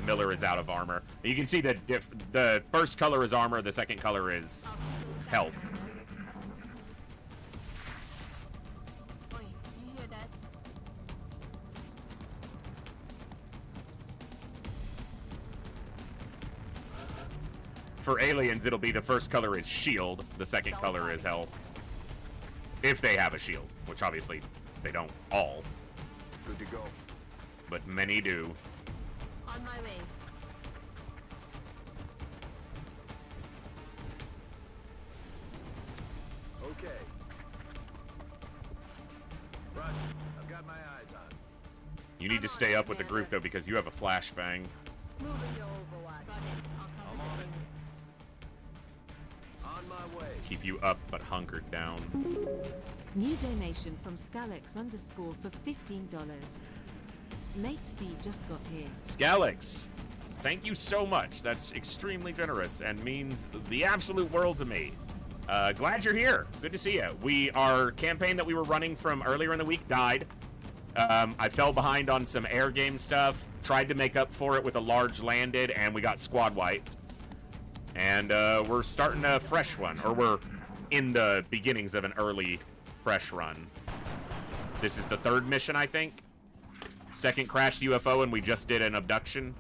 Miller is out of armor. You can see that the first color is armor, the second color is health. Oi, you hear that? For aliens, it'll be the first color is shield, the second color is health. If they have a shield, which obviously they don't all, good to go. but many do. On my way. Okay. Roger. I've got my eyes on. You need to stay up with the group though, because you have a flashbang. Moving your Overwatch. Got it. I'll I'm on it. On my way. Keep you up, but hunkered down. New donation from Scalex _ for $15. Late fee just got here. Scalex, thank you so much. That's extremely generous and means the absolute world to me. Glad you're here. Good to see you. Our campaign that we were running from earlier in the week died. I fell behind on some air game stuff, tried to make up for it with a large landed, and we got squad wiped. And we're starting a fresh one, or we're in the beginnings of an early fresh run. This is the 3rd mission, I think. 2nd crashed UFO, and we just did an abduction.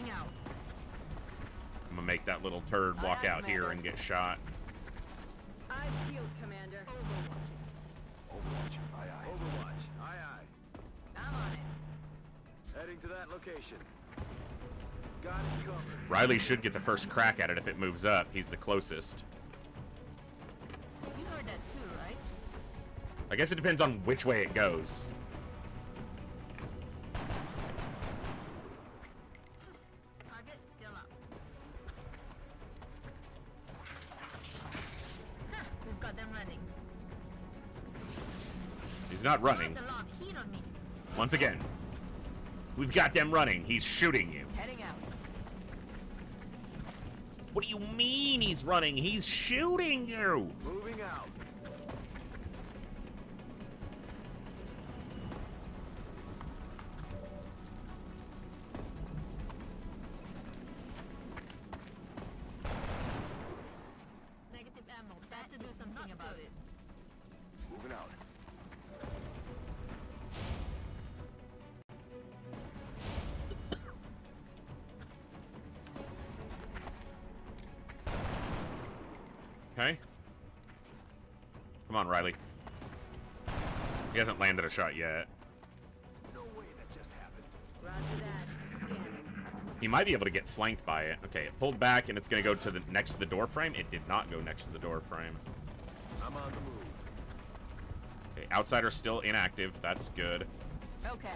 Heading out. I'm gonna make that little turd walk out here and get shot. I field, Commander. Overwatch. Aye, aye. Overwatch. Aye, aye. I'm on it. Heading to that location. Got it covered. Riley should get the first crack at it if it moves up. He's the closest. You heard that too, right? I guess it depends on which way it goes. Target still up. We've got them running. He's not running. A lot of heat on me. Once again, we've got them running. He's shooting you. Heading out. What do you mean he's running? He's shooting you. Moving out. Negative ammo. Got to do something about it. Moving out. Okay. Come on, Riley. He hasn't landed a shot yet. No way that just happened. Roger that. Scanning. He might be able to get flanked by it. Okay, it pulled back and it's gonna go to the next to the door frame. It did not go next to the door frame. I'm on the move. Okay, outsider's still inactive. That's good. Okay.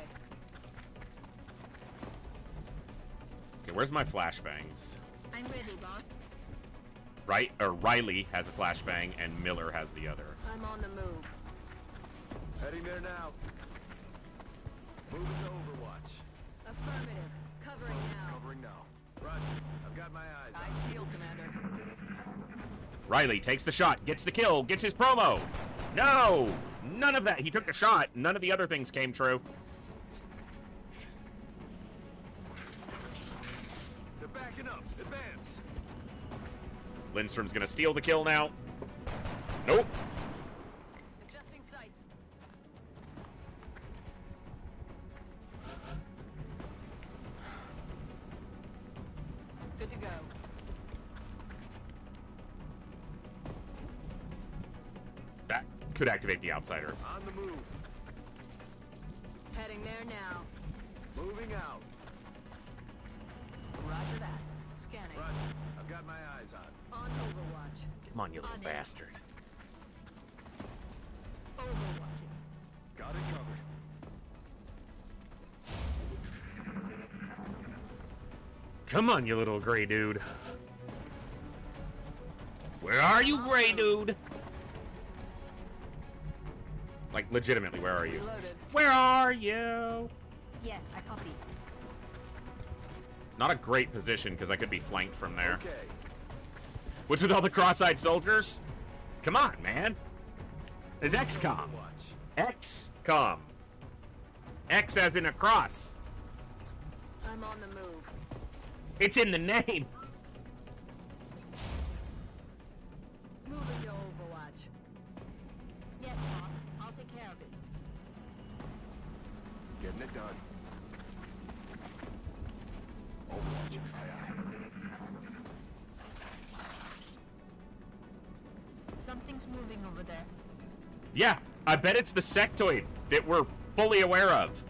Okay, where's my flashbangs? I'm ready, boss. Right, or Riley has a flashbang and Miller has the other. I'm on the move. Heading there now. Moving to Overwatch. Affirmative. Covering now. Covering now. Roger. I've got my eyes on. I field, Commander. Riley takes the shot, gets the kill, gets his promo. No! None of that. He took the shot. None of the other things came true. They're backing up. Advance. Lindstrom's gonna steal the kill now. Nope. Adjusting sights. Good to go. That could activate the outsider. On the move. Heading there now. Moving out. Roger that. Scanning. Roger. I've got my eyes on. On Overwatch. Come on, you little On it. bastard. Overwatching. Got it covered. Come on, you little gray dude. Where are you, gray dude? Like, legitimately, where are you? Reloaded. Where are you? Yes, I copy. Not a great position, because I could be flanked from there. Okay. What's with all the cross-eyed soldiers? Come on, man. It's XCOM. XCOM. X as in a cross. I'm on the move. It's in the name. Moving to Overwatch. Yes, boss. I'll take care of it. Getting it done. Overwatch. Aye, aye. Something's moving over there. Yeah, I bet it's the sectoid that we're fully aware of.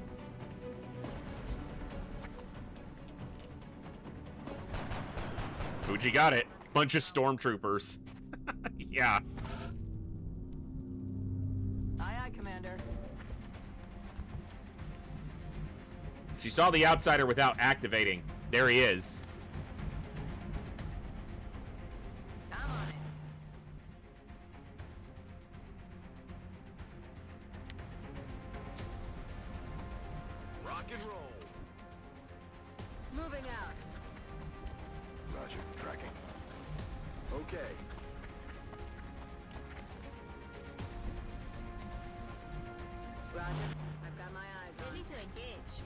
Fuji got it. Bunch of stormtroopers. Yeah. Aye, aye, Commander. She saw the outsider without activating. There he is. I'm on it. Rock and roll. Moving out. Roger. Tracking. Okay. Roger. I've got my eyes on. Ready to engage.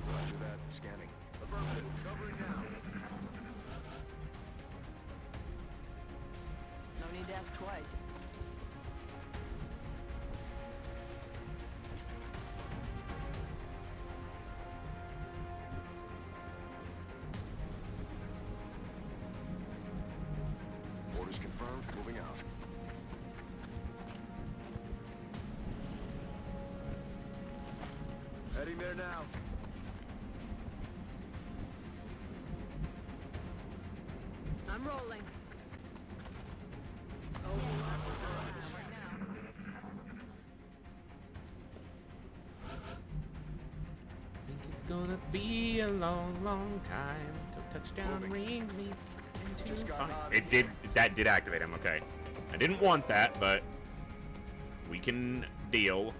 Roger that. Scanning. Affirmative. Covering now. No need to ask twice. Heading there now. I'm rolling. Think it's gonna be a long, long time till touchdown rings me into fun. That did activate him, okay. I didn't want that, but we can deal.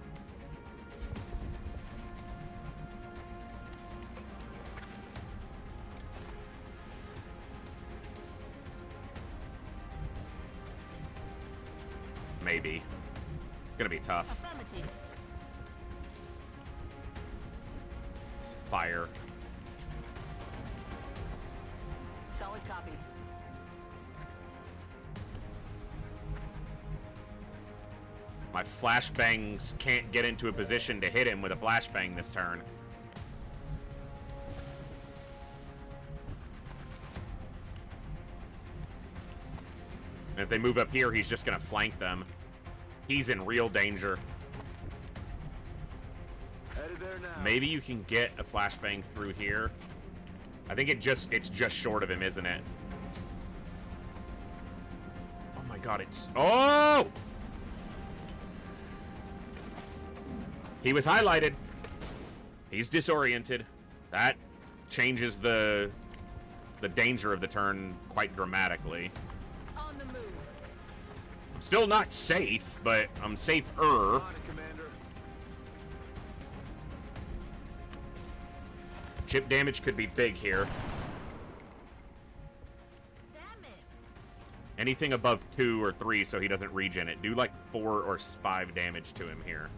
Maybe. It's gonna be tough. It's fire. Solid copy. My flashbangs can't get into a position to hit him with a flashbang this turn. And if they move up here, he's just gonna flank them. He's in real danger. Headed there now. Maybe you can get a flashbang through here. I think it's just short of him, isn't it? Oh my god, it's... Oh! He was highlighted. He's disoriented. That changes the danger of the turn quite dramatically. On the move. I'm still not safe, but I'm safer. On it, Commander. Chip damage could be big here. Damn it. Anything above 2 or 3 so he doesn't regen it. Do like 4 or 5 damage to him here.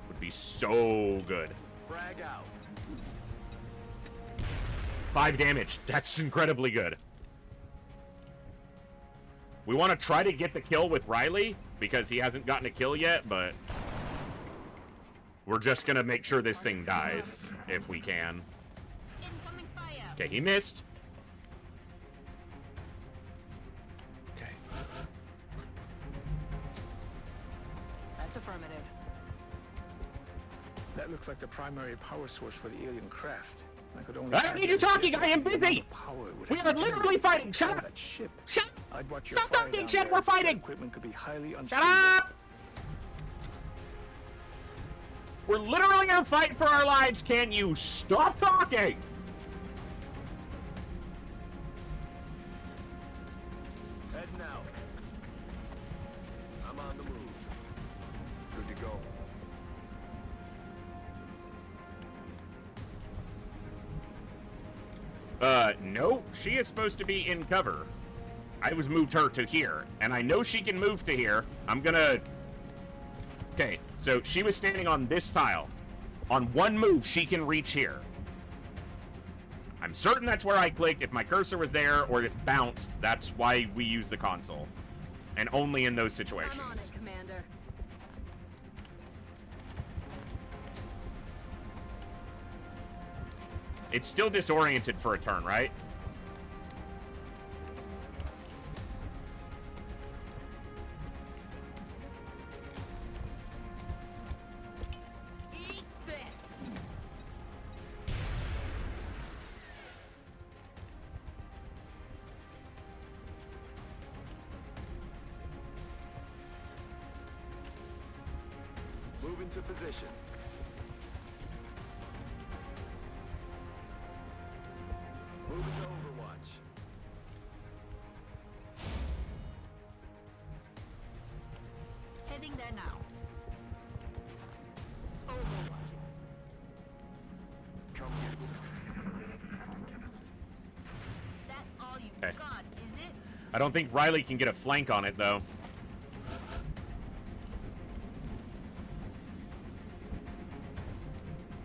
Would be so good. Frag out. 5 damage. That's incredibly good. We want to try to get the kill with Riley because he hasn't gotten a kill yet, but we're just going to make sure this thing dies if we can. Incoming fire. Okay, he missed. Okay. That's affirmative. That looks like the primary power source for the alien craft. I could only... I don't need you talking! I am busy! We are literally fighting! Shut up! Shut up! Stop talking, shit! We're fighting! Equipment could be highly Shut up! We're literally gonna fight for our lives. Can you stop talking? Heading out. I'm on the move. Good to go. No, she is supposed to be in cover. I was moved her to here, and I know she can move to here. I'm gonna... Okay, so she was standing on this tile. On one move, she can reach here. I'm certain that's where I clicked. If my cursor was there or it bounced, that's why we use the console. And only in those situations. I'm on it, Commander. It's still disoriented for a turn, right? Eat this. Move into position. Move into Overwatch. Heading there now. Overwatch. Come get some. That all you Okay. got, is it? I don't think Riley can get a flank on it, though.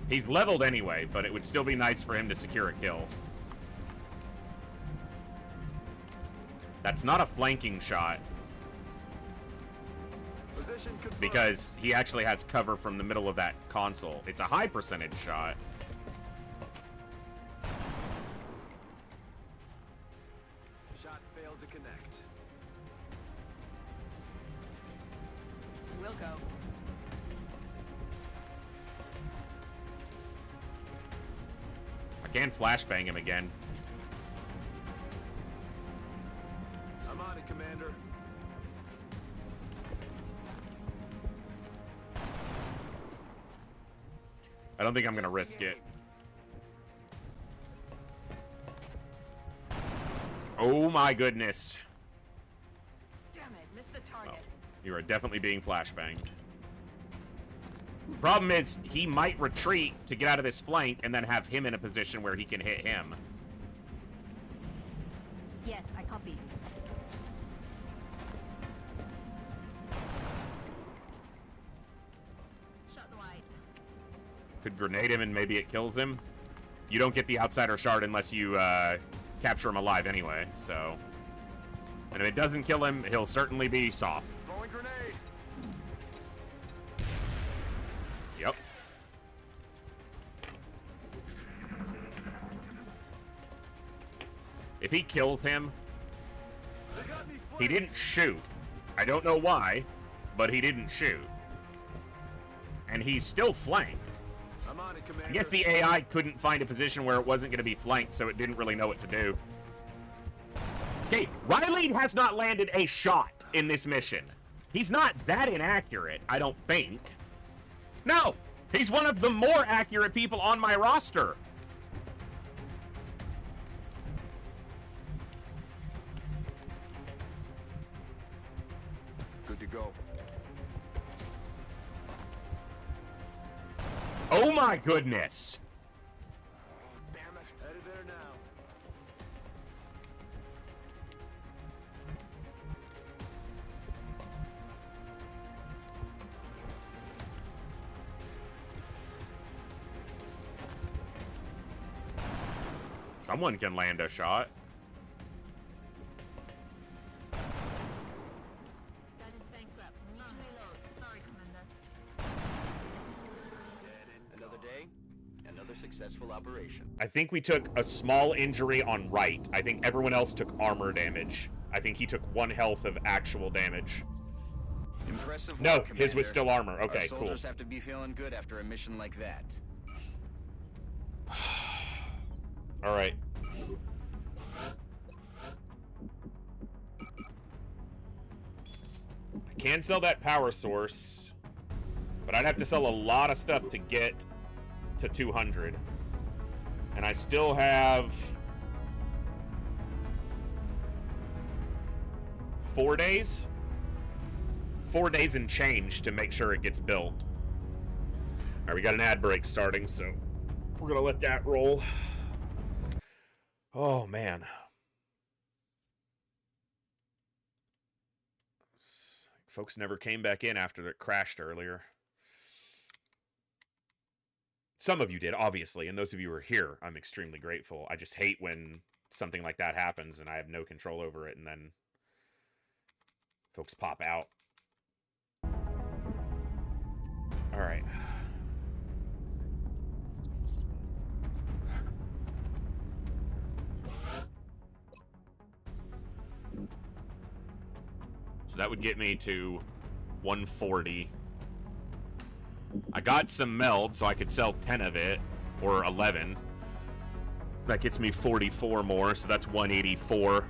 He's leveled anyway, but it would still be nice for him to secure a kill. That's not a flanking shot. Position confirmed. Because he actually has cover from the middle of that console. It's a high percentage shot. Shot failed to connect. We'll go. can flashbang him again. I'm on it, Commander. I don't think I'm gonna risk it. Oh my goodness. Damn it, missed the target. Oh, you are definitely being flashbanged. Problem is, he might retreat to get out of this flank and then have him in a position where he can hit him. Yes, I copy. Shot the wide. Could grenade him and maybe it kills him. You don't get the outsider shard unless you capture him alive anyway, so. And if it doesn't kill him, he'll certainly be soft. Throwing grenade. Yep. If he killed him, he didn't shoot. I don't know why, but he didn't shoot. And he's still flanked. I'm on it, Commander. I guess the AI couldn't find a position where it wasn't going to be flanked, so it didn't really know what to do. Okay, Riley has not landed a shot in this mission. He's not that inaccurate, I don't think. No! He's one of the more accurate people on my roster. Good to go. Oh my goodness! Damn it. Headed there now. Someone can land a shot. That is bankrupt. Need to reload. Sorry, Commander. Another day, another successful operation. I think we took a small injury on right. I think everyone else took armor damage. I think he took 1 health of actual damage. Impressive No, work, his was Commander. still armor. Okay, Our cool. soldiers have to be feeling good after a mission like that. All right. I can sell that power source, but I'd have to sell a lot of stuff to get to 200. And I still have 4 days? 4 days and change to make sure it gets built. All right, we got an ad break starting, so we're gonna let that roll. Oh, man. Folks never came back in after it crashed earlier. Some of you did, obviously, and those of you who are here, I'm extremely grateful. I just hate when something like that happens and I have no control over it, and then folks pop out. All right. So that would get me to 140. I got some meld, so I could sell 10 of it, or 11. That gets me 44 more, so that's 184.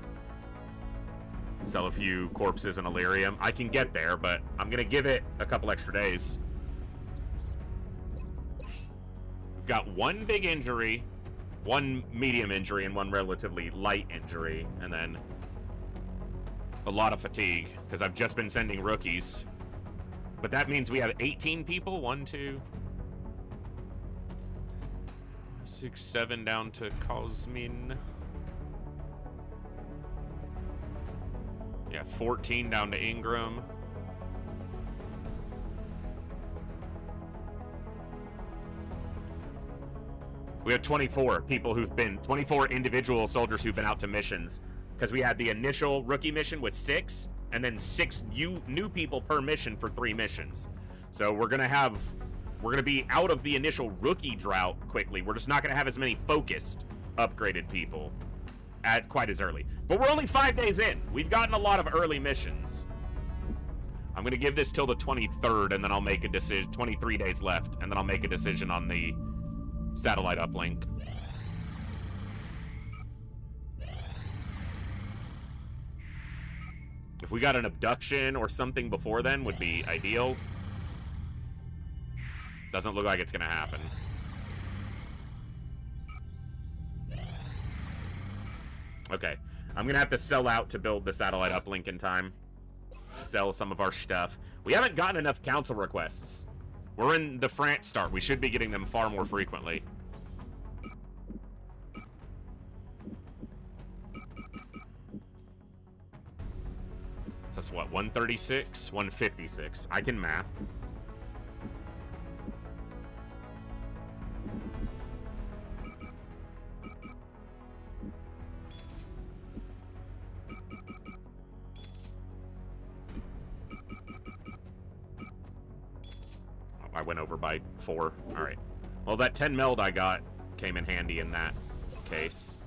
Sell a few corpses and Elerium. I can get there, but I'm going to give it a couple extra days. We've got 1 big injury, 1 medium injury, and 1 relatively light injury, and then a lot of fatigue, because I've just been sending rookies. But that means we have 18 people. 1, 2, 6, 7 down to Cosmin. Yeah, 14 down to Ingram. We have 24 people who've been, 24 individual soldiers who've been out to missions. Because we had the initial rookie mission with 6, and then 6 new people per mission for 3 missions. So we're gonna be out of the initial rookie drought quickly. We're just not gonna have as many focused, upgraded people at quite as early. But we're only 5 days in. We've gotten a lot of early missions. I'm gonna give this till the 23rd, and then I'll make a decision. 23 days left, and then I'll make a decision on the satellite uplink. If we got an abduction or something before then, would be ideal. Doesn't look like it's gonna happen. Okay, I'm gonna have to sell out to build the satellite uplink in time. Sell some of our stuff. We haven't gotten enough council requests. We're in the France start. We should be getting them far more frequently. That's what, 136? 156. I can math. I went over by 4. All right. Well, that 10 meld I got came in handy in that case.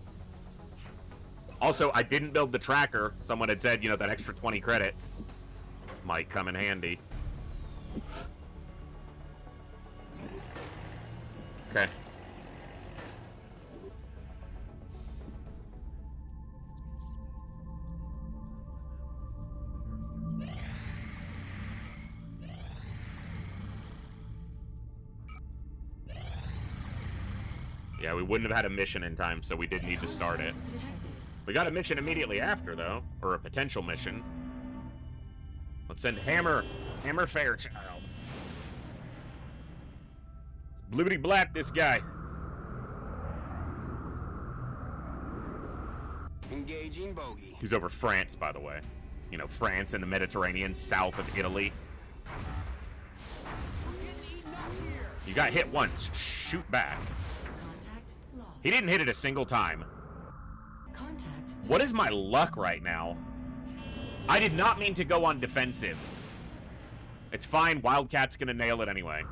Also, I didn't build the tracker. Someone had said, you know, that extra 20 credits might come in handy. Okay. Yeah, we wouldn't have had a mission in time, so we did need to start it. We got a mission immediately after, though. Or a potential mission. Let's send Hammer Fairchild. Blibbity blap this guy. Engaging bogey. He's over France, by the way. You know, France in the Mediterranean, south of Italy. You got hit once. Shoot back. He didn't hit it a single time. What is my luck right now? I did not mean to go on defensive. It's fine. Wildcat's gonna nail it anyway.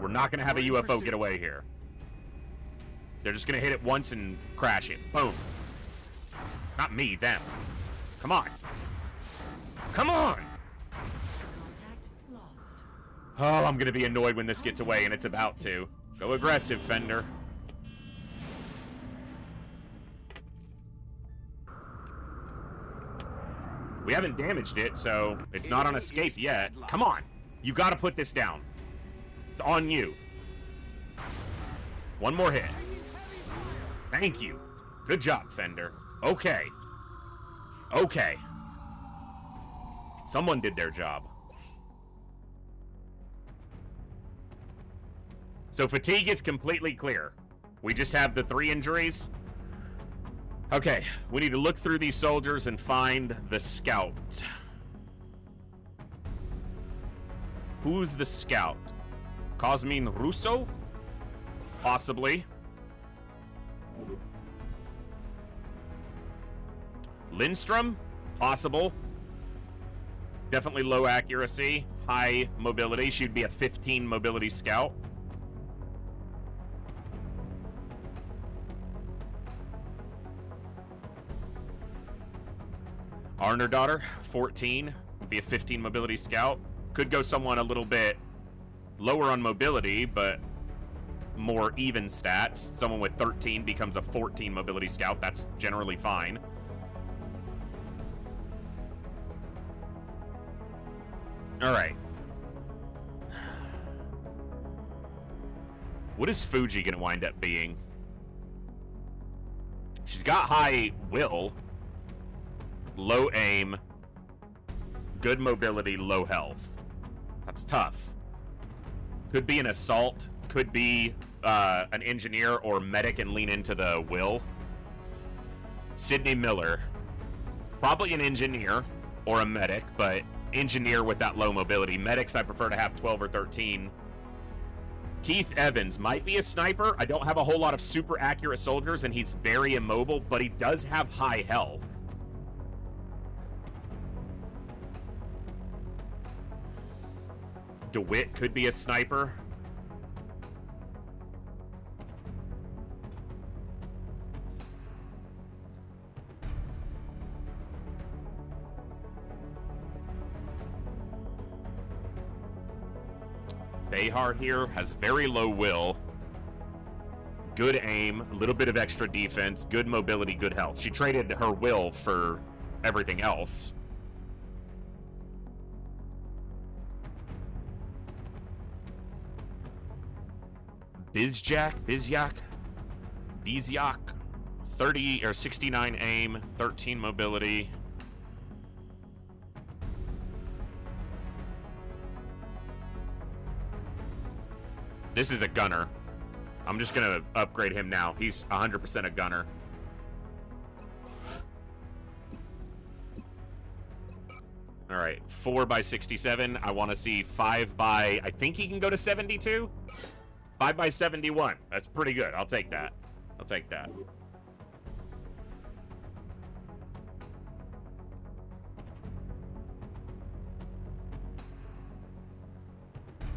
We're not gonna have a UFO get away here. They're just gonna hit it once and crash it. Boom. Not me, them. Come on. Come on! Oh, I'm gonna be annoyed when this gets away, and it's about to. Go aggressive, Fender. We haven't damaged it, so it's not on escape yet. Come on. You gotta put this down. It's on you. One more hit. Thank you. Good job, Fender. Okay. Okay. Someone did their job. So fatigue is completely clear. We just have the 3 injuries. Okay, we need to look through these soldiers and find the scout. Who's the scout? Cosmin Russo? Possibly. Lindstrom? Possible. Definitely low accuracy, high mobility. She'd be a 15 mobility scout. Arner daughter, 14, be a 15 mobility scout. Could go someone a little bit lower on mobility, but more even stats. Someone with 13 becomes a 14 mobility scout. That's generally fine. All right. What is Fuji gonna wind up being? She's got high will. Low aim, good mobility, low health. That's tough. Could be an assault, could be an engineer or medic and lean into the will. Sydney Miller, probably an engineer or a medic, but engineer with that low mobility. Medics I prefer to have 12 or 13. Keith Evans might be a sniper. I don't have a whole lot of super accurate soldiers and he's very immobile, but he does have high health. DeWitt could be a sniper. Behar here has very low will. Good aim, a little bit of extra defense, good mobility, good health. She traded her will for everything else. Bizyak, 30 or 69 aim, 13 mobility. This is a gunner. I'm just gonna upgrade him now. He's 100% a gunner. All right, 4 by 67. I want to see 5 by, I think he can go to 72. 5 by 71. That's pretty good. I'll take that. I'll take that.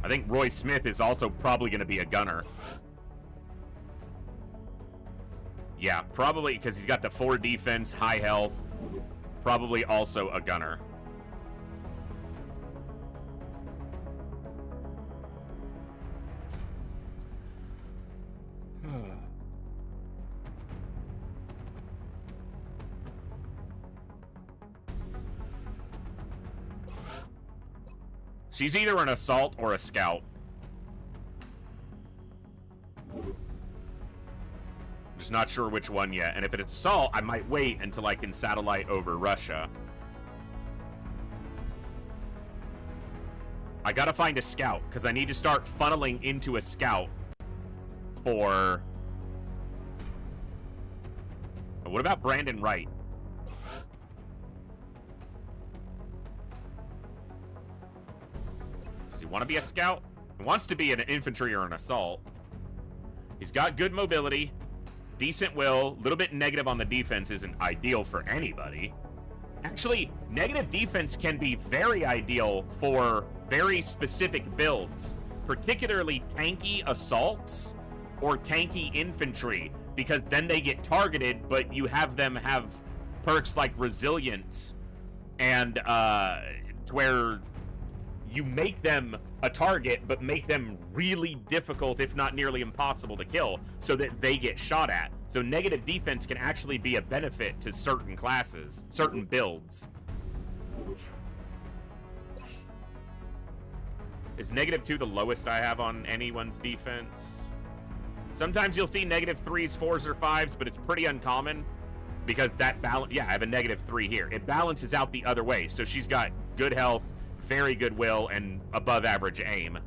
I think Roy Smith is also probably going to be a gunner. Yeah, probably because he's got the 4 defense, high health. Probably also a gunner. She's either an assault or a scout. Just not sure which one yet. And if it's assault, I might wait until I can satellite over Russia. I gotta find a scout, because I need to start funneling into a scout for... What about Brandon Wright? Does he want to be a scout? He wants to be an infantry or an assault. He's got good mobility, decent will, a little bit negative on the defense isn't ideal for anybody. Actually, negative defense can be very ideal for very specific builds, particularly tanky assaults or tanky infantry, because then they get targeted, but you have them have perks like resilience and to where you make them a target, but make them really difficult, if not nearly impossible to kill, so that they get shot at. So negative defense can actually be a benefit to certain classes, certain builds. Is -2 the lowest I have on anyone's defense? Sometimes you'll see -3s, 4s, or 5s, but it's pretty uncommon because that balance. Yeah, I have a -3 here. It balances out the other way. So she's got good health, very good will, and above average aim.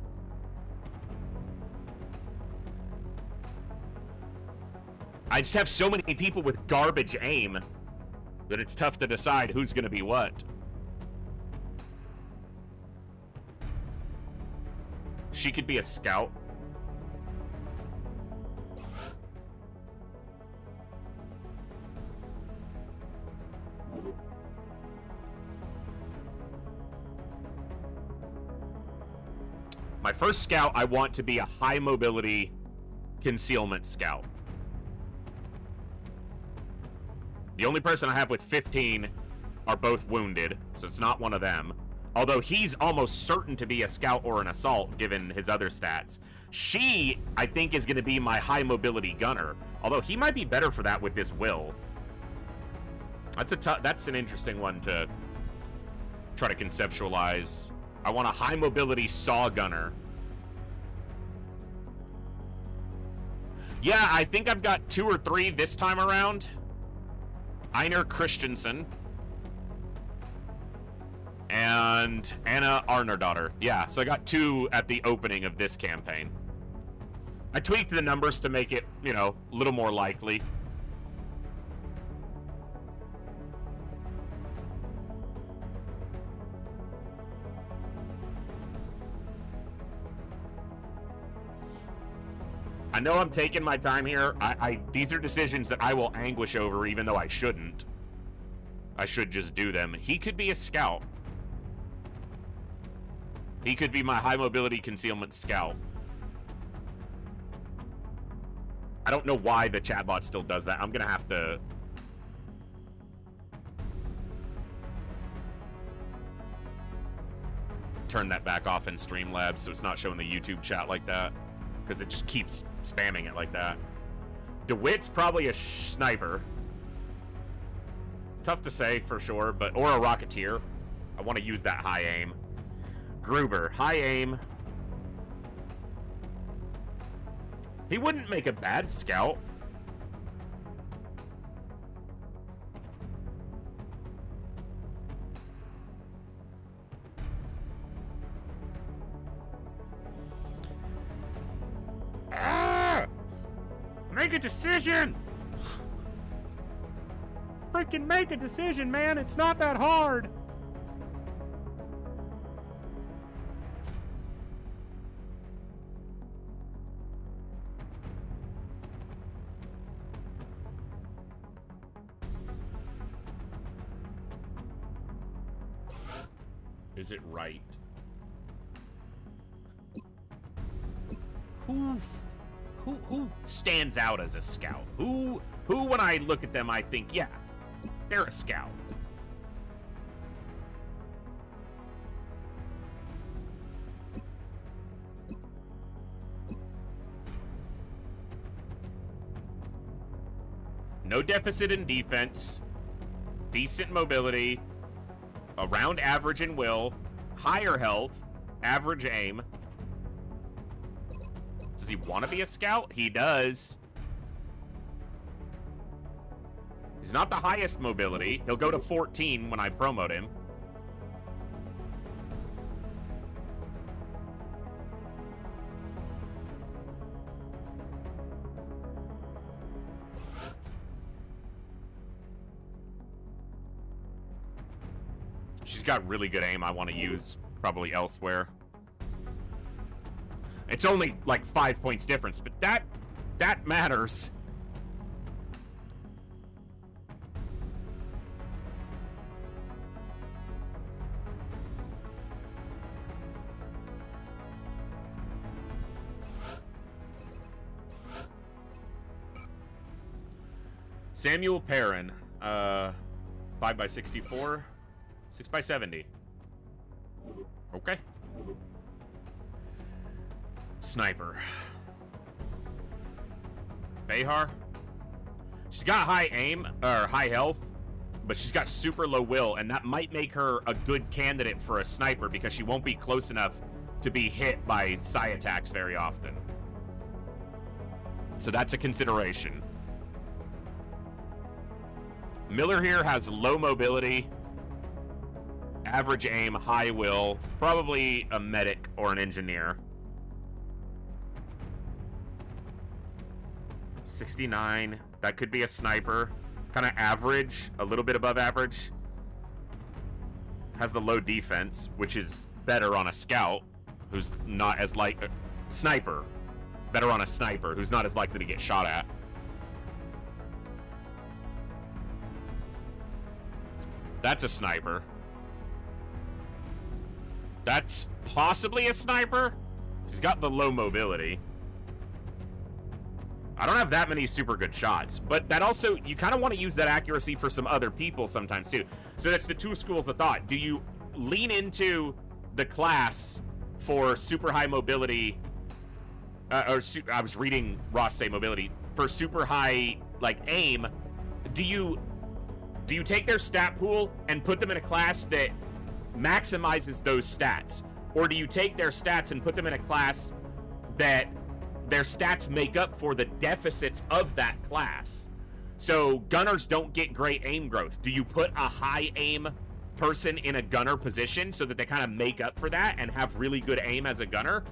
I just have so many people with garbage aim that it's tough to decide who's going to be what. She could be a scout. My first scout, I want to be a high mobility concealment scout. The only person I have with 15 are both wounded, so it's not one of them. Although he's almost certain to be a scout or an assault, given his other stats. She, I think, is going to be my high mobility gunner. Although he might be better for that with this will. That's an interesting one to try to conceptualize. I want a high mobility saw gunner. Yeah, I think I've got 2 or 3 this time around. Einar Christensen. And Anna Arnardottir. Yeah, so I got 2 at the opening of this campaign. I tweaked the numbers to make it, you know, a little more likely. I know I'm taking my time here. These are decisions that I will anguish over, even though I shouldn't. I should just do them. He could be a scout. He could be my high mobility concealment scout. I don't know why the chatbot still does that. I'm gonna have to... turn that back off in Streamlabs so it's not showing the YouTube chat like that. Because it just keeps spamming it like that. DeWitt's probably a sniper. Tough to say for sure, but or a rocketeer. I want to use that high aim. Gruber, high aim. He wouldn't make a bad scout. Ah! Make a decision! Freaking make a decision, man. It's not that hard. Is it right? Who stands out as a scout? Who when I look at them I think, yeah, they're a scout. No deficit in defense, decent mobility, around average in will, higher health, average aim. Does he want to be a scout? He does. He's not the highest mobility. He'll go to 14 when I promote him. She's got really good aim I want to use probably elsewhere. It's only like 5 points difference, but that matters. Samuel Perrin, 5x64, 6x70. Okay. Sniper. Behar. She's got high aim, or high health, but she's got super low will, and that might make her a good candidate for a sniper because she won't be close enough to be hit by psi attacks very often. So that's a consideration. Miller here has low mobility, average aim, high will, probably a medic or an engineer. 69, that could be a sniper. Kind of average, a little bit above average. Has the low defense, which is better on a scout, who's not as like sniper. Better on a sniper, who's not as likely to get shot at. That's a sniper. That's possibly a sniper. He's got the low mobility. I don't have that many super good shots, but that also, you kind of want to use that accuracy for some other people sometimes too. So that's the two schools of thought. Do you lean into the class for super high mobility, I was reading Ross say mobility, for super high like aim, do you take their stat pool and put them in a class that maximizes those stats? Or do you take their stats and put them in a class that their stats make up for the deficits of that class? So gunners don't get great aim growth. Do you put a high aim person in a gunner position so that they kind of make up for that and have really good aim as a gunner?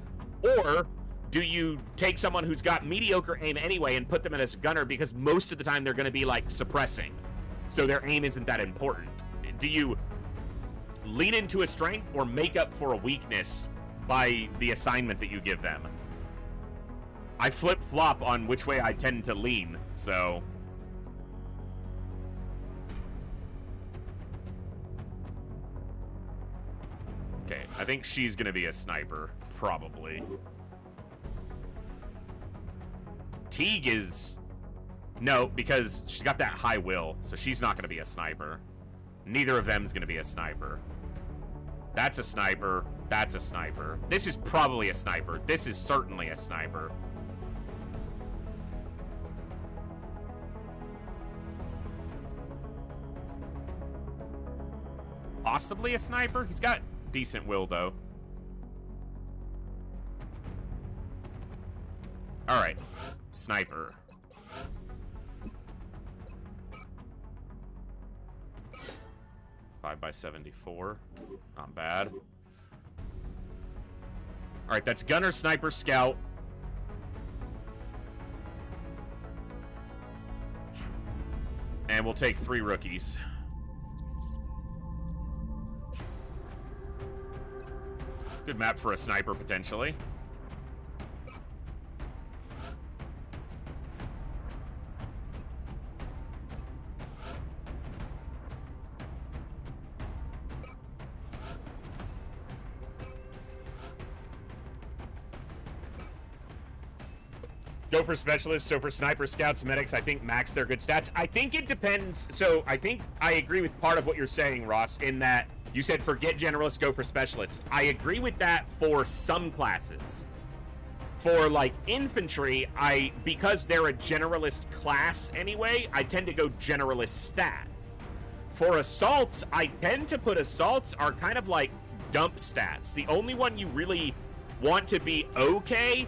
Or do you take someone who's got mediocre aim anyway and put them in as a gunner because most of the time they're going to be like suppressing, so their aim isn't that important? Do you lean into a strength or make up for a weakness by the assignment that you give them? I flip-flop on which way I tend to lean, so... Okay, I think she's gonna be a sniper, probably. Teague is... No, because she's got that high will, so she's not gonna be a sniper. Neither of them's gonna be a sniper. That's a sniper. That's a sniper. This is probably a sniper. This is certainly a sniper. Possibly a sniper? He's got decent will, though. Alright. Sniper. Five by 74. Not bad. Alright, that's Gunner, Sniper, Scout. And we'll take 3 rookies. Good map for a sniper, potentially. Go for specialists. So for sniper, scouts, medics, I think max their good stats. I think it depends. So I think I agree with part of what you're saying, Ross, in that you said forget generalists, go for specialists. I agree with that for some classes. For like infantry, because they're a generalist class anyway, I tend to go generalist stats. For assaults, I tend to put assaults are kind of like dump stats. The only one you really want to be okay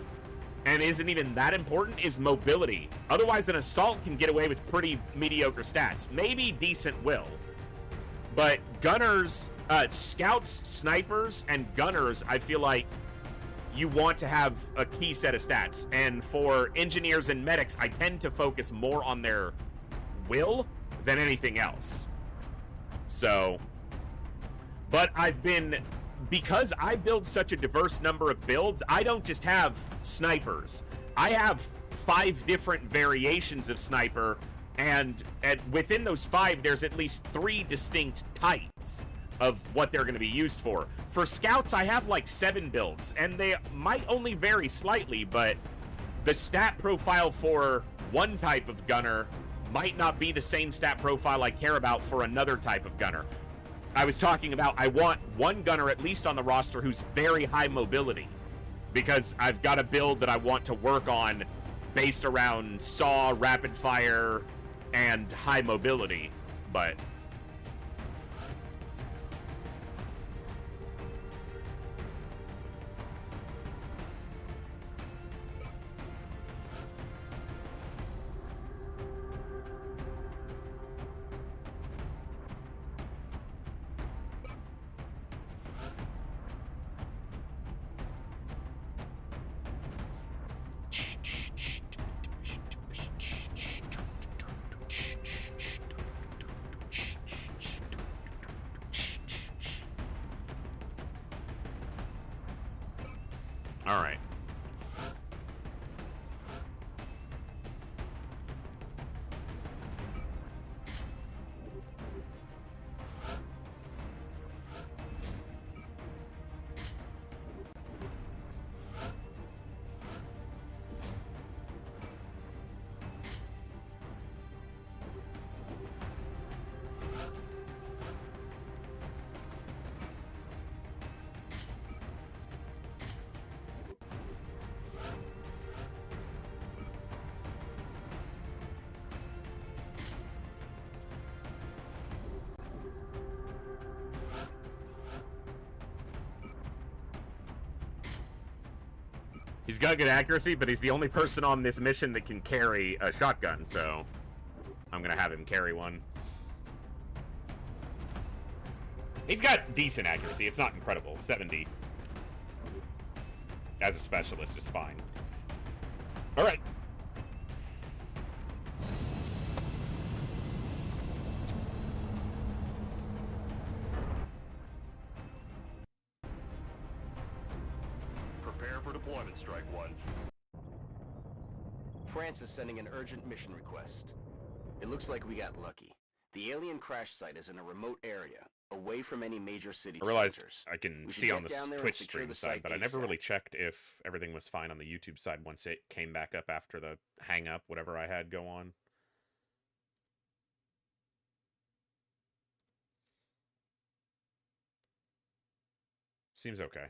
and isn't even that important is mobility. Otherwise, an assault can get away with pretty mediocre stats. Maybe decent will. But gunners, scouts, snipers, and gunners, I feel like you want to have a key set of stats. And for engineers and medics, I tend to focus more on their will than anything else. So, but because I build such a diverse number of builds, I don't just have snipers. I have 5 different variations of sniper, and within those 5, there's at least 3 distinct types of what they're going to be used for. For scouts, I have like 7 builds, and they might only vary slightly, but the stat profile for one type of gunner might not be the same stat profile I care about for another type of gunner. I was talking about I want one gunner at least on the roster who's very high mobility, because I've got a build that I want to work on based around saw, rapid fire, and high mobility. But all right. He's got good accuracy, but he's the only person on this mission that can carry a shotgun, so I'm gonna have him carry one. He's got decent accuracy. It's not incredible. 70. As a specialist is fine. All right. Prepare for deployment, Strike One. France is sending an urgent mission request. It looks like we got lucky. The alien crash site is in a remote area, away from any major city I realized centers. I can see on the Twitch stream side, but I never really checked if everything was fine on the YouTube side once it came back up after the hang up, whatever I had go on. Seems okay.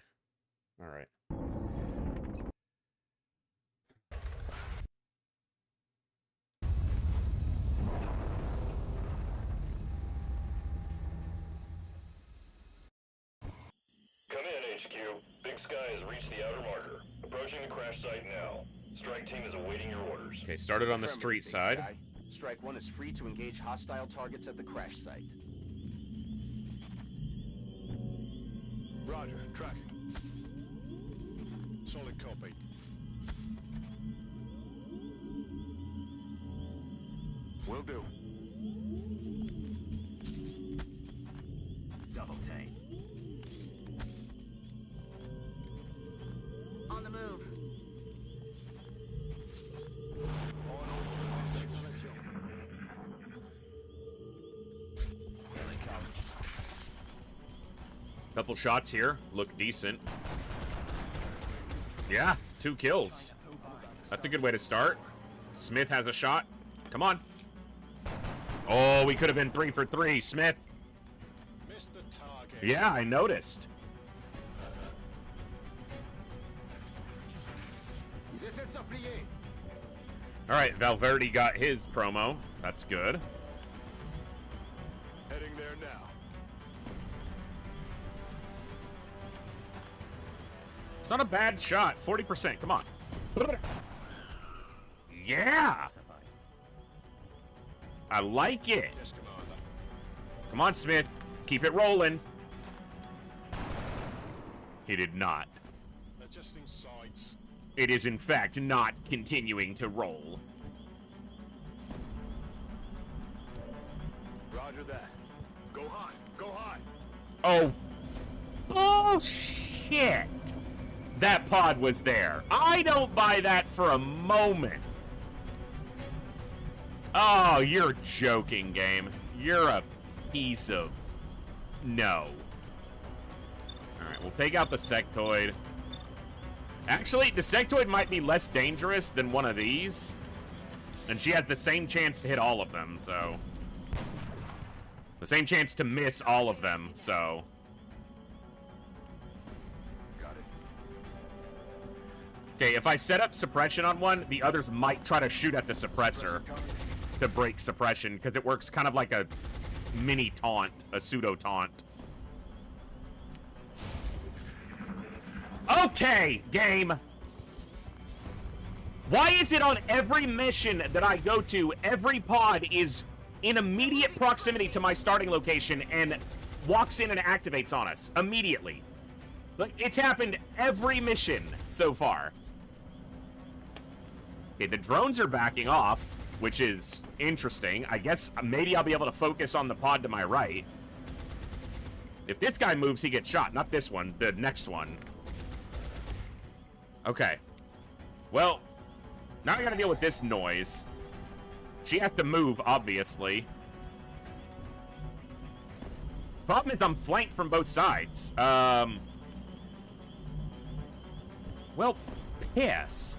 All right. Come in, HQ. Big Sky has reached the outer marker. Approaching the crash site now. Strike team is awaiting your orders. Okay, started on the street side. Strike 1 is free to engage hostile targets at the crash site. Roger, tracking. Solid copy. Will do. Double take. On the move. Couple shots here. Look decent. Yeah, 2 kills. That's a good way to start. Smith has a shot. Come on. Oh, we could have been 3 for 3. Smith. Missed the target. Yeah, I noticed. All right, Valverde got his promo. That's good. Heading there now. It's not a bad shot. 40%. Come on. Yeah. I like it. Yes, Commander. Come on, Smith. Keep it rolling. He did not. Adjusting sights. It is, in fact, not continuing to roll. Roger that. Go high. Go high. Oh. Bullshit. That pod was there. I don't buy that for a moment. Oh, you're joking, game. You're a piece of... No. Alright, we'll take out the sectoid. Actually, the sectoid might be less dangerous than one of these. And she has the same chance to hit all of them, so... The same chance to miss all of them, so... Got it. Okay, if I set up suppression on one, the others might try to shoot at the suppressor to break suppression, because it works kind of like a mini taunt, a pseudo taunt. Okay, game. Why is it on every mission that I go to, every pod is in immediate proximity to my starting location and walks in and activates on us immediately? Like, it's happened every mission so far. Okay, the drones are backing off, which is interesting. I guess maybe I'll be able to focus on the pod to my right. If this guy moves, he gets shot. Not this one, the next one. Okay. Well, now I gotta deal with this noise. She has to move, obviously. Problem is I'm flanked from both sides. Well, piss.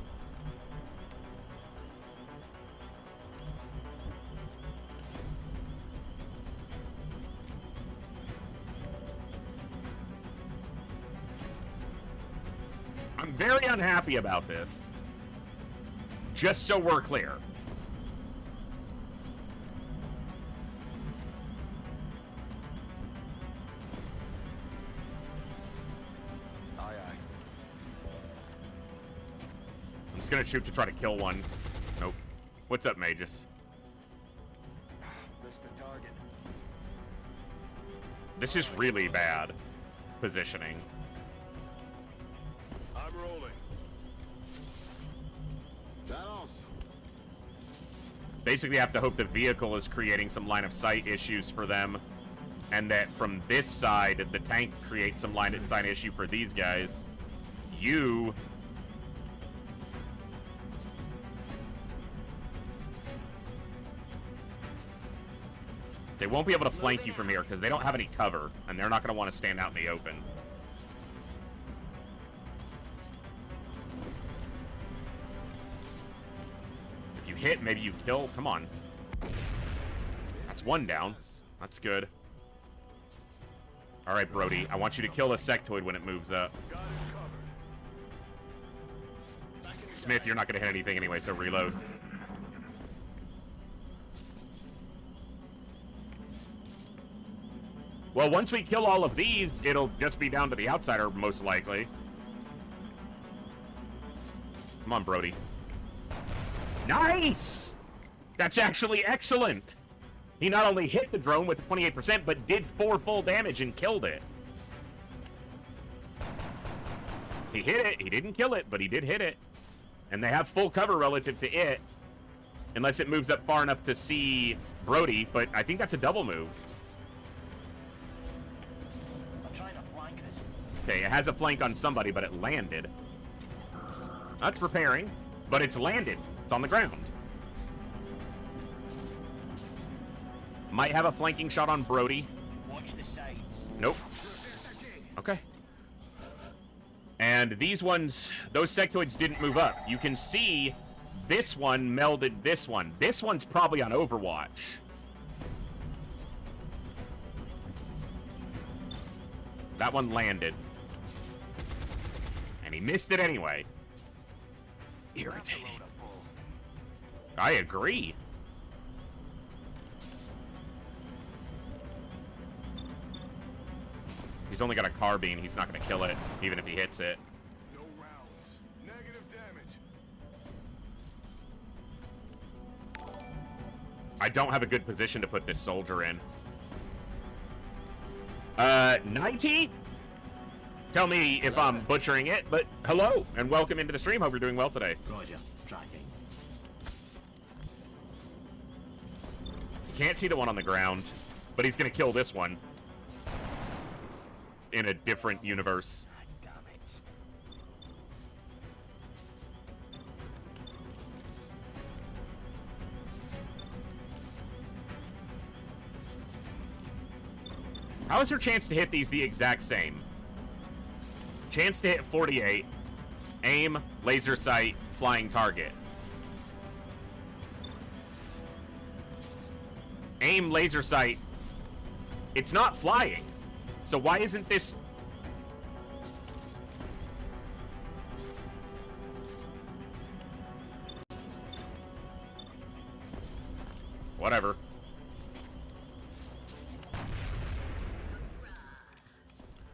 I'm very unhappy about this. Just so we're clear. Aye, aye. I'm just gonna shoot to try to kill one. Nope. What's up, Magus? Missed the target. This is really bad positioning. I'm rolling. Dallas. Basically, I have to hope the vehicle is creating some line of sight issues for them, and that from this side, the tank creates some line of sight issue for these guys. You... They won't be able to flank you from here because they don't have any cover, and they're not going to want to stand out in the open. If you hit, maybe you kill. Come on. That's one down. That's good. All right, Brody. I want you to kill a sectoid when it moves up. Smith, you're not going to hit anything anyway, so reload. Well, once we kill all of these, it'll just be down to the outsider, most likely. Come on, Brody. Nice! That's actually excellent. He not only hit the drone with 28%, but did 4 full damage and killed it. He hit it. He didn't kill it, but he did hit it. And they have full cover relative to it. Unless it moves up far enough to see Brody, but I think that's a double move. I'm trying to flank us. Okay, it has a flank on somebody, but it landed. That's repairing, but it's landed. It's on the ground. Might have a flanking shot on Brody. Watch the sides. Nope. Okay. And these ones, those sectoids didn't move up. You can see this one melded this one. This one's probably on Overwatch. That one landed. And he missed it anyway. Irritating. I agree. He's only got a carbine. He's not going to kill it, even if he hits it. No rounds. Negative damage. I don't have a good position to put this soldier in. 90? Tell me if I'm butchering it, but hello, and welcome into the stream. Hope you're doing well today. Roger. Tracking. You can't see the one on the ground, but he's going to kill this one. In a different universe. Damn it. How is her chance to hit these the exact same? Chance to hit 48. Aim, laser sight, flying target. Aim, laser sight. It's not flying. So why isn't this... Whatever.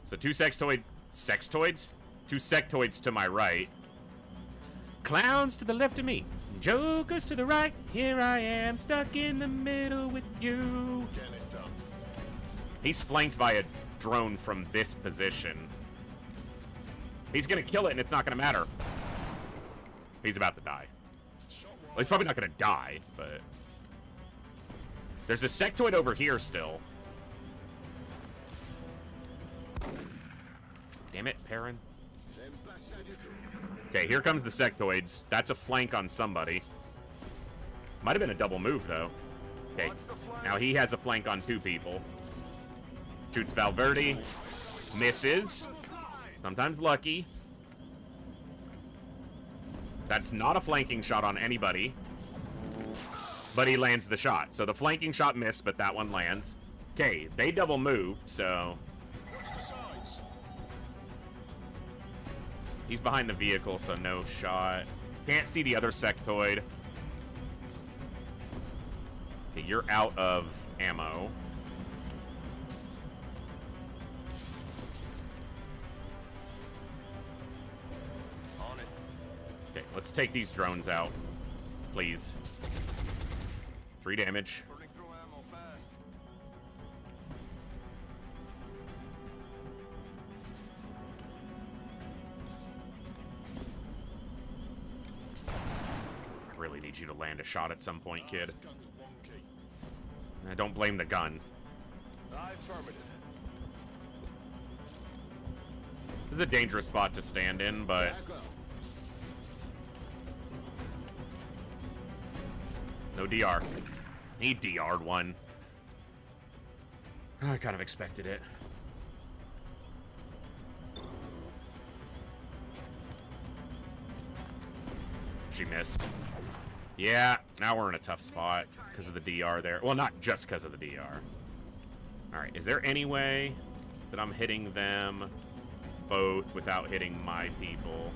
So 2 sextoids? 2 sectoids to my right. Clowns to the left of me. Jokers to the right. Here I am, stuck in the middle with you. He's flanked by a drone from this position. He's gonna kill it and it's not gonna matter. He's about to die. Well, he's probably not gonna die, but... There's a sectoid over here still. Damn it, Perrin. Okay, here comes the sectoids. That's a flank on somebody. Might have been a double move, though. Okay, now he has a flank on 2 people. Shoots Valverde. Misses. Sometimes lucky. That's not a flanking shot on anybody. But he lands the shot. So the flanking shot missed, but that one lands. Okay, they double moved, so... He's behind the vehicle, so no shot. Can't see the other sectoid. Okay, you're out of ammo. Okay, let's take these drones out, please. 3 damage. I really need you to land a shot at some point, kid. I don't blame the gun. This is a dangerous spot to stand in, but... No DR. He DR'd one. I kind of expected it. She missed. Yeah, now we're in a tough spot because of the DR there. Well, not just because of the DR. Alright, is there any way that I'm hitting them both without hitting my people?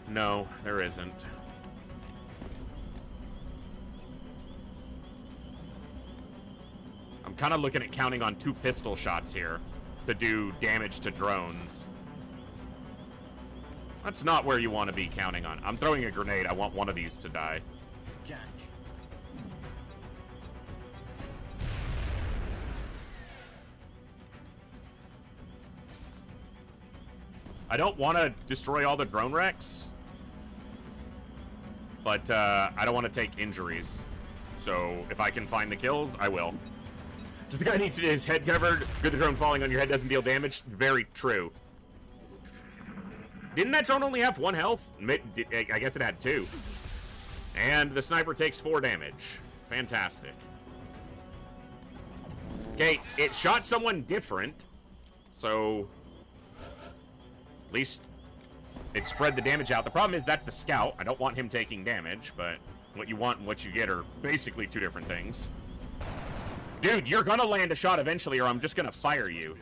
No, there isn't. I'm kind of looking at counting on 2 pistol shots here to do damage to drones. That's not where you want to be counting on. I'm throwing a grenade. I want one of these to die. Catch. I don't want to destroy all the drone wrecks, but I don't want to take injuries. So if I can find the kills, I will. Just the guy needs his head covered. Good, the drone falling on your head doesn't deal damage. Very true. Didn't that drone only have 1 health? I guess it had 2. And the sniper takes 4 damage. Fantastic. Okay, it shot someone different, so at least it spread the damage out. The problem is that's the scout. I don't want him taking damage, but what you want and what you get are basically 2 different things. Dude, you're gonna land a shot eventually, or I'm just gonna fire you.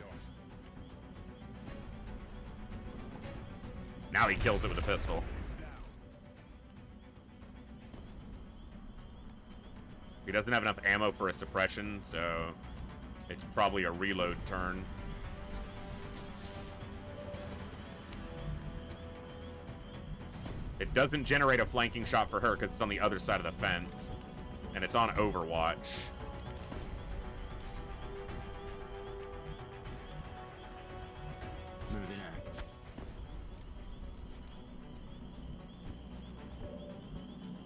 Now he kills it with a pistol. He doesn't have enough ammo for a suppression, so it's probably a reload turn. It doesn't generate a flanking shot for her because it's on the other side of the fence. And it's on Overwatch. Moving on.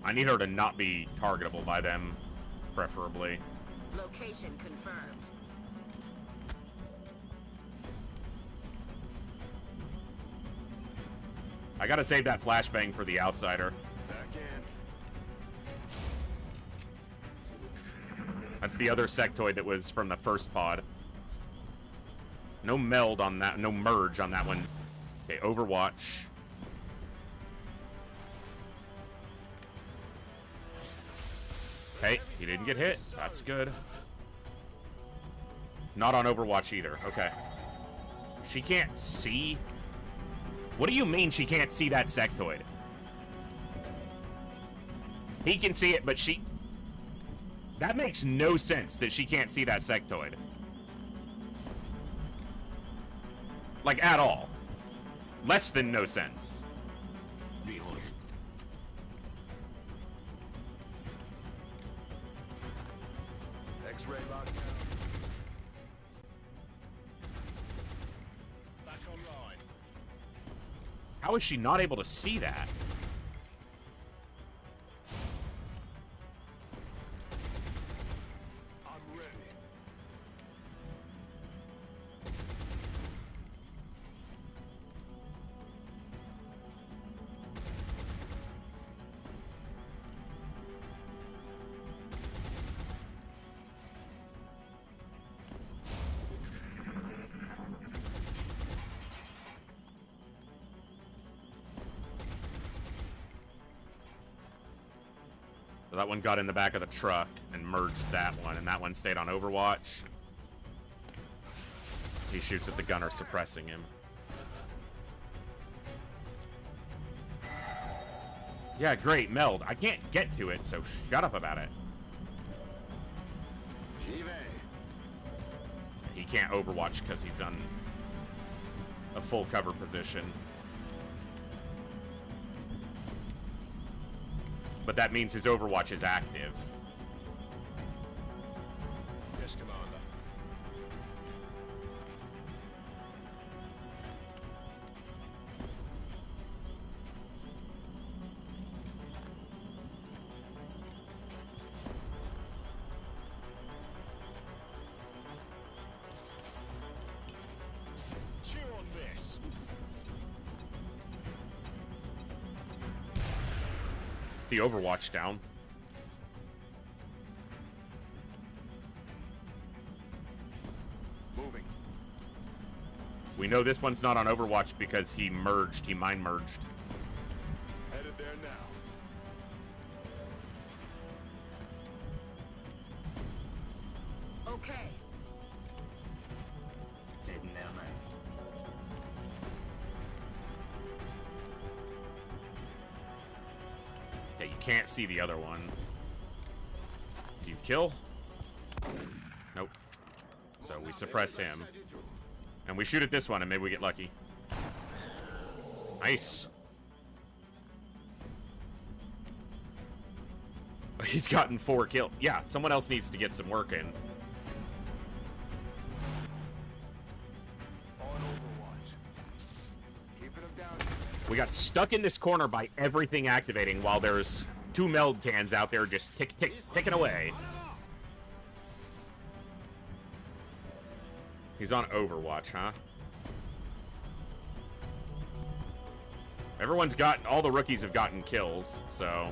I need her to not be targetable by them, preferably. Location confirmed. I gotta save that flashbang for the outsider. Back in. That's the other sectoid that was from the first pod. No meld on that, no merge on that one. Okay, Overwatch. Okay, he didn't get hit. That's good. Not on Overwatch either. Okay. She can't see? What do you mean she can't see that sectoid? He can see it, but she... That makes no sense that she can't see that sectoid. Like, at all. Less than no sense. Reload. X-ray lockdown. Back online. How is she not able to see that? I'm ready. So that one got in the back of the truck and merged that one, and that one stayed on Overwatch. He shoots at the gunner, suppressing him. Yeah, great, meld. I can't get to it, so shut up about it. He can't Overwatch because he's on a full cover position. But that means his Overwatch is active. Yes, Commander. Chew on this. The Overwatch down. Moving. We know this one's not on Overwatch because he merged. He mind merged. Headed there now. Okay. Heading there, mate. Okay, you can't see the other one. Do you kill? Nope. So we suppress him. And we shoot at this one and maybe we get lucky. Nice. He's gotten 4 kills. Yeah, someone else needs to get some work in. We got stuck in this corner by everything activating while there's 2 meld cans out there just ticking away. He's on Overwatch, huh? Everyone's got, all the rookies have gotten kills, so.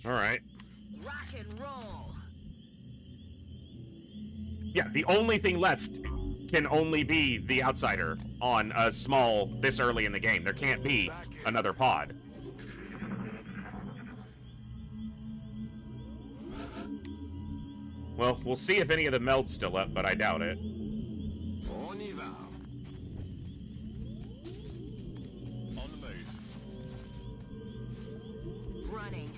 All right. Rock and roll. Yeah, the only thing left can only be the outsider on a small this early in the game. There can't be another pod. Well, we'll see if any of the meld's still up, but I doubt it. On y va. On the move. Running.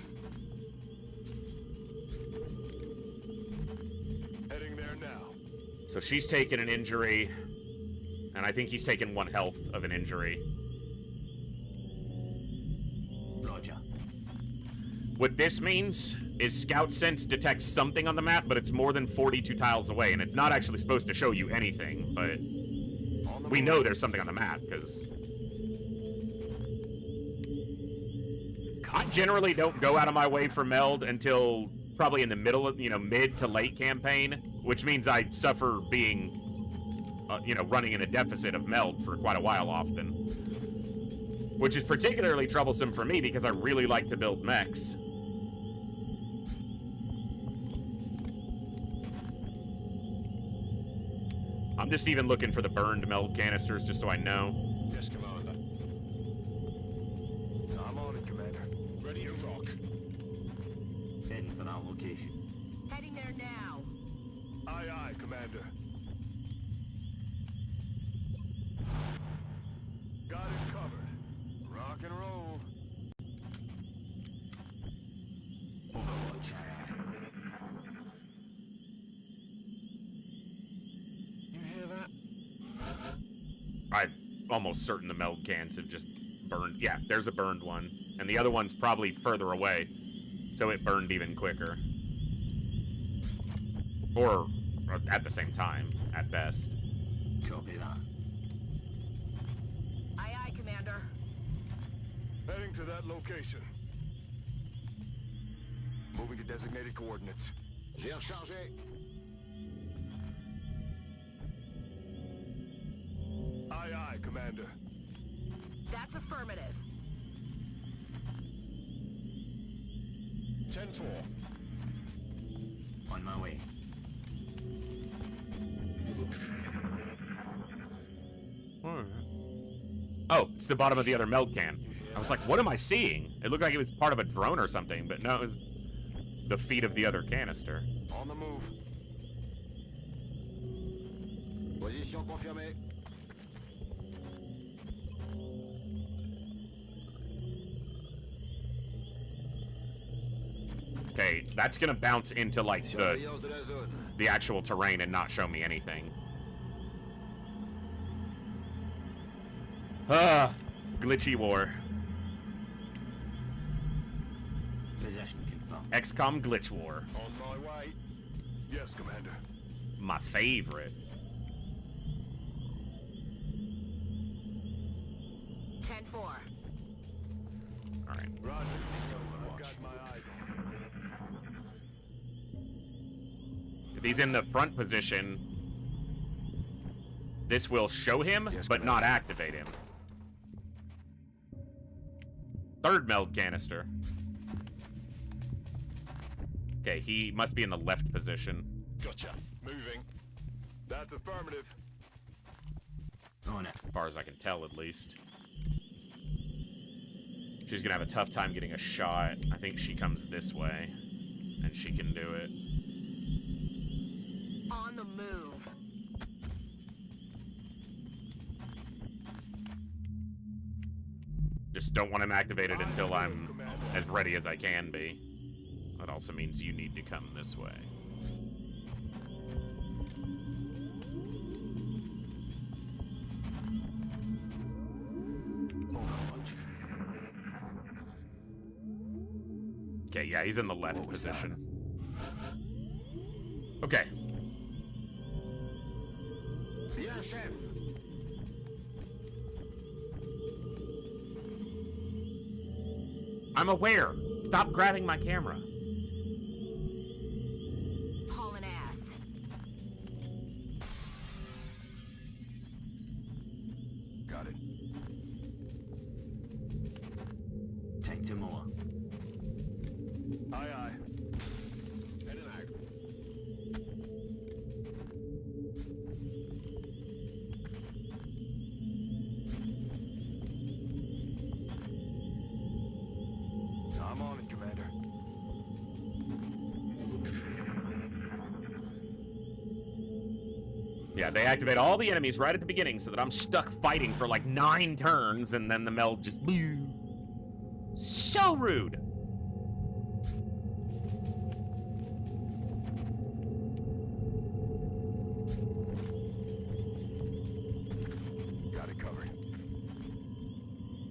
Heading there now. So she's taken an injury, and I think he's taken 1 health of an injury. Roger. What this means is Scout Sense detects something on the map, but it's more than 42 tiles away, and it's not actually supposed to show you anything, but we know there's something on the map, because I generally don't go out of my way for meld until probably in the middle of, mid to late campaign, which means I suffer being, running in a deficit of meld for quite a while often. Which is particularly troublesome for me because I really like to build mechs. I'm just even looking for the burned meld canisters just so I know. Yes, Commander. I'm on it, Commander. Ready to rock. Heading for our location. Heading there now. Aye, aye, Commander. Got it covered. Rock and roll. Overwatch. You hear that? I'm almost certain the meld cans have just burned. Yeah, there's a burned one. And the other one's probably further away. So it burned even quicker. Or at the same time, at best. Copy that. Aye, aye, Commander. Heading to that location. Moving to designated coordinates. J'ai rechargé. Aye, aye, Commander. That's affirmative. 10-4. On my way. Oh, it's the bottom of the other meld can. I was like, what am I seeing? It looked like it was part of a drone or something, but no, it was the feet of the other canister. On the move. Position confirmée. Okay, that's gonna bounce into, like, the actual terrain and not show me anything. Glitchy war. Possession confirmed. XCOM Glitch War. On my way. Yes, Commander. My favorite. 10-4. Alright. Roger. I've got my eyes on. If he's in the front position, this will show him, Yes, but not activate him. Third meld canister. Okay, he must be in the left position. Gotcha. Moving. That's affirmative. On it. As far as I can tell, at least. She's gonna have a tough time getting a shot. I think she comes this way, and she can do it. On the move. Just don't want him activated until I'm as ready as I can be. That also means you need to come this way. Okay, yeah, he's in the left position. Okay. Bien, chef. I'm aware. Stop grabbing my camera. Hauling ass. Got it. Take two more. Aye, aye. Heading out. I'm on it, Commander. Yeah, they activate all the enemies right at the beginning so that I'm stuck fighting for like 9 turns and then the meld just... So rude. Got it covered.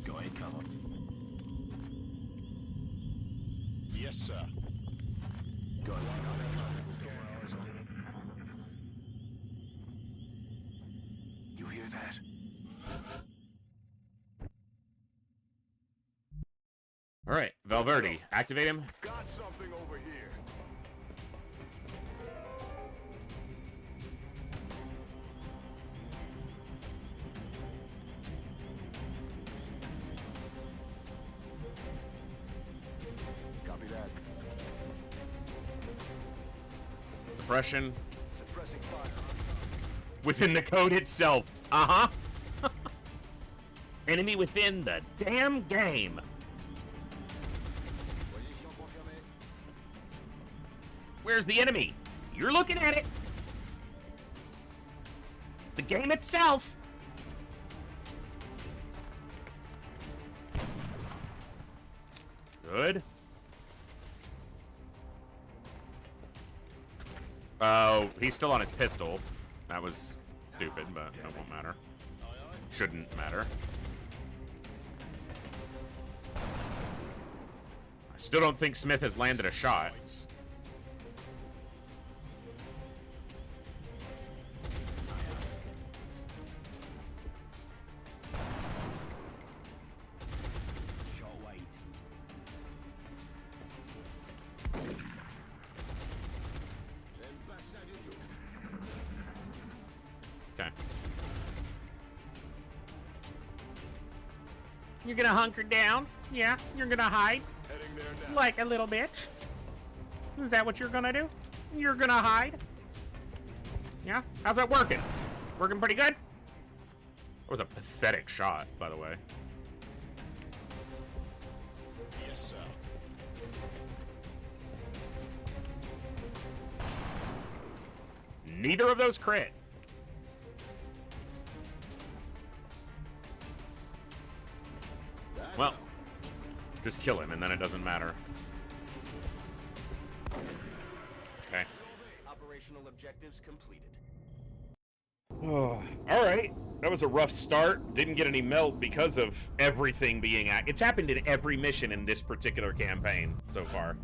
Go ahead, come on. Yes, sir. Go ahead. You hear that? All right, Valverde, activate him. Got something over here. Copy that. Suppression. Suppressing fire. Within the code itself. Uh-huh. Enemy within the damn game. Where's the enemy? You're looking at it. The game itself. Good. Oh, he's still on his pistol. That was stupid, but it won't matter. Shouldn't matter. I still don't think Smith has landed a shot. Okay. You're gonna hunker down? Yeah, you're gonna hide? Like a little bitch? Is that what you're gonna do? You're gonna hide? Yeah? How's that working? Working pretty good? That was a pathetic shot, by the way. Yes, sir. Neither of those crit. Well, just kill him and then it doesn't matter. Okay. Operational objectives completed. Oh, all right. That was a rough start. Didn't get any melt because of everything being it's happened in every mission in this particular campaign so far.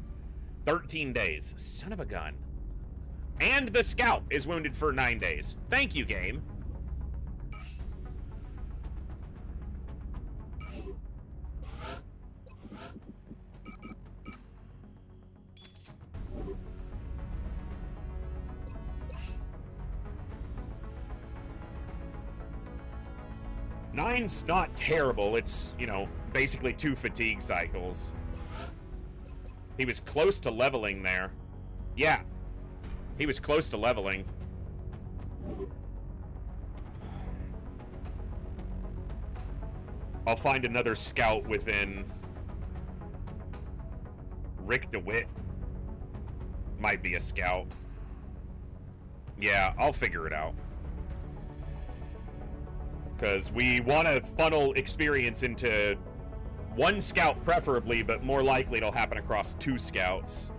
13 days. Son of a gun. And the scout is wounded for 9 days. Thank you, game. Nine's not terrible. It's, you know, basically 2 fatigue cycles. He was close to leveling there. Yeah. He was close to leveling. I'll find another scout within... Rick DeWitt might be a scout. Yeah, I'll figure it out. Because we want to funnel experience into 1 scout preferably, but more likely it'll happen across 2 scouts.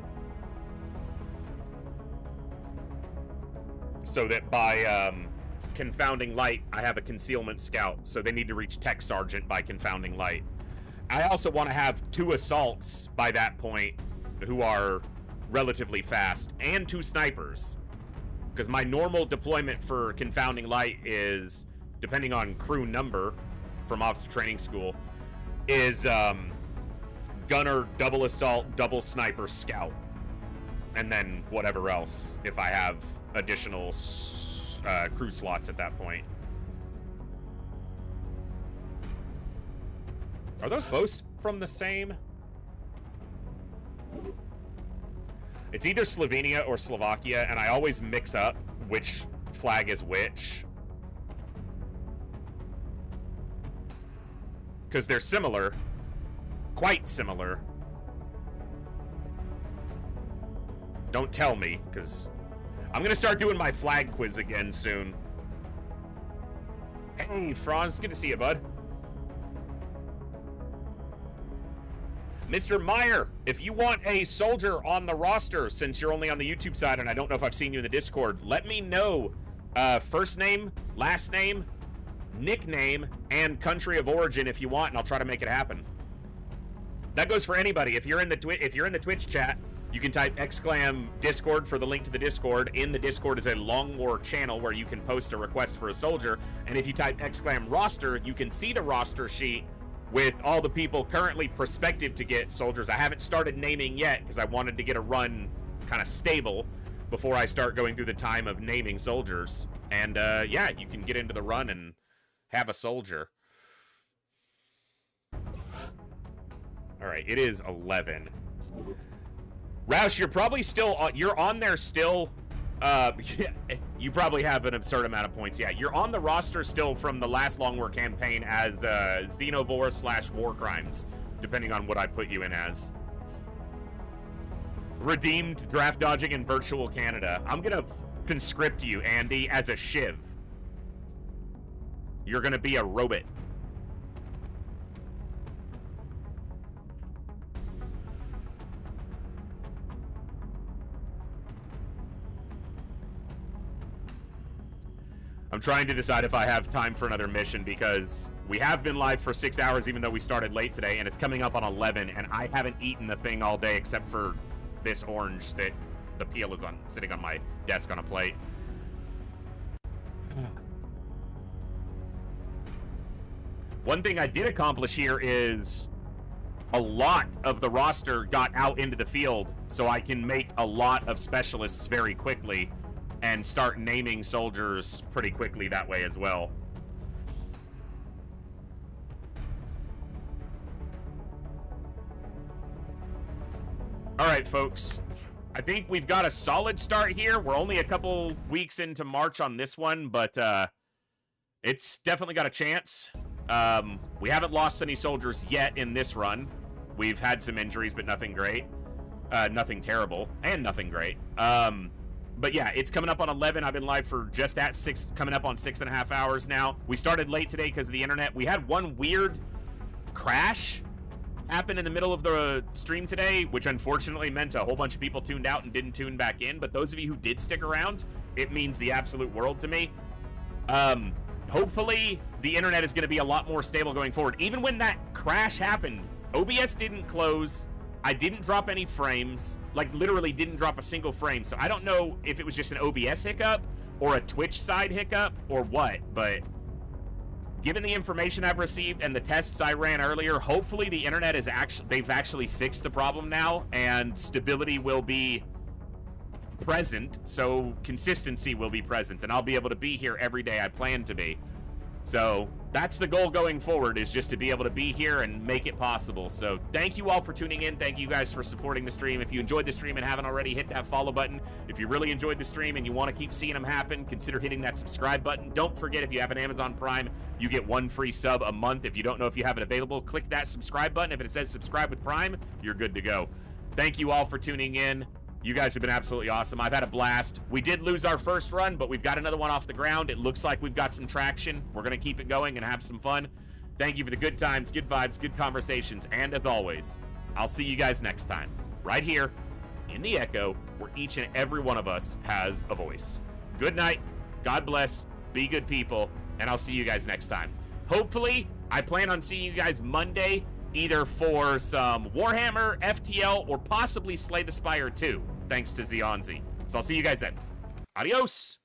So that by Confounding Light, I have a concealment scout, so they need to reach Tech Sergeant by Confounding Light. I also want to have 2 assaults by that point who are relatively fast, and 2 snipers. Because my normal deployment for Confounding Light is, depending on crew number from Officer Training School, is gunner, double assault, double sniper, scout. And then whatever else, if I have additional crew slots at that point. Are those both from the same? It's either Slovenia or Slovakia, and I always mix up which flag is which. Because they're similar. Quite similar. Don't tell me, because I'm going to start doing my flag quiz again soon. Hey, Franz, good to see you, bud. Mr. Meyer, if you want a soldier on the roster, since you're only on the YouTube side, and I don't know if I've seen you in the Discord, let me know first name, last name, nickname, and country of origin if you want, and I'll try to make it happen. That goes for anybody. If you're in the Twitch chat, you can type !Discord for the link to the Discord. In the Discord is a Long War channel where you can post a request for a soldier, and if you type !roster, you can see the roster sheet with all the people currently prospective to get soldiers. I haven't started naming yet because I wanted to get a run kind of stable before I start going through the time of naming soldiers. And yeah, you can get into the run and have a soldier. All right, it is 11. Roush, you're probably still on, you're on there still. You probably have an absurd amount of points. Yeah, you're on the roster still from the last Long War campaign as Xenovore / War Crimes, depending on what I put you in as. Redeemed, draft dodging, and virtual Canada. I'm gonna conscript you, Andy, as a Shiv. You're gonna be a robot. I'm trying to decide if I have time for another mission because we have been live for 6 hours even though we started late today, and it's coming up on 11, and I haven't eaten the thing all day except for this orange that the peel is on, sitting on my desk on a plate. One thing I did accomplish here is a lot of the roster got out into the field, so I can make a lot of specialists very quickly and start naming soldiers pretty quickly that way as well. All right, folks. I think we've got a solid start here. We're only a couple weeks into March on this one, but it's definitely got a chance. We haven't lost any soldiers yet in this run. We've had some injuries, but nothing great. Nothing terrible, and nothing great. But yeah, it's coming up on 11. I've been live for just at 6, coming up on 6.5 hours now. We started late today because of the internet. We had one weird crash happen in the middle of the stream today, which unfortunately meant a whole bunch of people tuned out and didn't tune back in. But those of you who did stick around, it means the absolute world to me. Hopefully, the internet is going to be a lot more stable going forward. Even when that crash happened, OBS didn't close. I didn't drop any frames, like literally didn't drop a single frame. So I don't know if it was just an OBS hiccup or a Twitch side hiccup or what, but given the information I've received and the tests I ran earlier, hopefully the internet is they've actually fixed the problem now and stability will be present. So consistency will be present and I'll be able to be here every day I plan to be. So that's the goal going forward, is just to be able to be here and make it possible. So thank you all for tuning in. Thank you guys for supporting the stream. If you enjoyed the stream and haven't already, hit that follow button. If you really enjoyed the stream and you want to keep seeing them happen, consider hitting that subscribe button. Don't forget, if you have an Amazon Prime, you get 1 free sub a month. If you don't know if you have it available, click that subscribe button. If it says subscribe with Prime, you're good to go. Thank you all for tuning in. You guys have been absolutely awesome. I've had a blast. We did lose our first run, but we've got another one off the ground. It looks like we've got some traction. We're going to keep it going and have some fun. Thank you for the good times, good vibes, good conversations, and as always, I'll see you guys next time, right here in the Echo, where each and every one of us has a voice. Good night, God bless, be good people, and I'll see you guys next time. Hopefully, I plan on seeing you guys Monday, either for some Warhammer, FTL, or possibly Slay the Spire 2, thanks to Zionzi. So I'll see you guys then. Adios!